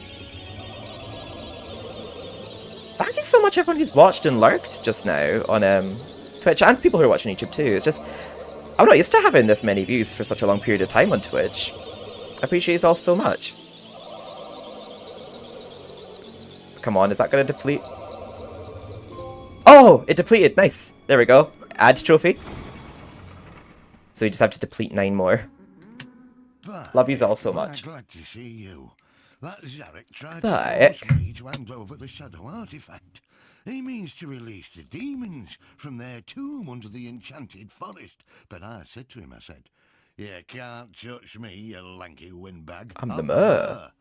[SPEAKER 1] Thank you so much everyone who's watched and lurked just now on Twitch, and people who are watching YouTube too. It's just, I'm not used to having this many views for such a long period of time on Twitch. I appreciate you all so much. Come on, is that going to deplete? Oh, it depleted. Nice. There we go. Add trophy. So we just have to deplete 9 more. Love yous all so much.
[SPEAKER 5] Glad to see you. That Zarek tried
[SPEAKER 1] Bye.
[SPEAKER 5] to force me to hand over the shadow artifact. He means to release the demons from their tomb under the enchanted forest. But I said to him, I said, "You can't touch me, you lanky windbag.
[SPEAKER 1] I'm the mayor."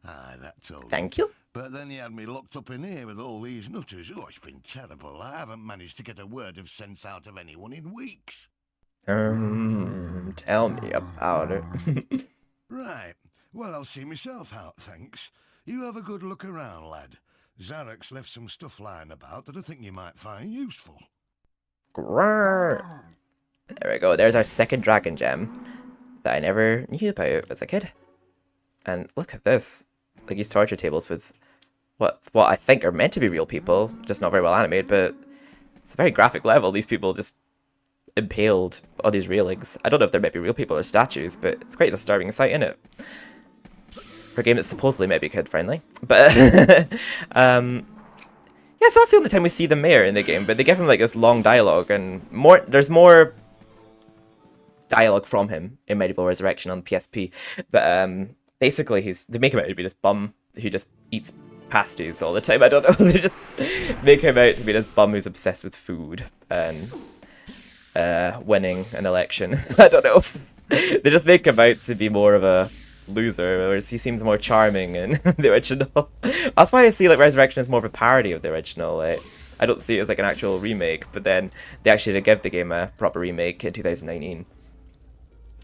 [SPEAKER 5] Aye, that told him.
[SPEAKER 1] Thank you.
[SPEAKER 5] But then he had me locked up in here with all these nutters. Oh, it's been terrible. I haven't managed to get a word of sense out of anyone in weeks.
[SPEAKER 1] Tell me about it.
[SPEAKER 5] Right. Well, I'll see myself out, thanks. You have a good look around, lad. Zarek's left some stuff lying about that I think you might find useful.
[SPEAKER 1] Grrr. There we go. There's our second dragon gem that I never knew about as a kid. And look at this. Like these torture tables with what I think are meant to be real people, just not very well animated, but it's a very graphic level. These people just impaled on these railings. I don't know if they're maybe real people or statues, but it's quite a disturbing sight, isn't it? For a game that's supposedly maybe kid-friendly. But, yeah, so that's the only time we see the mayor in the game, but they give him, like, this long dialogue, and there's more dialogue from him in MediEvil Resurrection on PSP, but, basically, they make him out to be this bum who just eats pasties all the time. I don't know, they just make him out to be this bum who's obsessed with food, and winning an election. I don't know. They just make him out to be more of a loser, whereas he seems more charming in the original. That's why I see like Resurrection as more of a parody of the original. Like, I don't see it as like an actual remake, but then they actually did give the game a proper remake in 2019.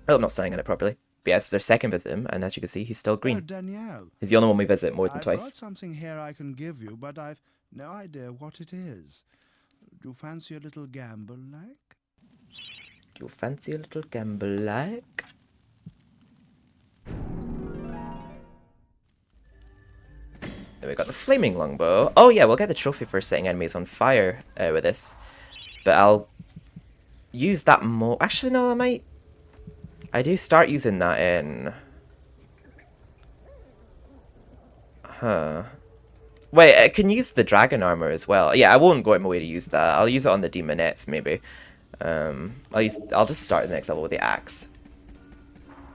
[SPEAKER 1] Oh, I'm not studying on it properly. But yeah, this is our second visit him, and as you can see, he's still green.
[SPEAKER 9] Oh, Danielle.
[SPEAKER 1] He's the only one we visit more than twice.
[SPEAKER 9] I've got something here I can give you, but I've no idea what it is. Do you fancy a little gamble, like?
[SPEAKER 1] Do you fancy a little gamble, like? Then we got the flaming longbow. Oh yeah, we'll get the trophy for setting enemies on fire with this. But I'll use that more. Actually, no, I do start using that in. Wait, I can use the dragon armor as well. Yeah, I won't go out my way to use that. I'll use it on the demonettes maybe. I'll just start the next level with the axe.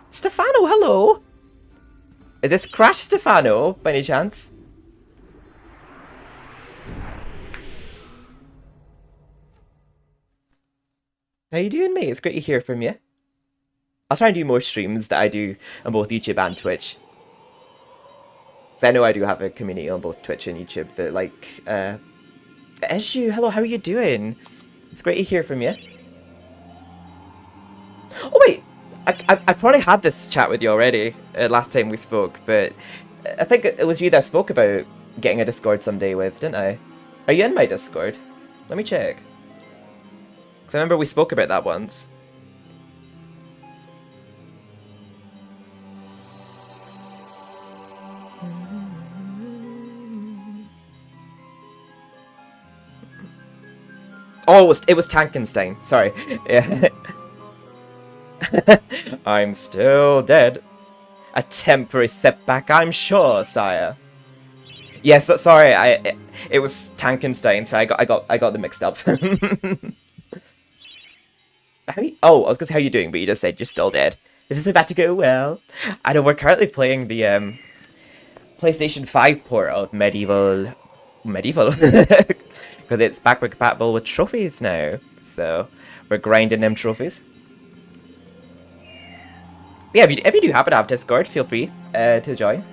[SPEAKER 1] Stefano, hello. Is this Crash Stefano by any chance? How you doing, mate? It's great to hear from you. I'll try and do more streams that I do on both YouTube and Twitch. I know I do have a community on both Twitch and YouTube that like, Eshu, hello, how are you doing? It's great to hear from you. Oh wait, I probably had this chat with you already last time we spoke, but I think it was you that spoke about getting a Discord someday with, didn't I? Are you in my Discord? Let me check. 'Cause I remember we spoke about that once. Oh, it was Tankenstein. Sorry. Yeah. I'm still dead. A temporary setback, I'm sure, sire. Yes, sorry. It was Tankenstein, so I got them mixed up. Oh, I was gonna say how you doing, but you just said you're still dead. This is about to go well. I know we're currently playing the PlayStation 5 port of MediEvil. Because it's backward compatible with trophies now. So we're grinding them trophies. But yeah, if you do happen to have Discord, feel free to join.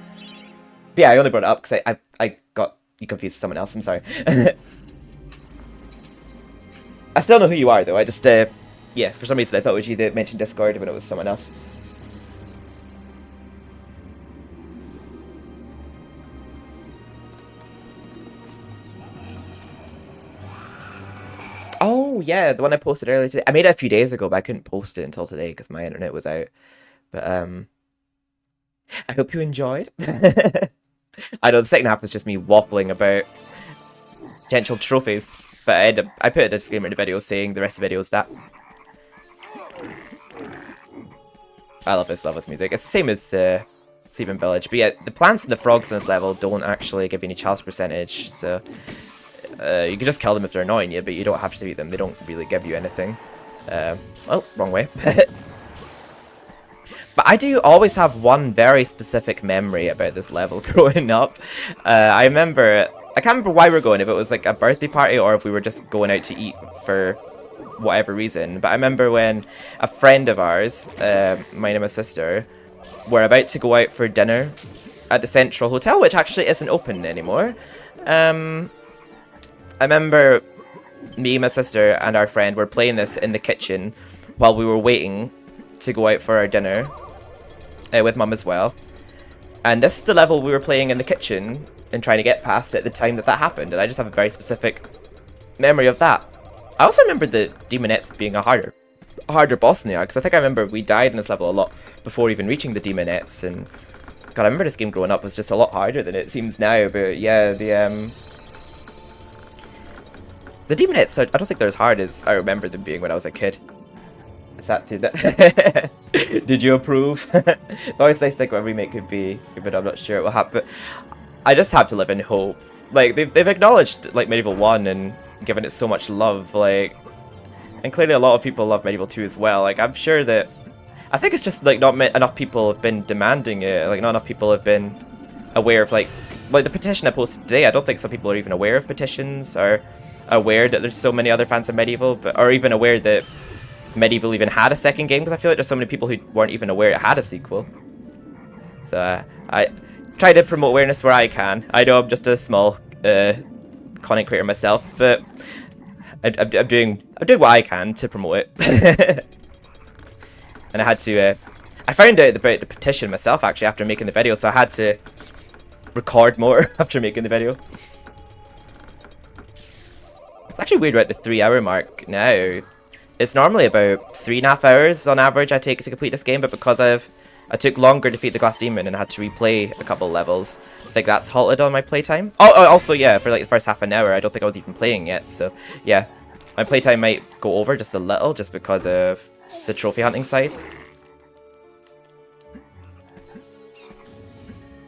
[SPEAKER 1] But yeah, I only brought it up because I got you confused with someone else. I'm sorry. I still know who you are, though. I just, yeah, for some reason I thought it was you that mentioned Discord when it was someone else. Oh yeah, the one I posted earlier today. I made it a few days ago, but I couldn't post it until today because my internet was out. But I hope you enjoyed. I know the second half was just me waffling about potential trophies, but I put a disclaimer in the video saying the rest of the video is that. I love this music. It's the same as Sleeping Village, but yeah, the plants and the frogs in this level don't actually give you any chalice percentage, so you can just kill them if they're annoying you, but you don't have to eat them. They don't really give you anything. Oh, wrong way. But I do always have one very specific memory about this level growing up. I can't remember why we were going, if it was like a birthday party or if we were just going out to eat for whatever reason. But I remember when a friend of ours, mine and my sister, were about to go out for dinner at the Central Hotel, which actually isn't open anymore. I remember me, my sister, and our friend were playing this in the kitchen while we were waiting to go out for our dinner. With Mum as well. And this is the level we were playing in the kitchen and trying to get past at the time that happened. And I just have a very specific memory of that. I also remember the Demonettes being a harder boss in the arc, because I think I remember we died in this level a lot before even reaching the Demonettes. And God, I remember this game growing up was just a lot harder than it seems now. But yeah, the Demonettes, I don't think they're as hard as I remember them being when I was a kid. Is that did you approve? It's always nice to think what a remake could be, but I'm not sure it will happen. But I just have to live in hope. Like they've acknowledged like MediEvil 1 and given it so much love, like, and clearly a lot of people love MediEvil 2 as well. Like I'm sure that I think it's just like not enough people have been demanding it. Like not enough people have been aware of like the petition I posted today. I don't think some people are even aware of petitions or aware that there's so many other fans of MediEvil, but or even aware that MediEvil even had a second game, because I feel like there's so many people who weren't even aware it had a sequel. So I try to promote awareness where I can. I know I'm just a small content creator myself, but I'm doing what I can to promote it. And I had to I found out about the petition myself actually after making the video, so I had to record more after making the video. It's actually weird we're at the 3-hour mark now. It's normally about 3.5 hours on average I take to complete this game, but because I took longer to defeat the Glass Demon and had to replay a couple levels, I think that's halted on my playtime. Oh, also, yeah, for like the first half an hour, I don't think I was even playing yet, so yeah. My playtime might go over just a little, just because of the trophy hunting side.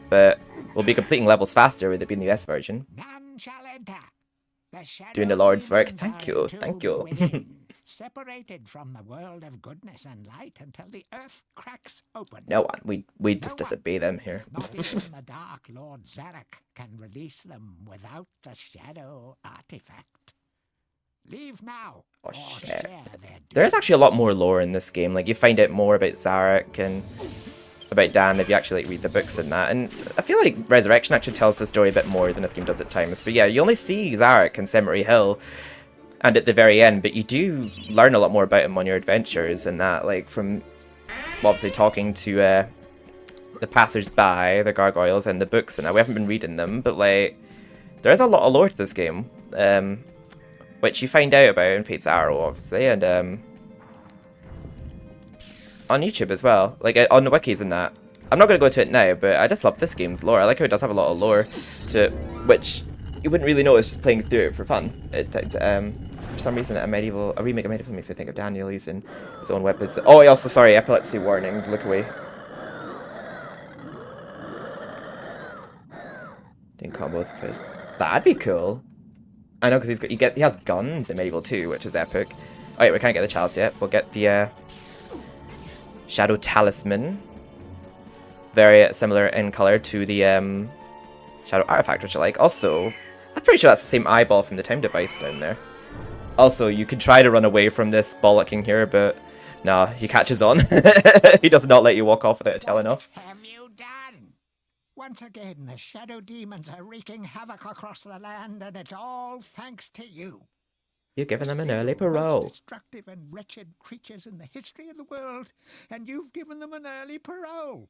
[SPEAKER 1] But we'll be completing levels faster with it being the US version.
[SPEAKER 2] None shall enter.
[SPEAKER 1] Doing the Lord's work. Thank you, thank you.
[SPEAKER 2] Separated from the world of goodness and light until the earth cracks open.
[SPEAKER 1] No one. We just disobey them here.
[SPEAKER 2] Not even the Dark Lord Zarek can release them without the Shadow Artifact. Leave now.
[SPEAKER 1] Oh shit. There is actually a lot more lore in this game. Like you find out more about Zarek and about Dan if you actually like read the books and that. And I feel like Resurrection actually tells the story a bit more than this game does at times. But yeah, you only see Zarek in Cemetery Hill and at the very end, but you do learn a lot more about him on your adventures and that, like from obviously talking to the passers-by, the gargoyles, and the books and that. We haven't been reading them, but like there is a lot of lore to this game, which you find out about in Fate's Arrow, obviously, and on YouTube as well, like on the wikis and that. I'm not going to go into it now, but I just love this game's lore. I like how it does have a lot of lore to it, which you wouldn't really notice just playing through it for fun. For some reason, a remake of MediEvil makes me think of Daniel using his own weapons. Oh, also, sorry, epilepsy warning. Look away. Doing combos. That'd be cool. I know, because he has guns in MediEvil 2, which is epic. Oh wait, we can't get the chalice yet. We'll get the Shadow Talisman. Very similar in color to the Shadow Artifact, which I like. Also, I'm pretty sure that's the same eyeball from the time device down there. Also, you could try to run away from this bollocking here, but nah, he catches on. He does not let you walk off without telling off.
[SPEAKER 2] What have you done? Once again, the shadow demons are wreaking havoc across the land, and it's all thanks to you.
[SPEAKER 1] You've given them an early
[SPEAKER 2] Most
[SPEAKER 1] parole.
[SPEAKER 2] destructive and wretched creatures in the history of the world, and you've given them an early parole.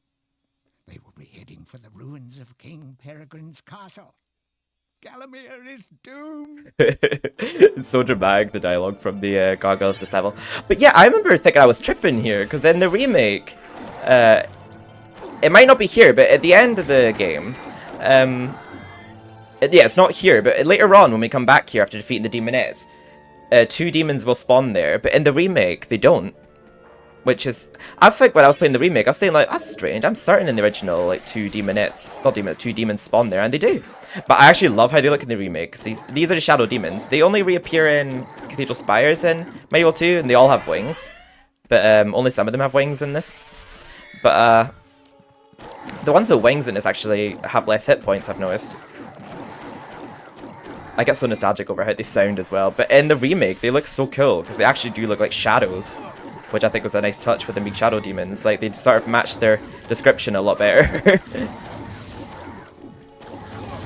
[SPEAKER 2] They will be heading for the ruins of King Peregrine's castle. Galamir is doomed.
[SPEAKER 1] It's so dramatic, the dialogue from the Gargoyles this level. But yeah, I remember thinking I was tripping here, because in the remake, it might not be here, but at the end of the game, yeah, it's not here, but later on when we come back here after defeating the demonettes, 2 demons will spawn there, but in the remake, they don't. Which is, I think when I was playing the remake, I was saying like, that's strange, I'm certain in the original, like, 2 demonettes, not demonettes, 2 demons spawn there, and they do. But I actually love how they look in the remake, because these are the shadow demons. They only reappear in Cathedral Spires in MediEvil 2, and they all have wings. But only some of them have wings in this. But the ones with wings in this actually have less hit points, I've noticed. I get so nostalgic over how they sound as well. But in the remake, they look so cool, because they actually do look like shadows. Which I think was a nice touch with the big shadow demons. Like, they sort of match their description a lot better.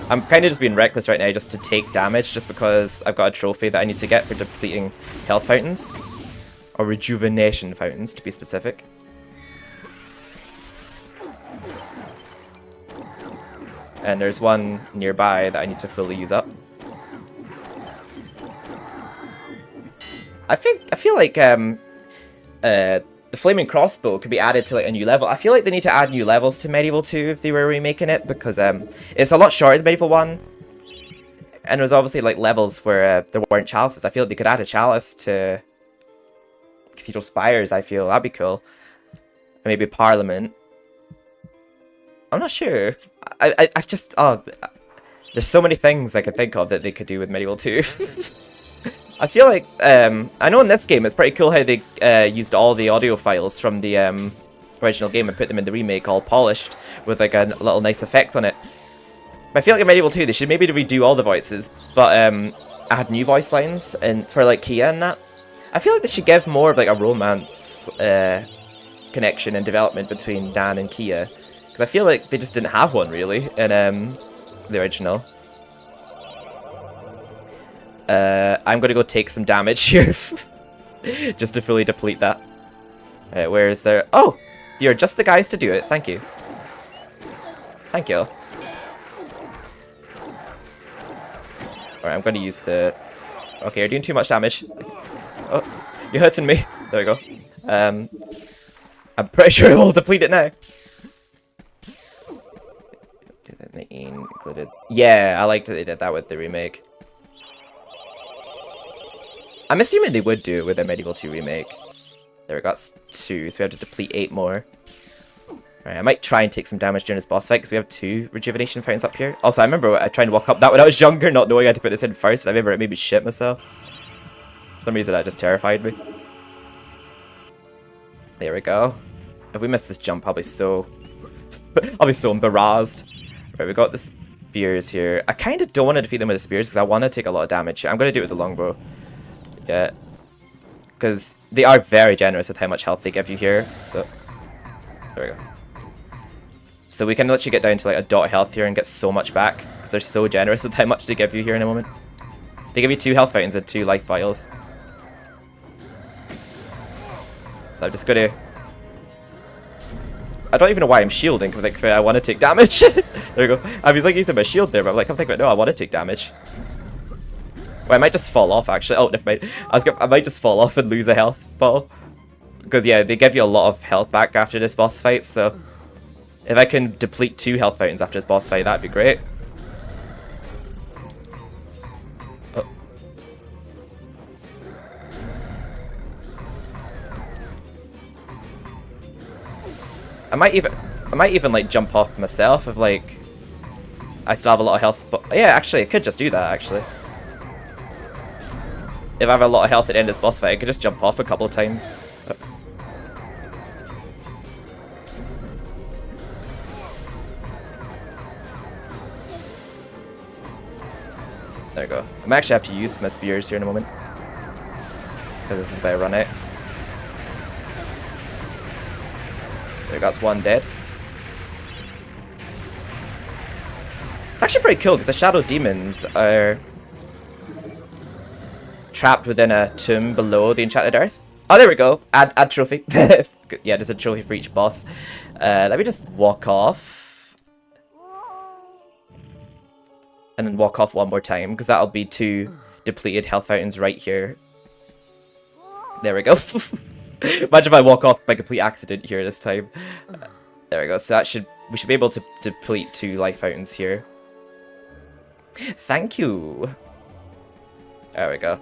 [SPEAKER 1] I'm kind of just being reckless right now just to take damage, just because I've got a trophy that I need to get for depleting health fountains. Or rejuvenation fountains, to be specific. And there's one nearby that I need to fully use up. I feel like the flaming crossbow could be added to like a new level. I feel like they need to add new levels to MediEvil 2 if they were remaking it, because it's a lot shorter than MediEvil 1. And there's obviously like levels where there weren't chalices. I feel like they could add a chalice to Cathedral Spires, I feel. That'd be cool. And maybe Parliament. I'm not sure. I've just... Oh, there's so many things I could think of that they could do with MediEvil 2. I feel like, I know in this game it's pretty cool how they used all the audio files from the original game and put them in the remake all polished with like a little nice effect on it. But I feel like in MediEvil 2 they should maybe redo all the voices, but add new voice lines and for like Kia and that. I feel like they should give more of like a romance connection and development between Dan and Kia, because I feel like they just didn't have one really in the original. I'm gonna go take some damage here, just to fully deplete that. Where is there? Oh, you're just the guys to do it. Thank you. Thank you. Alright, I'm gonna use the... Okay, you're doing too much damage. Oh, you're hurting me. There we go. I'm pretty sure it will deplete it now. 2019 included. Yeah, I liked that they did that with the remake. I'm assuming they would do it with a MediEvil 2 remake. There we go, that's 2, so we have to deplete 8 more. Alright, I might try and take some damage during this boss fight, because we have 2 rejuvenation fountains up here. Also, I remember I tried to walk up that when I was younger, not knowing I had to put this in first, and I remember it made me shit myself. For some reason, that just terrified me. There we go. If we miss this jump, I'll be so... I'll be so embarrassed. Right, we got the spears here. I kind of don't want to defeat them with the spears, because I want to take a lot of damage. I'm going to do it with the longbow. Yeah, because they are very generous with how much health they give you here, so there we go. So we can literally get down to like a dot health here and get so much back, because they're so generous with how much they give you here in a moment. They give you 2 health fountains and 2 life vials. So I'm just gonna... I don't even know why I'm shielding, because like, I want to take damage. There we go. I was like using my shield there, but I'm thinking, no, I want to take damage. Well, I might just fall off, actually. Oh, never mind. I might just fall off and lose a health bottle. Because, yeah, they give you a lot of health back after this boss fight, so... If I can deplete 2 health fountains after this boss fight, that'd be great. Oh. I might even, like, jump off myself if, like... I still have a lot of health, but... Yeah, actually, I could just do that, actually. If I have a lot of health at the end of this boss fight, I could just jump off a couple of times. Oh. There we go. I might actually have to use my spears here in a moment, because this is about to run out. There, that's one dead. It's actually pretty cool, because the shadow demons are... trapped within a tomb below the enchanted earth. Oh, there we go. Add trophy. Yeah, there's a trophy for each boss. Let me just walk off. and then walk off one more time, because that'll be 2 depleted health fountains right here. There we go. Imagine if I walk off by complete accident here this time. There we go. So we should be able to deplete 2 life fountains here. Thank you. There we go.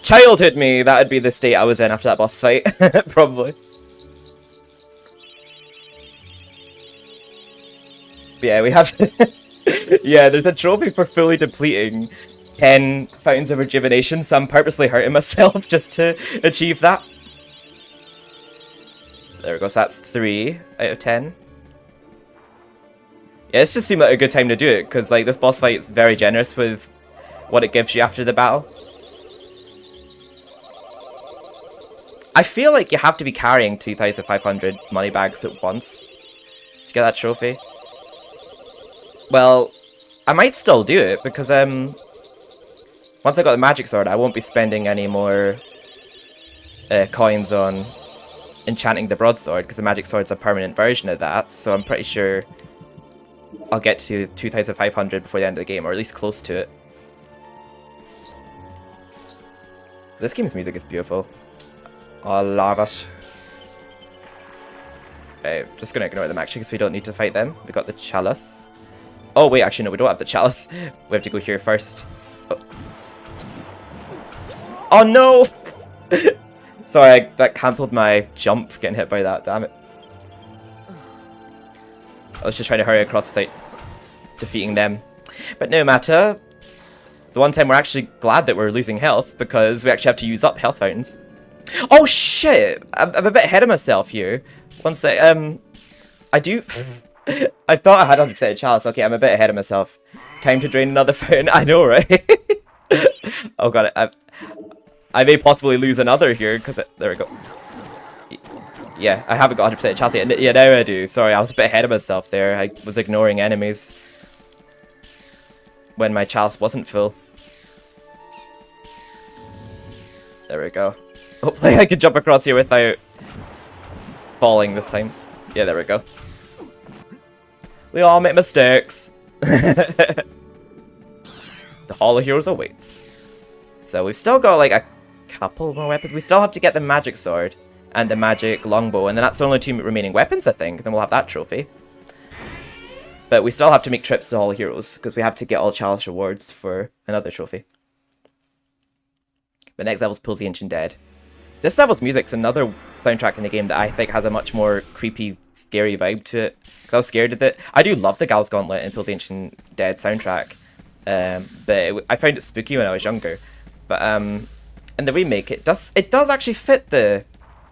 [SPEAKER 1] Childhood me! That would be the state I was in after that boss fight. Probably. But yeah, we have... yeah, there's a trophy for fully depleting 10 fountains of rejuvenation, so I'm purposely hurting myself just to achieve that. There we go, so that's 3 out of 10. Yeah, it's just seemed like a good time to do it, because like this boss fight is very generous with what it gives you after the battle. I feel like you have to be carrying 2,500 money bags at once to get that trophy. Well, I might still do it, because once I got the magic sword, I won't be spending any more coins on enchanting the broadsword, because the magic sword's a permanent version of that, so I'm pretty sure I'll get to 2,500 before the end of the game, or at least close to it. This game's music is beautiful. I love it. Okay, just gonna ignore them actually, because we don't need to fight them. We got the chalice. Oh wait, actually no, we don't have the chalice. We have to go here first. Oh no! Sorry, that cancelled my jump getting hit by that, damn it. I was just trying to hurry across without defeating them. But no matter. The one time we're actually glad that we're losing health, because we actually have to use up health fountains. Oh shit! I'm a bit ahead of myself here. One sec, I do... I thought I had 100% chalice. Okay, I'm a bit ahead of myself. Time to drain another fountain. I know, right? Oh god, I may possibly lose another here, because... There we go. Yeah, I haven't got 100% chalice yet. Yeah, now I do. Sorry, I was a bit ahead of myself there. I was ignoring enemies when my chalice wasn't full. There we go. Hopefully I can jump across here without falling this time. Yeah, there we go. We all make mistakes. The Hall of Heroes awaits. So we've still got like a couple more weapons. We still have to get the magic sword and the magic longbow, and then that's the only 2 remaining weapons, I think. Then we'll have that trophy. But we still have to make trips to Hall of Heroes, because we have to get all chalice rewards for another trophy. But next level's Pulls the Ancient Dead. This level's music's another soundtrack in the game that I think has a much more creepy, scary vibe to it. Because I was scared of it. I do love the Gal's Gauntlet and Pulls the Ancient Dead soundtrack. But I found it spooky when I was younger. But in the remake, it does actually fit the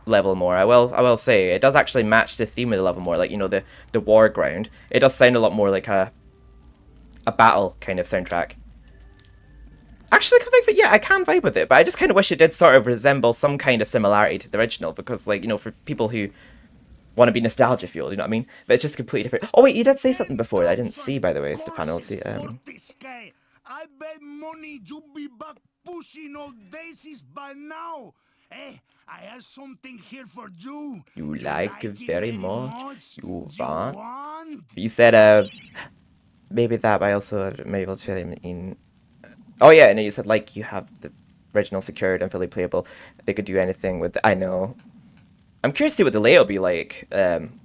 [SPEAKER 1] level more. I will say it does actually match the theme of the level more. Like, you know, the war ground. It does sound a lot more like a battle kind of soundtrack. Actually, yeah, I can vibe with it, but I just kind of wish it did sort of resemble some kind of similarity to the original, because, like, you know, for people who want to be nostalgia fueled, you know what I mean? But it's just completely different. Oh wait, you did say something before that I didn't see, by the way, Stefano. See,
[SPEAKER 8] I bet money you be back pushing all daisies by now. Eh, I have something here for you.
[SPEAKER 1] You like it very much. You want? You said, maybe that, but I also have MediEvil 2 Oh yeah, and you said like you have the original secured and fully playable. They could do anything with. I know. I'm curious to see what the layout will be like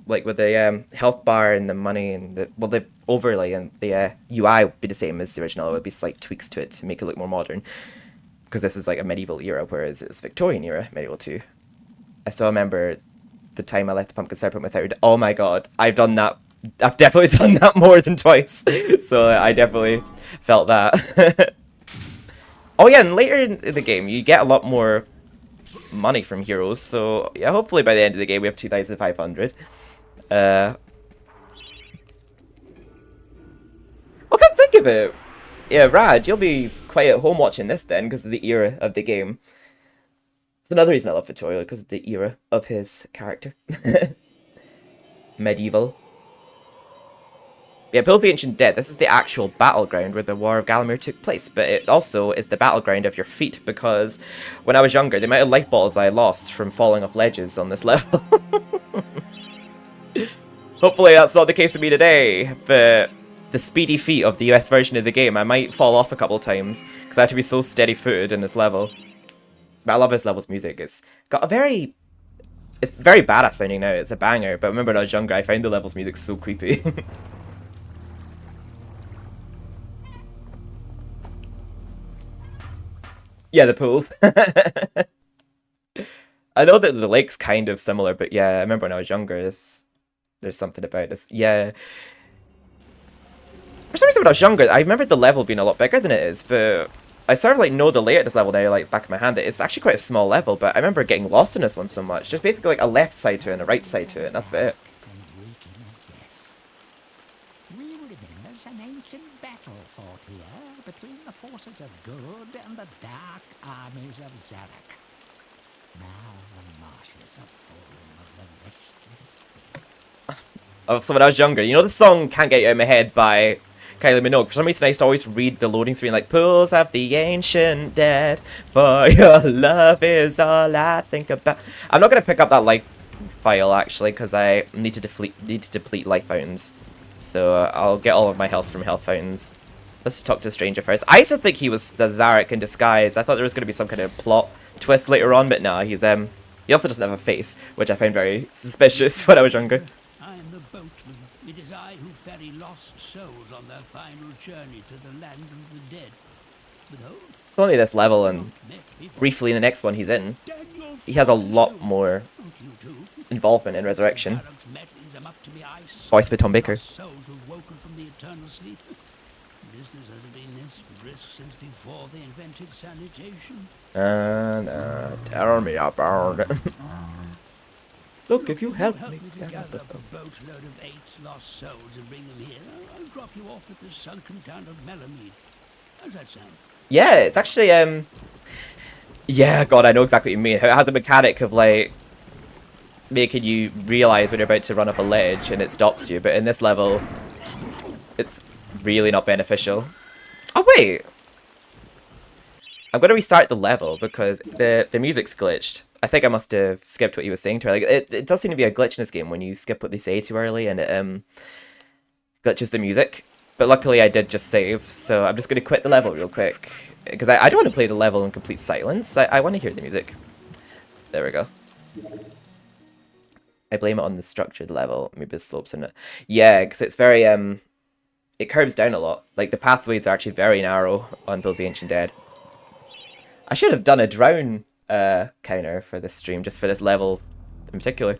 [SPEAKER 1] with the health bar and the money and the overlay and the UI would be the same as the original. It would be slight tweaks to it to make it look more modern, because this is like a medieval era, whereas it's Victorian era MediEvil 2. I still remember the time I left the pumpkin syrup without. Oh my god, I've done that. I've definitely done that more than twice. So I definitely felt that. Oh yeah, and later in the game, you get a lot more money from heroes, so yeah, hopefully by the end of the game we have 2,500. Okay, think of it. Yeah, Rad, you'll be quite at home watching this then, because of the era of the game. It's another reason I love Vittorio, because of the era of his character. MediEvil. Yeah, Pulls the Ancient Dead, this is the actual battleground where the War of Gallowmere took place, but it also is the battleground of your feet, because when I was younger, the amount of life balls I lost from falling off ledges on this level. Hopefully that's not the case with me today, but the speedy feet of the US version of the game, I might fall off a couple times because I have to be so steady-footed in this level. But I love this level's music. It's got a very... It's very badass sounding now. It's a banger. But I remember when I was younger, I found the level's music so creepy. Yeah, the pools. I know that the lake's kind of similar, but yeah, I remember when I was younger, there's something about this. Yeah. For some reason when I was younger, I remember the level being a lot bigger than it is, but I sort of like know the layout of this level now, like back of my hand. It's actually quite a small level, but I remember getting lost in this one so much. Just basically like a left side to it and a right side to it, and that's about it.
[SPEAKER 2] We remember an ancient battle fought here between the forces of good and the dark armies of Zarek. Now the marshes are full of the restless dead.
[SPEAKER 1] Oh, so when I was younger, you know the song Can't Get You Out of My Head by Kylie Minogue? For some reason I used to always read the loading screen like, pools of the ancient dead, for your love is all I think about. I'm not going to pick up that life file actually, because I need to deplete life fountains. So I'll get all of my health from health fountains. Let's talk to the stranger first. I used to think he was the Zarek in disguise. I thought there was going to be some kind of plot twist later on, but no, he's he also doesn't have a face, which I found very suspicious when I was younger.
[SPEAKER 4] I am the boatman. It is I who ferry lost souls on their final journey to the land of the dead. But oh,
[SPEAKER 1] It's only this level, and briefly in the next one he's in, he has a lot more involvement in Resurrection. Voiced by Tom Baker.
[SPEAKER 4] Souls have woken from the eternal sleep. Business hasn't been this brisk since before they invented sanitation.
[SPEAKER 1] Tell me about it. Look, if you help me
[SPEAKER 4] to gather up a boatload of 8 lost souls and bring them here, I'll drop you off at the sunken town of Melamede. How's that sound?
[SPEAKER 1] Yeah, it's actually, yeah, God, I know exactly what you mean. It has a mechanic of, like, making you realize when you're about to run off a ledge and it stops you, but in this level, it's really not beneficial. Oh, wait! I'm going to restart the level because the music's glitched. I think I must have skipped what he was saying to her. Like, it does seem to be a glitch in this game when you skip what they say too early and it glitches the music. But luckily I did just save, so I'm just going to quit the level real quick. Because I don't want to play the level in complete silence. I want to hear the music. There we go. I blame it on the structured level. Maybe the slopes in it. Yeah, because it's very, it curves down a lot. Like, the pathways are actually very narrow on Pools of the Ancient Dead. I should have done a drown counter for this stream, just for this level in particular.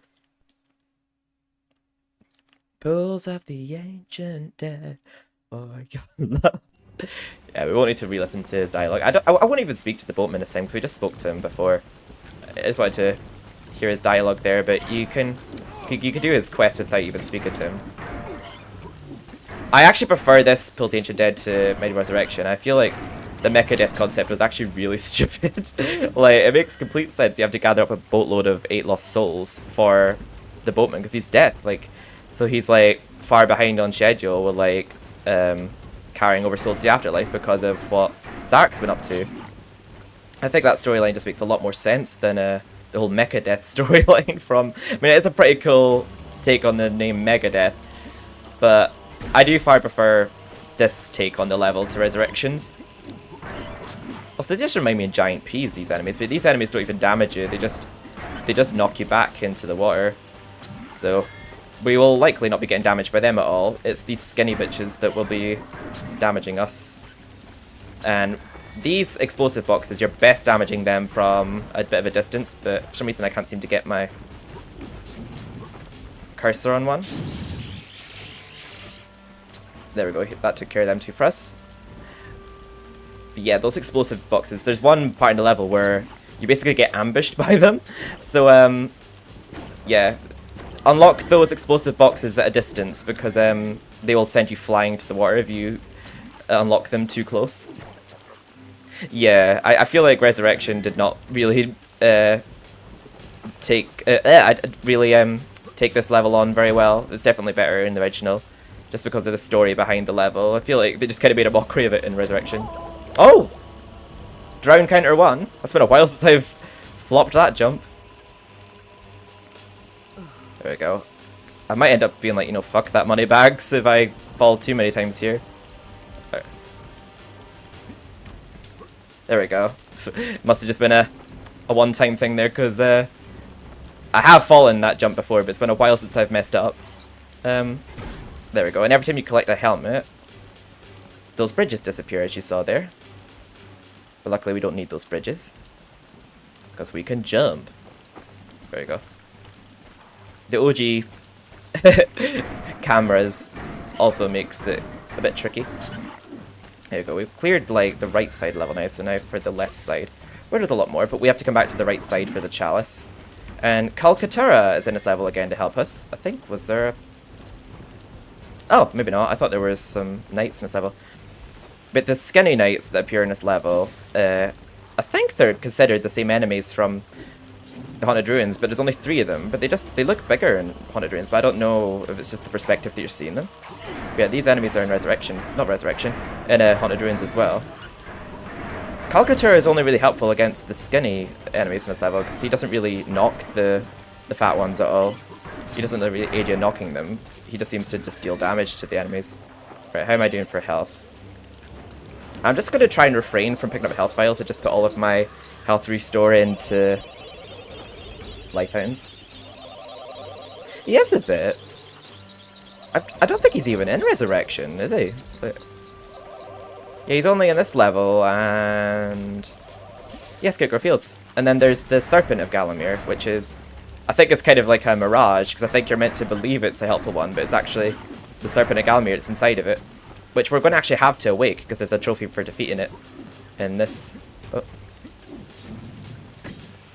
[SPEAKER 1] Pools of the Ancient Dead, for your love. Yeah, we won't need to re-listen to his dialogue. I won't even speak to the boatman this time, because we just spoke to him before. I just wanted to hear his dialogue there, but you can do his quest without even speaking to him. I actually prefer this Pools of the Ancient Dead to MediEvil Resurrection. I feel like the mecha death concept was actually really stupid. Like, it makes complete sense. You have to gather up a boatload of 8 lost souls for the boatman, because he's dead. Like, so he's like far behind on schedule with like carrying over souls to the afterlife because of what Zarek's been up to. I think that storyline just makes a lot more sense than the whole mecha death storyline from. I mean, it's a pretty cool take on the name Megadeth, but I do far prefer this take on the level to Resurrections. Also, they just remind me of giant peas, these enemies, but these enemies don't even damage you, they just knock you back into the water. So we will likely not be getting damaged by them at all. It's these skinny bitches that will be damaging us. And these explosive boxes, you're best damaging them from a bit of a distance, but for some reason I can't seem to get my cursor on one. There we go, that took care of them two for us. But yeah, those explosive boxes, there's one part in the level where you basically get ambushed by them. So, yeah. Unlock those explosive boxes at a distance, because they will send you flying to the water if you unlock them too close. Yeah, I feel like Resurrection did not really take this level on very well. It's definitely better in the original, just because of the story behind the level. I feel like they just kind of made a mockery of it in Resurrection. Oh! Drown counter 1? That's been a while since I've flopped that jump. There we go. I might end up being like, you know, fuck that money bags if I fall too many times here. Right. There we go. Must have just been a one-time thing there, because I have fallen that jump before, but it's been a while since I've messed up. There we go. And every time you collect a helmet, those bridges disappear, as you saw there. But luckily we don't need those bridges, because we can jump. There you go. The OG cameras also makes it a bit tricky. There you go. We've cleared like the right side level now, so now for the left side. We're with a lot more, but we have to come back to the right side for the chalice. And Calcaterra is in this level again to help us. I think, was there a... Oh, maybe not. I thought there was some knights in this level. But the skinny knights that appear in this level, I think they're considered the same enemies from the Haunted Ruins, but there's only 3 of them. But they look bigger in Haunted Ruins, but I don't know if it's just the perspective that you're seeing them. But yeah, these enemies are in Resurrection, not Resurrection, in Haunted Ruins as well. Calcaterra is only really helpful against the skinny enemies in this level, because he doesn't really knock the fat ones at all. He doesn't really aid you in knocking them. He just seems to just deal damage to the enemies. Right, how am I doing for health? I'm just going to try and refrain from picking up health vials. I just put all of my health restore into life fountains. He is a bit. I don't think he's even in Resurrection, is he? But yeah, he's only in this level, and... Yes, Scarecrow Fields. And then there's the Serpent of Galamir, which is... I think it's kind of like a mirage, because I think you're meant to believe it's a helpful one, but it's actually the Serpent of Galamir that's inside of it. Which we're going to actually have to awake, because there's a trophy for defeating it in this... Oh.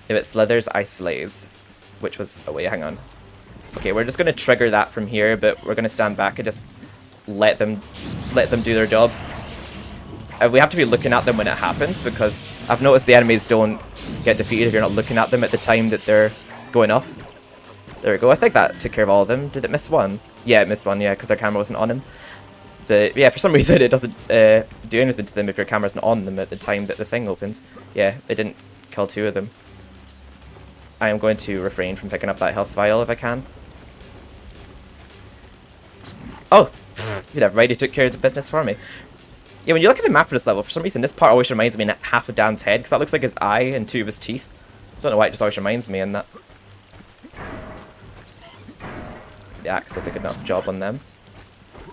[SPEAKER 1] If it slithers, I slays. Which was... Oh wait, hang on. Okay, we're just going to trigger that from here, but we're going to stand back and just let them do their job. We have to be looking at them when it happens, because I've noticed the enemies don't get defeated if you're not looking at them at the time that they're going off. There we go. I think that took care of all of them. Did it miss one? Yeah, it missed one, yeah, because our camera wasn't on him. But yeah, for some reason it doesn't do anything to them if your camera's not on them at the time that the thing opens. Yeah, it didn't kill 2 of them. I am going to refrain from picking up that health vial if I can. Oh! Never mind, he took care of the business for me. Yeah, when you look at the map of this level, for some reason this part always reminds me of half of Dan's head, because that looks like his eye and 2 of his teeth. I don't know why, it just always reminds me in that. The axe does a good enough job on them.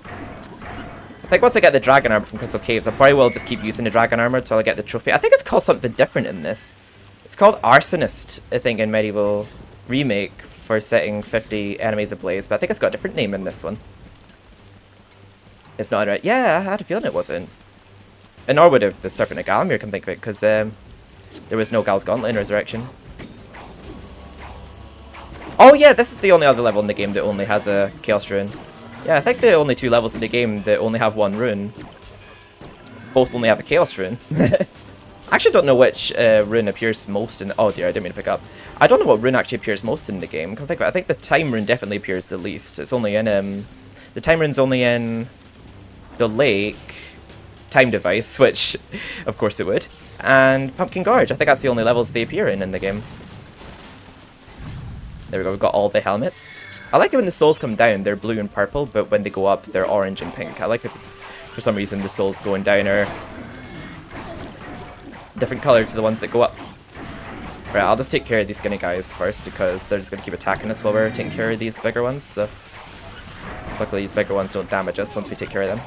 [SPEAKER 1] I think once I get the dragon armor from Crystal Caves, I probably will just keep using the dragon armor until I get the trophy. I think it's called something different in this. It's called Arsonist, I think, in MediEvil Remake for setting 50 enemies ablaze, but I think it's got a different name in this one. It's not right. Yeah, I had a feeling it wasn't. And nor would have the Serpent of Galamir, come think of it, because there was no Gal's Gauntlet in Resurrection. Oh yeah, this is the only other level in the game that only has a Chaos Rune. Yeah, I think the only 2 levels in the game that only have 1 rune. Both only have a Chaos Rune. I actually don't know which rune appears most in the... Oh dear, I didn't mean to pick up. I don't know what rune actually appears most in the game. Come think of it. I think the Time Rune definitely appears the least. It's only in... The Time Rune's only in... the Lake... Time Device, which of course it would. And Pumpkin Gorge. I think that's the only levels they appear in the game. There we go, we've got all the helmets. I like it when the souls come down, they're blue and purple, but when they go up, they're orange and pink. I like it for some reason the souls going down are different colour to the ones that go up. Right, I'll just take care of these skinny guys first, because they're just going to keep attacking us while we're taking care of these bigger ones, so... Luckily these bigger ones don't damage us once we take care of them.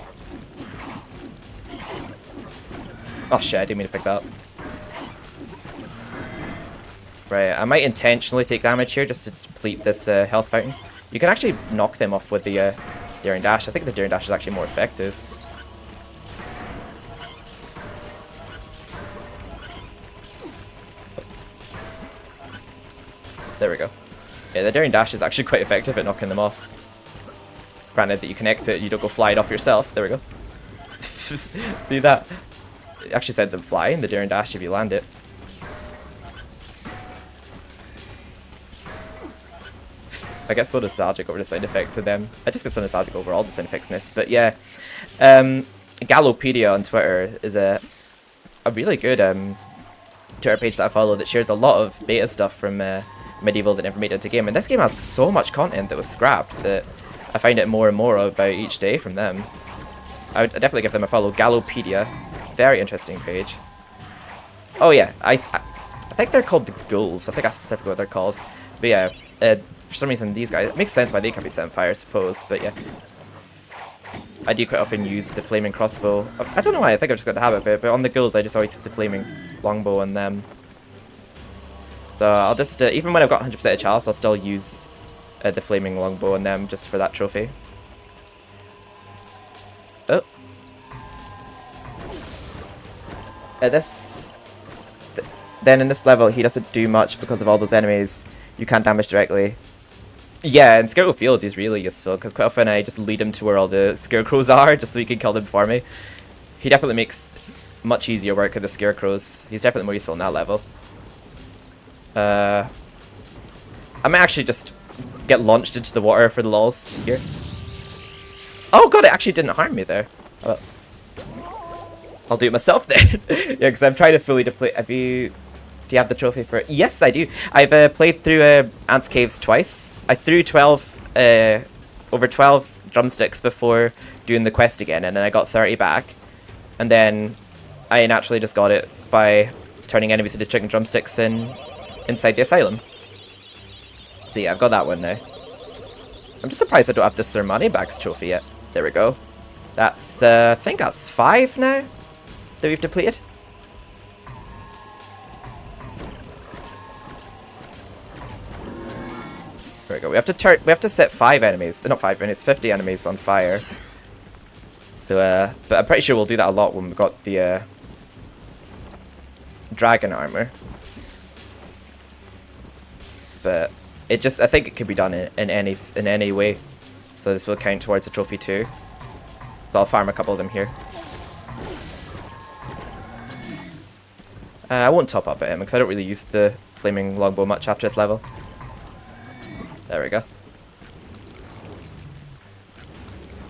[SPEAKER 1] Oh shit, I didn't mean to pick that up. Right, I might intentionally take damage here just to deplete this health fountain. You can actually knock them off with the Daring Dash. I think the Daring Dash is actually more effective. There we go. Yeah, the Daring Dash is actually quite effective at knocking them off. Granted that you connect it, you don't go flying off yourself. There we go. See that? It actually sends them flying, the Daring Dash, if you land it. I get so nostalgic over the sound effect to them. I just get so nostalgic over all the sound effects in this. But yeah, Gallopedia on Twitter is a really good Twitter page that I follow that shares a lot of beta stuff from MediEvil that never made it into game. And this game has so much content that was scrapped that I find it more and more about each day from them. I would definitely give them a follow. Gallopedia. Very interesting page. Oh yeah, I think they're called the Ghouls. I think that's specifically what they're called. But yeah, for some reason these guys, it makes sense why they can be set on fire, I suppose. But yeah, I do quite often use the flaming crossbow. I don't know why, I think I've just got the habit of it, but on the Ghouls I just always use the flaming longbow on them. So I'll just, even when I've got 100% of chalice, I'll still use the flaming longbow on them just for that trophy. Oh. Then in this level, he doesn't do much because of all those enemies you can't damage directly. Yeah, and Scarecrow Fields is really useful because quite often I just lead him to where all the scarecrows are just so he can kill them for me. He definitely makes much easier work of the scarecrows. He's definitely more useful in that level. I might actually just get launched into the water for the lols here. Oh god, it actually didn't harm me there. I'll do it myself then. Yeah, because I'm trying to fully deplete. Do you have the trophy for it? Yes, I do. I've played through Ants Caves twice. I threw over 12 drumsticks before doing the quest again, and then I got 30 back. And then I naturally just got it by turning enemies into chicken drumsticks inside the asylum. So yeah, I've got that one now. I'm just surprised I don't have the Sir Moneybags trophy yet. There we go. That's, I think that's 5 now that we've depleted. There we go. We have to set 5 enemies, not 5 enemies, 50 enemies on fire. So, but I'm pretty sure we'll do that a lot when we've got the dragon armor. But I think it can be done in any way. So this will count towards a trophy too. So I'll farm a couple of them here. I won't top up at him because I don't really use the flaming longbow much after this level. There we go.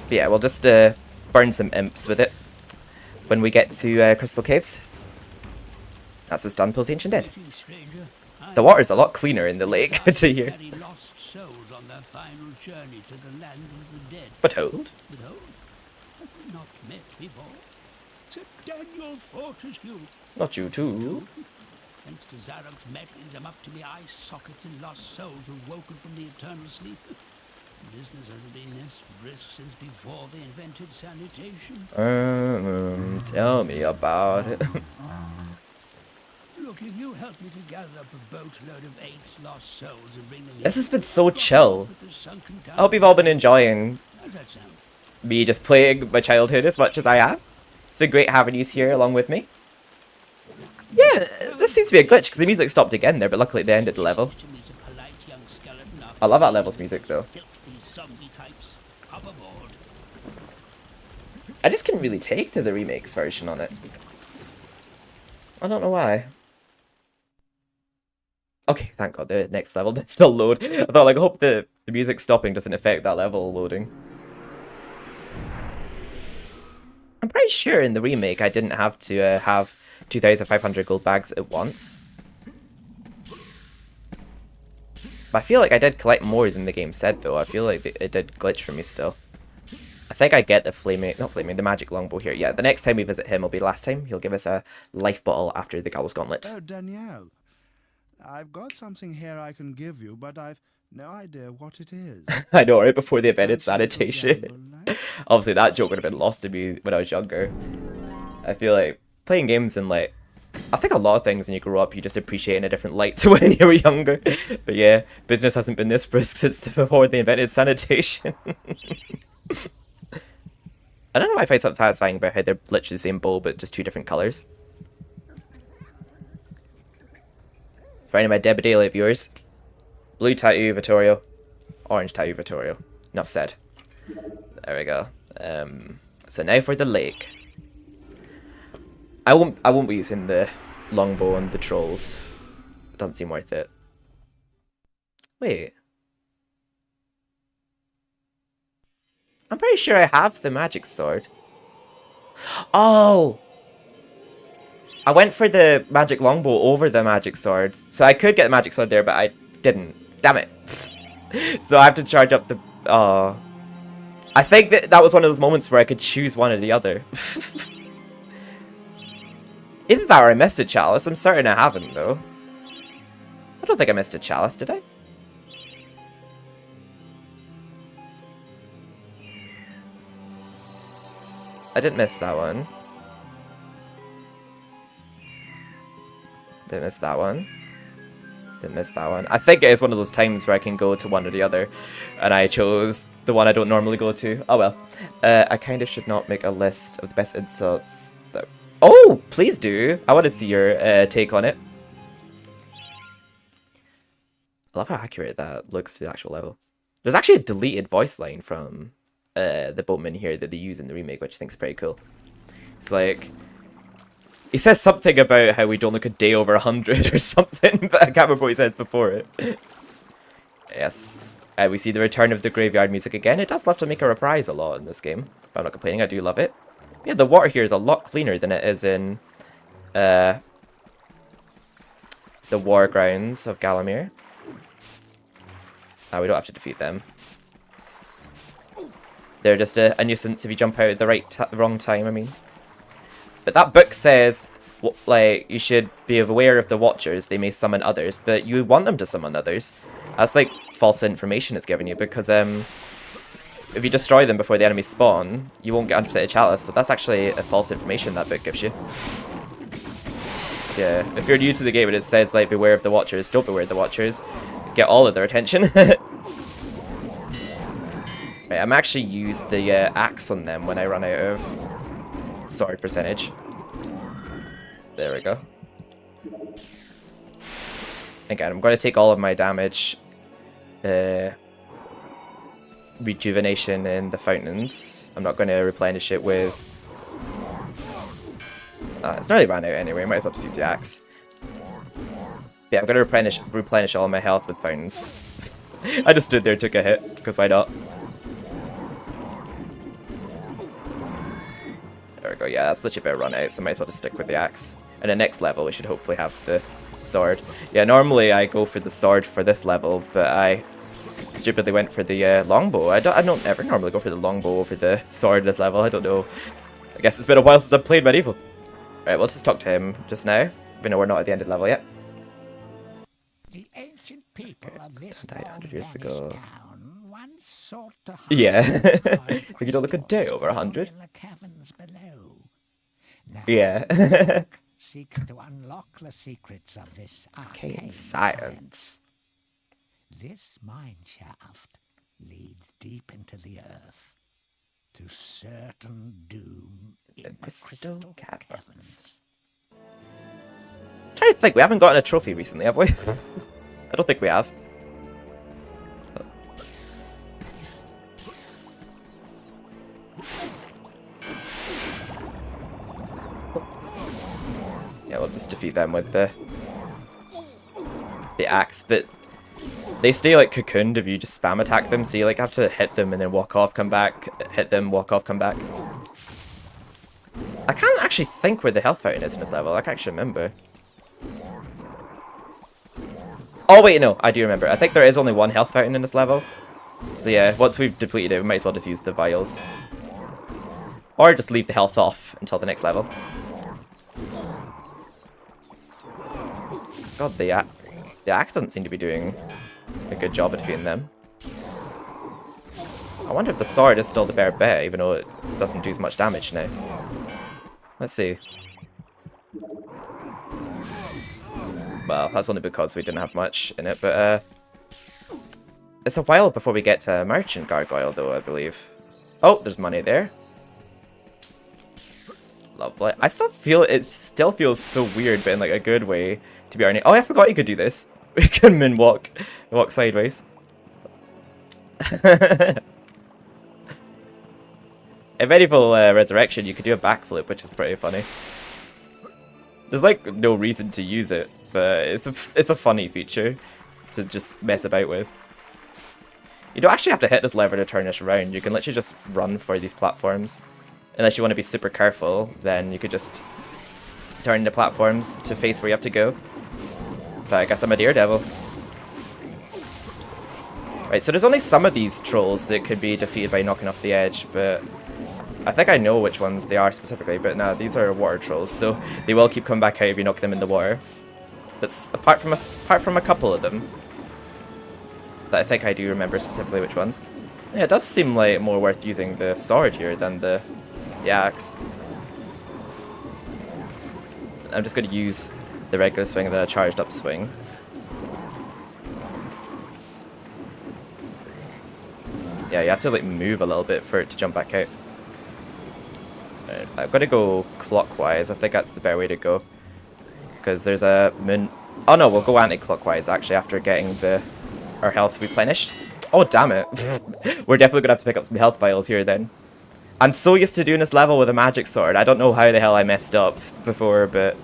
[SPEAKER 1] But yeah, we'll just burn some imps with it when we get to Crystal Caves. That's as done, pulls the Ancient Dead. The water's a lot cleaner in the lake to here. But hold.
[SPEAKER 4] Not met before. Sir Daniel Fortescue.
[SPEAKER 1] Not you too.
[SPEAKER 4] Thanks to Zarok's mettlings, I'm up to the eye sockets in lost souls who've woken from the eternal sleep. Business hasn't been this brisk since before they invented sanitation.
[SPEAKER 1] Tell me about it.
[SPEAKER 4] Look, if you help me to gather up a boatload of 8 lost souls and bring them...
[SPEAKER 1] This has been so chill. I hope you've all been enjoying me just playing my childhood as much as I have. It's been great having you here along with me. Yeah, this seems to be a glitch because the music stopped again there, but luckily they ended the level. I love that level's music though. I just couldn't really take to the remakes version on it. I don't know why. Okay, thank god the next level did still load. I thought, like, I hope the music stopping doesn't affect that level loading. I'm pretty sure in the remake I didn't have to have 2,500 gold bags at once. But I feel like I did collect more than the game said though. I feel like it did glitch for me still. I think I get the magic longbow here. Yeah, the next time we visit him will be the last time. He'll give us a life bottle after the Gallows Gauntlet.
[SPEAKER 9] Oh, Danielle. I've got something here I can give you, but I've no idea what it is.
[SPEAKER 1] I know, right before they invented sanitation. Obviously, that joke would have been lost to me when I was younger. I feel like playing games in, like, I think a lot of things when you grow up, you just appreciate in a different light to when you were younger. But yeah, business hasn't been this brisk since before they invented sanitation. I don't know why I find something satisfying about how they're literally the same bowl, but just 2 different colours. For any of my Debidalia viewers, blue tattoo Vittorio, orange tattoo Vittorio. Enough said. There we go. So now for the lake. I won't be using the longbow and the trolls. It doesn't seem worth it. Wait. I'm pretty sure I have the magic sword. Oh! I went for the magic longbow over the magic sword. So I could get the magic sword there, but Didn't. Damn it. So I have to charge up the... I think that was one of those moments where I could choose one or the other. Either that or I missed a chalice. I'm certain I haven't, though. I don't think I missed a chalice, did I? I didn't miss that one. Didn't miss that one. Didn't miss that one. I think it is one of those times where I can go to one or the other. And I chose the one I don't normally go to. Oh well. I kind of should not make a list of the best insults. Oh, please do. I want to see your take on it. I love how accurate that looks to the actual level. There's actually a deleted voice line from the boatman here that they use in the remake, which I think is pretty cool. It's like... He says something about how we don't look a day over 100 or something, but I can't remember what he says before it. Yes. We see the return of the graveyard music again. It does love to make a reprise a lot in this game, but I'm not complaining. I do love it. Yeah, the water here is a lot cleaner than it is in the war grounds of Galamir. We don't have to defeat them. They're just a nuisance if you jump out at the wrong time, I mean. But that book says, like, you should be aware of the Watchers. They may summon others, but you want them to summon others. That's like false information it's giving you, because if you destroy them before the enemies spawn, you won't get 100% of chalice. So that's actually a false information that book gives you. Yeah, if you're new to the game and it says, like, beware of the Watchers, don't beware of the Watchers. Get all of their attention. Right, I'm actually use the axe on them when I run out of sword percentage. There we go. Again, I'm going to take all of my damage rejuvenation in the fountains. I'm not going to replenish it with... it's nearly ran out anyway, might as well just use the axe. Yeah, I'm going to replenish all my health with fountains. I just stood there and took a hit, because why not? There we go, yeah, that's literally about run out, so I might as well just stick with the axe. And the next level, we should hopefully have the sword. Yeah, normally I go for the sword for this level, but I stupidly went for the longbow. I don't ever normally go for the longbow over the sword this level, I don't know. I guess it's been a while since I've played MediEvil. Right, we'll just talk to him just now, even though we're not at the end of the level yet.
[SPEAKER 2] The ancient people of this
[SPEAKER 1] died 100 years ago.
[SPEAKER 2] town once sought to hide
[SPEAKER 1] Yeah.
[SPEAKER 2] the hard
[SPEAKER 1] Like you don't look a day over
[SPEAKER 2] crystals
[SPEAKER 1] 100.
[SPEAKER 2] in the caverns below. Now,
[SPEAKER 1] Yeah.
[SPEAKER 2] Isaac seeks to unlock the secrets of this arcane
[SPEAKER 1] science.
[SPEAKER 2] This mine shaft leads deep into the earth to certain doom in the crystal caverns.
[SPEAKER 1] I'm trying to think, we haven't gotten a trophy recently, have we? I don't think we have. Yeah, we'll just defeat them with the axe, but they stay like cocooned if you just spam attack them, so you like have to hit them and then walk off, come back, hit them, walk off, come back. I can't actually think where the health fountain is in this level, I can't actually remember. Oh wait, no, I do remember. I think there is only one health fountain in this level. So yeah, once we've depleted it, we might as well just use the vials. Or just leave the health off until the next level. God, the axe doesn't seem to be doing a good job at defeating them. I wonder if the sword is still the better bet, even though it doesn't do as much damage now. Let's see. Well, that's only because we didn't have much in it, but it's a while before we get to Merchant Gargoyle, though, I believe. Oh, there's money there. Lovely. I still feel it still feels so weird, but in like a good way to be earning. Oh, I forgot you could do this. We can walk sideways. In MediEvil Resurrection, you could do a backflip, which is pretty funny. There's like no reason to use it, but it's a funny feature to just mess about with. You don't actually have to hit this lever to turn this around. You can literally just run for these platforms. Unless you want to be super careful, then you could just turn the platforms to face where you have to go. But I guess I'm a daredevil. Right, so there's only some of these trolls that could be defeated by knocking off the edge, but I think I know which ones they are specifically, but no, these are water trolls, so they will keep coming back out if you knock them in the water. But apart from a couple of them, that I think I do remember specifically which ones. Yeah, it does seem like more worth using the sword here than the axe. I'm just going to use the regular swing and then a charged up swing. Yeah, you have to like move a little bit for it to jump back out. Right, I'm going to go clockwise. I think that's the better way to go. Because there's a moon... Oh no, we'll go anti-clockwise actually after getting our health replenished. Oh damn it. We're definitely going to have to pick up some health vials here then. I'm so used to doing this level with a magic sword. I don't know how the hell I messed up before, but...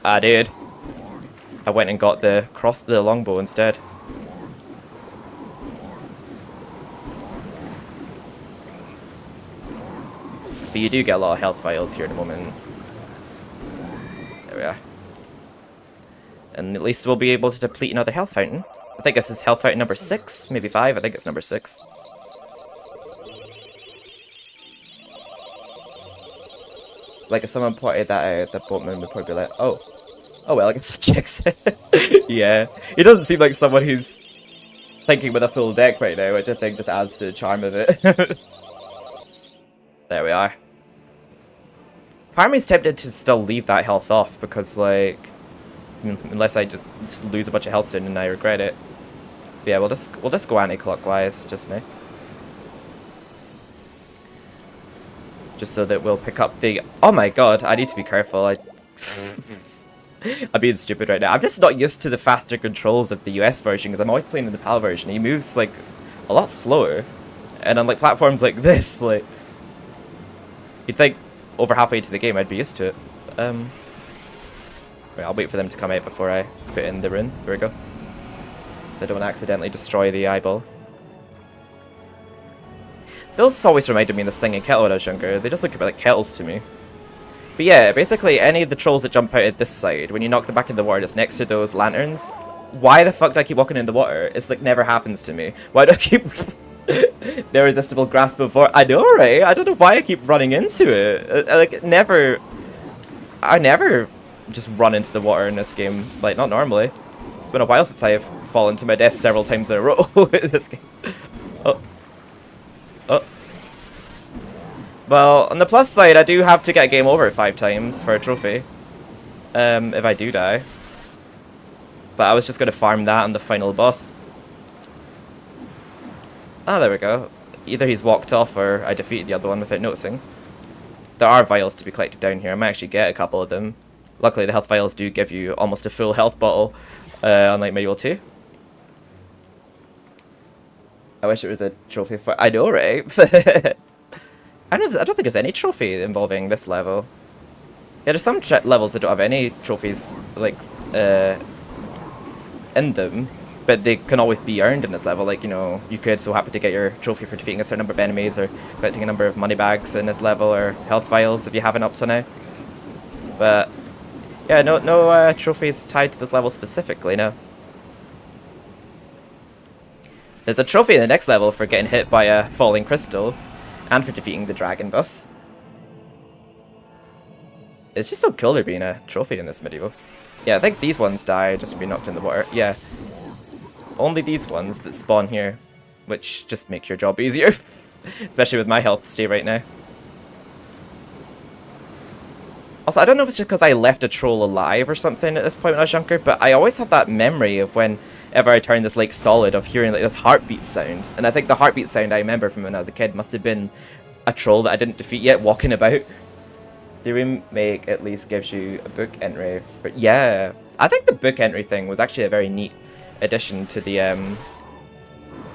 [SPEAKER 1] I did. I went and got the longbow instead. But you do get a lot of health vials here at the moment. There we are. And at least we'll be able to deplete another health fountain. I think this is health fountain number 6, maybe 5. I think it's number 6. Like if someone pointed that out, the boatman would probably be like, oh well, I guess that checks it. Yeah, he doesn't seem like someone who's thinking with a full deck right now, which I think just adds to the charm of it. There we are. Part of me's tempted to still leave that health off because, like, unless I just lose a bunch of health soon and I regret it. But yeah, we'll just go anti-clockwise just now. Just so that we'll pick up the... Oh my god, I need to be careful. I'm being stupid right now. I'm just not used to the faster controls of the US version because I'm always playing in the PAL version. He moves, like, a lot slower. And on, like, platforms like this, like... You'd think over halfway into the game I'd be used to it. Right, I'll wait for them to come out before I put in the rune. There we go. So I don't accidentally destroy the eyeball. Those always reminded me of the singing kettle when I was younger. They just look a bit like kettles to me. But yeah, basically any of the trolls that jump out at this side, when you knock them back in the water just next to those lanterns, why the fuck do I keep walking in the water? It's like never happens to me. Why do I keep... The irresistible grasp of water. I know, right? I don't know why I keep running into it. I never just run into the water in this game. Like, not normally. It's been a while since I have fallen to my death several times in a row in this game. Oh. Well, on the plus side, I do have to get game over 5 times for a trophy. If I do die. But I was just going to farm that on the final boss. Ah, there we go. Either he's walked off or I defeated the other one without noticing. There are vials to be collected down here. I might actually get a couple of them. Luckily, the health vials do give you almost a full health bottle, unlike MediEvil 2. I wish it was a trophy for... I know, right? I don't think there's any trophy involving this level. Yeah, there's some levels that don't have any trophies, like, in them. But they can always be earned in this level. Like, you know, you could so happen to get your trophy for defeating a certain number of enemies, or collecting a number of money bags in this level, or health vials if you haven't up to now. But yeah, no trophies tied to this level specifically, no. There's a trophy in the next level for getting hit by a falling crystal, and for defeating the dragon boss. It's just so cool there being a trophy in this MediEvil. Yeah, I think these ones die just from being knocked in the water. Yeah. Only these ones that spawn here, which just makes your job easier. Especially with my health state right now. Also, I don't know if it's just because I left a troll alive or something at this point when I was younger, but I always have that memory of whenever I turn this lake solid of hearing like this heartbeat sound. And I think the heartbeat sound I remember from when I was a kid must have been a troll that I didn't defeat yet walking about. The remake at least gives you a book entry. Yeah, I think the book entry thing was actually a very neat addition to the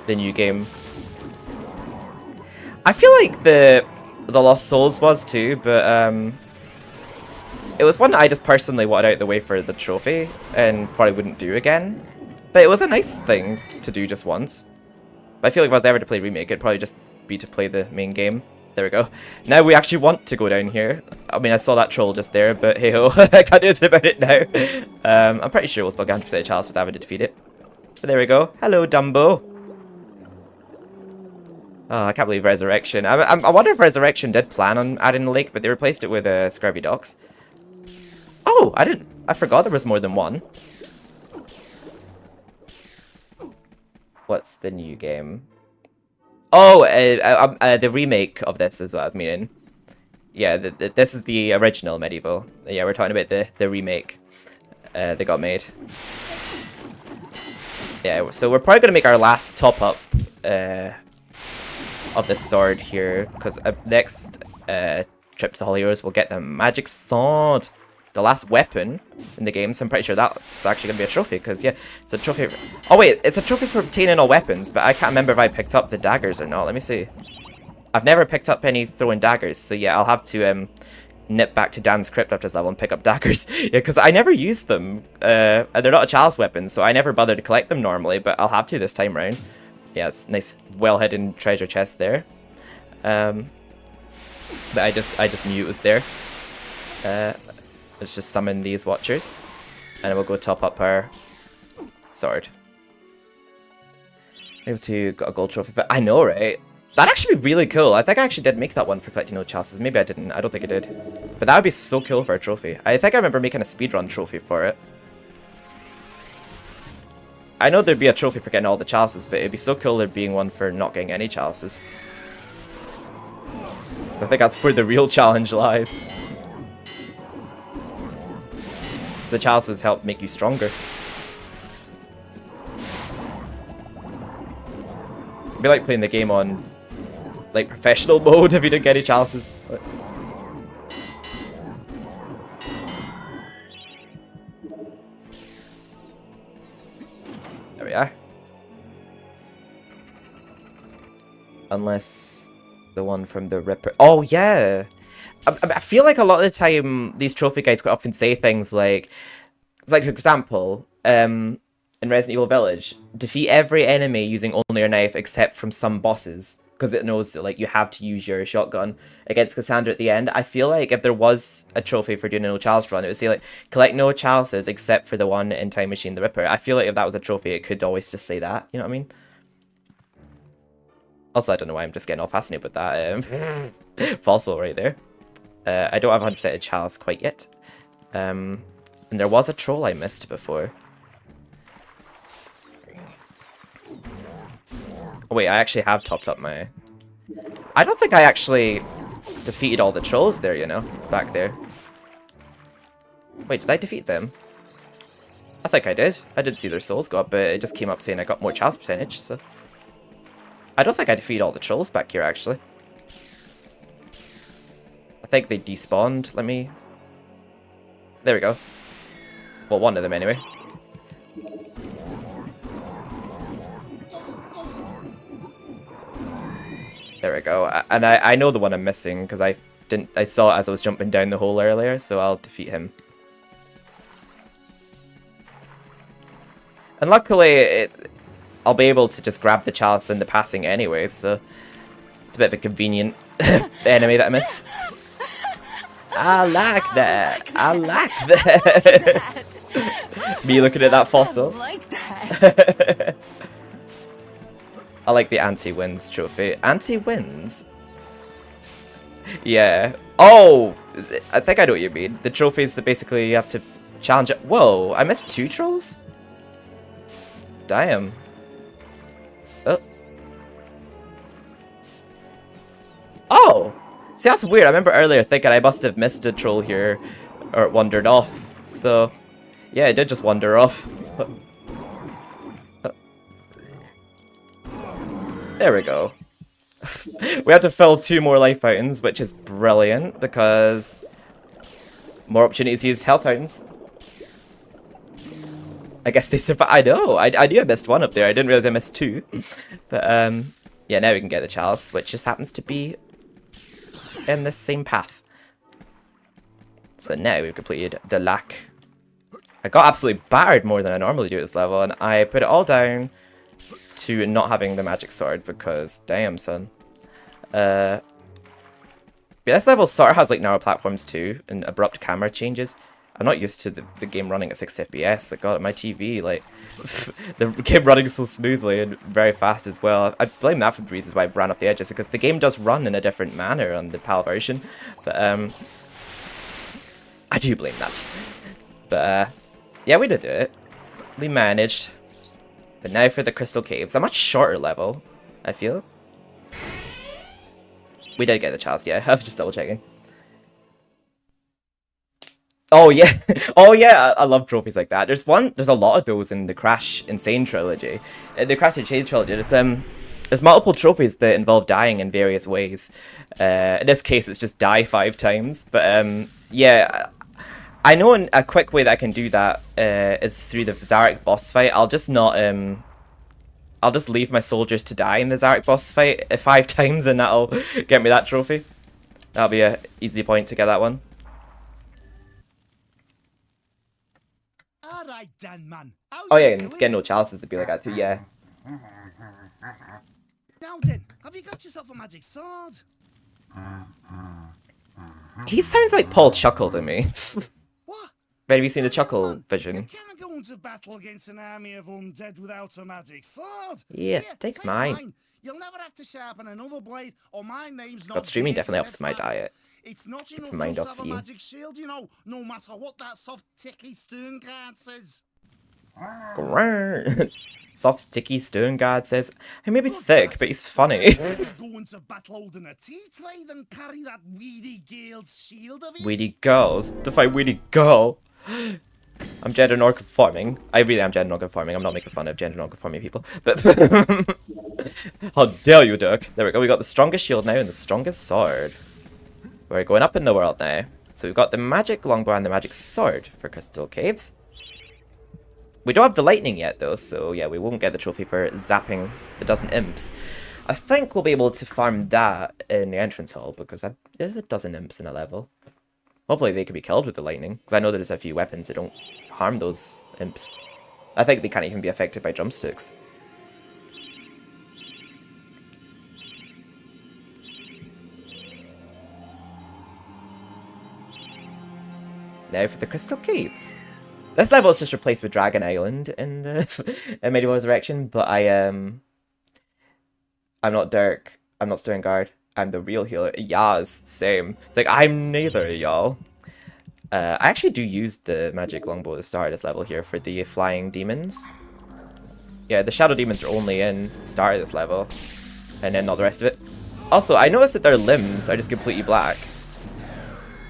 [SPEAKER 1] new game. I feel like the Lost Souls was too, but it was one that I just personally wanted out of the way for the trophy and probably wouldn't do again. But it was a nice thing to do just once. But I feel like if I was ever to play remake, it'd probably just be to play the main game. There we go. Now we actually want to go down here. I mean, I saw that troll just there, but hey ho, I can't do anything about it now. I'm pretty sure we'll still get 100% chance with having to defeat it. There we go. Hello, Dumbo. Oh, I can't believe Resurrection. I wonder if Resurrection did plan on adding the lake, but they replaced it with Scurvy Docks. Oh, I forgot there was more than one. What's the new game? Oh, the remake of this is what I was meaning. Yeah, this is the original MediEvil. Yeah, we're talking about the remake that got made. Yeah, so we're probably going to make our last top-up of the sword here, because next trip to the Hall of Heroes we'll get the magic sword. The last weapon in the game, so I'm pretty sure that's actually going to be a trophy, because, yeah, it's a trophy. Oh, wait, it's a trophy for obtaining all weapons, but I can't remember if I picked up the daggers or not. Let me see. I've never picked up any throwing daggers, so yeah, I'll have to nip back to Dan's crypt after this level and pick up daggers. Yeah, because I never use them. And they're not a chalice weapon, so I never bother to collect them normally, but I'll have to this time round. Yeah, it's a nice, well-hidden treasure chest there. But I just knew it was there. Let's just summon these watchers, and we'll go top up our sword. Able to got a gold trophy, but I know, right? That'd actually be really cool. I think I actually did make that one for collecting no chalices. Maybe I didn't. I don't think I did. But that would be so cool for a trophy. I think I remember making a speedrun trophy for it. I know there'd be a trophy for getting all the chalices, but it'd be so cool there being one for not getting any chalices. I think that's where the real challenge lies. The chalices help make you stronger. It'd be like playing the game on like professional mode if you didn't get any chalices. There we are. Unless the one from the Ripper. Oh yeah. I feel like a lot of the time these trophy guides quite often say things like for example, in Resident Evil Village, defeat every enemy using only your knife except from some bosses, because it knows that like you have to use your shotgun against Cassandra at the end. I feel like if there was a trophy for doing a no chalice run, it would say like collect no chalices except for the one in Time Machine the Ripper. I feel like if that was a trophy, it could always just say that. You know what I mean? Also, I don't know why I'm just getting all fascinated with that fossil right there. I don't have 100% of chalice quite yet. And there was a troll I missed before. Oh wait, I actually have topped up my... I don't think I actually defeated all the trolls there, you know, back there. Wait, did I defeat them? I think I did. I did see their souls go up, but it just came up saying I got more chalice percentage, so... I don't think I defeated all the trolls back here, actually. I think they despawned. Let me... There we go. Well, one of them anyway. There we go. And I know the one I'm missing because I saw it as I was jumping down the hole earlier, so I'll defeat him. And luckily, I'll be able to just grab the chalice in the passing anyway, so it's a bit of a convenient enemy that I missed. I like that. I like that. Me looking at that fossil.
[SPEAKER 10] I like that.
[SPEAKER 1] I like the anti-wins trophy. Anti-wins? Yeah. Oh! I think I know what you mean. The trophies that basically you have to challenge it. Whoa, I missed 2 trolls? Damn. Oh. Oh! See, that's weird. I remember earlier thinking I must have missed a troll here, or it wandered off. So, yeah, it did just wander off. There we go. We have to fill 2 more life fountains, which is brilliant, because more opportunities to use health fountains. I guess they survive. I know. I knew I missed 1 up there. I didn't realize I missed 2. But, yeah, now we can get the chalice, which just happens to be in this same path. So now we've completed the lack. I got absolutely battered more than I normally do at this level, and I put it all down to not having the magic sword because damn son. Yeah, this level sort of has like narrow platforms too and abrupt camera changes. I'm not used to the game running at 60 FPS. Like, God, my TV, like, the game running so smoothly and very fast as well. I blame that for the reasons why I've ran off the edges, because the game does run in a different manner on the PAL version. But, I do blame that. But, yeah, we did it. We managed. But now for the Crystal Caves. A much shorter level, I feel. We did get the chalice, yeah. I was just double checking. Oh yeah, oh yeah, I love trophies like that. There's a lot of those in the Crash Insane trilogy. In the Crash Insane trilogy, there's multiple trophies that involve dying in various ways. In this case, it's just die 5 times. But yeah, I know a quick way that I can do that is through the Zarek boss fight. I'll just leave my soldiers to die in the Zarek boss fight 5 times, and that'll get me that trophy. That'll be a easy point to get that one.
[SPEAKER 8] Alright then, man.
[SPEAKER 1] Oh yeah, and getting no chalices would be like that too, yeah.
[SPEAKER 8] Now then, have you got yourself a magic sword?
[SPEAKER 1] He sounds like Paul Chuckle to me.
[SPEAKER 8] What?
[SPEAKER 1] Have you seen the Chuckle vision?
[SPEAKER 8] You can't go into battle against an army of undead without a magic sword.
[SPEAKER 1] Yeah,
[SPEAKER 8] Here,
[SPEAKER 1] take mine.
[SPEAKER 8] You'll never have to sharpen another blade, or my name's not.
[SPEAKER 1] God, streaming
[SPEAKER 8] James
[SPEAKER 1] definitely helps with my
[SPEAKER 8] Steadfast.
[SPEAKER 1] diet.
[SPEAKER 8] It's not
[SPEAKER 1] Keeps
[SPEAKER 8] enough
[SPEAKER 1] my mind
[SPEAKER 8] just
[SPEAKER 1] off
[SPEAKER 8] to have
[SPEAKER 1] you.
[SPEAKER 8] a magic shield, you know, no matter what that soft, ticky stone card says.
[SPEAKER 1] Grrr. Soft, sticky stone guard says, he may be thick, but he's funny.
[SPEAKER 8] Go into battle holding a tea tray, then carry that weedy Gale's shield of his.
[SPEAKER 1] Weedy girls. Define weedy girl. I'm gender non-conforming. I really am gender non-conforming. I'm not making fun of gender non-conforming people. But how dare you, Dirk? There we go. We got the strongest shield now and the strongest sword. We're going up in the world now. So we've got the magic longbow and the magic sword for Crystal Caves. We don't have the lightning yet though, so yeah, we won't get the trophy for zapping the dozen imps. I think we'll be able to farm that in the entrance hall because there's a dozen imps in a level. Hopefully they can be killed with the lightning, because I know there's a few weapons that don't harm those imps. I think they can't even be affected by drumsticks. Now for the Crystal Caves. This level is just replaced with Dragon Island in the in MediEvil Resurrection, but I'm not Dirk. I'm not Guard. I'm the real healer. Yaz, same. It's like, I'm neither, y'all. I actually do use the magic longbow at the start of this level here for the flying demons. Yeah, the shadow demons are only in the start of this level, and then all the rest of it. Also, I noticed that their limbs are just completely black.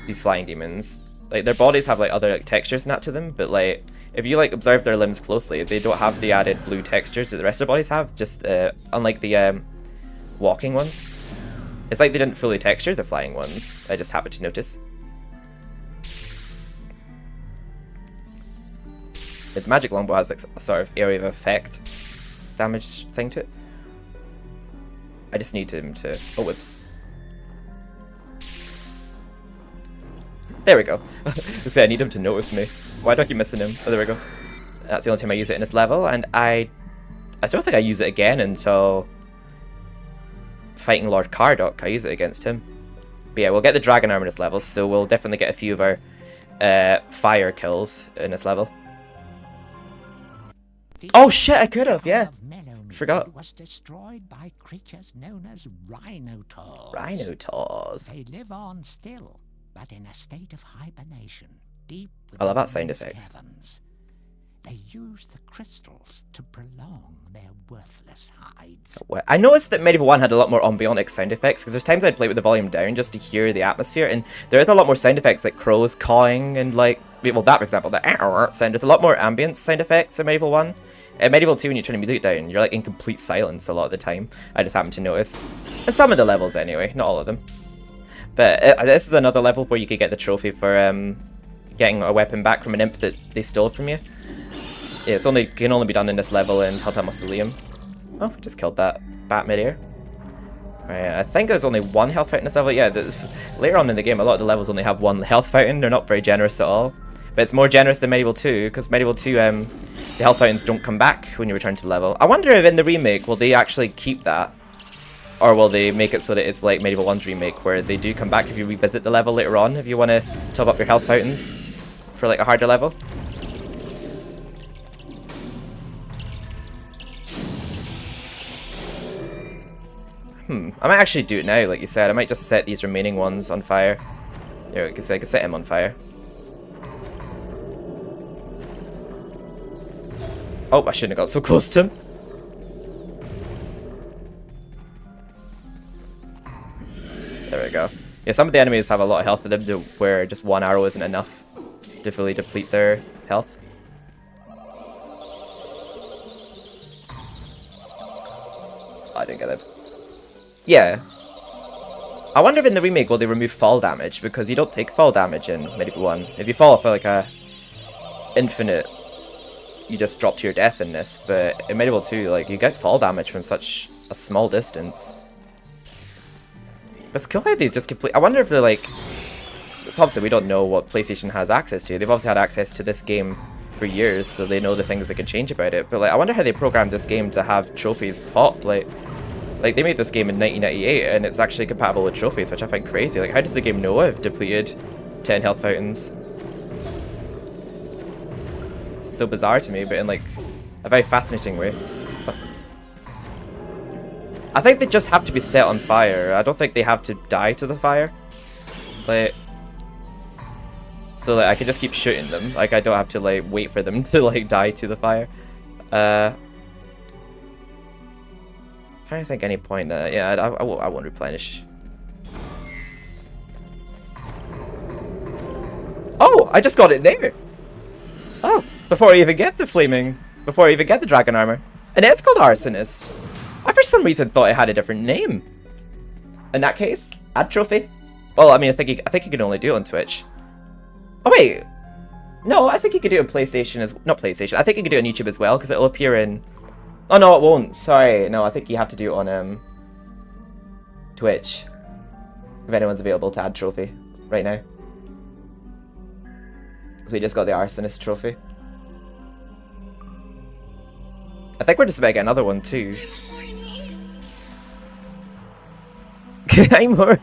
[SPEAKER 1] These flying demons. Like, their bodies have, like, other, like, textures and that to them, but, like, if you, like, observe their limbs closely, they don't have the added blue textures that the rest of their bodies have, just, unlike the, walking ones. It's like they didn't fully texture the flying ones. I just happened to notice. The magic longbow has like a sort of area of effect damage thing to it. I just need him to... Oh, whoops. There we go. Looks like I need him to notice me. Why do I keep missing him? Oh, there we go. That's the only time I use it in this level, and I don't think I use it again until fighting Lord Cardok. I use it against him. But yeah, we'll get the dragon armor in this level, so we'll definitely get a few of our fire kills in this level. Oh shit, I could have, yeah. Forgot.
[SPEAKER 2] Was destroyed by creatures known as rhinotaurs.
[SPEAKER 1] Rhinotaurs.
[SPEAKER 2] They live on still, but in a state of hibernation, deep
[SPEAKER 1] I love that
[SPEAKER 2] within
[SPEAKER 1] sound
[SPEAKER 2] these
[SPEAKER 1] effect.
[SPEAKER 2] caverns. They use the crystals to prolong their worthless hides.
[SPEAKER 1] I noticed that MediEvil 1 had a lot more ambionic sound effects, because there's times I'd play with the volume down just to hear the atmosphere, and there is a lot more sound effects like crows cawing and like, well, that for example, the sound. There's a lot more ambient sound effects in MediEvil 1. In MediEvil 2, when you turn the music down, you're like in complete silence a lot of the time. I just happened to notice. And some of the levels anyway, not all of them. But this is another level where you could get the trophy for getting a weapon back from an imp that they stole from you. Yeah, it's can only be done in this level in Helta Mausoleum. Oh, just killed that bat midair. Right, I think there's only one health fountain in this level. Yeah, later on in the game, a lot of the levels only have one health fountain. They're not very generous at all. But it's more generous than MediEvil 2, because MediEvil 2, the health fountains don't come back when you return to the level. I wonder if in the remake, will they actually keep that? Or will they make it so that it's like MediEvil 1's remake, where they do come back if you revisit the level later on, if you want to top up your health fountains? for like a harder level. I might actually do it now, like you said. I might just set these remaining ones on fire. Yeah, I can set him on fire. Oh, I shouldn't have got so close to him. There we go. Yeah, some of the enemies have a lot of health in them where just one arrow isn't enough to fully deplete their health. I didn't get it. Yeah. I wonder if in the remake will they remove fall damage, because you don't take fall damage in MediEvil 1. If you fall for like a infinite, you just drop to your death in this, but in MediEvil 2, like, you get fall damage from such a small distance. But it's cool how they just complete. I wonder if they're like, it's obviously we don't know what PlayStation has access to. They've obviously had access to this game for years, so they know the things they can change about it. But like, I wonder how they programmed this game to have trophies pop. Like they made this game in 1998, and it's actually compatible with trophies, which I find crazy. Like, how does the game know I've depleted 10 health fountains? So bizarre to me, but in like a very fascinating way. I think they just have to be set on fire. I don't think they have to die to the fire. Like, so like I can just keep shooting them. Like, I don't have to like wait for them to like die to the fire. Trying to think any point. Yeah, I won't replenish. Oh, I just got it there. Oh, before I even get the before I even get the dragon armor. And it's called Arsonist. I for some reason thought it had a different name. In that case, add trophy. Well, I mean, I think you can only do it on Twitch. Oh wait, no, I think you could do it on PlayStation not PlayStation. I think you could do it on YouTube as well, because it'll appear in. Oh no, it won't. Sorry, no, I think you have to do it on Twitch. If anyone's available to add trophy right now. So we just got the Arsonist trophy. I think we're just about to get another one too. I'm horny.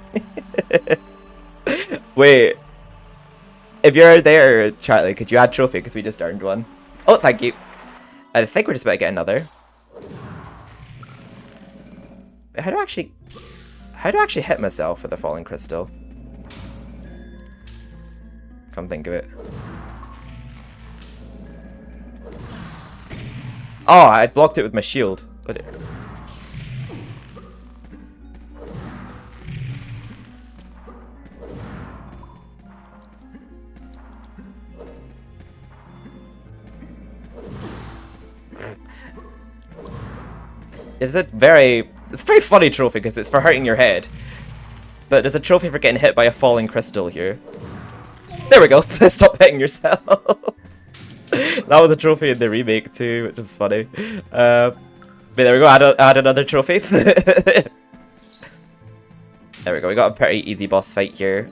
[SPEAKER 1] Wait. If you're there, Charlie, could you add trophy? Because we just earned one. Oh, thank you. I think we're just about to get another. How do I actually hit myself with a falling crystal? Come think of it. Oh, I blocked it with my shield. It's a very funny trophy because it's for hurting your head. But there's a trophy for getting hit by a falling crystal here. There we go. Stop hitting yourself. That was a trophy in the remake too, which is funny. But there we go. Add another trophy. There we go. We got a pretty easy boss fight here.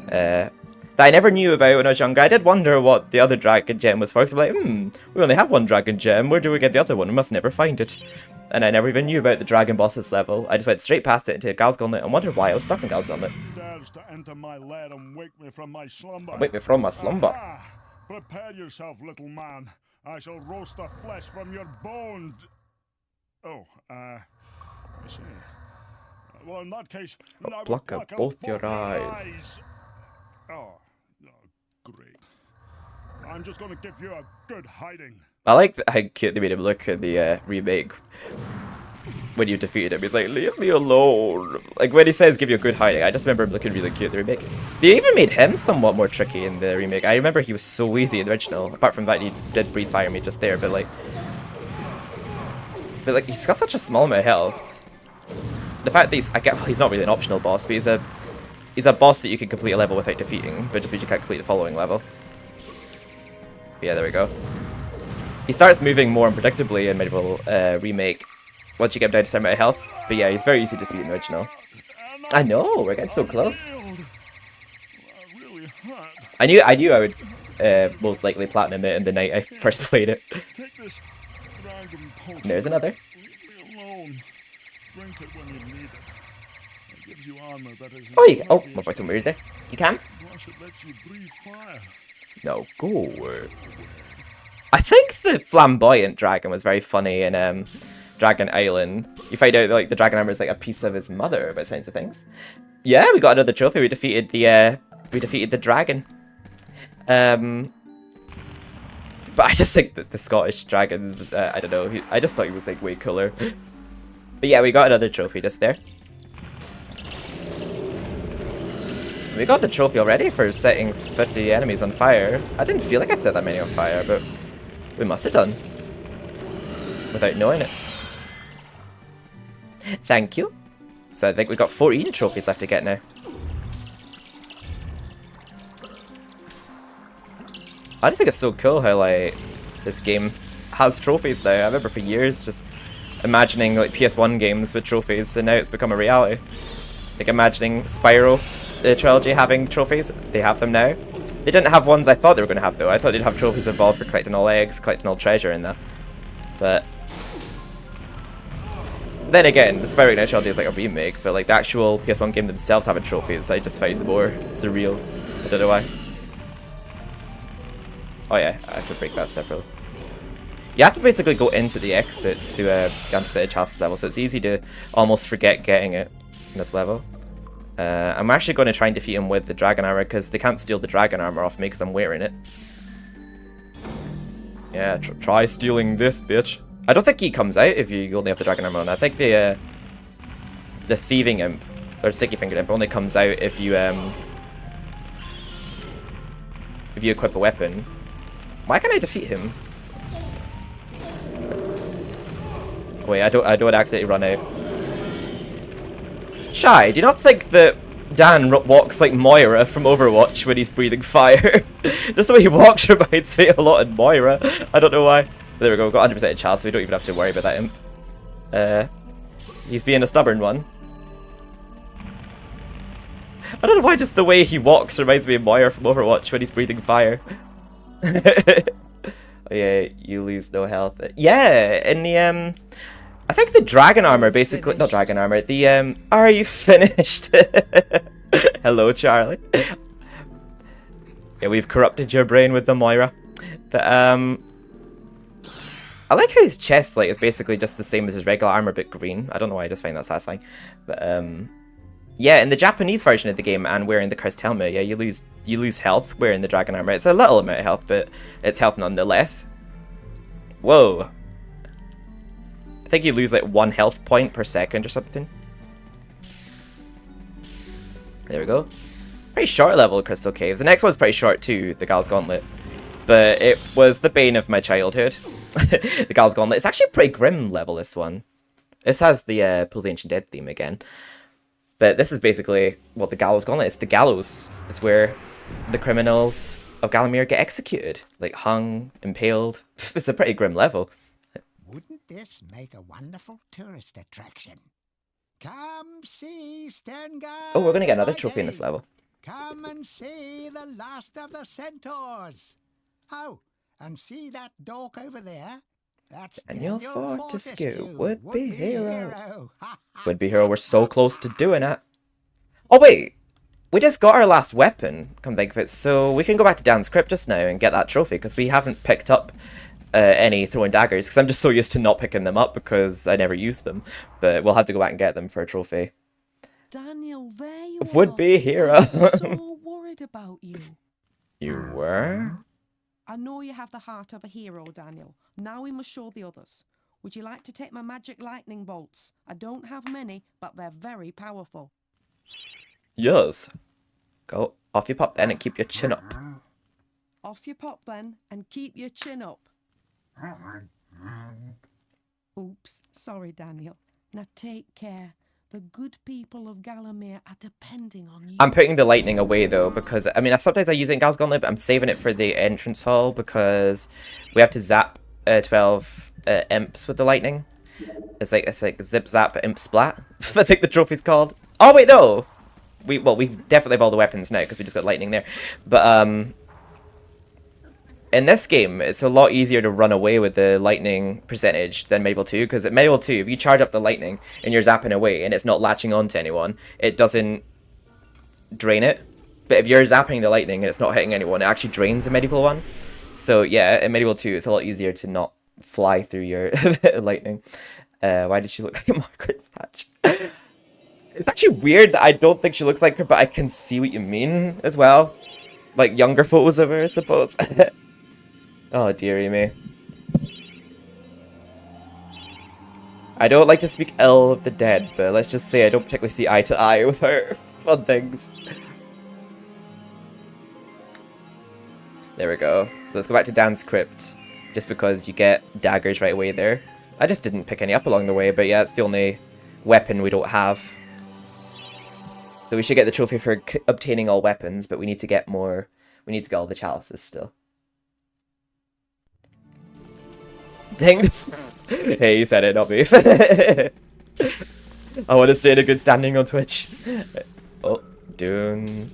[SPEAKER 1] That I never knew about when I was younger. I did wonder what the other dragon gem was for. Because I'm like, we only have one dragon gem. Where do we get the other one? We must never find it. And I never even knew about the dragon boss's level. I just went straight past it into Gal's Gauntlet and wondered why I was stuck in Gal's Gauntlet.
[SPEAKER 3] Dares to enter my lair and wake me from my slumber.
[SPEAKER 1] Wake me from my slumber.
[SPEAKER 3] Aha! Prepare yourself, little man. I shall roast the flesh from your bones. Oh, I see. Well, in that case, I will
[SPEAKER 1] Pluck out both your eyes.
[SPEAKER 3] Oh, great. I'm just gonna give you a good hiding.
[SPEAKER 1] I like how cute they made him look in the remake. When you defeated him, he's like, leave me alone. Like, when he says give you a good hiding, I just remember him looking really cute in the remake. They even made him somewhat more tricky in the remake. I remember he was so easy in the original, apart from that he did breathe fire me just there, but like, he's got such a small amount of health. The fact that he's not really an optional boss, but he's a boss that you can complete a level without defeating, but just means you can't complete the following level. Yeah, there we go. He starts moving more unpredictably in MediEvil remake once you get him down to some amount of health. But yeah, he's very easy to defeat in the original. I know, we're getting so close. I knew I would most likely platinum it in the night I first played it. And there's another. Oh, my voice went weird there. You can? No, go away. I think the flamboyant dragon was very funny in Dragon Island. You find out like the dragon armor is like a piece of his mother by the sounds of things. Yeah, we got another trophy. We defeated the dragon. But I just think that the Scottish dragon was, I don't know, I just thought he was like way cooler. But yeah, we got another trophy just there. We got the trophy already for setting 50 enemies on fire. I didn't feel like I set that many on fire, but we must have done. Without knowing it. Thank you. So I think we've got 14 trophies left to get now. I just think it's so cool how like this game has trophies now. I remember for years just imagining like PS1 games with trophies, and now it's become a reality. Like imagining Spyro, the trilogy, having trophies. They have them now. They didn't have ones I thought they were going to have though. I thought they'd have trophies involved for collecting all eggs, collecting all treasure and that. But then again, the Spyro Ignite trilogy is like a remake, but like the actual PS1 game themselves having trophies, I just find more surreal. I don't know why. Oh yeah, I have to break that separately. You have to basically go into the exit to get onto the Edge House's level, so it's easy to almost forget getting it in this level. I'm actually going to try and defeat him with the dragon armor, because they can't steal the dragon armor off me because I'm wearing it. Yeah, try stealing this, bitch. I don't think he comes out if you only have the dragon armor on. I think the thieving imp, or sticky fingered imp, only comes out if you equip a weapon. Why can't I defeat him? Wait, I don't accidentally run out. Shy, do you not think that Dan walks like Moira from Overwatch when he's breathing fire? Just the way he walks reminds me a lot of Moira. I don't know why. There we go, we've got 100% chance, so we don't even have to worry about that imp. He's being a stubborn one. I don't know why just the way he walks reminds me of Moira from Overwatch when he's breathing fire. Oh yeah, you lose no health. Yeah, in the I think the dragon armor basically, not dragon armor, the are you finished? Hello, Charlie. Yeah, we've corrupted your brain with the Moira. But I like how his chest like is basically just the same as his regular armor but green. I don't know why, I just find that satisfying. But yeah, in the Japanese version of the game and wearing the cursed helmet, yeah, you lose health wearing the dragon armor. It's a little amount of health, but it's health nonetheless. Whoa. I think you lose like 1 health point per second or something. There we go. Pretty short level Crystal Caves. The next one's pretty short too, the Gal's Gauntlet. But it was the bane of my childhood. The Gal's Gauntlet. It's actually a pretty grim level, this one. This has the Pulse the Ancient Dead theme again. But this is basically, well, the Gallows Gauntlet. It's the gallows. It's where the criminals of Galamir get executed. Like, hung, impaled. It's a pretty grim level.
[SPEAKER 2] Wouldn't this make a wonderful tourist attraction? Come see Stengar.
[SPEAKER 1] Oh, we're going to get another trophy in this level.
[SPEAKER 2] Come and see the last of the centaurs. Oh, and see that dork over there? That's
[SPEAKER 1] Daniel
[SPEAKER 2] Fortescue,
[SPEAKER 1] Fortescue, would-be hero. Would-be hero, we're so close to doing it. Oh wait, we just got our last weapon, come think of it, so we can go back to Dan's Crypt just now and get that trophy, because we haven't picked up any throwing daggers, because I'm just so used to not picking them up because I never use them. But we'll have to go back and get them for a trophy.
[SPEAKER 6] Daniel, there you
[SPEAKER 1] Would-be hero.
[SPEAKER 6] I'm so worried about you.
[SPEAKER 1] You were?
[SPEAKER 6] I know you have the heart of a hero, Daniel. Now we must show the others. Would you like to take my magic lightning bolts? I don't have many, but they're very powerful.
[SPEAKER 1] Yes. Go off you pop then and keep your chin up.
[SPEAKER 6] Off you pop then, and keep your chin up. Oops, sorry, Daniel. Now take care. The good people of Galamir are depending on you.
[SPEAKER 1] I'm putting the lightning away though, because I mean sometimes I use it in Gal's Gauntlet, but I'm saving it for the entrance hall because we have to zap 12 imps with the lightning. It's like zip zap imp splat. I think the trophy's called. Oh wait, no. We definitely have all the weapons now because we just got lightning there. But in this game, it's a lot easier to run away with the lightning percentage than MediEvil 2, because at MediEvil 2, if you charge up the lightning and you're zapping away and it's not latching onto anyone, it doesn't drain it. But if you're zapping the lightning and it's not hitting anyone, it actually drains the MediEvil one. So yeah, in MediEvil 2, it's a lot easier to not fly through your lightning. Why did she look like a Margaret Thatcher? It's actually weird that I don't think she looks like her, but I can see what you mean as well. Like younger photos of her, I suppose. Oh dearie me. I don't like to speak ill of the dead, but let's just say I don't particularly see eye to eye with her on things. There we go. So let's go back to Dan's crypt, just because you get daggers right away there. I just didn't pick any up along the way, but yeah, it's the only weapon we don't have. So we should get the trophy for obtaining all weapons, but we need to get more. We need to get all the chalices still. Dang. Hey, you said it, not me. I want to stay in a good standing on Twitch. Oh, dun.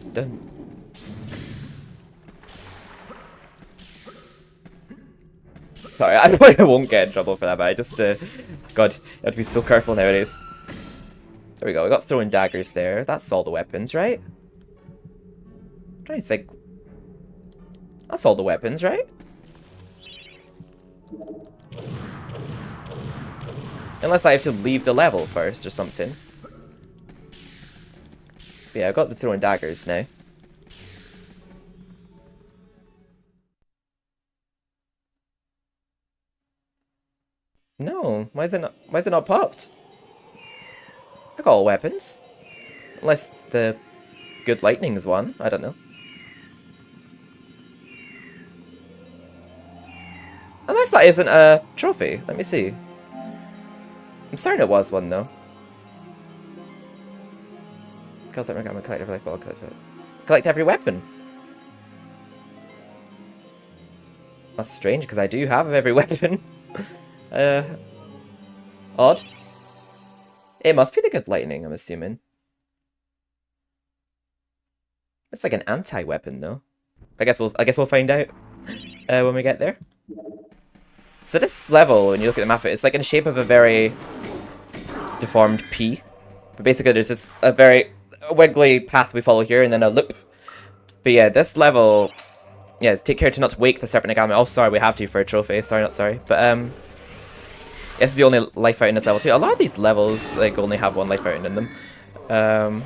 [SPEAKER 1] Sorry, I know I won't get in trouble for that, but I just, God, you have to be so careful nowadays. There we go, we got throwing daggers there. That's all the weapons, right? I'm trying to think. That's all the weapons, right? Unless I have to leave the level first or something. But yeah, I've got the throwing daggers now. No, why is it not popped? I got all weapons. Unless the good lightning is one, I don't know. Unless that isn't a trophy, let me see. I'm certain it was one though. Collect every weapon. That's strange because I do have every weapon. Odd. It must be the good lightning, I'm assuming. It's like an anti-weapon though. I guess we'll find out when we get there. So this level, when you look at the map, it's like in the shape of a very deformed P. But basically there's just a very wiggly path we follow here and then a loop. But yeah, this level, yeah, take care to not wake the Serpent Agami. Oh, sorry, we have to for a trophy. Sorry, not sorry. But this is the only life fountain in this level too. A lot of these levels like only have one life fountain in them. I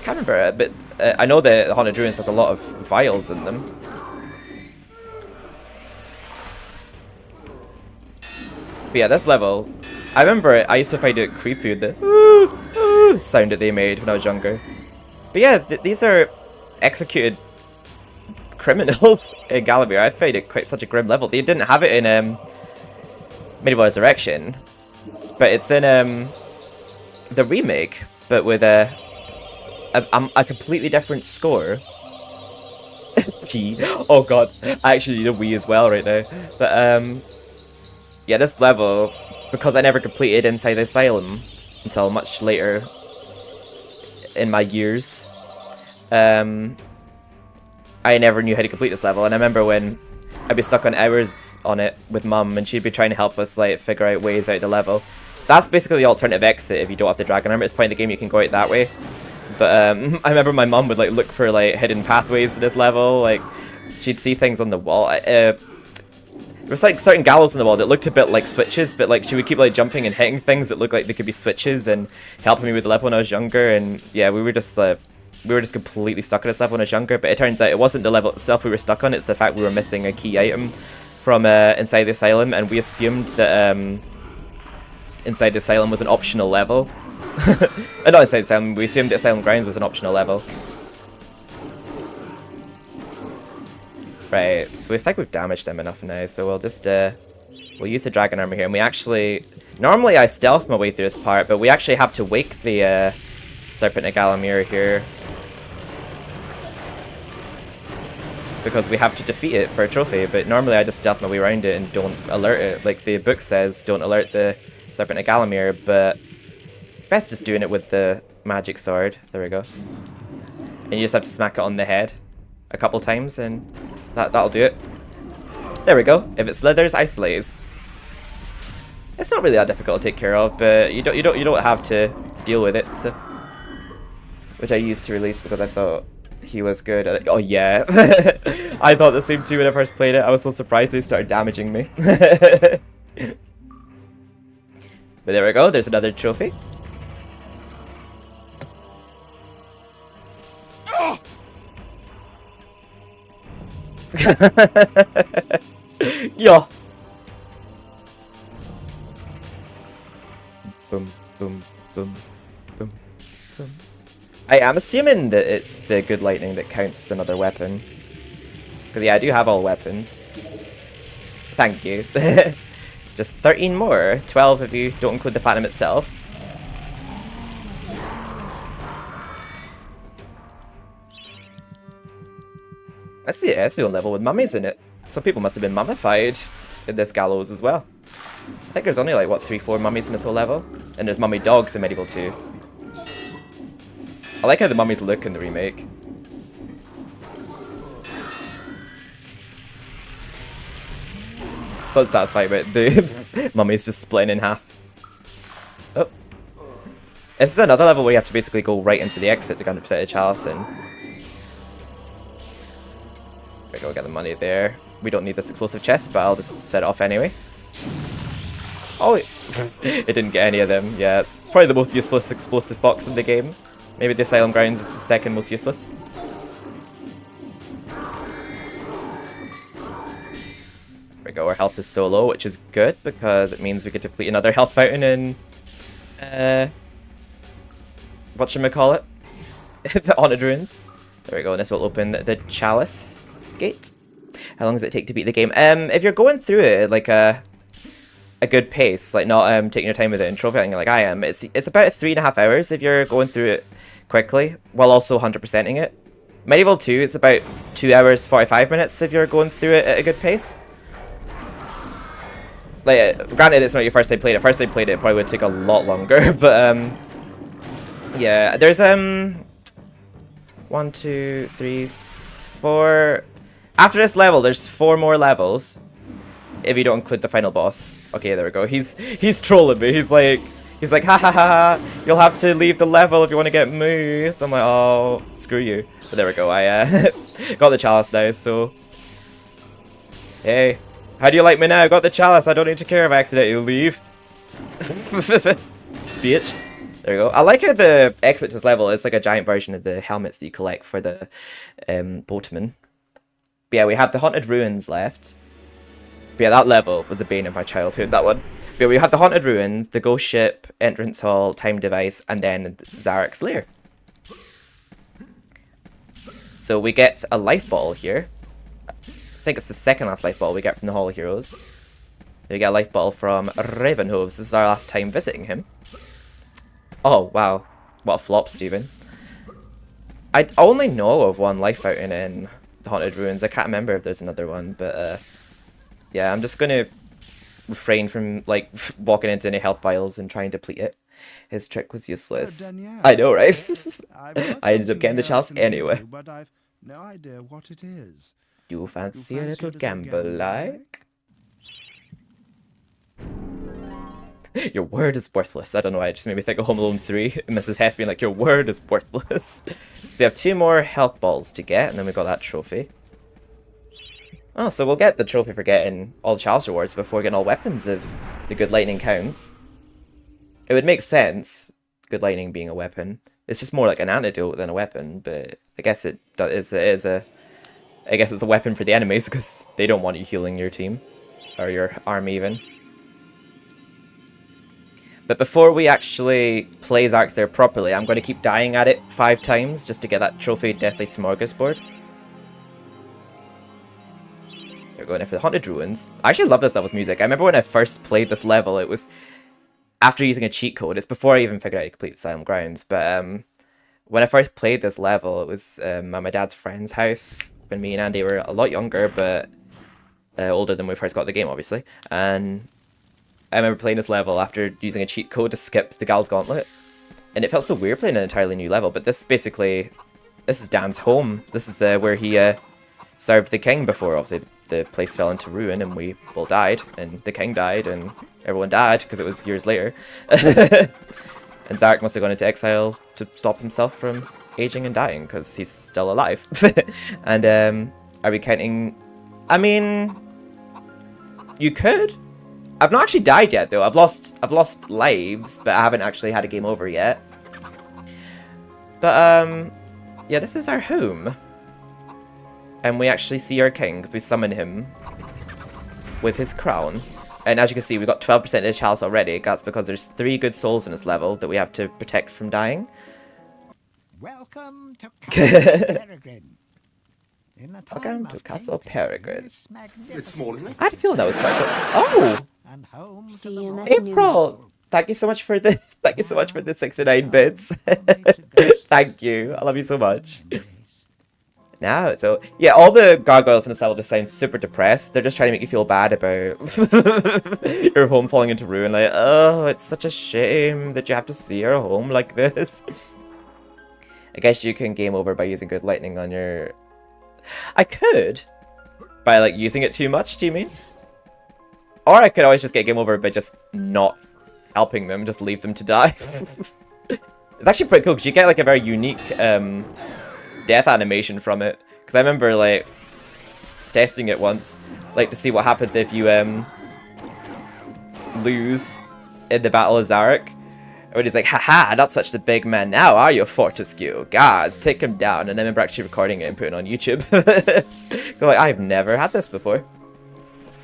[SPEAKER 1] can't remember, but I know the Haunted Ruins has a lot of vials in them. But yeah, this level, I remember I used to find it creepy with the ooh sound that they made when I was younger. But yeah, these are executed criminals in Galloway. I find it quite such a grim level. They didn't have it in MediEvil Resurrection, but it's in the remake, but with a completely different score. Gee, oh god, I actually need a Wii as well right now. But yeah, this level, because I never completed Inside the Asylum until much later in my years, I never knew how to complete this level. And I remember when I'd be stuck on hours on it with Mum, and she'd be trying to help us like figure out ways out of the level. That's basically the alternative exit if you don't have the dragon armor. At this point in the game, you can go out that way. But I remember my mum would like look for like hidden pathways to this level. Like she'd see things on the wall. There was like certain gallows on the wall that looked a bit like switches, but like she would keep like jumping and hitting things that looked like they could be switches and helping me with the level when I was younger. And yeah, we were just completely stuck on this level when I was younger. But it turns out it wasn't the level itself we were stuck on; it's the fact we were missing a key item from Inside the Asylum, and we assumed that Inside the Asylum was an optional level. Not Inside the Asylum. We assumed that Asylum Grounds was an optional level. Right, so we think we've damaged them enough now, so we'll just, we'll use the dragon armor here, and we actually, normally I stealth my way through this part, but we actually have to wake the, Serpent Agalamir here. Because we have to defeat it for a trophy, but normally I just stealth my way around it and don't alert it, like the book says, don't alert the Serpent Agalamir, but best just doing it with the magic sword, there we go. And you just have to smack it on the head a couple times, and that'll do it. There we go. If it slithers, I slays. It's not really that difficult to take care of, but you don't have to deal with it. So, which I used to release because I thought He was good at it. Oh yeah. I thought the same too when I first played it. I was so surprised they started damaging me. But there we go, there's another trophy. Yeah. Boom, boom, boom, boom, boom. I am assuming that it's the good lightning that counts as another weapon. Because yeah, I do have all weapons. Thank you. Just 13 more. 12 if you don't include the platinum itself. That's the only level with mummies in it. Some people must have been mummified in this gallows as well. I think there's only like, what, 3-4 mummies in this whole level? And there's mummy dogs in MediEvil 2. I like how the mummies look in the remake. So unsatisfied with the mummies just splitting in half. Oh. This is another level where you have to basically go right into the exit to 100% the chalice in. There we go, get the money there. We don't need this explosive chest, but I'll just set it off anyway. Oh, it didn't get any of them. Yeah, it's probably the most useless explosive box in the game. Maybe the Asylum Grounds is the second most useless. There we go, our health is so low, which is good because it means we get to complete another health fountain in... whatchamacallit? The Haunted Ruins. There we go, and this will open the chalice gate. How long does it take to beat the game? If you're going through it like a good pace, like not taking your time with it and trophying like I am, it's about 3.5 hours if you're going through it quickly, while also 100%ing it. MediEvil 2, it's about 2 hours 45 minutes if you're going through it at a good pace. Like, granted, it's not your first time played it. First time played it probably would take a lot longer, but yeah, there's 1, 2, 3, 4. After this level, there's 4 more levels. If you don't include the final boss. Okay, there we go. He's trolling me. He's like, ha ha ha, you'll have to leave the level if you want to get moo. So I'm like, oh, screw you. But there we go. I got the chalice now, so hey, how do you like me now? I got the chalice. I don't need to care if I accidentally leave. Bitch. There we go. I like how the exit to this level is like a giant version of the helmets that you collect for the boatmen. But yeah, we have the Haunted Ruins left. But yeah, that level was the bane of my childhood, that one. But yeah, we had the Haunted Ruins, the Ghost Ship, Entrance Hall, Time Device, and then Zarek's Lair. So we get a life bottle here. I think it's the second last life bottle we get from the Hall of Heroes. We get a life bottle from Ravenhoves. This is our last time visiting him. Oh, wow. What a flop, Stephen. I only know of one life fountain in the Haunted Ruins. I can't remember if there's another one, but yeah, I'm just gonna refrain from like walking into any health vials and trying to deplete it. His trick was useless. I know, right? I ended up getting the chalice anyway.
[SPEAKER 9] But I've no idea what it is.
[SPEAKER 1] You fancy a little gamble, like? Your word is worthless. I don't know why, it just made me think of Home Alone 3. Mrs. Hess being like, your word is worthless. So we have 2 more health balls to get, and then we've got that trophy. Oh, so we'll get the trophy for getting all the chalice rewards before getting all weapons if the good lightning counts. It would make sense, good lightning being a weapon. It's just more like an antidote than a weapon, but I guess it is a weapon for the enemies because they don't want you healing your team or your army even. But before we actually play Zarek's Lair properly, I'm going to keep dying at it 5 times just to get that trophy Deathly Smorgasbord. We're going in for the Haunted Ruins. I actually love this level's music. I remember when I first played this level, it was after using a cheat code. It's before I even figured out how to complete Asylum Grounds. But when I first played this level, it was at my dad's friend's house when me and Andy were a lot younger, but older than we first got the game, obviously. And I remember playing this level after using a cheat code to skip the Gal's Gauntlet. And it felt so weird playing an entirely new level, but this is basically... This is Dan's home. This is where he served the king before. Obviously, the place fell into ruin and we all died. And the king died and everyone died because it was years later. And Zarek must have gone into exile to stop himself from aging and dying because he's still alive. And are we counting? I mean, you could. I've not actually died yet though. I've lost lives, but I haven't actually had a game over yet. But yeah, this is our home. And we actually see our king because we summon him with his crown. And as you can see, we've got 12% of the chalice already. That's because there's 3 good souls in this level that we have to protect from dying.
[SPEAKER 2] Welcome to Castle Peregrine. In the time
[SPEAKER 1] Welcome to
[SPEAKER 2] of
[SPEAKER 1] Castle
[SPEAKER 2] King
[SPEAKER 1] Peregrine.
[SPEAKER 2] It's small, isn't it?
[SPEAKER 1] I had a feeling that was quite good. Oh!
[SPEAKER 2] And home to
[SPEAKER 10] See
[SPEAKER 2] the
[SPEAKER 10] you
[SPEAKER 2] most
[SPEAKER 10] next
[SPEAKER 1] April! Thank you so much for the 69 bits. Thank you. I love you so much. Now, so yeah, all the gargoyles in this level just sound super depressed. They're just trying to make you feel bad about your home falling into ruin. Like, oh, it's such a shame that you have to see your home like this. I guess you can game over by using good lightning on your... I could. By, like, using it too much, do you mean? Or I could always just get game over by just not helping them, just leave them to die. It's actually pretty cool, because you get, like, a very unique, death animation from it. Because I remember, like, testing it once, like, to see what happens if you, lose in the Battle of Zarek. When he's like, haha, not such a big man now, are you, Fortescue? Gods, take him down. And I remember actually recording it and putting it on YouTube. Like, I've never had this before.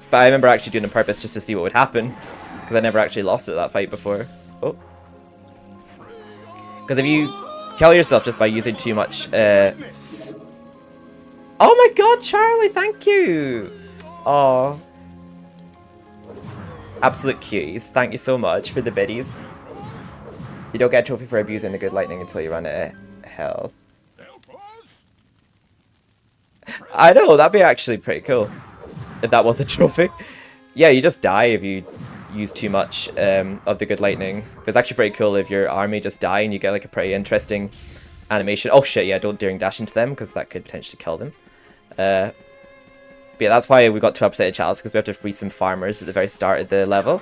[SPEAKER 1] But I remember actually doing it on purpose just to see what would happen. Because I never actually lost at that fight before. Oh. Because if you kill yourself just by using too much, Oh my god, Charlie, thank you! Aw. Absolute cuties. Thank you so much for the biddies. You don't get a trophy for abusing the good lightning until you run out of health. I know, that'd be actually pretty cool. If that was a trophy. Yeah, you just die if you use too much of the good lightning. But it's actually pretty cool if your army just die and you get like a pretty interesting animation. Oh shit, yeah, don't daring dash into them because that could potentially kill them. But yeah, that's why we got 12% of chalice, because we have to free some farmers at the very start of the level.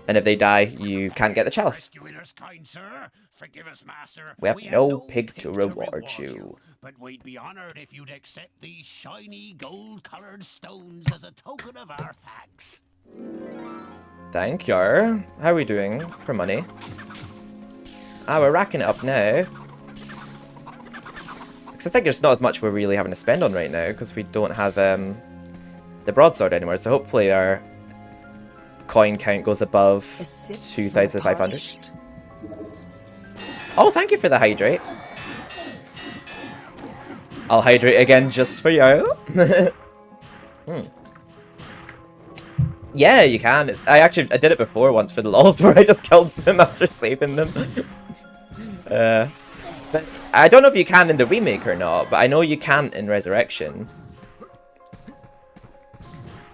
[SPEAKER 1] And if they die, you can't get the chalice.
[SPEAKER 4] Kind sir. Forgive us, master.
[SPEAKER 1] We have no pig to reward you.
[SPEAKER 4] But we'd be honored if you'd accept these shiny gold-colored stones as a token of our thanks.
[SPEAKER 1] Thank you. How are we doing for money? Ah, we're racking it up now. Because I think there's not as much we're really having to spend on right now, because we don't have the broadsword anymore. So hopefully our coin count goes above 2,500. Oh, thank you for the hydrate. I'll hydrate again just for you. Yeah, you can. I did it before once for the lols where I just killed them after saving them. But I don't know if you can in the remake or not, but I know you can in Resurrection.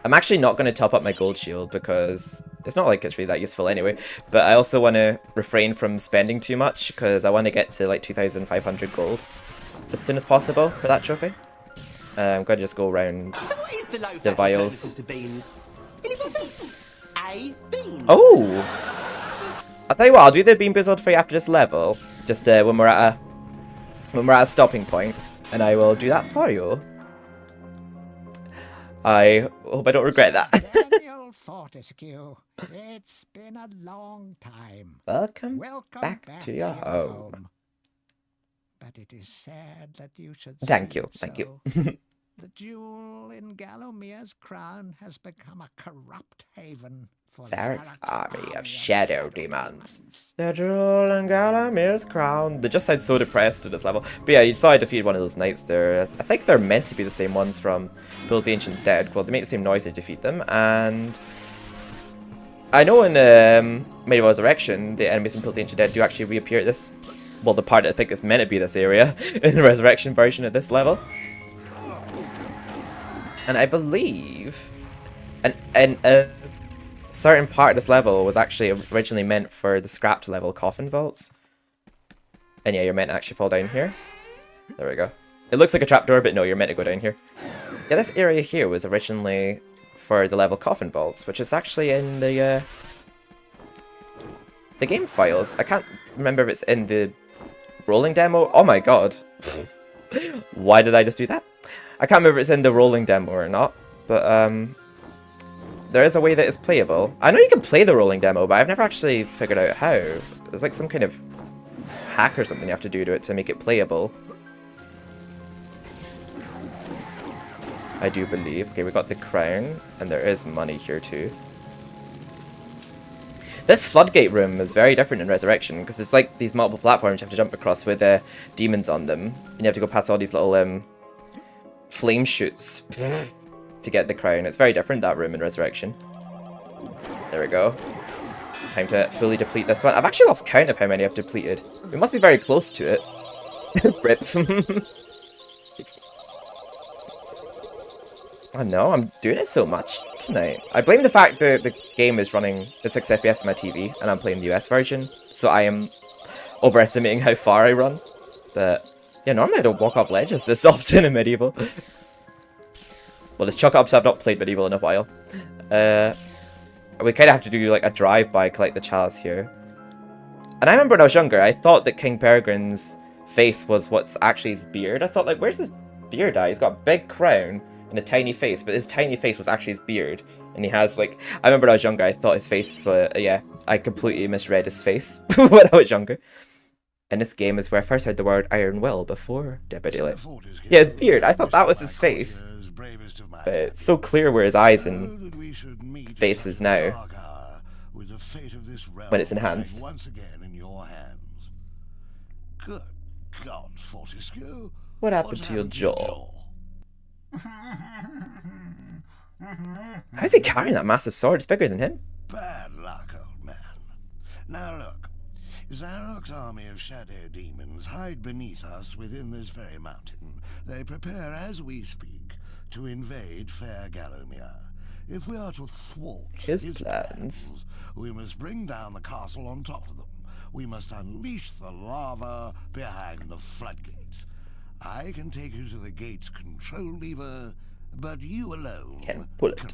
[SPEAKER 1] I'm actually not going to top up my gold shield because it's not like it's really that useful anyway. But I also want to refrain from spending too much because I want to get to like 2,500 gold as soon as possible for that trophy. I'm going to just go around the vials. Oh! I'll tell you what, I'll do the bean bizzled for you after this level. Just when we're at a stopping point, and I will do that for you. I hope I don't regret that.
[SPEAKER 2] Daniel Fortescue, it's been a long time.
[SPEAKER 1] Welcome back to your home.
[SPEAKER 2] But it is sad that you should.
[SPEAKER 1] Thank you.
[SPEAKER 2] The jewel in Galomir's crown has become a corrupt haven for
[SPEAKER 1] Zarek's army of shadow demons. The jewel in Galomir's crown. They just sound so depressed at this level. But yeah, you saw I defeated one of those knights there. I think they're meant to be the same ones from Bill the Ancient Dead. Well, they make the same noise to defeat them. And I know in MediEvil Resurrection, the enemies from Bill the Ancient Dead do actually reappear at this. Well, the part that I think is meant to be this area in the Resurrection version of this level. And I believe a certain part of this level was actually originally meant for the scrapped level coffin vaults. And yeah, you're meant to actually fall down here. There we go. It looks like a trapdoor, but no, you're meant to go down here. Yeah, this area here was originally for the level coffin vaults, which is actually in the game files. I can't remember if it's in the rolling demo. Oh my god. Why did I just do that? I can't remember if it's in the rolling demo or not, but there is a way that it's playable. I know you can play the rolling demo, but I've never actually figured out how. There's like some kind of hack or something you have to do to it to make it playable. I do believe. Okay, we got the crown, and there is money here too. This floodgate room is very different in Resurrection, because it's like these multiple platforms you have to jump across with demons on them. And you have to go past all these little flame shoots to get the crown. It's very different, that room in Resurrection. There we go. Time to fully deplete this one. I've actually lost count of how many I've depleted. We must be very close to it. Rip. Oh no, I'm doing it so much tonight. I blame the fact that the game is running at 60 FPS on my TV, and I'm playing the US version, so I am overestimating how far I run. But, yeah, normally I don't walk off ledges this often in MediEvil. Well, let's chuck it up because I've not played MediEvil in a while. We kind of have to do like a drive-by, collect the chalice here. And I remember when I was younger, I thought that King Peregrine's face was what's actually his beard. I thought, like, where's his beard at? He's got a big crown and a tiny face, but his tiny face was actually his beard. And he has, like, I remember when I was younger, I thought his face was, yeah, I completely misread his face when I was younger. And this game is where I first heard the word Iron Will before Dead by Daylight. Yeah, his beard, I thought that was his face. But it's so clear where his eyes and face is now when it's enhanced.
[SPEAKER 5] Good God, Fortescue.
[SPEAKER 1] What happened to your jaw? How's he carrying that massive sword? It's bigger than him.
[SPEAKER 5] Bad luck, old man. Now look, Zarok's army of shadow demons hide beneath us within this very mountain. They prepare as we speak to invade fair Gallowmere. If we are to thwart
[SPEAKER 1] his plans,
[SPEAKER 5] we must bring down the castle on top of them. We must unleash the lava behind the floodgates. I can take you to the gate's control lever, but you alone
[SPEAKER 1] can pull it.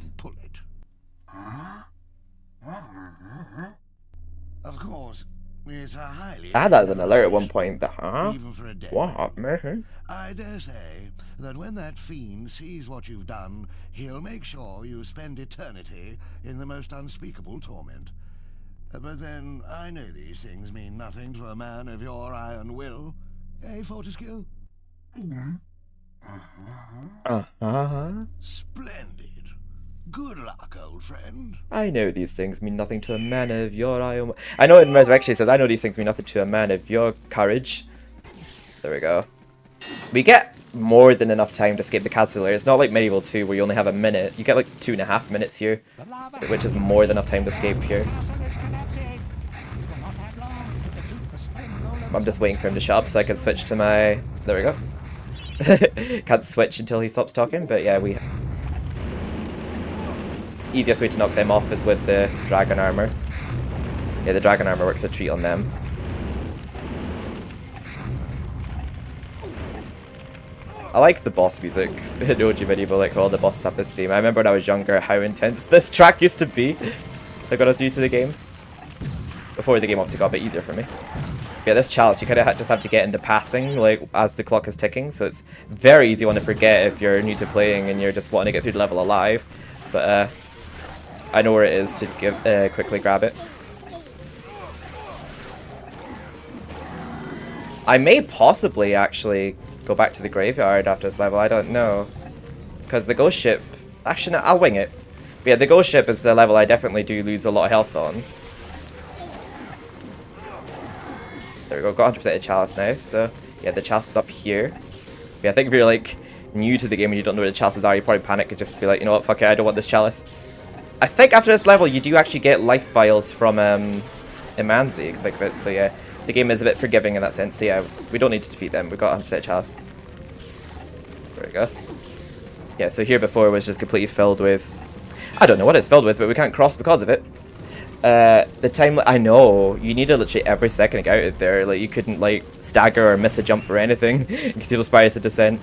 [SPEAKER 5] Of course, it's a highly...
[SPEAKER 1] I had that as an alert at one point, but
[SPEAKER 5] even for a dead
[SPEAKER 1] what?
[SPEAKER 5] man. I dare say that when that fiend sees what you've done, he'll make sure you spend eternity in the most unspeakable torment. But then, I know these things mean nothing to a man of your iron will. Eh, Fortescue? Splendid. Good luck, old friend.
[SPEAKER 1] I know these things mean nothing to a man of your iron. I know in Resurrection it says, I know these things mean nothing to a man of your courage. There we go. We get more than enough time to escape the castle. It's not like MediEvil 2 where you only have a minute. You get like 2.5 minutes here, which is more than enough time to escape here. I'm just waiting for him to shut up so I can switch to my... There we go. Can't switch until he stops talking, but yeah, we... Easiest way to knock them off is with the dragon armor. Yeah, the dragon armor works a treat on them. I like the boss music in OG MediEvil, like all the bosses have this theme. I remember when I was younger how intense this track used to be. Like when I was new to the game. Before the game obviously got a bit easier for me. Yeah, this challenge, you kind of just have to get into passing, like, as the clock is ticking, so it's very easy one to forget if you're new to playing and you're just wanting to get through the level alive. But, I know where it is to quickly grab it. I may possibly actually go back to the graveyard after this level, I don't know. Because the ghost ship... Actually, no, I'll wing it. But yeah, the ghost ship is a level I definitely do lose a lot of health on. There we go, got 100% of chalice now, so yeah, the chalice is up here. Yeah, I think if you're like new to the game and you don't know where the chalices are, you probably panic and just be like, you know what, fuck it, I don't want this chalice. I think after this level you do actually get life vials from Imanzi, think of it, so yeah, the game is a bit forgiving in that sense, so yeah, we don't need to defeat them, we've got 100% chalice. There we go. Yeah, so here before was just completely filled with, I don't know what it's filled with, but we can't cross because of it. The time, I know, you needed literally every second to get out of there, like you couldn't like stagger or miss a jump or anything in Cathedral Spire's Descent.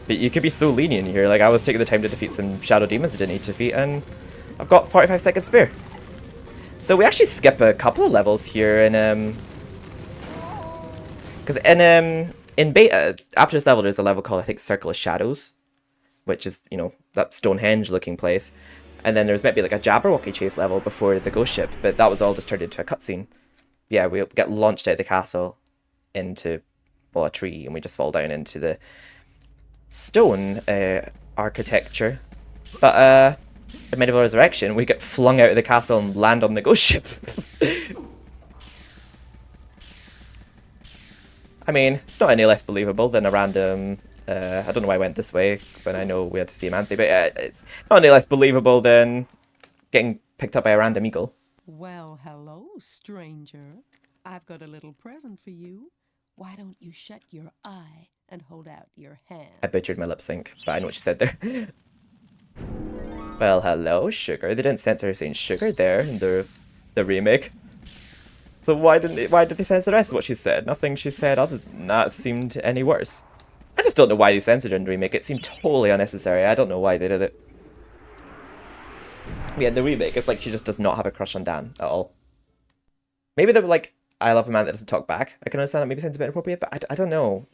[SPEAKER 1] But you could be so lenient here, like I was taking the time to defeat some shadow demons I didn't need to defeat, and I've got 45 seconds spare. So we actually skip a couple of levels here in Because in beta, after this level, there's a level called, I think, Circle of Shadows, which is, you know, that Stonehenge-looking place. And then there's maybe like a Jabberwocky chase level before the ghost ship, but that was all just turned into a cutscene. Yeah, we get launched out of the castle into, well, a tree, and we just fall down into the stone architecture. But in MediEvil Resurrection, we get flung out of the castle and land on the ghost ship. I mean, it's not any less believable than a random... I don't know why I went this way when I know we had to see Mancy, but it's not any less believable than getting picked up by a random eagle.
[SPEAKER 6] Well, hello, stranger. I've got a little present for you. Why don't you shut your eye and hold out your hand?
[SPEAKER 1] I butchered my lip sync, but I know what she said there. Well, hello, sugar. They didn't censor her saying sugar there in the remake. So why did they censor the rest of what she said? Nothing she said other than that seemed any worse. I just don't know why they censored it in the remake. It seemed totally unnecessary. I don't know why they did it. Yeah, in the remake, it's like she just does not have a crush on Dan at all. Maybe they were like, I love a man that doesn't talk back. I can understand that maybe sounds a bit inappropriate, but I don't know.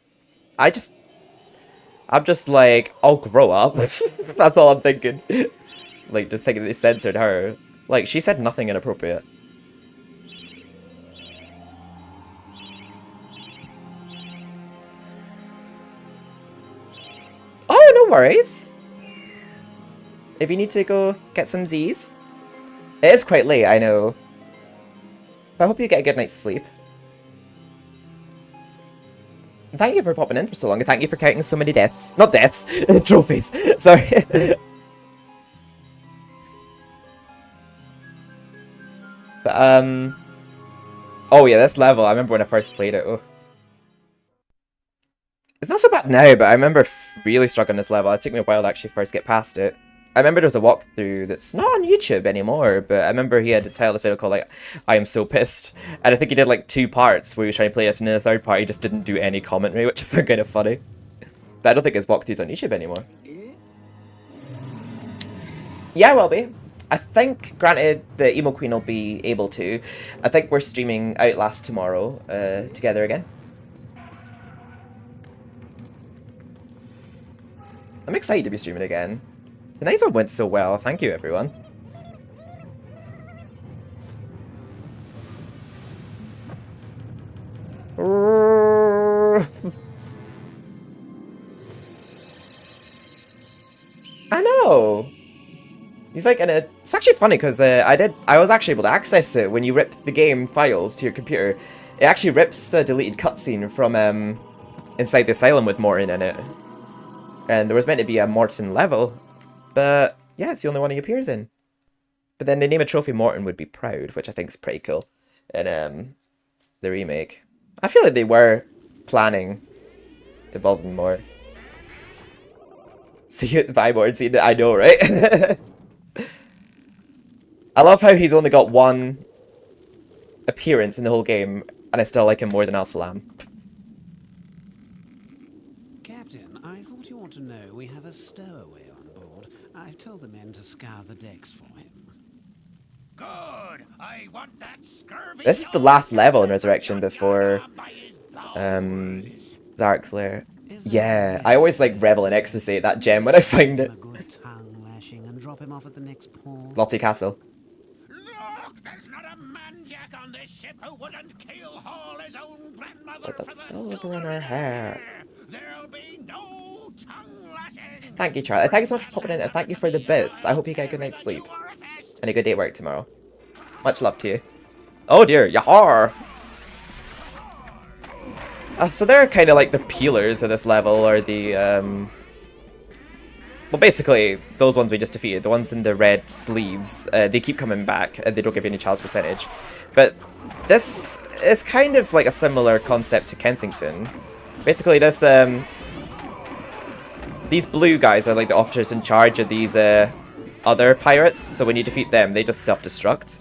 [SPEAKER 1] I'm just like, I'll grow up. That's all I'm thinking. Like, just thinking they censored her. Like, she said nothing inappropriate. Oh, no worries. If you need to go get some Z's. It is quite late, I know. But I hope you get a good night's sleep. And thank you for popping in for so long, and thank you for counting so many deaths. Not deaths, trophies. Sorry. But, oh yeah, this level, I remember when I first played it. Oh. It's not so bad now, but I remember really struggling this level. It took me a while to actually first get past it. I remember there's a walkthrough that's not on YouTube anymore, but I remember he had a title video called, like, I am so pissed. And I think he did, like, 2 parts where he was trying to play this, and in the third part he just didn't do any commentary, which I found kind of funny. But I don't think his walkthrough's on YouTube anymore. Yeah, will be. I think, granted, the Emo Queen will be able to. I think we're streaming Outlast tomorrow together again. I'm excited to be streaming again. The night one went so well. Thank you, everyone. I know. He's like in a... It's actually funny because I was actually able to access it when you rip the game files to your computer. It actually rips a deleted cutscene from inside the asylum with Morton in it. And there was meant to be a Morton level, but yeah, it's the only one he appears in. But then they name a trophy Morton would be proud, which I think is pretty cool in the remake. I feel like they were planning to involve him more. See you at the vibe board scene, I know, right? I love how he's only got one appearance in the whole game, and I still like him more than Al-Salam.
[SPEAKER 4] Captain, I thought you ought to know we have a stowaway on board. I've told the men to scour the decks for him.
[SPEAKER 8] Good. I want that scurvy.
[SPEAKER 1] This is the last level in Resurrection before Zarek's Lair. Yeah, I always like revel in ecstasy at that gem when I find it.
[SPEAKER 4] A good tongue lashing and drop him off at the next port.
[SPEAKER 1] Lofty Castle.
[SPEAKER 8] Look, there's not a man-jack on this ship who wouldn't keel-haul his own grandmother
[SPEAKER 1] Put
[SPEAKER 8] for
[SPEAKER 1] the
[SPEAKER 8] the
[SPEAKER 1] silver
[SPEAKER 8] silver
[SPEAKER 1] in her hair.
[SPEAKER 8] There'll be no tongue lashing.
[SPEAKER 1] Thank you, Charlie. Thank you so much for popping in, and thank you for the bits. I hope you get a good night's sleep. And a good day at work tomorrow. Much love to you. Oh dear, yahar! So they're kind of like the peelers of this level, or the, well, basically, those ones we just defeated, the ones in the red sleeves, they keep coming back, and they don't give you any child's percentage. But this is kind of like a similar concept to Kensington. Basically, this, these blue guys are like the officers in charge of these, other pirates, so when you defeat them, they just self-destruct.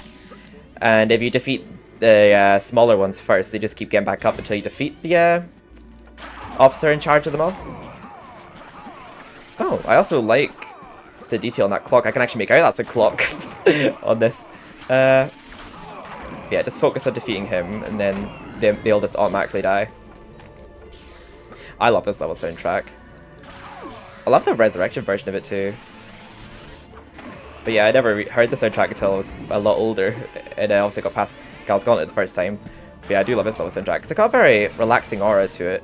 [SPEAKER 1] And if you defeat the smaller ones first, they just keep getting back up until you defeat the officer in charge of them all. Oh, I also like the detail on that clock. I can actually make out that's a clock on this. Yeah, just focus on defeating him, and then they'll just automatically die. I love this level soundtrack. I love the Resurrection version of it too. But yeah, I never heard the soundtrack until I was a lot older, and I also got past Gal's Gauntlet the first time. But yeah, I do love this level soundtrack, because it got a very relaxing aura to it.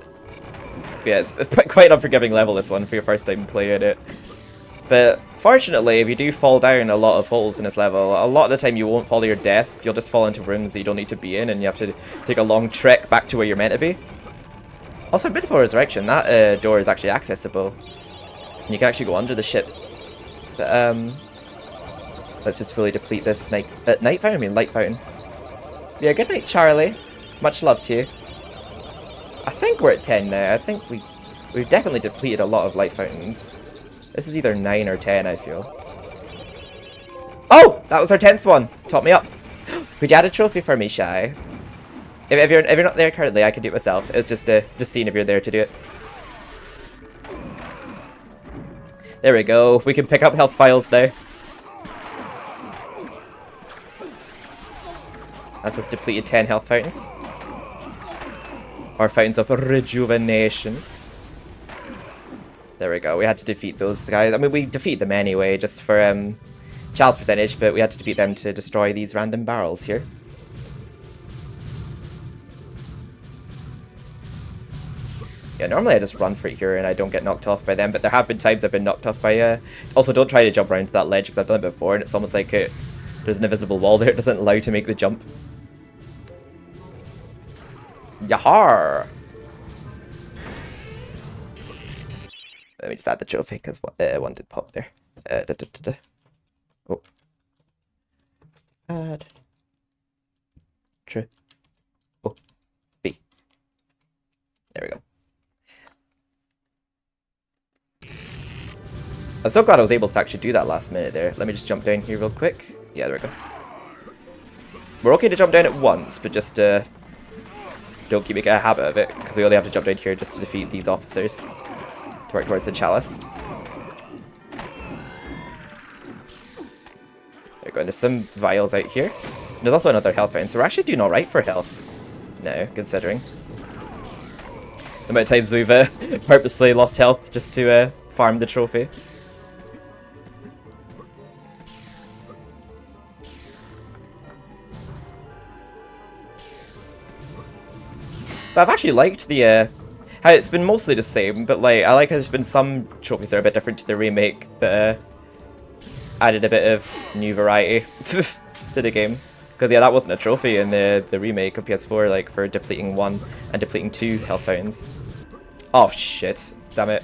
[SPEAKER 1] But yeah, it's quite an unforgiving level, this one, for your first time playing it. But fortunately, if you do fall down a lot of holes in this level, a lot of the time you won't fall to your death, you'll just fall into rooms that you don't need to be in, and you have to take a long trek back to where you're meant to be. Also, MediEvil Resurrection, that door is actually accessible. And you can actually go under the ship. But, let's just fully deplete this night fountain, I mean light fountain. Yeah, good night, Charlie. Much love to you. I think we're at 10 now. I think we've definitely depleted a lot of light fountains. This is either 9 or 10, I feel. Oh! That was our 10th one! Top me up. Could you add a trophy for me, Shy? If you're not there currently, I can do it myself. It's just seeing if you're there to do it. There we go. We can pick up health files now. That's just depleted 10 health fountains. Or fountains of rejuvenation. There we go. We had to defeat those guys. I mean, we defeat them anyway, just for challenge percentage, but we had to defeat them to destroy these random barrels here. Yeah, normally I just run for it here and I don't get knocked off by them, but there have been times I've been knocked off by... Also, don't try to jump around to that ledge, because I've done it before, and it's almost like there's an invisible wall there. It doesn't allow you to make the jump. Yahar! Let me just add the trophy, because one did pop there. Oh. Add. Oh. B. There we go. I'm so glad I was able to actually do that last minute there. Let me just jump down here real quick. Yeah, there we go. We're okay to jump down at once, but just don't keep making a habit of it, because we only have to jump down here just to defeat these officers. To work towards the chalice. There we go, and there's some vials out here. And there's also another health fountain, so we're actually doing alright for health now, considering. The amount of times we've purposely lost health just to farm the trophy. But I've actually liked the, how it's been mostly the same, but like, I like how there's been some trophies that are a bit different to the remake that added a bit of new variety to the game. Because yeah, that wasn't a trophy in the remake of PS4, like for depleting 1 and depleting 2 health fountains. Oh shit, damn it.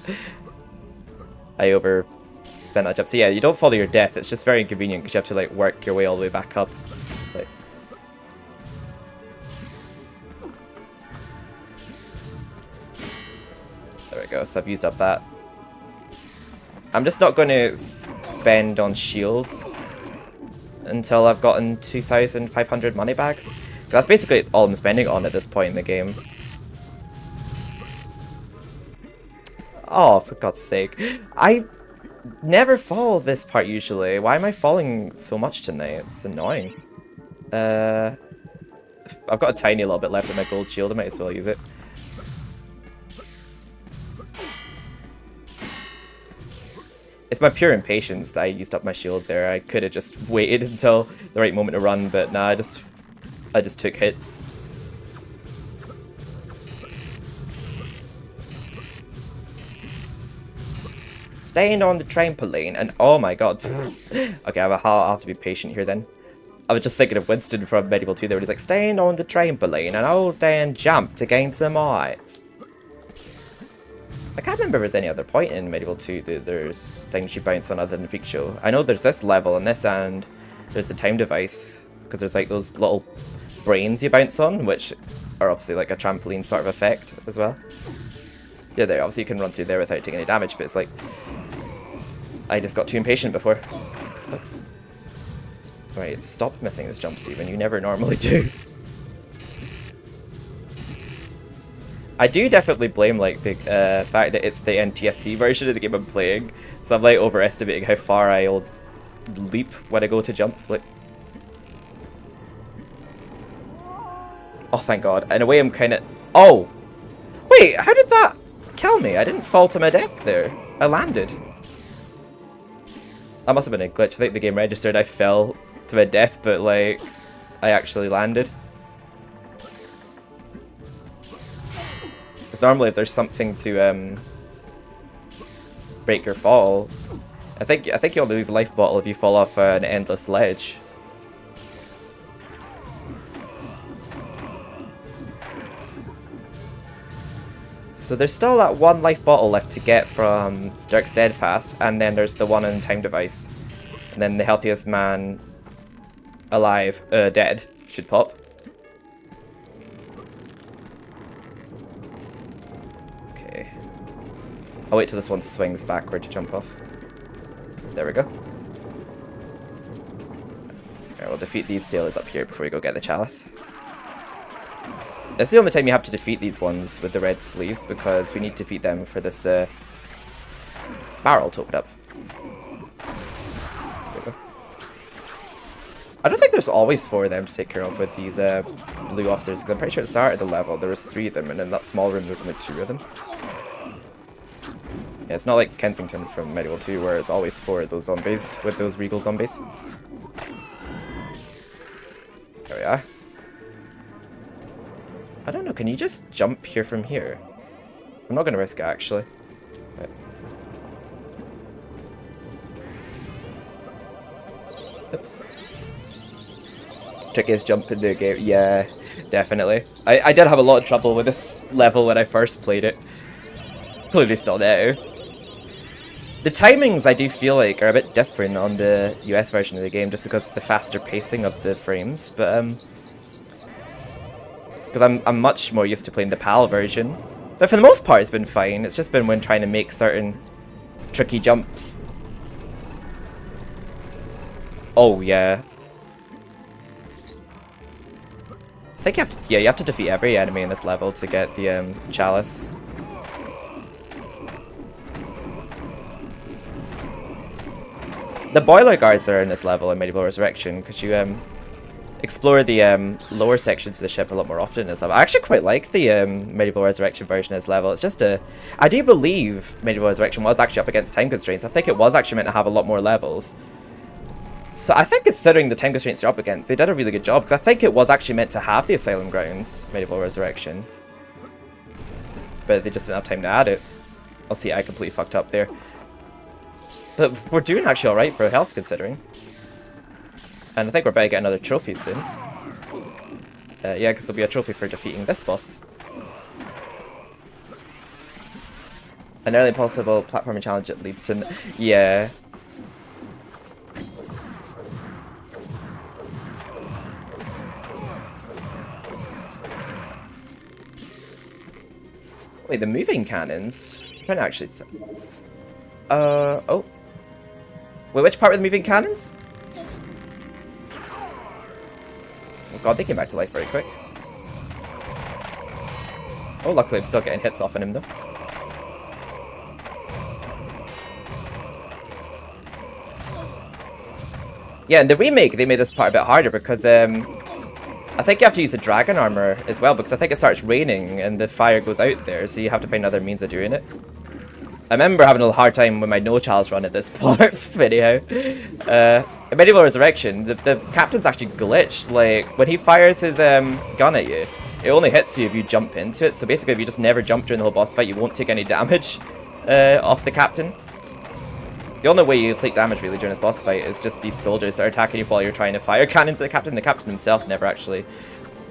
[SPEAKER 1] I overspent that jump. So yeah, you don't fall to your death, it's just very inconvenient because you have to like work your way all the way back up. Like, there we go, so I've used up that. I'm just not going to spend on shields until I've gotten 2,500 money bags. That's basically all I'm spending on at this point in the game. Oh, for God's sake. I never fall this part usually. Why am I falling so much tonight? It's annoying. I've got a tiny little bit left of my gold shield. I might as well use it. It's my pure impatience that I used up my shield there. I could have just waited until the right moment to run, but nah, I just took hits. Staying on the trampoline, and oh my god. Okay, I'll have to be patient here then. I was just thinking of Winston from MediEvil 2 there, where he's like, staying on the trampoline and hold down jump to gain some heights. I can't remember if there's any other point in MediEvil 2 that there's things you bounce on other than Freak Show. I know there's this level and this, and there's the time device, because there's like those little brains you bounce on, which are obviously like a trampoline sort of effect as well. Yeah, there, obviously you can run through there without taking any damage, but it's like, I just got too impatient before. Oh. Right, stop missing this jump, Steven, you never normally do. I do definitely blame like the fact that it's the NTSC version of the game I'm playing, so I'm like overestimating how far I'll leap when I go to jump. Like, oh thank God! In a way, I'm kind of. Oh, wait, how did that kill me. I didn't fall to my death there. I landed. That must have been a glitch. I think the game registered I fell to my death, but like, I actually landed. Because normally if there's something to break your fall, I think you'll lose a life bottle if you fall off an endless ledge. So there's still that one life bottle left to get from Stark Steadfast, and then there's the one in Time Device. And then the healthiest man alive, dead, should pop. Okay. I'll wait till this one swings backward to jump off. There we go. Alright, we'll defeat these sailors up here before we go get the chalice. That's the only time you have to defeat these ones with the red sleeves, because we need to defeat them for this barrel to open up. There we go. I don't think there's always 4 of them to take care of with these blue officers, because I'm pretty sure at the start of the level there was 3 of them, and in that small room there's only 2 of them. Yeah, it's not like Kensington from MediEvil 2 where it's always 4 of those zombies with those regal zombies. There we are. I don't know, can you just jump here from here? I'm not going to risk it, actually. Right. Oops. Trickiest jump in the game. Yeah, definitely. I did have a lot of trouble with this level when I first played it. Clearly still now. The timings, I do feel like, are a bit different on the US version of the game, just because of the faster pacing of the frames, but because I'm much more used to playing the PAL version. But for the most part, it's been fine. It's just been when trying to make certain tricky jumps. Oh, yeah. I think you have to, yeah, you have to defeat every enemy in this level to get the chalice. The boiler guards are in this level in MediEvil Resurrection, because you explore the lower sections of the ship a lot more often in this level. I actually quite like the MediEvil Resurrection version of this level. It's just I do believe MediEvil Resurrection was actually up against time constraints. I think it was actually meant to have a lot more levels. So I think considering the time constraints are up again, they did a really good job, because I think it was actually meant to have the Asylum Grounds MediEvil Resurrection. But they just didn't have time to add it. I'll see, I completely fucked up there. But we're doing actually alright for health, considering. And I think we're about to get another trophy soon. Yeah, because there'll be a trophy for defeating this boss. An early possible platforming challenge that leads to... Yeah. Wait, the moving cannons? I'm trying to actually... oh. Wait, which part with the moving cannons? Oh god, they came back to life very quick. Oh, luckily I'm still getting hits off on him though. Yeah, in the remake they made this part a bit harder because I think you have to use the dragon armor as well, because I think it starts raining and the fire goes out there, so you have to find other means of doing it. I remember having a hard time with my no chalice run at this part, anyhow. In MediEvil Resurrection, the captain's actually glitched. Like, when he fires his gun at you, it only hits you if you jump into it. So basically, if you just never jump during the whole boss fight, you won't take any damage off the captain. The only way you take damage, really, during this boss fight is just these soldiers that are attacking you while you're trying to fire cannons at the captain. The captain himself never actually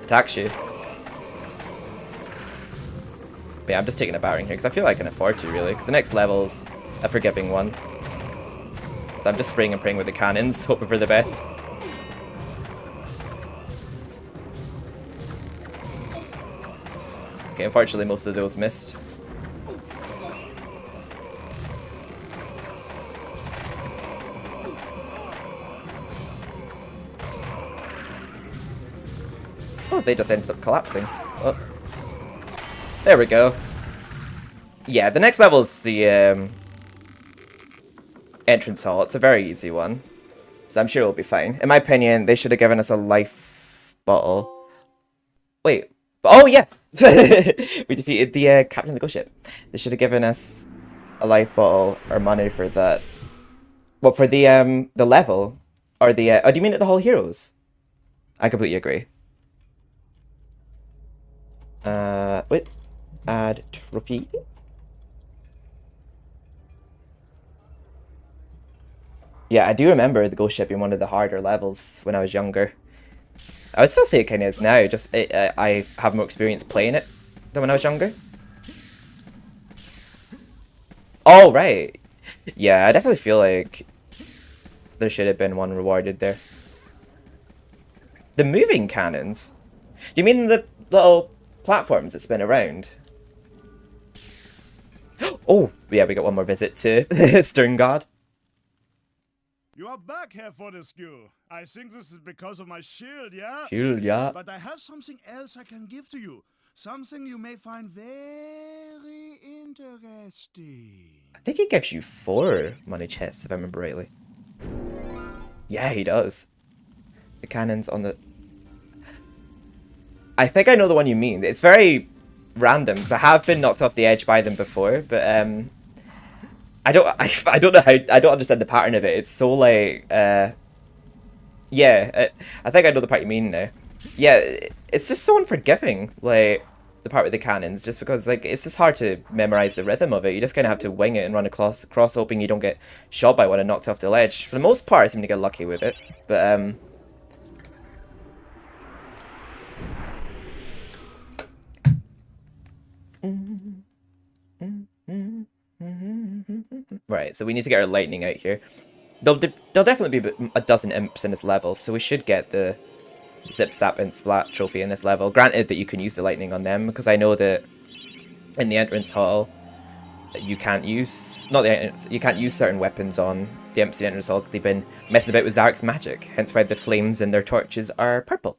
[SPEAKER 1] attacks you. But yeah, I'm just taking a battering here, because I feel like I can afford to, really, because the next level's a forgiving one. So I'm just spraying and praying with the cannons, hoping for the best. Okay, unfortunately most of those missed. Oh, they just ended up collapsing. Oh. There we go. Yeah, the next level is the entrance hall. It's a very easy one, so I'm sure it'll be fine. In my opinion, they should have given us a life bottle. Wait. Oh, yeah! We defeated the captain of the ghost ship. They should have given us a life bottle or money for that. What, for the level? Or the oh, do you mean at the Hall of Heroes? I completely agree. Wait. Add trophy. Yeah, I do remember the ghost ship being one of the harder levels when I was younger. I would still say it kind of is now, just I have more experience playing it than when I was younger. Oh, right. Yeah, I definitely feel like there should have been one rewarded there. The moving cannons? Do you mean the little platforms that spin around? Oh, yeah, we got one more visit to Stern God.
[SPEAKER 3] You are back, Herr Fortescue. I think this is because of my shield, yeah?
[SPEAKER 1] Shield, yeah.
[SPEAKER 3] But I have something else I can give to you. Something you may find very interesting.
[SPEAKER 1] I think he gives you 4 money chests, if I remember rightly. Yeah, he does. The cannons on the... I think I know the one you mean. It's very random, because I have been knocked off the edge by them before, but I don't know how, I don't understand the pattern of it. It's so like, yeah, I think I know the part you mean now. Yeah, it's just so unforgiving, like, the part with the cannons, just because, like, it's just hard to memorize the rhythm of it. You just kind of have to wing it and run across, hoping you don't get shot by one and knocked off the ledge. For the most part, I seem to get lucky with it, but, right, so we need to get our lightning out here. There'll definitely be a dozen imps in this level, so we should get the Zip Zap and Splat trophy in this level. Granted that you can use the lightning on them, because I know that in the entrance hall you can't use you can't use certain weapons on the imps in the entrance hall because they've been messing about with Zarek's magic, hence why the flames in their torches are purple.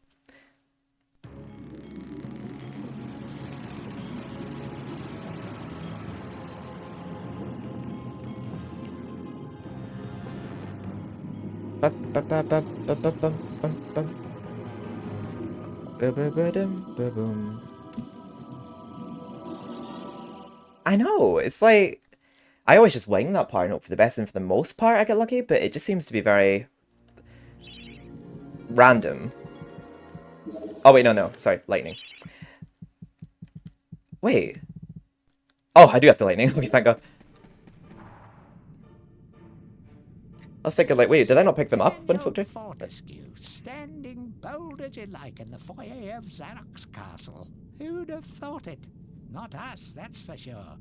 [SPEAKER 1] I know, it's like, I always just wing that part and hope for the best, and for the most part I get lucky, but it just seems to be very random. Oh wait, no, sorry, lightning. Wait. Oh, I do have the lightning, okay, thank god. I was thinking, like, wait, did I not pick them up when I spoke to her?
[SPEAKER 2] Fortescue, standing bold as you like in the foyer of Zarok's castle. Who'd have thought it? Not us, that's for sure.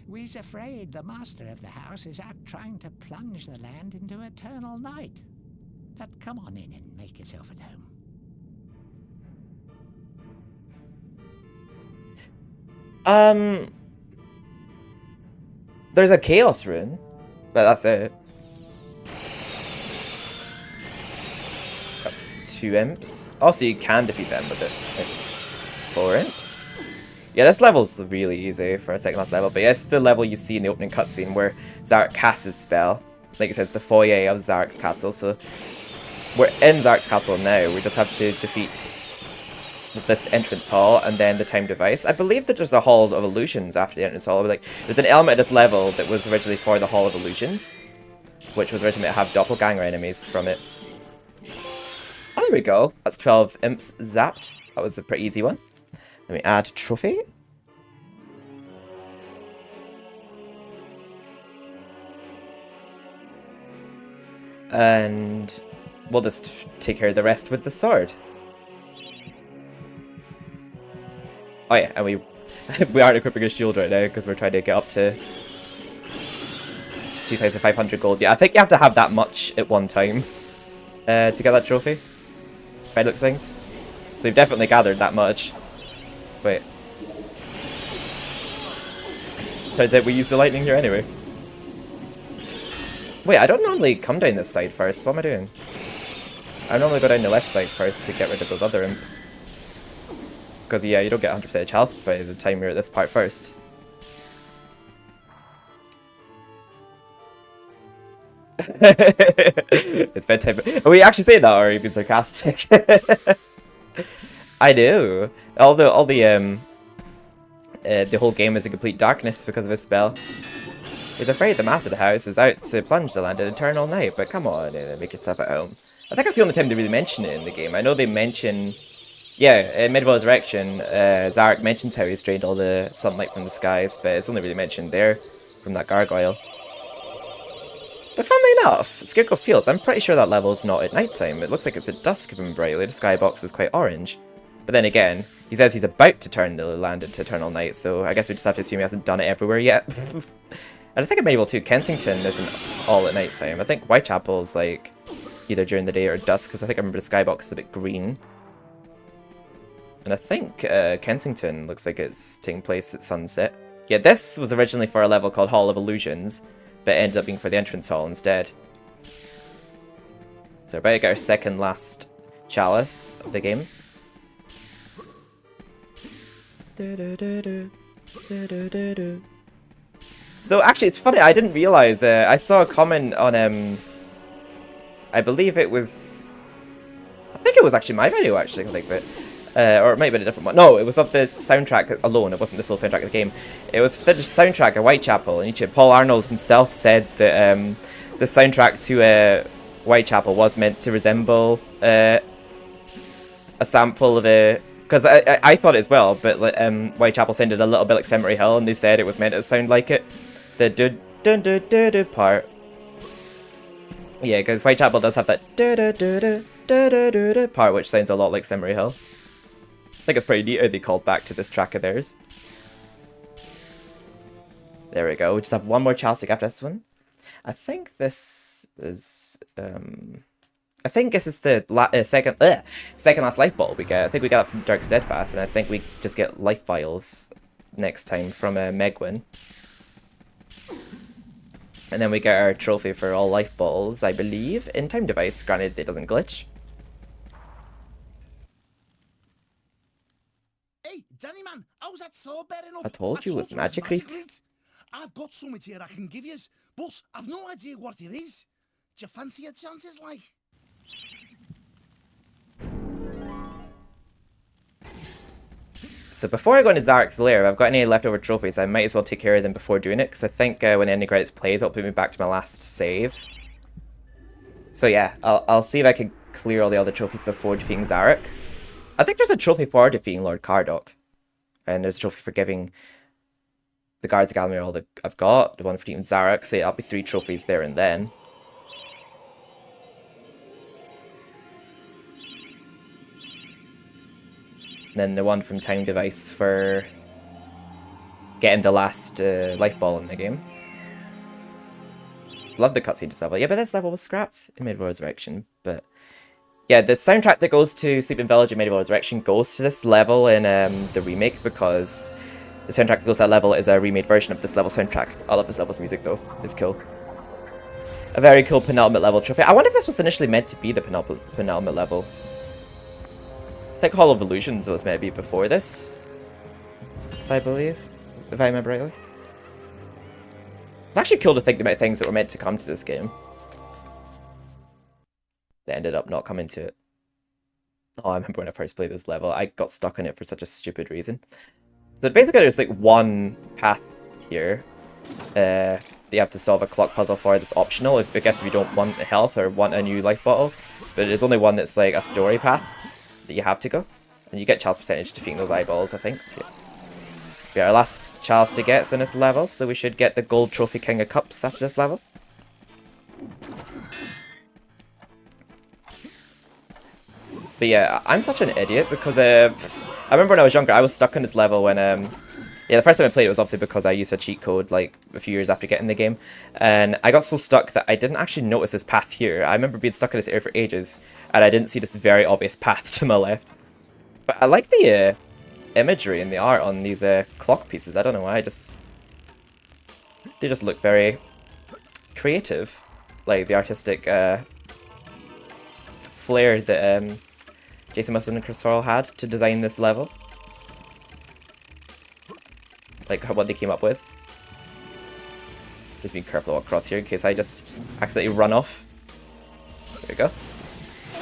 [SPEAKER 2] We's afraid the master of the house is out trying to plunge the land into eternal night. But come on in and make yourself at home.
[SPEAKER 1] There's a chaos rune, but that's it. That's 2 imps. Also, you can defeat them with it. It's 4 imps. Yeah, this level's really easy for a second last level, but yeah, it's the level you see in the opening cutscene where Zarek casts his spell. Like it says, the foyer of Zarek's castle, so we're in Zarek's castle now. We just have to defeat this entrance hall and then the time device. I believe that there's a Hall of Illusions after the entrance hall. Like, there's an element of this level that was originally for the Hall of Illusions, which was originally to have doppelganger enemies from it. Oh, there we go. That's 12 imps zapped. That was a pretty easy one. Let me add trophy. And we'll just take care of the rest with the sword. Oh yeah, and we aren't equipping a shield right now because we're trying to get up to 2,500 gold. Yeah, I think you have to have that much at one time to get that trophy. By looks things. So we've definitely gathered that much. Wait. Turns out we use the lightning here anyway. Wait, I don't normally come down this side first. What am I doing? I normally go down the left side first to get rid of those other imps. Because, yeah, you don't get 100% health by the time you're at this part first. It's bedtime. Are we actually saying that, or are you being sarcastic? I do. The whole game is in complete darkness because of his spell. He's afraid the master of the house is out to plunge the land in eternal night, but come on, make yourself at home. I think that's the only time they really mention it in the game. I know they mention... Yeah, in MediEvil Resurrection, Zarek mentions how he's drained all the sunlight from the skies, but it's only really mentioned there from that gargoyle. But funnily enough, Scarecrow Fields, I'm pretty sure that level is not at nighttime. It looks like it's at dusk if I'm brightly. The skybox is quite orange. But then again, he says he's about to turn the land into eternal night, so I guess we just have to assume he hasn't done it everywhere yet. And I think in MediEvil 2, Kensington isn't all at nighttime. I think Whitechapel's like either during the day or dusk, because I think I remember the skybox is a bit green. And I think Kensington looks like it's taking place at sunset. Yeah, this was originally for a level called Hall of Illusions, but it ended up being for the entrance hall instead. So we're about to get our second last chalice of the game. So actually, it's funny, I didn't realize, I saw a comment on, I believe it was, I think it was actually my video actually, I think of it. Or it might have been a different one. No, it was of the soundtrack alone. It wasn't the full soundtrack of the game. It was the soundtrack of Whitechapel. And Paul Arnold himself said that the soundtrack to Whitechapel was meant to resemble a sample of a... Because I thought it as well, but Whitechapel sounded a little bit like Cemetery Hill, and they said it was meant to sound like it. The do-do-do-do-do part. Yeah, because Whitechapel does have that do-do-do-do-do-do-do part, which sounds a lot like Cemetery Hill. I think it's pretty neat how they called back to this track of theirs. There we go. We just have one more chalice after this one. I think this is... I think this is the second last life bottle we get. I think we got it from Dark Steadfast, and I think we just get life vials next time from Megwin. And then we get our trophy for all life bottles, I believe, in Time Device. Granted, it doesn't glitch.
[SPEAKER 8] Hey, Danny man, how's that sword bearing up?
[SPEAKER 1] I told you it was Magicrete.
[SPEAKER 8] I've got something here I can give you, but I've no idea what it is. Do you fancy your chances, like?
[SPEAKER 1] So before I go into Zarek's lair, if I've got any leftover trophies, I might as well take care of them before doing it, because I think when the ending credits plays, it'll put me back to my last save. So yeah, I'll see if I can clear all the other trophies before defeating Zarek. I think there's a trophy for defeating Lord Cardok, and there's a trophy for giving the guards of Galmir all that I've got, the one for defeating Zarek, so yeah, that'll be 3 trophies there and then. And then the one from Time Device for getting the last life ball in the game. Love the cutscene to this level. Yeah, but this level was scrapped in MediEvil Resurrection. But yeah, the soundtrack that goes to Sleeping Village in MediEvil Resurrection goes to this level in the remake, because the soundtrack that goes to that level is a remade version of this level soundtrack. I love this level's music though. It's cool. A very cool penultimate level trophy. I wonder if this was initially meant to be the penultimate level. I think Hall of Illusions was maybe before this, I believe, if I remember rightly. It's actually cool to think about things that were meant to come to this game that ended up not coming to it. Oh, I remember when I first played this level, I got stuck in it for such a stupid reason. So basically there's like one path here that you have to solve a clock puzzle for that's optional, I guess if you don't want health or want a new life bottle, but there's only one that's like a story path that you have to go, and you get chalice percentage defeating those eyeballs, I think. So, yeah, our last chalice to get in this level, so we should get the gold trophy King of Cups after this level. But yeah, I'm such an idiot because I remember when I was younger, I was stuck in this level when yeah, the first time I played it was obviously because I used a cheat code like a few years after getting the game, and I got so stuck that I didn't actually notice this path here. I remember being stuck in this area for ages, and I didn't see this very obvious path to my left. But I like the imagery and the art on these clock pieces. I don't know why, they just look very creative, like the artistic flair that Jason Musson and Chris Sorrell had to design this level. Like what they came up with. Just be careful to walk across here in case I just accidentally run off. There we go.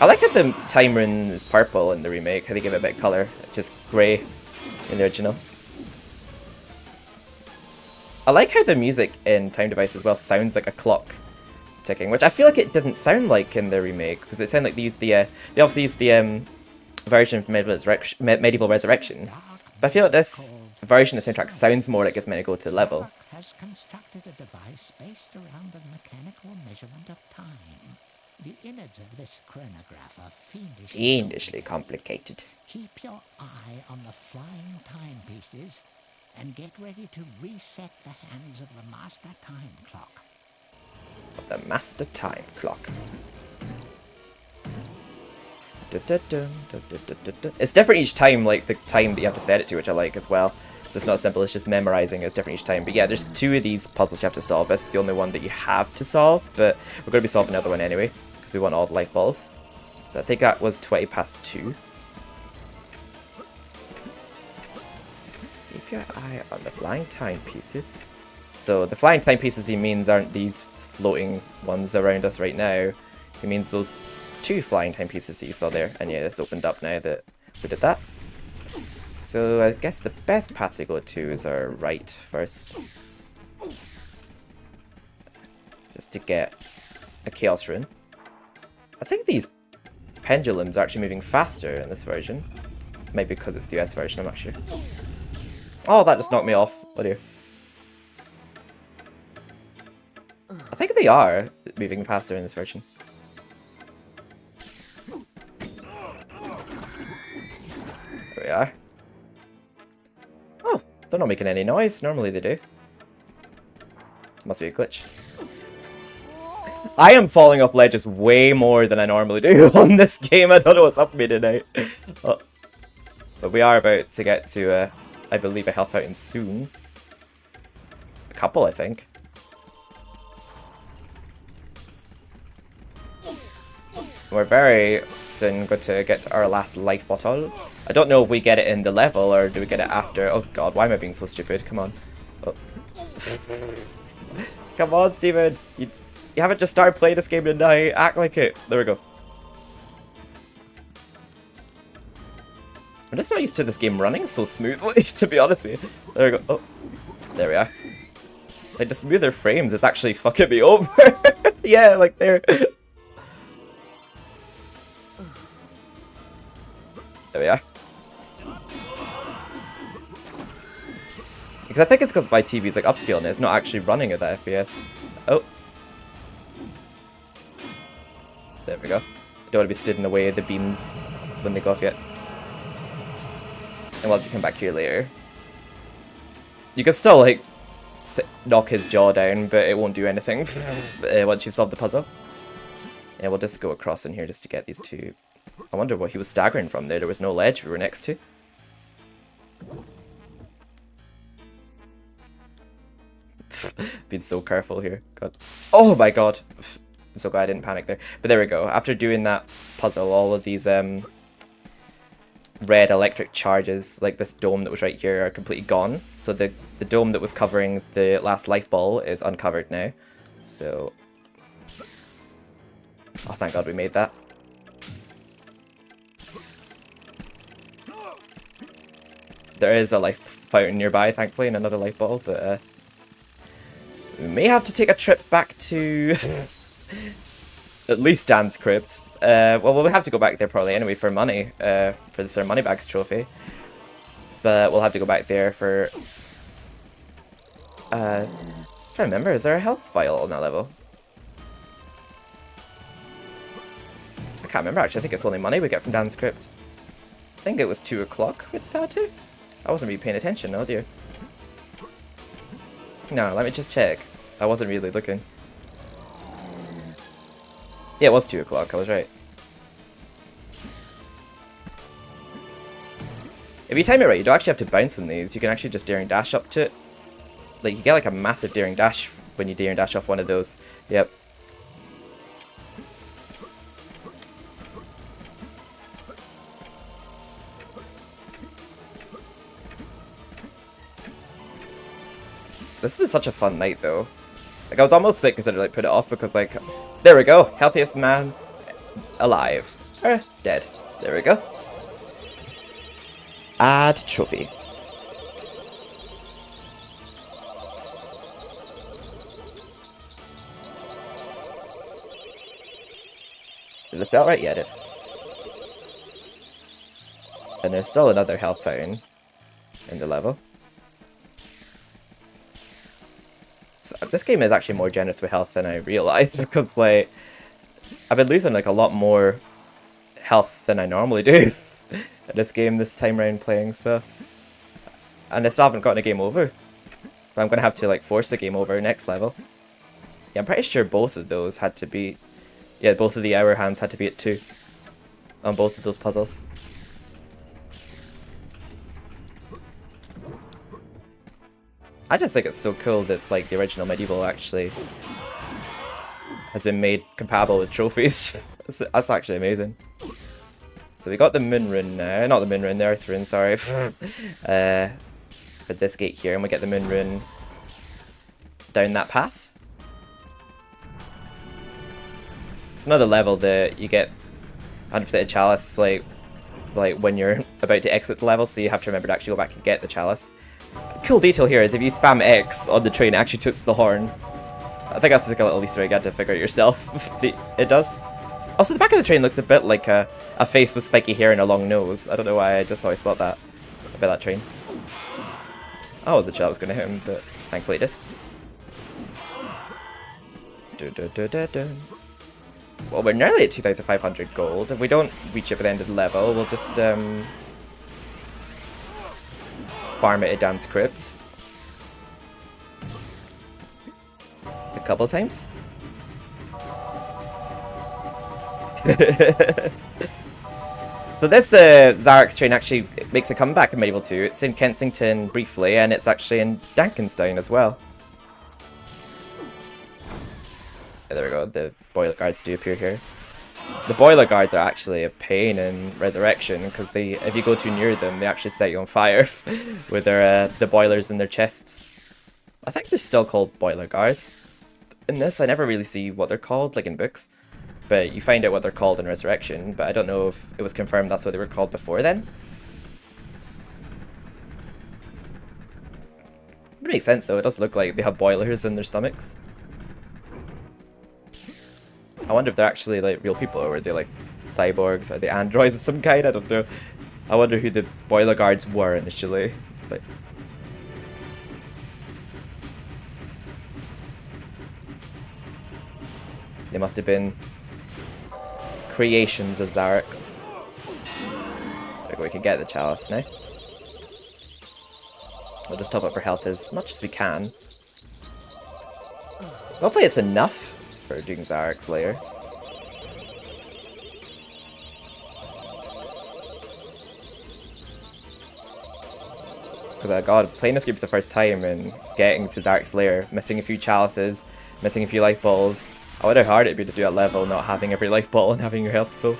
[SPEAKER 1] I like how the time rune is purple in the remake, how they give it a bit of colour. It's just grey in the original. I like how the music in Time Device as well sounds like a clock ticking, which I feel like it didn't sound like in the remake, because it sounded like they obviously used the version of Medieval Resurrection, but I feel like this version of the soundtrack sounds more like it's meant to go to the level.
[SPEAKER 2] Has constructed a device based around the mechanical measurement of time. The innards of this chronograph are
[SPEAKER 1] Fiendishly complicated.
[SPEAKER 2] Keep your eye on the flying timepieces and get ready to reset the hands of the master time clock.
[SPEAKER 1] The master time clock. It's different each time, like the time that you have to set it to, which I like as well. It's not simple, it's just memorizing. It's different each time. But yeah, there's 2 of these puzzles you have to solve. It's the only one that you have to solve, but we're going to be solving another one anyway, because we want all the life balls. So I think that was 20 past 2. Keep your eye on the flying timepieces. So the flying timepieces he means aren't these floating ones around us right now. He means those 2 flying timepieces that you saw there. And yeah, this opened up now that we did that. So I guess the best path to go to is our right first. Just to get a Chaos Rune. I think these pendulums are actually moving faster in this version. Maybe because it's the US version, I'm not sure. Oh, that just knocked me off. Oh dear. I think they are moving faster in this version. There we are. Oh, they're not making any noise. Normally they do. Must be a glitch. I am falling off ledges way more than I normally do on this game. I don't know what's up with me tonight. Oh. But we are about to get to, I believe, a health fountain soon. A couple, I think. We're very soon going to get to our last life bottle. I don't know if we get it in the level or do we get it after. Oh god, why am I being so stupid? Come on. Oh. Come on, Steven. You haven't just started playing this game tonight. Act like it. There we go. I'm just not used to this game running so smoothly, to be honest with you. There we go. Oh, there we are. Like, the smoother frames is actually fucking me over. Yeah, like there. There we are. Because I think it's because my TV is like upscale and it's not actually running at that FPS. Oh. There we go. Don't want to be stood in the way of the beams when they go off yet. And we'll have to come back here later. You can still like knock his jaw down, but it won't do anything once you've solved the puzzle. Yeah, we'll just go across in here just to get these 2. I wonder what he was staggering from there. There was no ledge we were next to. Being so careful here. God. Oh my god. I'm so glad I didn't panic there. But there we go. After doing that puzzle, all of these red electric charges, like this dome that was right here, are completely gone. So the dome that was covering the last life ball is uncovered now. So... oh, thank god we made that. There is a life fountain nearby, thankfully, and another life bottle, but we may have to take a trip back to at least Dan's crypt. Well, we'll have to go back there probably anyway for money, for the Sir Moneybags trophy. But we'll have to go back there for... I'm trying to remember, is there a health vial on that level? I can't remember actually, I think it's only money we get from Dan's crypt. I think it was 2 o'clock we decided to. I wasn't really paying attention, oh dear. No, let me just check. I wasn't really looking. Yeah, it was 2 o'clock, I was right. If you time it right, you don't actually have to bounce on these. You can actually just daring dash up to it. Like, you get like a massive daring dash when you daring dash off one of those. Yep. This has been such a fun night, though. Like, I was almost like considering like put it off because like, there we go, healthiest man alive. Dead. There we go. Add trophy. Did I spell right? Yeah, I did. And there's still another health fountain in the level. So this game is actually more generous with health than I realized, because like I've been losing like a lot more health than I normally do at this game this time around playing, so. And I still haven't gotten a game over. But I'm gonna have to like force the game over next level. Yeah, I'm pretty sure both of those had to be, yeah, both of the hour hands had to be at 2 on both of those puzzles. I just think it's so cool that like the original MediEvil actually has been made compatible with trophies. That's actually amazing. So we got the moon rune now, not the moon rune, the earth rune, sorry. For this gate here, and we get the moon rune down that path. It's another level that you get 100% chalice like when you're about to exit the level, so you have to remember to actually go back and get the chalice. Cool detail here is if you spam X on the train, it actually toots the horn. I think that's like a little Easter egg you had to figure out yourself. It does. Also, the back of the train looks a bit like a face with spiky hair and a long nose. I don't know why, I just always thought that about that train. Oh, the shell was going to hit him, but thankfully it did. Well, we're nearly at 2,500 gold. If we don't reach it by the end of the level, we'll just farm it at Dan's Crypt a couple times. So this Zarok's train actually makes a comeback in MediEvil 2. It's in Kensington briefly, and it's actually in Dankenstein as well. There we go, the boiler guards do appear here. The boiler guards are actually a pain in Resurrection, because if you go too near them, they actually set you on fire with their the boilers in their chests. I think they're still called boiler guards. In this, I never really see what they're called, like in books. But you find out what they're called in Resurrection, but I don't know if it was confirmed that's what they were called before then. It makes sense though, it does look like they have boilers in their stomachs. I wonder if they're actually like real people, or are they like cyborgs? Are they androids of some kind? I don't know. I wonder who the boiler guards were initially. But they must have been creations of Zarok's. There we go, we can get the chalice now. We'll just top up our health as much as we can. Hopefully it's enough for doing Zarok's lair. Because god, playing this game for the first time and getting to Zarok's lair, missing a few chalices, missing a few life balls. I wonder how hard it'd be to do that level, not having every life ball and having your health full.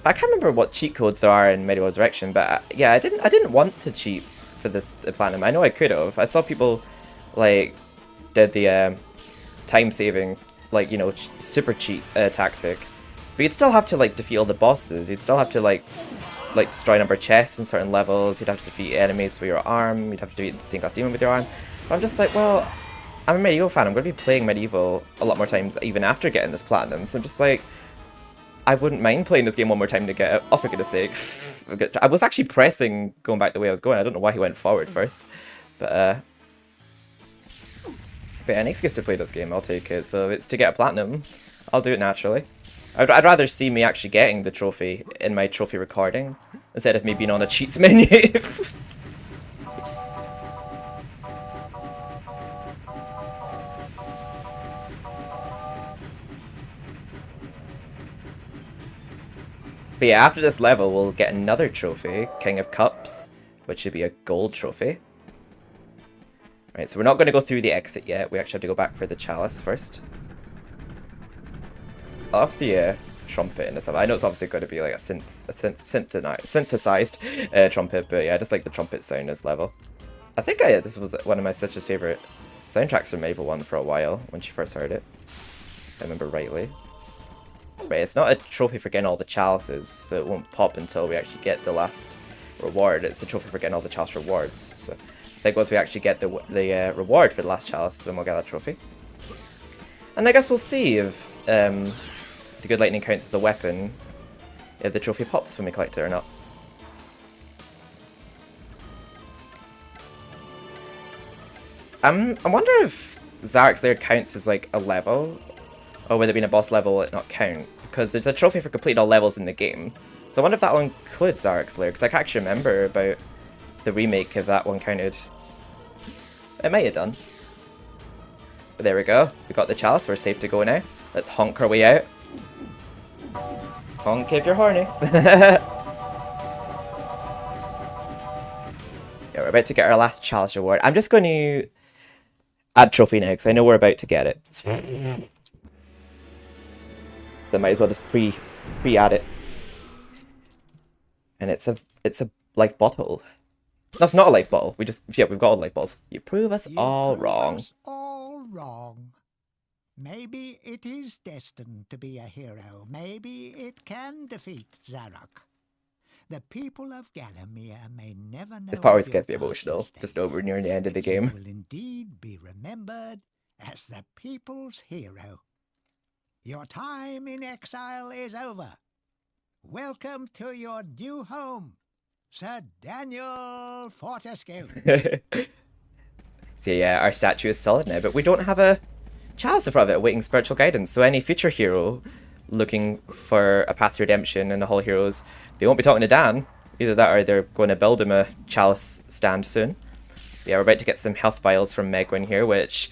[SPEAKER 1] I can't remember what cheat codes there are in MediEvil Resurrection, but yeah, I didn't want to cheat for this platinum. I know I could have. I saw people like did the time saving, like, you know, super cheat tactic, but you'd still have to like defeat all the bosses. You'd still have to like destroy a number of chests in certain levels. You'd have to defeat enemies with your arm. You'd have to defeat the stained glass demon with your arm. But I'm just like, well, I'm a MediEvil fan. I'm going to be playing MediEvil a lot more times even after getting this platinum. So I'm just like, I wouldn't mind playing this game one more time to get it. Oh, for goodness sake. I was actually pressing going back the way I was going. I don't know why he went forward first. But yeah, an excuse to play this game, I'll take it. So if it's to get a platinum, I'll do it naturally. I'd rather see me actually getting the trophy in my trophy recording instead of me being on a cheats menu. But yeah, after this level, we'll get another trophy, King of Cups, which should be a gold trophy. Right, so we're not going to go through the exit yet. We actually have to go back for the chalice first. Off the trumpet and stuff. I know it's obviously going to be like a synthesized trumpet, but yeah, I just like the trumpet sound in this level. I think this was one of my sister's favorite Soundtracks from MediEvil 1 for a while, when she first heard it. If I remember rightly. Right, it's not a trophy for getting all the chalices, so it won't pop until we actually get the last reward. It's a trophy for getting all the chalice rewards. So I think once we actually get the reward for the last chalice, then we'll get that trophy. And I guess we'll see if the good lightning counts as a weapon, if the trophy pops when we collect it or not. I wonder if Zarek's Lair counts as like a level, or would it be in a boss level will it not count? Because there's a trophy for completing all levels in the game. So I wonder if that will include Zarek's Lair, because I can't actually remember about the remake if that one counted. It might have done. But there we go. We got the chalice, we're safe to go now. Let's honk our way out. Honk if you're horny. Yeah, we're about to get our last chalice reward. I'm just going to add trophy now, because I know we're about to get it. So might as well just pre-add it. And it's a life bottle. No, it's not a life bottle. We've got all the life bottles. You prove us all wrong.
[SPEAKER 2] All wrong. Maybe it is destined to be a hero. Maybe it can defeat Zarok. The people of Galamir may never know.
[SPEAKER 1] This part always
[SPEAKER 2] your
[SPEAKER 1] gets me emotional.
[SPEAKER 2] darkest
[SPEAKER 1] Just
[SPEAKER 2] days.
[SPEAKER 1] over near the end of the
[SPEAKER 2] But you
[SPEAKER 1] game.
[SPEAKER 2] will indeed be remembered as the people's hero. Your time in exile is over. Welcome to your new home, Sir Daniel Fortescue.
[SPEAKER 1] So yeah, our statue is solid now, but we don't have a chalice in front of it awaiting spiritual guidance. So any future hero looking for a path to redemption and the Hall Heroes, they won't be talking to Dan. Either that or they're going to build him a chalice stand soon. But yeah, we're about to get some health vials from Megwin here, which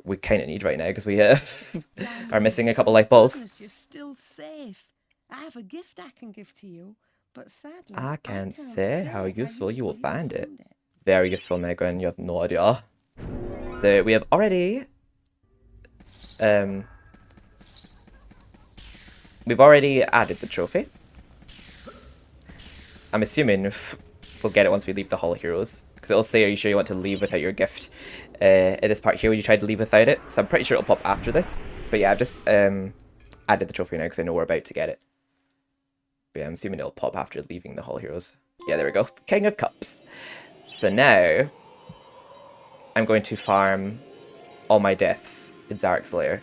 [SPEAKER 1] we kind of need right now because we are missing a couple life balls.
[SPEAKER 6] Goodness, you're still safe. I have a gift I can give to you, but sadly,
[SPEAKER 1] I can't say how useful you will find it. Very useful, Megwin. You have no idea. So we have already we've already added the trophy. I'm assuming we'll get it once we leave the Hall of Heroes, because it'll say, are you sure you want to leave without your gift? In this part here, when you try to leave without it, so I'm pretty sure it'll pop after this. But yeah, I've just added the trophy now because I know we're about to get it. But yeah, I'm assuming it'll pop after leaving the Hall of Heroes. Yeah, there we go. King of Cups. So now I'm going to farm all my deaths in Zarek's Lair.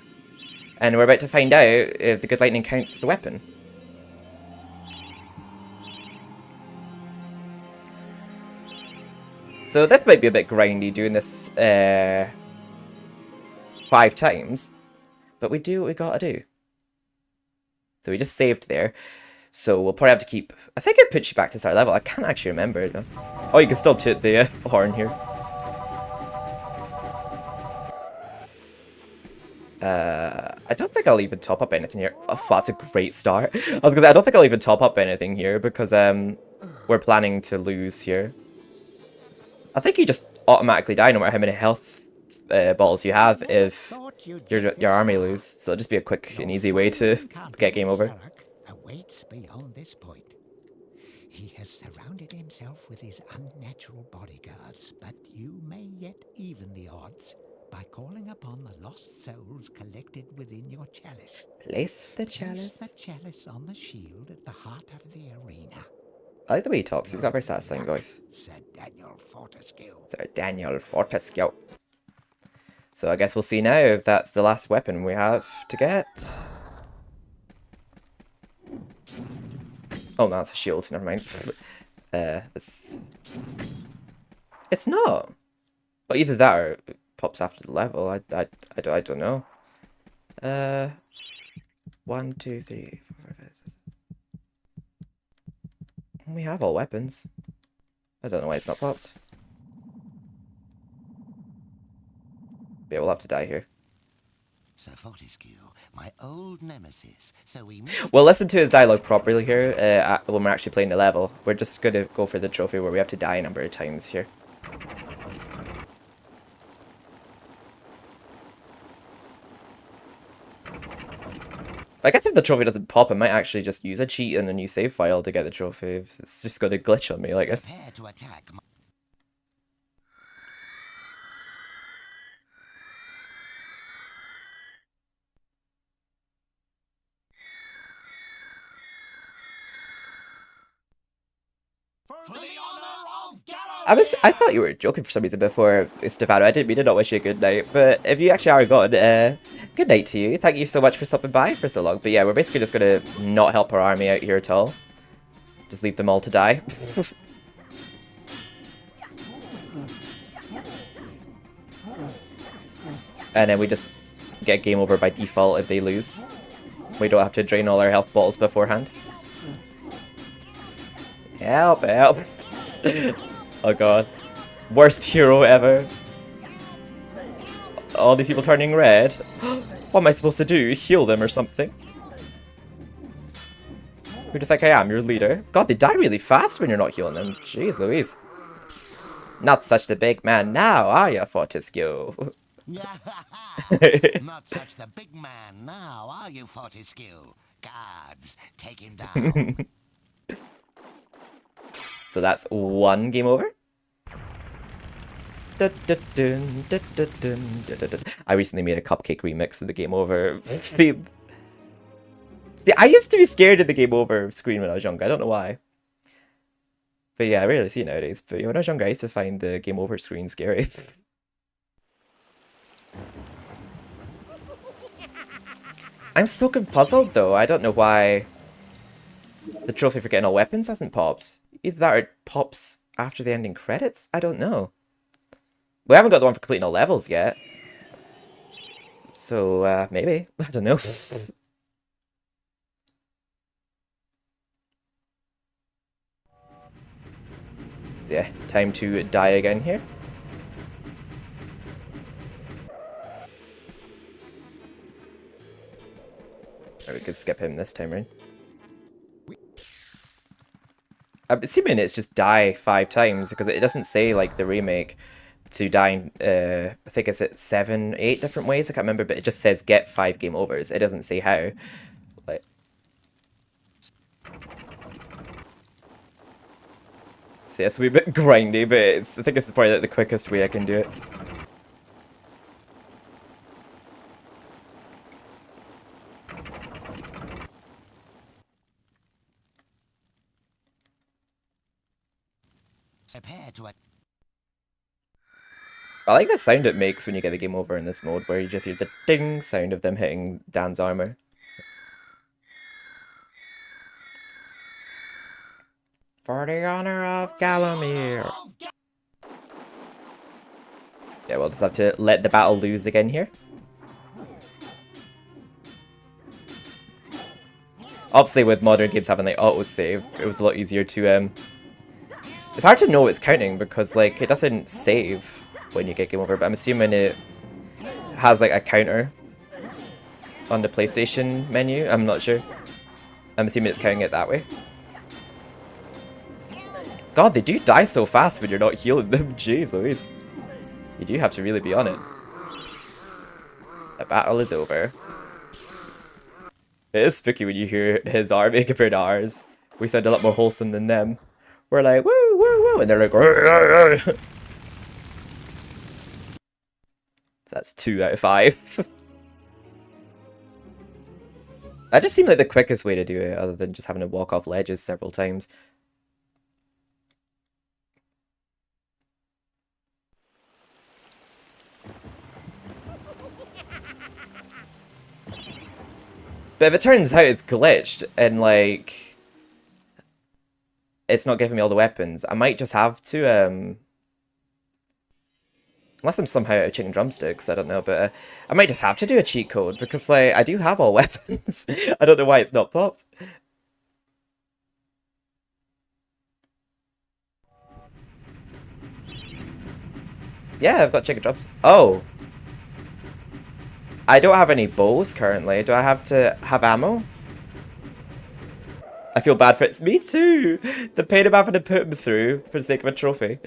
[SPEAKER 1] And we're about to find out if the good lightning counts as a weapon. So this might be a bit grindy doing this 5 times. But we do what we gotta do. So we just saved there. So we'll probably have to keep... I think it puts you back to start level. I can't actually remember. Oh, you can still toot the horn here. I don't think I'll even top up anything here. Oh, that's a great start. I don't think I'll even top up anything here because we're planning to lose here. I think you just automatically die no matter how many health balls you have if your army lose. So it'll just be a quick and easy way to get game over.
[SPEAKER 2] Awaits beyond this point. He has surrounded himself with his unnatural bodyguards, but you may yet even the odds by calling upon the lost souls collected within your chalice.
[SPEAKER 1] Place the chalice.
[SPEAKER 2] Place the chalice on the shield at the heart of the arena.
[SPEAKER 1] I like the way he talks. He's got a very satisfying voice.
[SPEAKER 2] Sir Daniel Fortescue.
[SPEAKER 1] Sir Daniel Fortescue. So I guess we'll see now if that's the last weapon we have to get. Oh, no, it's a shield. Never mind. It's not. Well, either that or it pops after the level. I don't know. 1, 2, 3, 4, 5, 6. We have all weapons. I don't know why it's not popped. Yeah, we'll have to die here.
[SPEAKER 5] Sir Fortescue, my old nemesis, so we...
[SPEAKER 1] We'll listen to his dialogue properly here when we're actually playing the level. We're just going to go for the trophy where we have to die a number of times here. I guess if the trophy doesn't pop, I might actually just use a cheat in a new save file to get the trophy. It's just going to glitch on me, I guess.
[SPEAKER 5] Prepare to attack.
[SPEAKER 1] I thought you were joking for some reason before, Stefano. I didn't mean to not wish you a good night, but if you actually are gone, good night to you. Thank you so much for stopping by for so long. But yeah, we're basically just gonna not help our army out here at all. Just leave them all to die. And then we just get game over by default if they lose. We don't have to drain all our health bottles beforehand. Help, help. Oh god. Worst hero ever. All these people turning red. What am I supposed to do? Heal them or something? Who do you think I am? Your leader? God, they die really fast when you're not healing them. Jeez Louise. Not such the big man now, are you, Fortescue?
[SPEAKER 5] Not such the big man now, are you, Fortescue? Guards, take him down.
[SPEAKER 1] So that's one game over. I recently made a cupcake remix of the game over theme. See, I used to be scared of the game over screen when I was younger. I don't know why. But yeah, I rarely see it nowadays. But when I was younger, I used to find the game over screen scary. I'm so puzzled though. I don't know why the trophy for getting all weapons hasn't popped. Either that or it pops after the ending credits? I don't know. We haven't got the one for completing all levels yet. So, maybe. I don't know. So yeah, time to die again here. Or we could skip him this time round. I'm assuming it's just die 5 times because it doesn't say like the remake to die. I think it's at 7, 8 different ways. I can't remember, but it just says get 5 game overs. It doesn't say how. Like, so it's a wee bit grindy, but I think it's probably like the quickest way I can do it. I like the sound it makes when you get the game over in this mode, where you just hear the ding sound of them hitting Dan's armor. For the honor of Galamir. Yeah, we'll just have to let the battle lose again here. Obviously, with modern games having like autosave, it was a lot easier to It's hard to know it's counting because like it doesn't save when you get game over, but I'm assuming it has like a counter on the PlayStation menu. I'm not sure. I'm assuming it's counting it that way. God, they do die so fast when you're not healing them. Jeez Louise. You do have to really be on it. The battle is over. It is spooky when you hear his army compared to ours. We sound a lot more wholesome than them. We're like, woo, woo, woo, and they're like, rrr, rrr. That's 2 out of 5. That just seemed like the quickest way to do it, other than just having to walk off ledges several times. But if it turns out it's glitched and like it's not giving me all the weapons, I might just have to unless I'm somehow out of chicken drumsticks, I don't know, but I might just have to do a cheat code because like I do have all weapons. I don't know why it's not popped. Yeah, I've got chicken drums. Oh. I don't have any bows currently. Do I have to have ammo? I feel bad for it. It's me too. The pain of having to put them through for the sake of a trophy.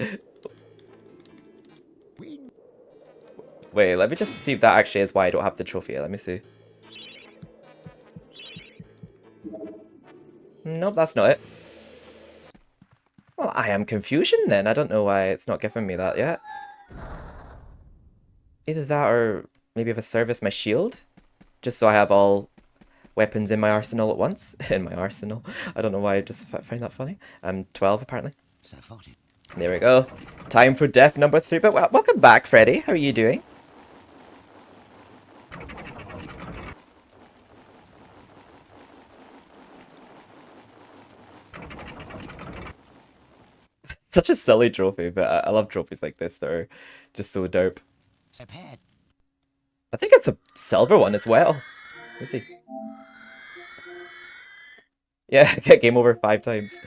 [SPEAKER 1] Wait, let me just see if that actually is why I don't have the trophy. Let me see. Nope, that's not it. Well, I am confusion then. I don't know why it's not giving me that yet. Either that or maybe if I service my shield. Just so I have all weapons in my arsenal at once. In my arsenal. I don't know why I just find that funny. I'm 12 apparently. There we go. Time for death number 3. But welcome back, Freddy. How are you doing? Such a silly trophy, but I love trophies like this. They're just so dope. I think it's a silver one as well. Let's see. Yeah, get game over 5 times.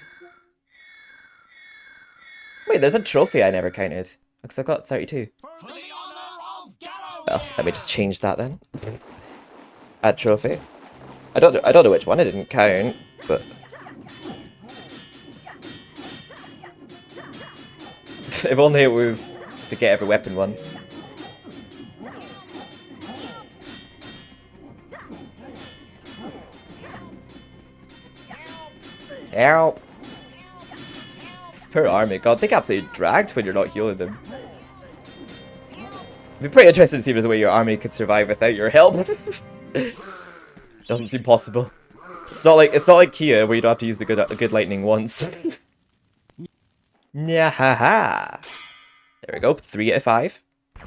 [SPEAKER 1] Wait, there's a trophy I never counted. Because I got 32. Well, let me just change that then. Add trophy. I don't know which one I didn't count, but if only it was to get every weapon one. Help! This poor army. God, they get absolutely dragged when you're not healing them. It'd be pretty interesting to see if there's a way your army could survive without your help. Doesn't seem possible. It's not like Kia where you don't have to use the good lightning once. Yeah, haha. There we go. 3 out of 5. I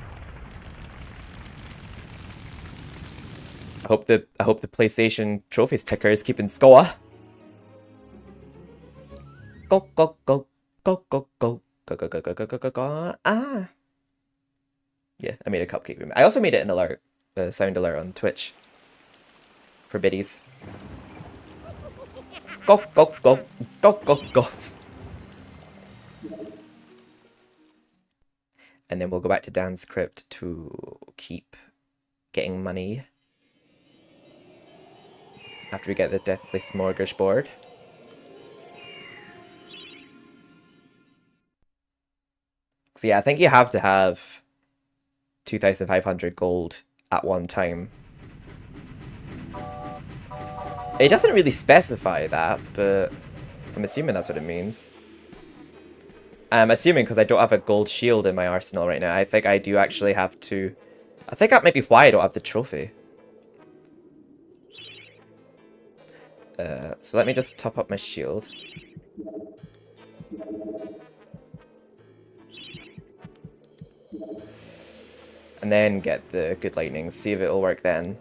[SPEAKER 1] hope the PlayStation trophies ticker is keeping score. Go go go go go go go go go go go go go go. Ah. Yeah, I made a cupcake. I also made it an alert, sound alert on Twitch for biddies. Go go go go go go. And then we'll go back to Dan's crypt to keep getting money after we get the Deathly Smorgasbord. So yeah, I think you have to have 2,500 gold at one time. It doesn't really specify that, but I'm assuming that's what it means. I'm assuming because I don't have a gold shield in my arsenal right now. I think I do actually have to... I think that might be why I don't have the trophy. So let me just top up my shield. And then get the good lightning. See if it'll work then.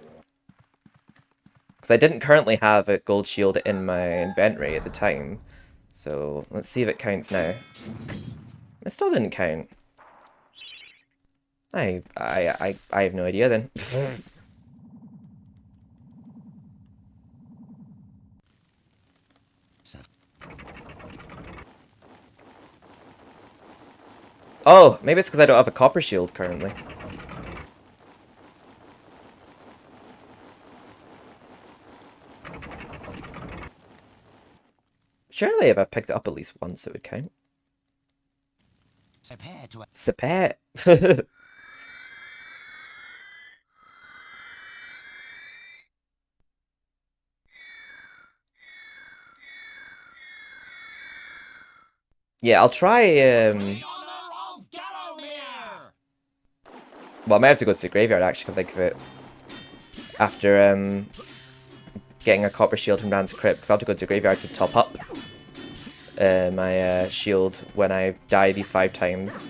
[SPEAKER 1] Because I didn't currently have a gold shield in my inventory at the time. So let's see if it counts now. It still didn't count. I have no idea then. Oh, maybe it's because I don't have a copper shield currently. Surely if I've picked it up at least once it would count. Sapet. Yeah, I'll try, well, I might have to go to the graveyard, actually, come think of it. After, getting a copper shield from Dan's crypt, because I'll have to go to the graveyard to top up my shield when I die these 5 times.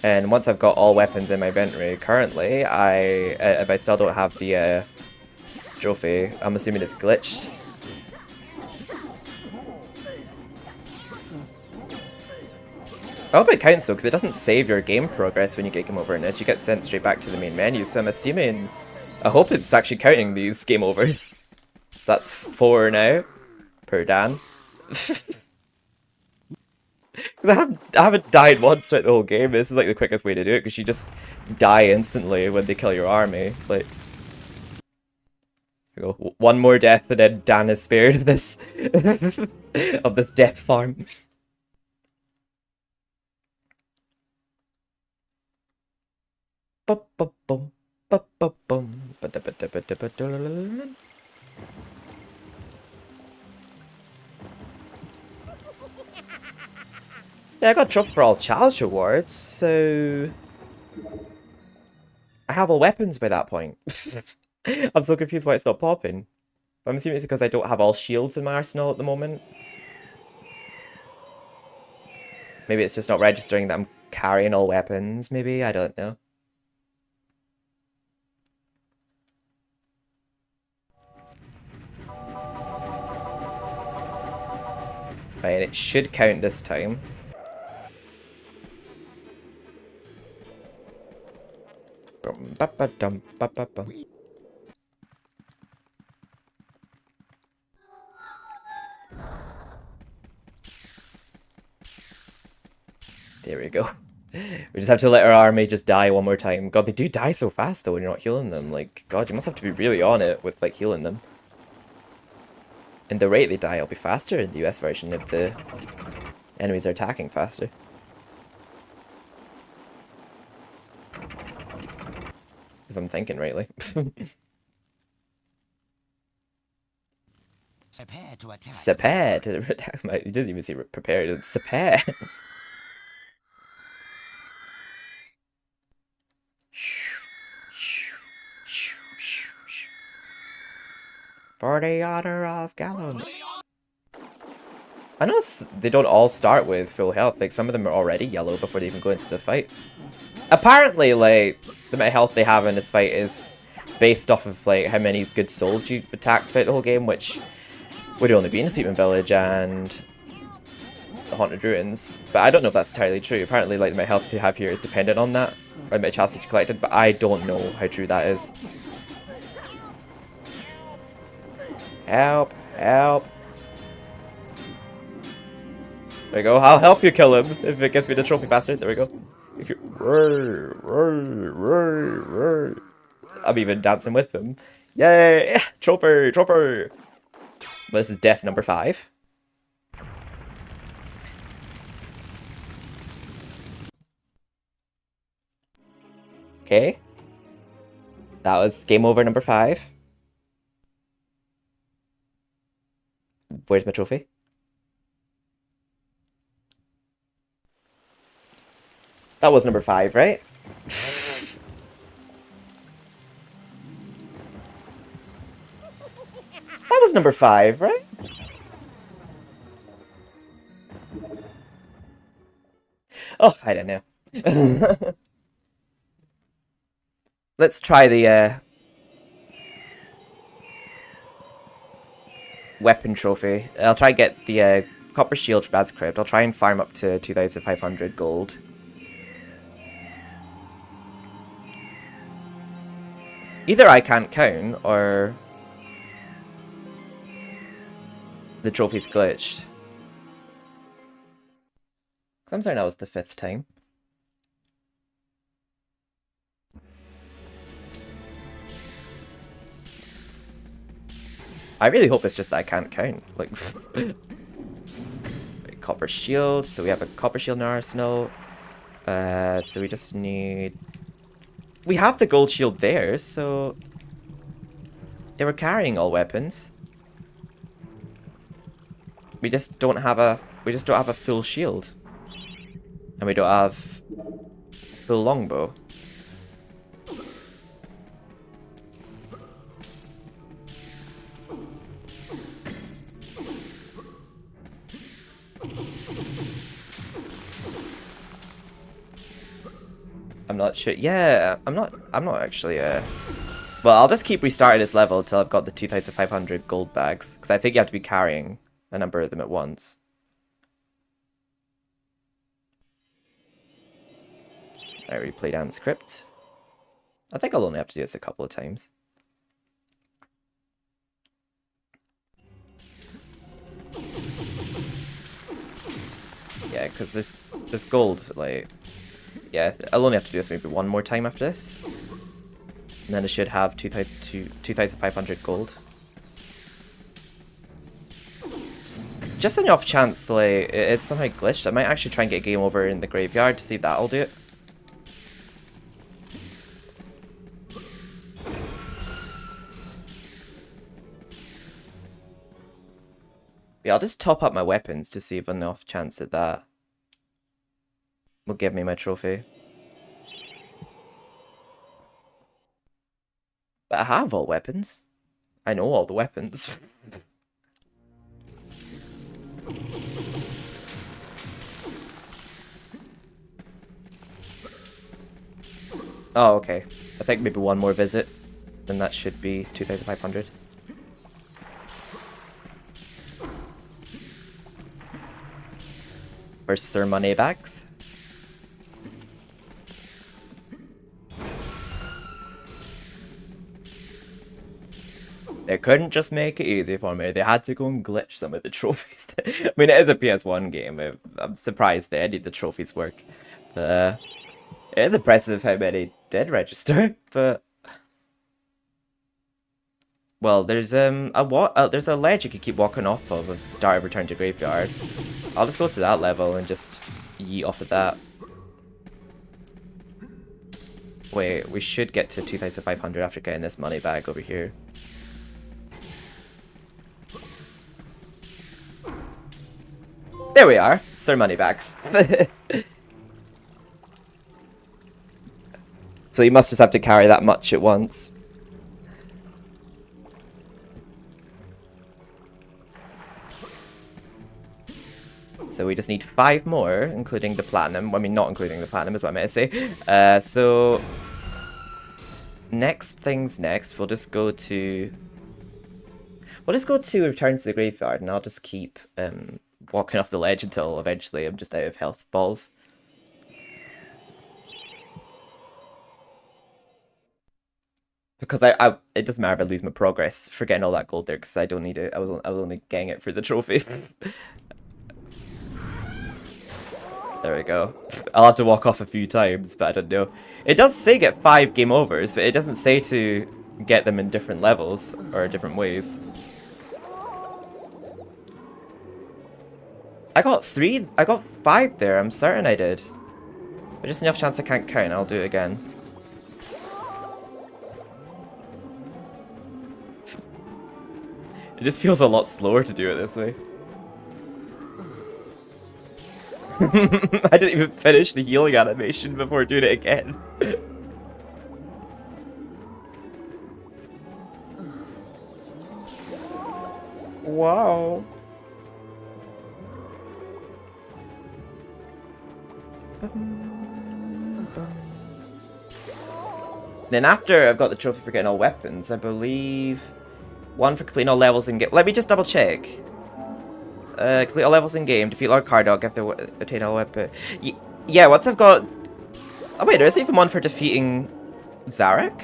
[SPEAKER 1] And once I've got all weapons in my inventory, currently, if I still don't have the trophy, I'm assuming it's glitched. I hope it counts though, because it doesn't save your game progress when you get game over in it. You get sent straight back to the main menu, so I'm assuming... I hope it's actually counting these game overs. So that's 4 now, per Dan. I haven't died once throughout the whole game. This is like the quickest way to do it, because you just die instantly when they kill your army. Like, here we go. 1 more death, and then Dan is spared of this of this death farm. Yeah, I got a trophy for all challenge awards, so I have all weapons by that point. I'm so confused why it's not popping. But I'm assuming it's because I don't have all shields in my arsenal at the moment. Maybe it's just not registering that I'm carrying all weapons, maybe? I don't know. Right, and it should count this time. There we go. We just have to let our army just die one more time. God, they do die so fast though when you're not healing them. Like, God, you must have to be really on it with like healing them. And the rate they die will be faster in the US version if the enemies are attacking faster. If I'm thinking rightly.
[SPEAKER 2] Prepare to attack.
[SPEAKER 1] Prepare to attack. You didn't even say prepare. It's prepare. For the honor of Gallon. I know they don't all start with full health. Like, some of them are already yellow before they even go into the fight. Apparently, like, the amount of health they have in this fight is based off of, like, how many good souls you've attacked throughout the whole game, which would only be in Sleeping Village and the Haunted Ruins. But I don't know if that's entirely true. Apparently, like, the amount of health you have here is dependent on that, or the amount of chalices you collected, but I don't know how true that is. Help! Help! There we go. I'll help you kill him if it gets me the trophy faster. There we go. I'm even dancing with them. Yay! Trophy! Trophy! But this is death number 5. Okay. That was game over number 5. Where's my trophy? That was number 5, right? That was number 5, right? Oh, I don't know. Let's try the weapon trophy. I'll try and get the copper shield from Ad's Crypt. I'll try and farm up to 2,500 gold. Either I can't count, or the trophy's glitched. I'm sorry, that was the 5th time. I really hope it's just that I can't count. Like, copper shield. So we have a copper shield in our arsenal. So we just need. We have the gold shield there, so yeah, we're carrying all weapons. We just don't have a. We just don't have a full shield, and we don't have full longbow. I'm not sure. Yeah, I'm not actually, well, I'll just keep restarting this level until I've got the 2,500 gold bags, because I think you have to be carrying a number of them at once. Alright, replay down the script. I think I'll only have to do this a couple of times. Yeah, because this gold, like... Yeah, I'll only have to do this maybe one more time after this. And then I should have 2,500 gold. Just on the off chance, like, it's somehow glitched, I might actually try and get a game over in the graveyard to see if that'll do it. Yeah, I'll just top up my weapons to see if on the off chance that that will give me my trophy. But I have all weapons. I know all the weapons. Oh, okay. I think maybe one more visit, then that should be 2,500. For Sir Moneybags. They couldn't just make it easy for me. They had to go and glitch some of the trophies. I mean, it is a PS1 game. I'm surprised that any of the trophies work. It is impressive how many did register, but... Well, there's there's a ledge you could keep walking off of at the start of Return to Graveyard. I'll just go to that level and just yeet off of that. Wait, we should get to 2,500 after getting this money bag over here. There we are, Sir Moneybags. So you must just have to carry that much at once. So we just need 5 more, including the platinum. I mean, not including the platinum is what I meant to say. So next things next, we'll just go to Return to the Graveyard, and I'll just keep walking off the ledge until eventually I'm just out of health balls. Because it doesn't matter if I lose my progress for getting all that gold there, because I don't need it. I was only getting it for the trophy. There we go. I'll have to walk off a few times, but I don't know. It does say get 5 game overs, but it doesn't say to get them in different levels or different ways. I got 5 there, I'm certain I did. But just enough chance I can't count, I'll do it again. It just feels a lot slower to do it this way. I didn't even finish the healing animation before doing it again. Wow. Then after I've got the trophy for getting all weapons, I believe 1 for completing all levels in game. Let me just double check. Complete all levels in game, defeat Lord Cardog after obtain all weapon. Yeah, once I've got... Oh wait, there isn't even one for defeating Zarek?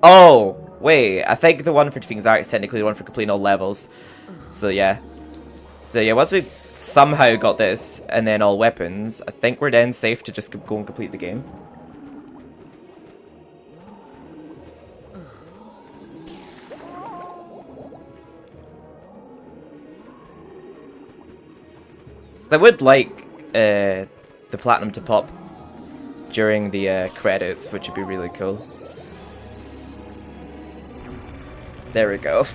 [SPEAKER 1] Oh, wait, I think the one for defeating Zarek is technically the one for completing all levels. So yeah. So yeah, once we've somehow got this, and then all weapons, I think we're then safe to just go and complete the game. I would like the platinum to pop during the credits, which would be really cool. There we go.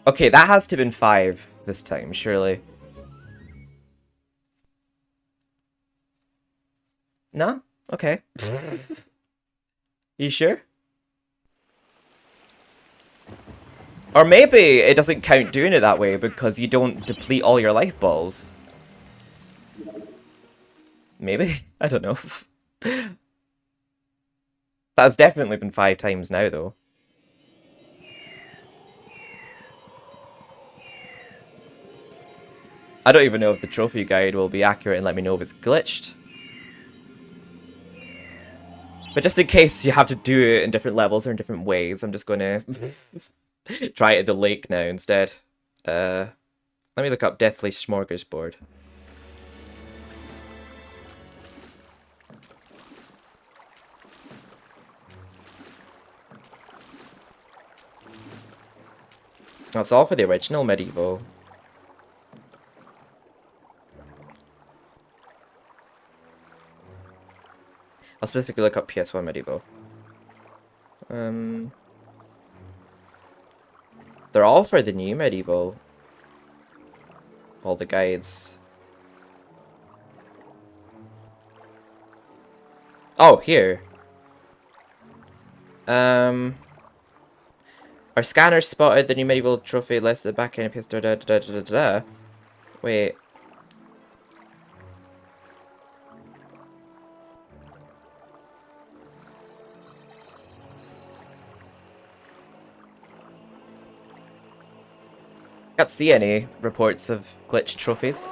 [SPEAKER 1] Okay, that has to have been 5 this time, surely. No? Okay. You sure? Or maybe it doesn't count doing it that way because you don't deplete all your life balls. Maybe? I don't know. That's definitely been 5 times now, though. I don't even know if the trophy guide will be accurate and let me know if it's glitched. But just in case you have to do it in different levels or in different ways, I'm just going to try it at the lake now instead. Let me look up Deathly Smorgasbord. That's all for the original MediEvil. I'll specifically look up PS1 MediEvil. They're all for the new MediEvil. All the guides. Oh, here. Our scanner spotted the new MediEvil trophy listed at the back end of PS. Wait. Can't see any reports of glitched trophies.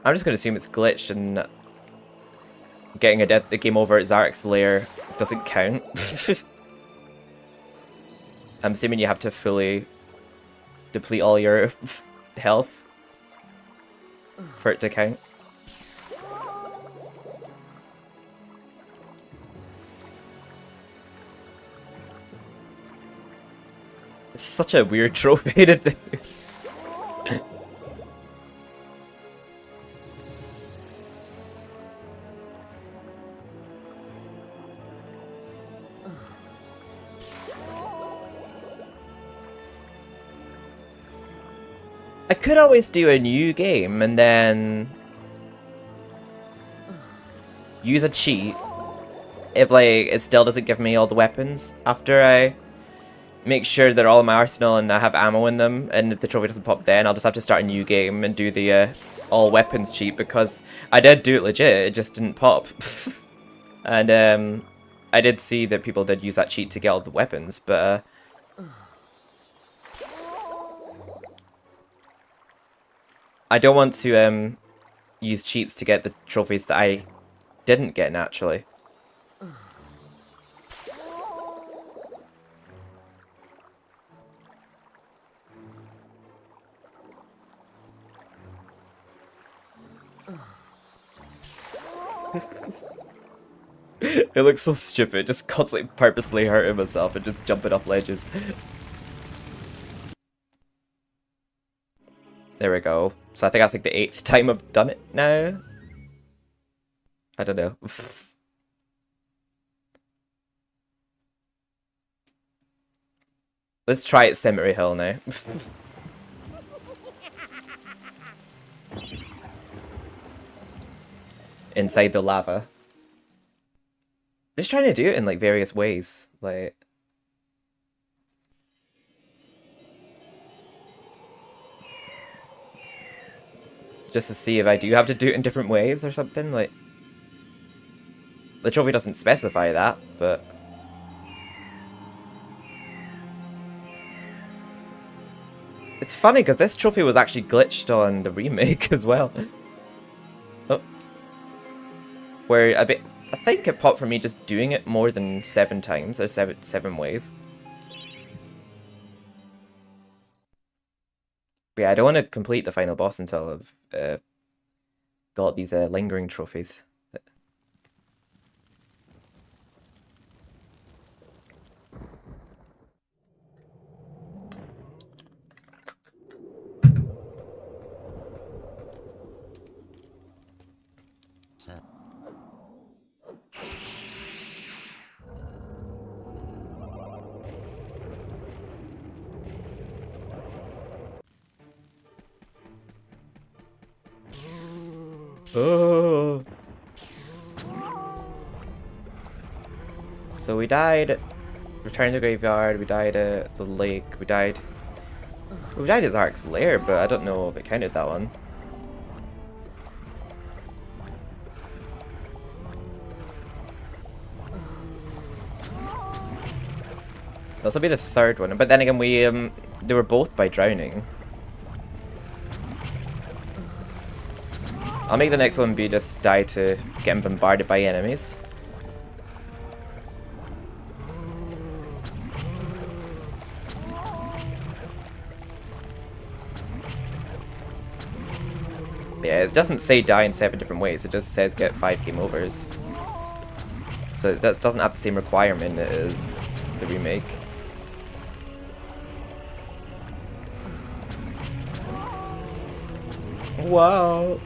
[SPEAKER 1] I'm just gonna assume it's glitched and getting the game over at Zarek's lair doesn't count. I'm assuming you have to fully deplete all your health for it to count. It's such a weird trophy to do. I could always do a new game and then use a cheat if like it still doesn't give me all the weapons after I make sure they're all in my arsenal and I have ammo in them, and if the trophy doesn't pop then I'll just have to start a new game and do the all weapons cheat, because I did do it legit, it just didn't pop. And I did see that people did use that cheat to get all the weapons, but I don't want to use cheats to get the trophies that I didn't get naturally. It looks so stupid, just constantly purposely hurting myself and just jumping off ledges. There we go. So I think the 8th time I've done it now. I don't know. Let's try it Cemetery Hill now. Inside the lava. Just trying to do it in like various ways, like just to see if I do have to do it in different ways or something. Like the trophy doesn't specify that, but it's funny because this trophy was actually glitched on the remake as well. Oh, where a bit. I think it popped for me just doing it more than 7 times. There's seven ways. But yeah, I don't want to complete the final boss until I've got these lingering trophies. Oh. So we died. Return to the graveyard. We died at the lake. We died at Zarek's lair, but I don't know if it counted that one. This will be the 3rd one, but then again, they were both by drowning. I'll make the next one be just die to getting bombarded by enemies. Yeah, it doesn't say die in 7 different ways, it just says get 5 game overs. So that doesn't have the same requirement as the remake. Wow.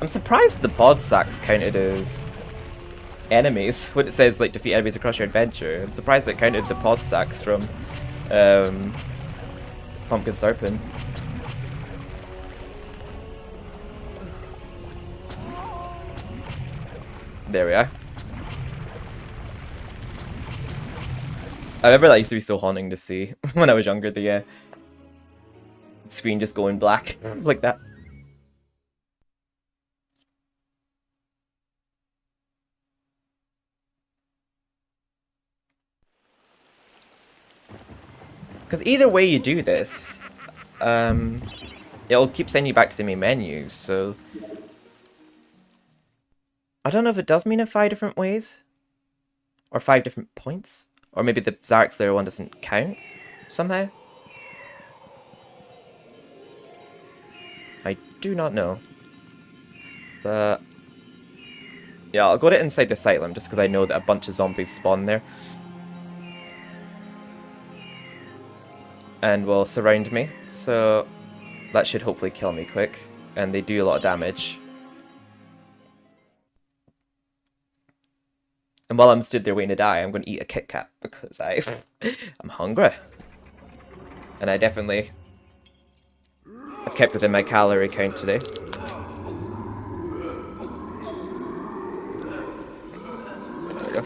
[SPEAKER 1] I'm surprised the pod sacks counted as enemies when it says like defeat enemies across your adventure. I'm surprised it counted the pod sacks from Pumpkin Serpent. There we are. I remember that used to be so haunting to see when I was younger, the screen just going black like that. Because either way you do this, it'll keep sending you back to the main menu, so... I don't know if it does mean in 5 different ways. Or 5 different points. Or maybe the Zarek Slayer one doesn't count, somehow. I do not know. But... yeah, I'll go to inside the asylum, just because I know that a bunch of zombies spawn there. And will surround me, so that should hopefully kill me quick. And they do a lot of damage. And while I'm stood there waiting to die, I'm going to eat a Kit Kat, because I'm hungry. And I definitely have kept within my calorie count today. There we go.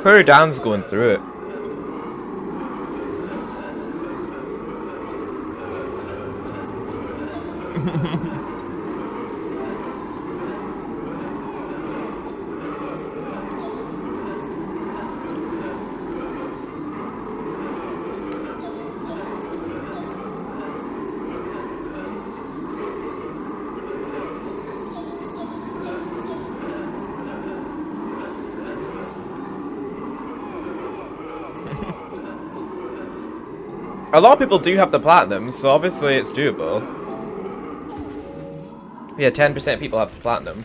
[SPEAKER 1] Her Dan's going through it. A lot of people do have the platinum, so obviously it's doable. Yeah, 10% of people have the platinum.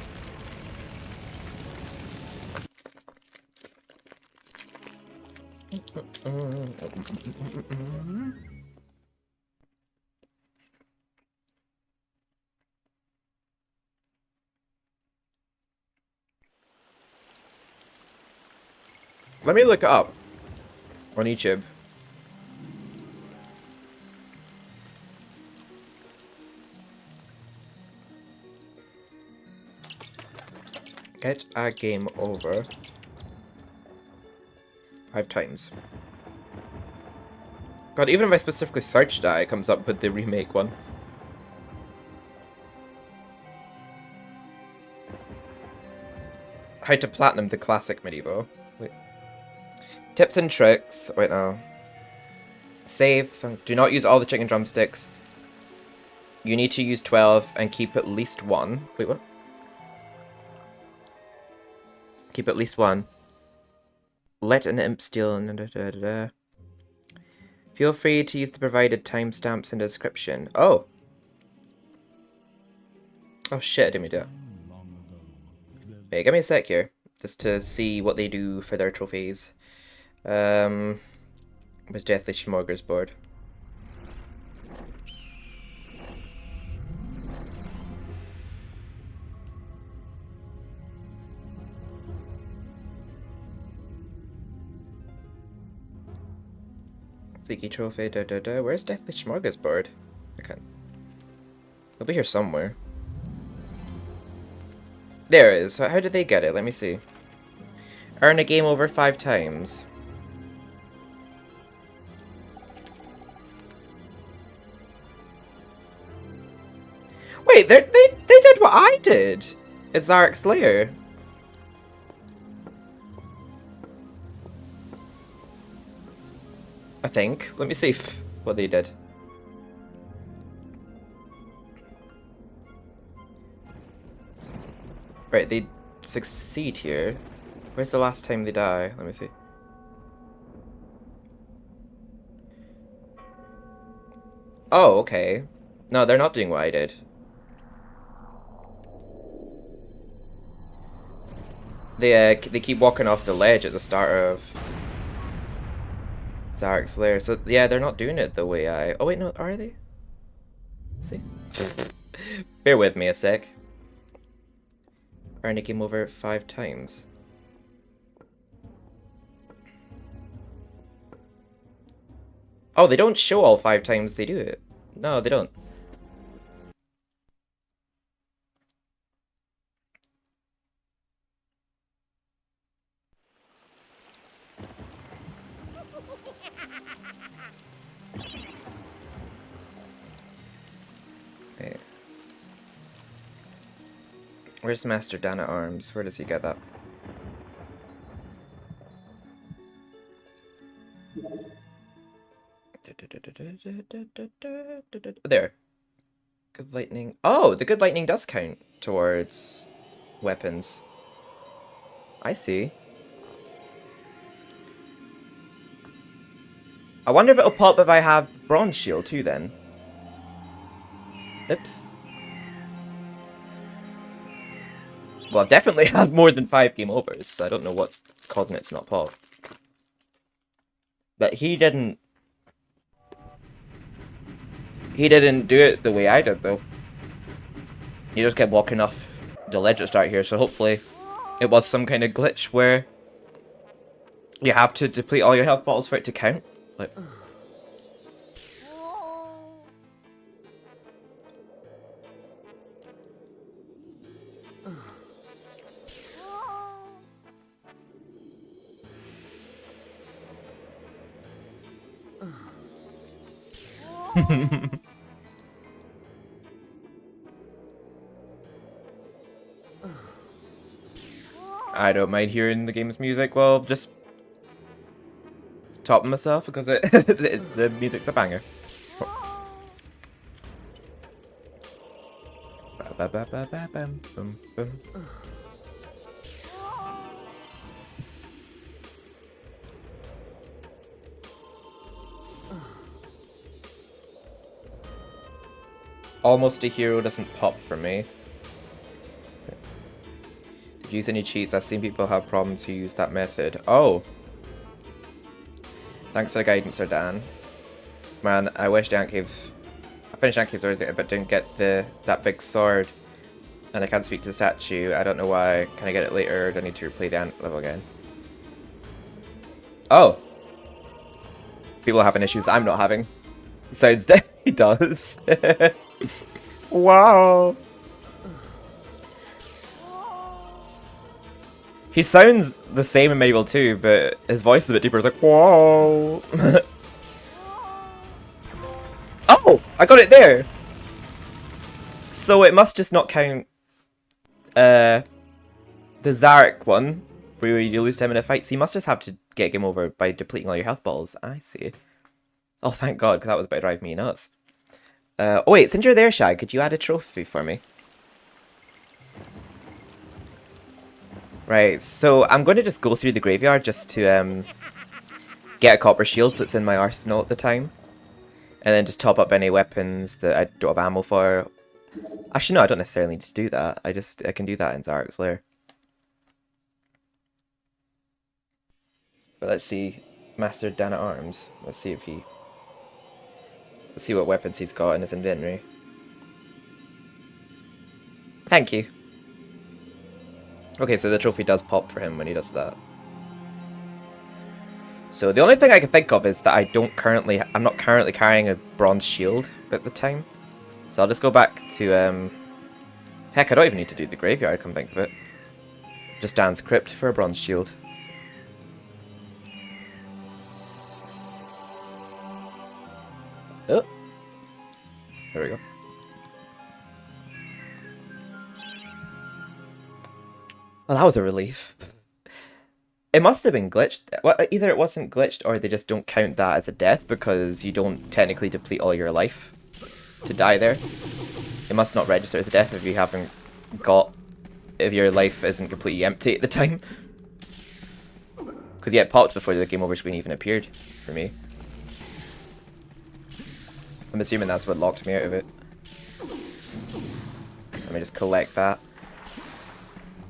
[SPEAKER 1] Let me look it up on YouTube. Get a game over 5 times. God, even if I specifically search that, it comes up with the remake one. How to platinum the classic MediEvil. Wait. Tips and tricks. Wait, no. Save. Do not use all the chicken drumsticks. You need to use 12 and keep at least 1. Wait, what? Keep at least 1. Let an imp steal. Feel free to use the provided timestamps in the description. Oh. Oh shit, I didn't mean to do that. Wait, give me a sec here. Just to see what they do for their trophies. Was Deathly Smorgasbord. Fleeky trophy, Where's Deathly Smorgasbord? I can't. It'll be here somewhere. There it is. How did they get it? Let me see. Earn a game over 5 times. Wait, they did what I did! It's Zarek Slayer. I think. Let me see what they did. Right, they succeed here. Where's the last time they die? Let me see. Oh, okay. No, they're not doing what I did. They keep walking off the ledge at the start of Zarek Slayer. So yeah, they're not doing it the way I... Oh wait, no, are they? See? Bear with me a sec. Earn a game over 5 times. Oh, they don't show all 5 times they do it. No, they don't. Where's Master Dan at Arms? Where does he get that? There. Good lightning. Oh, the good lightning does count towards weapons. I see. I wonder if it'll pop if I have bronze shield too then. Oops. Well, I've definitely had more than 5 game overs, so I don't know what's causing it to not pop. But he didn't do it the way I did, though. He just kept walking off the ledge at start here, so hopefully it was some kind of glitch where you have to deplete all your health bottles for it to count. Like... I don't mind hearing the game's music while just topping myself because the music's a banger. Almost a hero doesn't pop for me. Did you use any cheats? I've seen people have problems who use that method. Oh! Thanks for the guidance, Sir Dan. Man, I wish I finished Ant Caves earlier, but didn't get that big sword. And I can't speak to the statue. I don't know why. Can I get it later? Do I need to replay the Ant level again? Oh! People are having issues I'm not having. Sounds he does. Wow! He sounds the same in MediEvil 2, but his voice is a bit deeper. It's like, whoa! Oh! I got it there! So it must just not count the Zarek one, where you lose time in a fight. So you must just have to get game over by depleting all your health balls. I see. Oh, thank God, because that was about to drive me nuts. Oh wait, since you're there, Shag, could you add a trophy for me? Right, so I'm going to just go through the graveyard just to get a copper shield so it's in my arsenal at the time. And then just top up any weapons that I don't have ammo for. Actually, no, I don't necessarily need to do that. I can do that in Zarek's lair. But let's see. Master Dan at Arms. Let's see what weapons he's got in his inventory. Thank you. Okay, so the trophy does pop for him when he does that. So the only thing I can think of is that I'm not currently carrying a bronze shield at the time. So I'll just go back to, heck, I don't even need to do the graveyard, come think of it. Just Dan's Crypt for a bronze shield. Oh. There we go. Well, that was a relief. It must have been glitched. Well, either it wasn't glitched or they just don't count that as a death because you don't technically deplete all your life to die there. It must not register as a death if your life isn't completely empty at the time. Because yeah, it popped before the game over screen even appeared for me. I'm assuming that's what locked me out of it. Let me just collect that.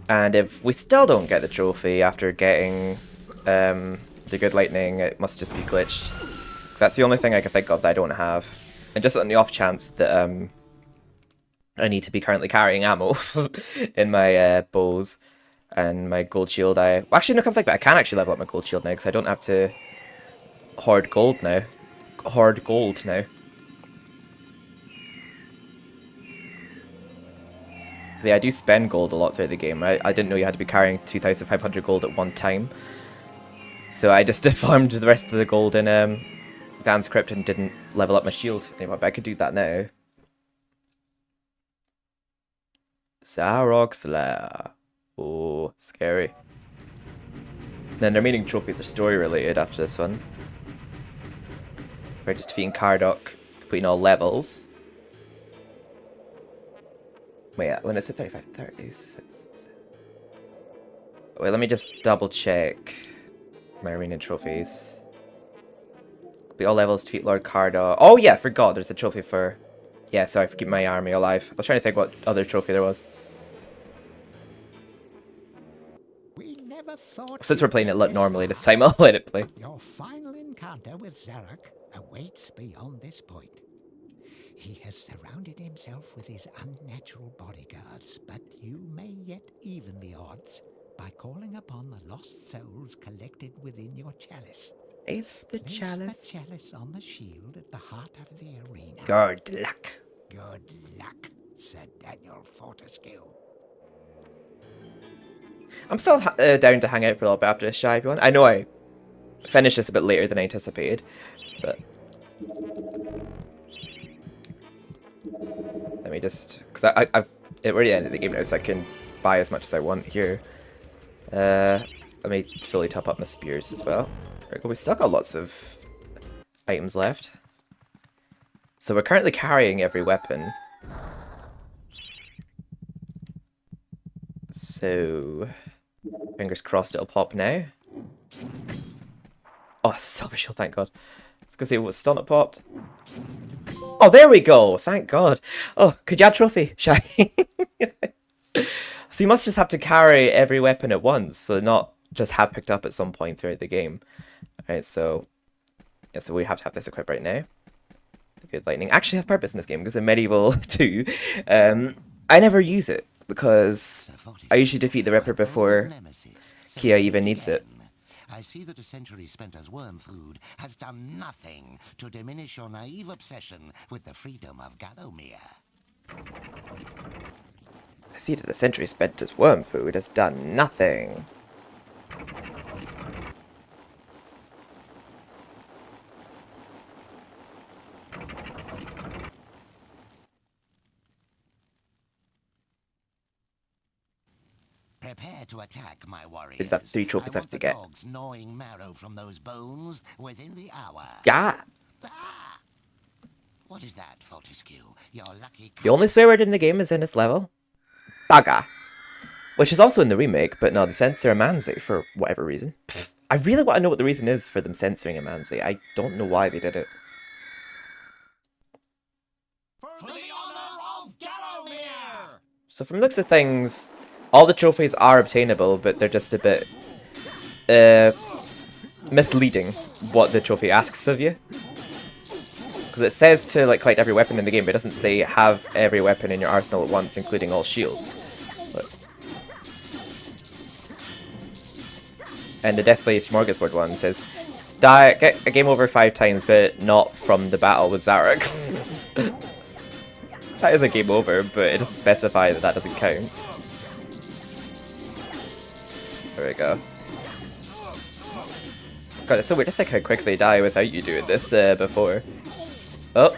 [SPEAKER 1] And if we still don't get the trophy after getting the good lightning, it must just be glitched. That's the only thing I can think of that I don't have. And just on the off chance that I need to be currently carrying ammo in my bows and my gold shield. Actually, no, come think about it, I can actually level up my gold shield now because I don't have to hoard gold now. Yeah, I do spend gold a lot throughout the game. I didn't know you had to be carrying 2,500 gold at one time. So I just farmed the rest of the gold in Dan's Crypt and didn't level up my shield anymore, but I could do that now. Zarok's Lair. Oh, scary. Then the remaining trophies are story related after this one. We're just defeating Cardok, completing all levels. Wait, when it's at 35, 36. Wait, let me just double check my remaining trophies. Complete all levels, defeat Lord Cardok. Oh yeah, I forgot there's a trophy for... Yeah, sorry for keeping my army alive. I was trying to think what other trophy there was.
[SPEAKER 2] We never thought
[SPEAKER 1] Since we're
[SPEAKER 2] you'd
[SPEAKER 1] playing
[SPEAKER 2] get
[SPEAKER 1] it
[SPEAKER 2] this
[SPEAKER 1] normally
[SPEAKER 2] far.
[SPEAKER 1] this time, I'll let it play.
[SPEAKER 2] Your final encounter with Zarok awaits beyond this point. He has surrounded himself with his unnatural bodyguards, but you may yet even the odds by calling upon the lost souls collected within your chalice.
[SPEAKER 1] Is the
[SPEAKER 2] Place
[SPEAKER 1] chalice?
[SPEAKER 2] the chalice on the shield at the heart of the arena.
[SPEAKER 1] Good luck.
[SPEAKER 2] Good luck, said Daniel Fortescue.
[SPEAKER 1] I'm still down to hang out for a little bit after this, Shy, if you want. I know I finished this a bit later than I anticipated, but... Let me just... Because I've already ended the game now, so I can buy as much as I want here. Let me fully top up my spears as well. There we go. We've still got lots of items left. So we're currently carrying every weapon. So... Fingers crossed it'll pop now. Oh, it's a silver shield, thank god. I was gonna say, what's still not popped? Oh, there we go! Thank god. Oh, could you add trophy, Shy? So you must just have to carry every weapon at once, so not just have picked up at some point throughout the game. Alright, so... Yeah, so we have to have this equipped right now. The good lightning actually has purpose in this game, because in MediEvil 2, I never use it, because I usually defeat the Ripper before Kia even needs it.
[SPEAKER 5] I see that a century spent as worm food has done nothing to diminish your naive obsession with the freedom of Gallowmere.
[SPEAKER 1] I see that a century spent as worm food has done nothing.
[SPEAKER 5] Prepare to attack, my warriors.
[SPEAKER 1] There's that 3 trophies I have to get.
[SPEAKER 5] Dogs gnawing marrow from those bones within the hour.
[SPEAKER 1] Yeah!
[SPEAKER 5] Ah! What is that, Fortescue? Your lucky...
[SPEAKER 1] The only swear word in the game is in this level. Baga. Which is also in the remake, but no, they censor a Manzi for whatever reason. Pfft. I really want to know what the reason is for them censoring a Manzi. I don't know why they did it.
[SPEAKER 8] For the honor of Gallowmere!
[SPEAKER 1] So from the looks of things, all the trophies are obtainable, but they're just a bit misleading what the trophy asks of you. Because it says to like collect every weapon in the game, but it doesn't say have every weapon in your arsenal at once, including all shields. But... And the Deathly Smorgasbord one says, get a game over 5 times, but not from the battle with Zarok. That is a game over, but it doesn't specify that that doesn't count. There we go. God, it's so weird to think how quick they die without you doing this before. Oh!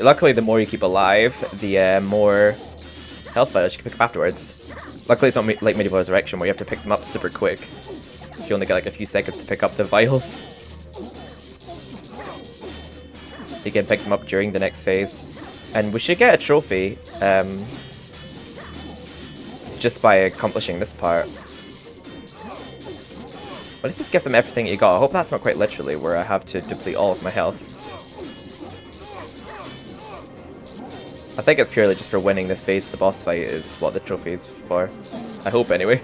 [SPEAKER 1] Luckily, the more you keep alive, the more health vitals you can pick up afterwards. Luckily, it's not like MediEvil Resurrection where you have to pick them up super quick. You only get like a few seconds to pick up the vials. You can pick them up during the next phase. And we should get a trophy just by accomplishing this part. Well, let's just give them everything you got. I hope that's not quite literally where I have to deplete all of my health. I think it's purely just for winning this phase of the boss fight is what the trophy is for. I hope anyway.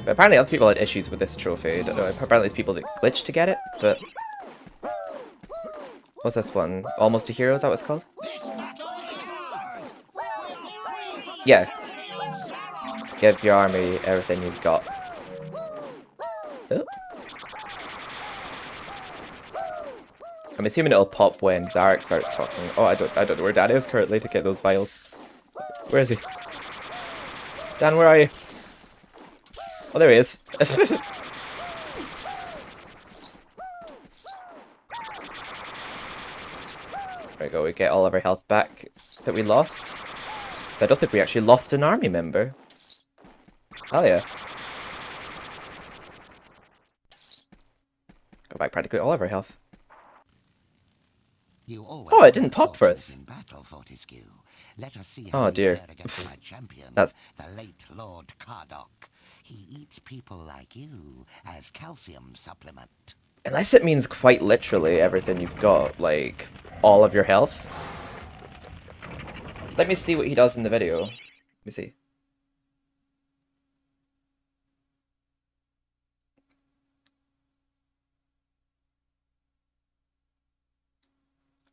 [SPEAKER 1] But apparently other people had issues with this trophy. I don't know, apparently there's people that glitched to get it, but... What's this one? Almost a Hero, is that what it's called? Yeah. Give your army everything you've got. Oh. I'm assuming it'll pop when Zarok starts talking. Oh, I don't know where Dan is currently to get those vials. Where is he? Dan, where are you? Oh, there he is. There we go, we get all of our health back that we lost. So I don't think we actually lost an army member. Oh yeah. Go back practically all of our health. Oh, it didn't pop for us.
[SPEAKER 5] Battle, Fortescue. Let us see
[SPEAKER 1] Oh,
[SPEAKER 5] how you
[SPEAKER 1] dear.
[SPEAKER 5] fare against my champion,
[SPEAKER 1] That's-
[SPEAKER 5] the late Lord Cardock. He eats people like you as calcium supplement.
[SPEAKER 1] Unless it means quite literally everything you've got, like all of your health. Let me see what he does in the video. Let me see.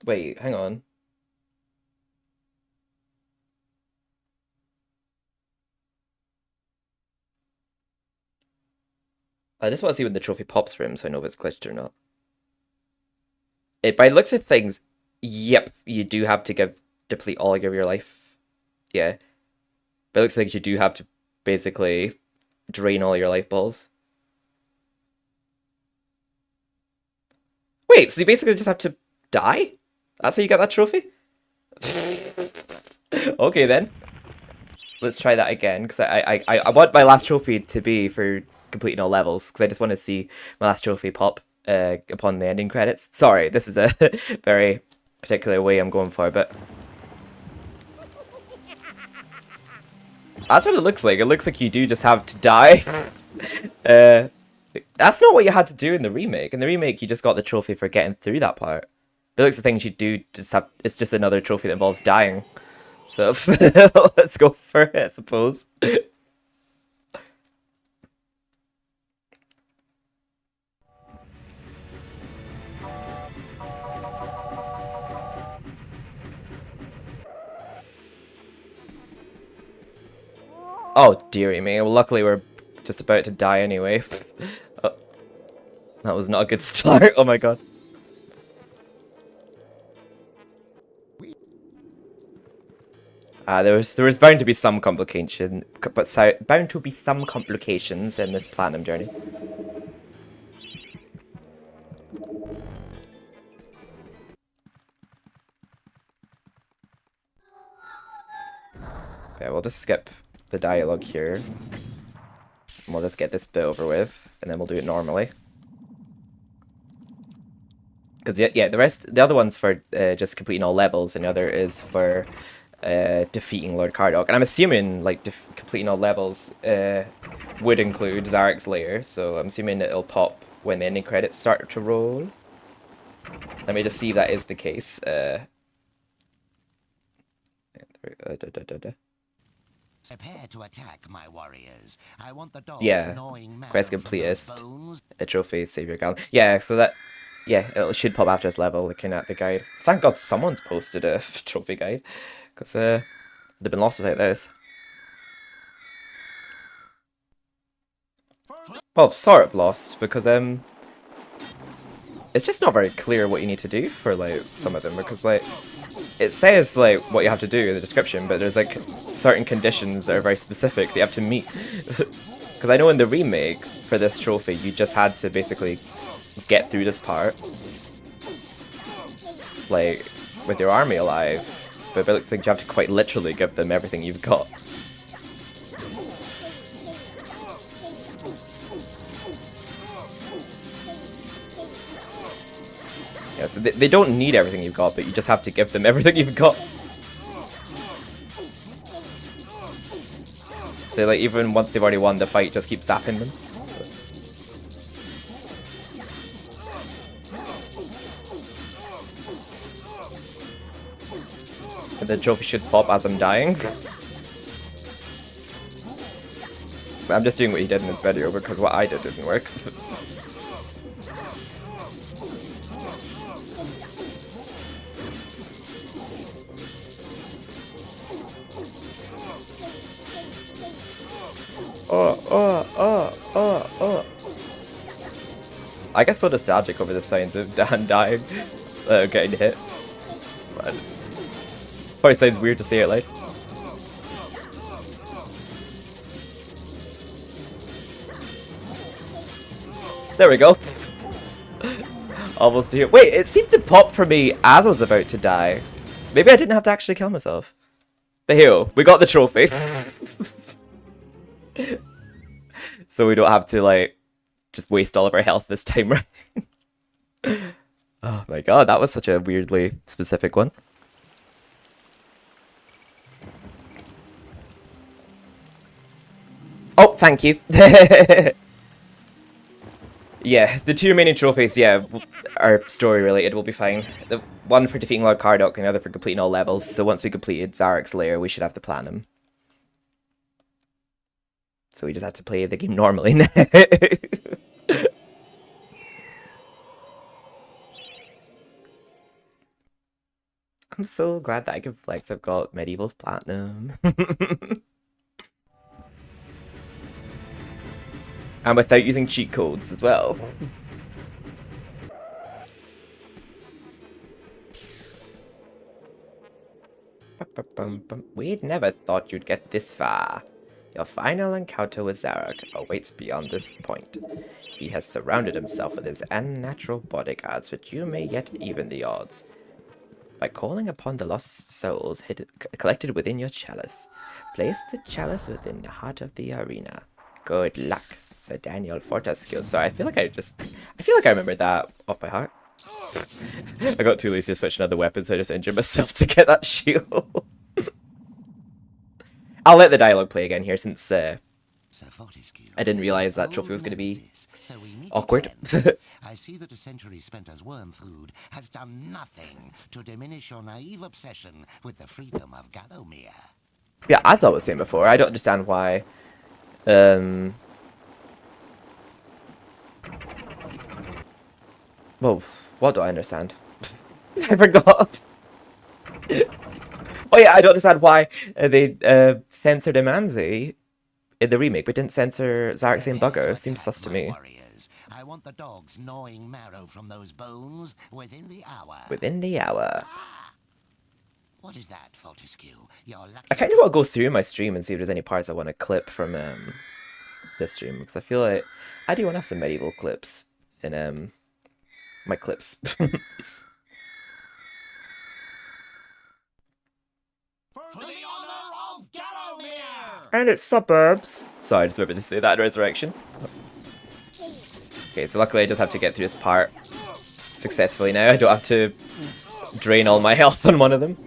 [SPEAKER 1] Wait, hang on. I just want to see when the trophy pops for him so I know if it's glitched or not. By the looks of things, yep, you do have to deplete all of your life. Yeah. But it looks like you do have to basically drain all your life balls. Wait, so you basically just have to die? That's how you get that trophy? Okay then. Let's try that again, because I want my last trophy to be for completing all levels, because I just want to see my last trophy pop upon the ending credits. Sorry, this is a very particular way I'm going for, but that's what it looks like. It looks like you do just have to die. That's not what you had to do in the remake. In the remake, you just got the trophy for getting through that part. But it looks like things you do just have. It's just another trophy that involves dying. So let's go for it, I suppose. Oh, dearie me. Well, luckily we're just about to die anyway. Oh, that was not a good start. Oh my god. There was bound to be some complications in this platinum journey. Yeah, we'll just skip the dialogue here. And we'll just get this bit over with, and then we'll do it normally. Because yeah, the other one's for just completing all levels, and the other is for defeating Lord Cardock. And I'm assuming like completing all levels would include Zarek's lair, so I'm assuming it'll pop when the ending credits start to roll. Let me just see if that is the case.
[SPEAKER 5] Prepare to attack, my warriors. I want the dog's
[SPEAKER 1] Yeah,
[SPEAKER 5] gnawing marrow
[SPEAKER 1] quest
[SPEAKER 5] from your
[SPEAKER 1] completest.
[SPEAKER 5] bones.
[SPEAKER 1] A trophy, Savior Gal. Yeah, so that. Yeah, it should pop after this level, looking at the guide. Thank God someone's posted a trophy guide, because they'd have been lost without this. Well, sort of lost, because it's just not very clear what you need to do for like some of them, because like it says like what you have to do in the description, but there's like certain conditions that are very specific that you have to meet. Because I know in the remake for this trophy, you just had to basically get through this part, like with your army alive, but it looks like you have to quite literally give them everything you've got. Yeah, so they don't need everything you've got, but you just have to give them everything you've got. So like even once they've already won the fight, just keep zapping them. And the trophy should pop as I'm dying. I'm just doing what he did in this video because what I did didn't work. I get so nostalgic over the signs of Dan dying, getting hit. Man. Probably sounds weird to say it like. There we go. Almost here. Wait, it seemed to pop for me as I was about to die. Maybe I didn't have to actually kill myself. But here, we got the trophy. So we don't have to, like, just waste all of our health this time, right? Oh my god, that was such a weirdly specific one. Oh, thank you. Yeah, the two remaining trophies, yeah, are story related, we'll be fine. The one for defeating Lord Cardok and the other for completing all levels, so once we completed Zarek's lair, we should have the platinum. So we just have to play the game normally now. I'm so glad that I can flex. I've got MediEvil's platinum. And without using cheat codes as well. We'd never thought you'd get this far. Your final encounter with Zarek awaits beyond this point. He has surrounded himself with his unnatural bodyguards, but you may yet even the odds. By calling upon the lost souls collected within your chalice, place the chalice within the heart of the arena. Good luck, Sir Daniel Fortescue. Sorry, I feel like I remembered that off by heart. I got too lazy to switch another weapon, so I just injured myself to get that shield. I'll let the dialogue play again here, since I didn't realize that trophy was going to be awkward.
[SPEAKER 5] I see that a century spent as worm food has done nothing to diminish your naive obsession with the freedom of Gallowmere.
[SPEAKER 1] Yeah, as I was saying before, I don't understand why. Well, what do I understand? I forgot. Oh yeah, I don't understand why they censored Imanzi in the remake, but didn't censor Zarek's and Bugger. Seems sus to me.
[SPEAKER 5] I want the dogs gnawing marrow from those bones within the hour.
[SPEAKER 1] Within the hour.
[SPEAKER 5] What is that, Fortescue?
[SPEAKER 1] I kind of want to go through my stream and see if there's any parts I want to clip from this stream, because I feel like I do want to have some MediEvil clips in my clips.
[SPEAKER 8] For the honor of Gallowmere!
[SPEAKER 1] And its suburbs. Sorry, I just remembered to say that in Resurrection. Okay, so luckily I just have to get through this part successfully now. I don't have to drain all my health on one of them.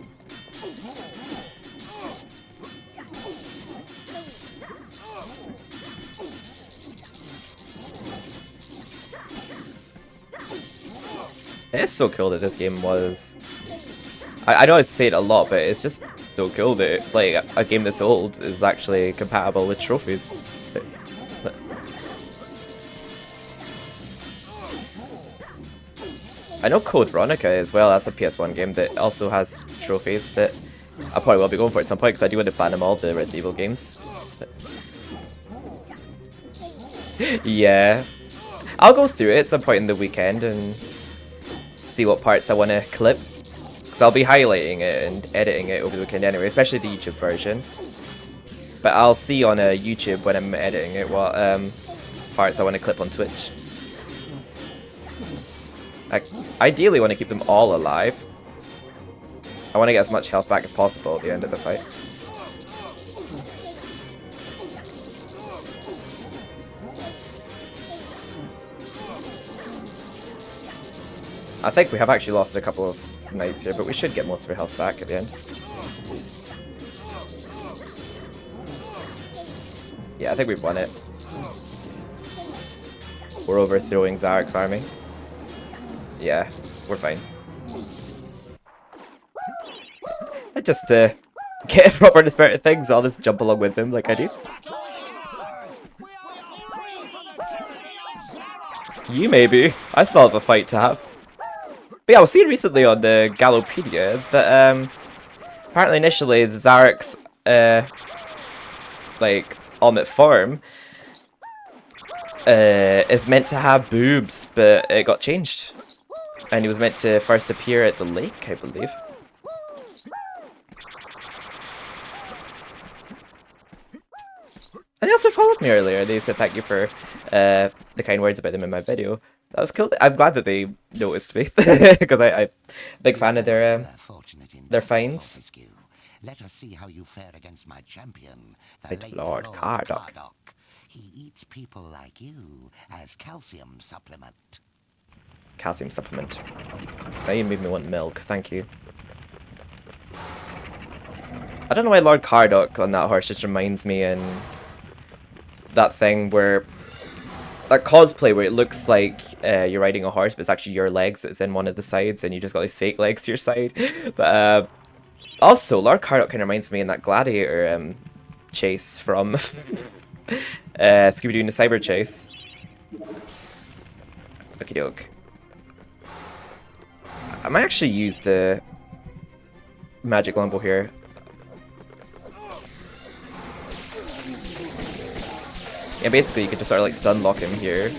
[SPEAKER 1] It's so cool that this game was... I know I'd say it a lot, but it's just so cool that like a game this old is actually compatible with trophies. I know Code Veronica as well, that's a PS1 game that also has trophies that I probably will be going for at some point, because I do want to platinum all the Resident Evil games. Yeah. I'll go through it at some point in the weekend and see what parts I want to clip. Because I'll be highlighting it and editing it over the weekend anyway, especially the YouTube version. But I'll see on YouTube when I'm editing it what parts I want to clip on Twitch. I ideally want to keep them all alive. I want to get as much health back as possible at the end of the fight. I think we have actually lost a couple of knights here, but we should get most of our health back at the end. Yeah, I think we've won it. We're overthrowing Zarek's army. Yeah, we're fine. Just to get a proper spirit of things, I'll just jump along with him like I do. You maybe. I still have a fight to have. But yeah, I was seeing recently on the Gallopedia that apparently initially Zarek's like ultimate form is meant to have boobs, but it got changed. And he was meant to first appear at the lake, I believe. And they also followed me earlier. They said thank you for the kind words about them in my video. That was cool. I'm glad that they noticed me because I'm a big fan of their finds.
[SPEAKER 5] Let us see how you fare against my champion, the
[SPEAKER 1] Right,
[SPEAKER 5] late
[SPEAKER 1] Lord Cardock.
[SPEAKER 5] He eats people like you as calcium supplement.
[SPEAKER 1] Calcium supplement. Now you made me want milk. Thank you. I don't know why Lord Cardock on that horse just reminds me in that thing where that cosplay where it looks like you're riding a horse, but it's actually your legs that's in one of the sides, and you just got these fake legs to your side. But also, Lord Cardock kind of reminds me in that gladiator chase from Scooby-Doo and the Cyber Chase. Okie doke. I might actually use the magic longbow here. Yeah, basically you could just sort of like stun lock him here.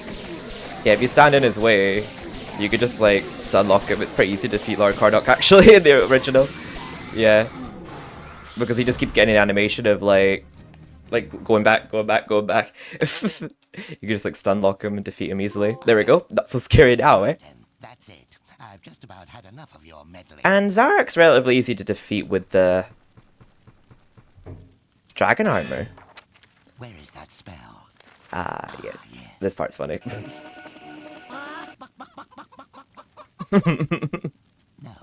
[SPEAKER 1] Yeah, if you stand in his way, you could just like stun lock him. It's pretty easy to defeat Lord Cardock actually in the original. Yeah. Because he just keeps getting an animation of like going back. You can just like stun lock him and defeat him easily. There we go. Not so scary now, eh?
[SPEAKER 5] That's it. I've just about had enough of your meddling.
[SPEAKER 1] And Zarok's relatively easy to defeat with the dragon armor.
[SPEAKER 5] Where is that spell?
[SPEAKER 1] Ah, yes. This part's funny.
[SPEAKER 5] No,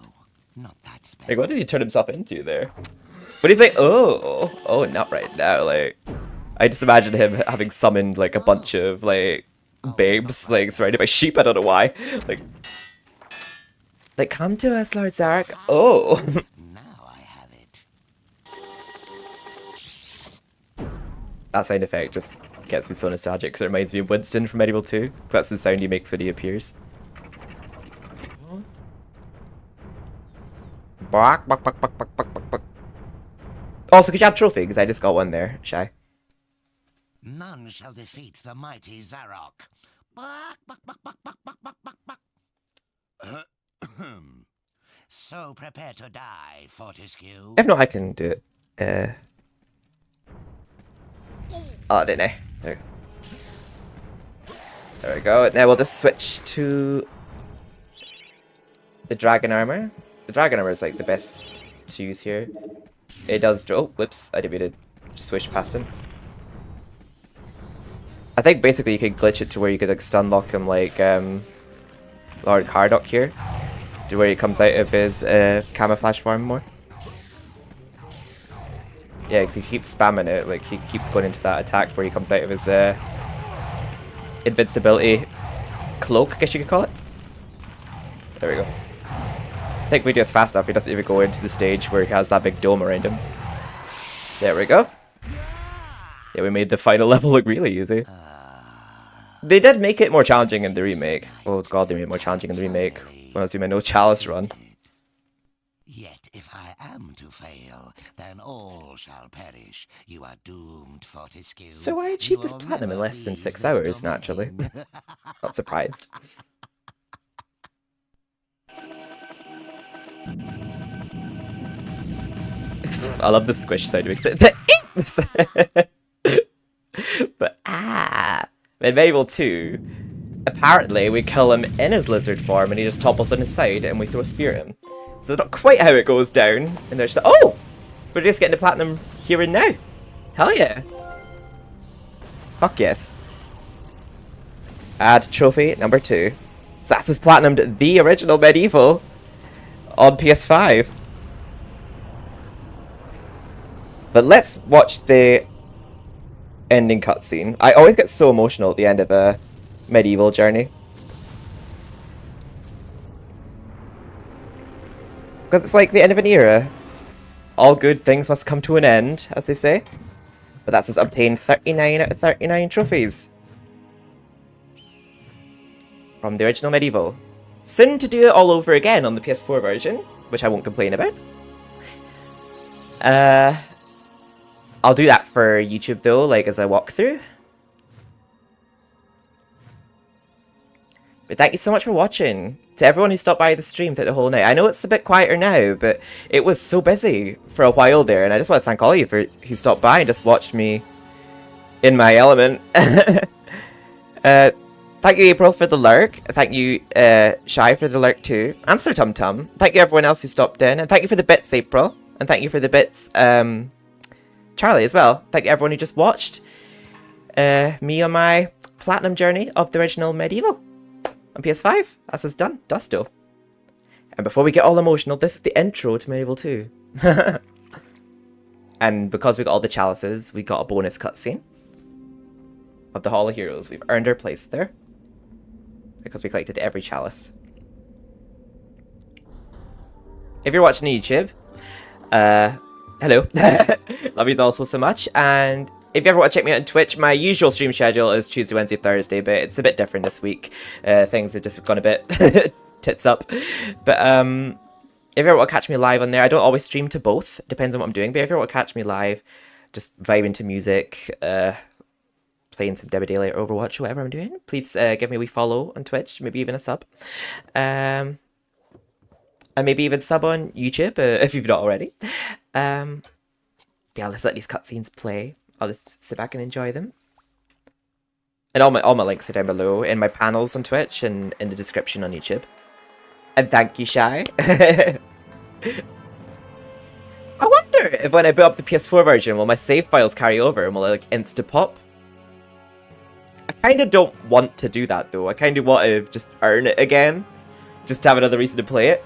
[SPEAKER 5] not that spell.
[SPEAKER 1] Like, what did he turn himself into there? What do you think? Oh, not right now. Like, I just imagine him having summoned like a bunch of like babes, like surrounded by sheep. I don't know why. Like, come to us, Lord Zarok. Oh.
[SPEAKER 5] Now I have it.
[SPEAKER 1] That sound effect just gets me so nostalgic because it reminds me of Winston from MediEvil 2. That's the sound he makes when he appears. Bark, bark, bark, bark, bark, bark, bark. Also, could you have trophy? Because I just got one there, Shy.
[SPEAKER 5] None shall defeat the mighty Zarok. So prepare to die, Fortescue.
[SPEAKER 1] If not, I can do it. Oh, didn't I? There we go. Now we'll just switch to the dragon armor. The dragon armor is like the best to use here. It does. Oh, whoops! I didn't mean to swish past him. I think basically you could glitch it to where you could like stun lock him like Lord Cardock here, to where he comes out of his camouflage form more. Yeah, because he keeps spamming it, like he keeps going into that attack where he comes out of his invincibility cloak, I guess you could call it. There we go. I think we do this fast enough, he doesn't even go into the stage where he has that big dome around him. There we go. Yeah, we made the final level look really easy. They did make it more challenging in the remake. Oh god, they made it more challenging in the remake when I was doing my No Chalice run.
[SPEAKER 5] Yet if I am to fail, then all shall perish. You are doomed, Fortescue.
[SPEAKER 1] So I achieved this platinum in less than 6 hours, naturally. Not surprised. I love the squish sound of it. But in MediEvil 2, apparently we kill him in his lizard form and he just topples on his side and we throw a spear at him. So that's not quite how it goes down. And there's oh! We're just getting the platinum here and now. Hell yeah. Fuck yes. Add trophy number 2. Sass has platinumed the original MediEvil on PS5. But let's watch the ending cutscene. I always get so emotional at the end of a MediEvil journey. Because it's like the end of an era. All good things must come to an end, as they say. But that's us obtained 39 out of 39 trophies. From the original MediEvil. Soon to do it all over again on the PS4 version, which I won't complain about. I'll do that for YouTube though, like as a walkthrough. But thank you so much for watching. To everyone who stopped by the stream throughout the whole night. I know it's a bit quieter now, but it was so busy for a while there, and I just want to thank all of you who stopped by and just watched me in my element. Thank you, April, for the lurk. Thank you, Shy, for the lurk too. And Sir Tum Tum. Thank you, everyone else who stopped in. And thank you for the bits, April. And thank you for the bits, Charlie, as well. Thank you, everyone who just watched me on my platinum journey of the original MediEvil on PS5. As is done. Dusto. And before we get all emotional, this is the intro to MediEvil 2. And because we got all the chalices, we got a bonus cutscene of the Hall of Heroes. We've earned our place there because we collected every chalice. If you're watching YouTube, hello. Love you all so much. And if you ever want to check me out on Twitch, my usual stream schedule is Tuesday, Wednesday, Thursday, but it's a bit different this week. Things have just gone a bit tits up. But if you ever want to catch me live on there, I don't always stream to both. It depends on what I'm doing. But if you ever want to catch me live, just vibing to music, playing some Dead by Daylight or Overwatch or whatever I'm doing, please give me a wee follow on Twitch, maybe even a sub. And maybe even sub on YouTube if you've not already. Yeah, let's let these cutscenes play. I'll just sit back and enjoy them. And all my links are down below in my panels on Twitch and in the description on YouTube. And thank you, Shy. I wonder if when I boot up the PS4 version, will my save files carry over and will I like insta-pop? I kind of don't want to do that though. I kind of want to just earn it again. Just to have another reason to play it.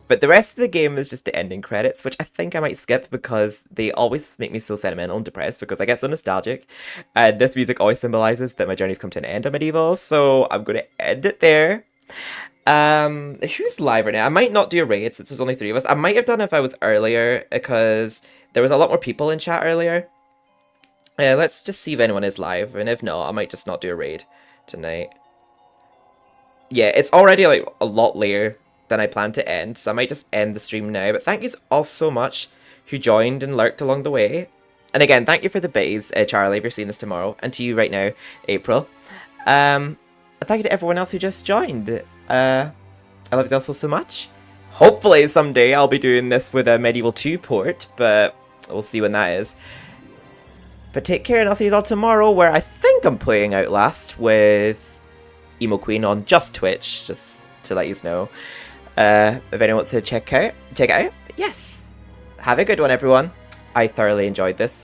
[SPEAKER 1] But the rest of the game is just the ending credits, which I think I might skip because they always make me so sentimental and depressed because I get so nostalgic. And this music always symbolizes that my journey's come to an end on MediEvil, so I'm going to end it there. Who's live right now? I might not do a raid since there's only 3 of us. I might have done if I was earlier because there was a lot more people in chat earlier. Let's just see if anyone is live, and if not, I might just not do a raid tonight. Yeah, it's already like a lot later than I planned to end, so I might just end the stream now. But thank you all so much who joined and lurked along the way. And again, thank you for the bays, Charlie, if you're seeing this tomorrow, and to you right now, April. And thank you to everyone else who just joined. I love you all so much. Hopefully someday I'll be doing this with a MediEvil 2 port, but we'll see when that is. But take care, and I'll see you all tomorrow, where I think I'm playing Outlast with Emo Queen on just Twitch, just to let you know. If anyone wants to check it out. But yes, have a good one, everyone. I thoroughly enjoyed this.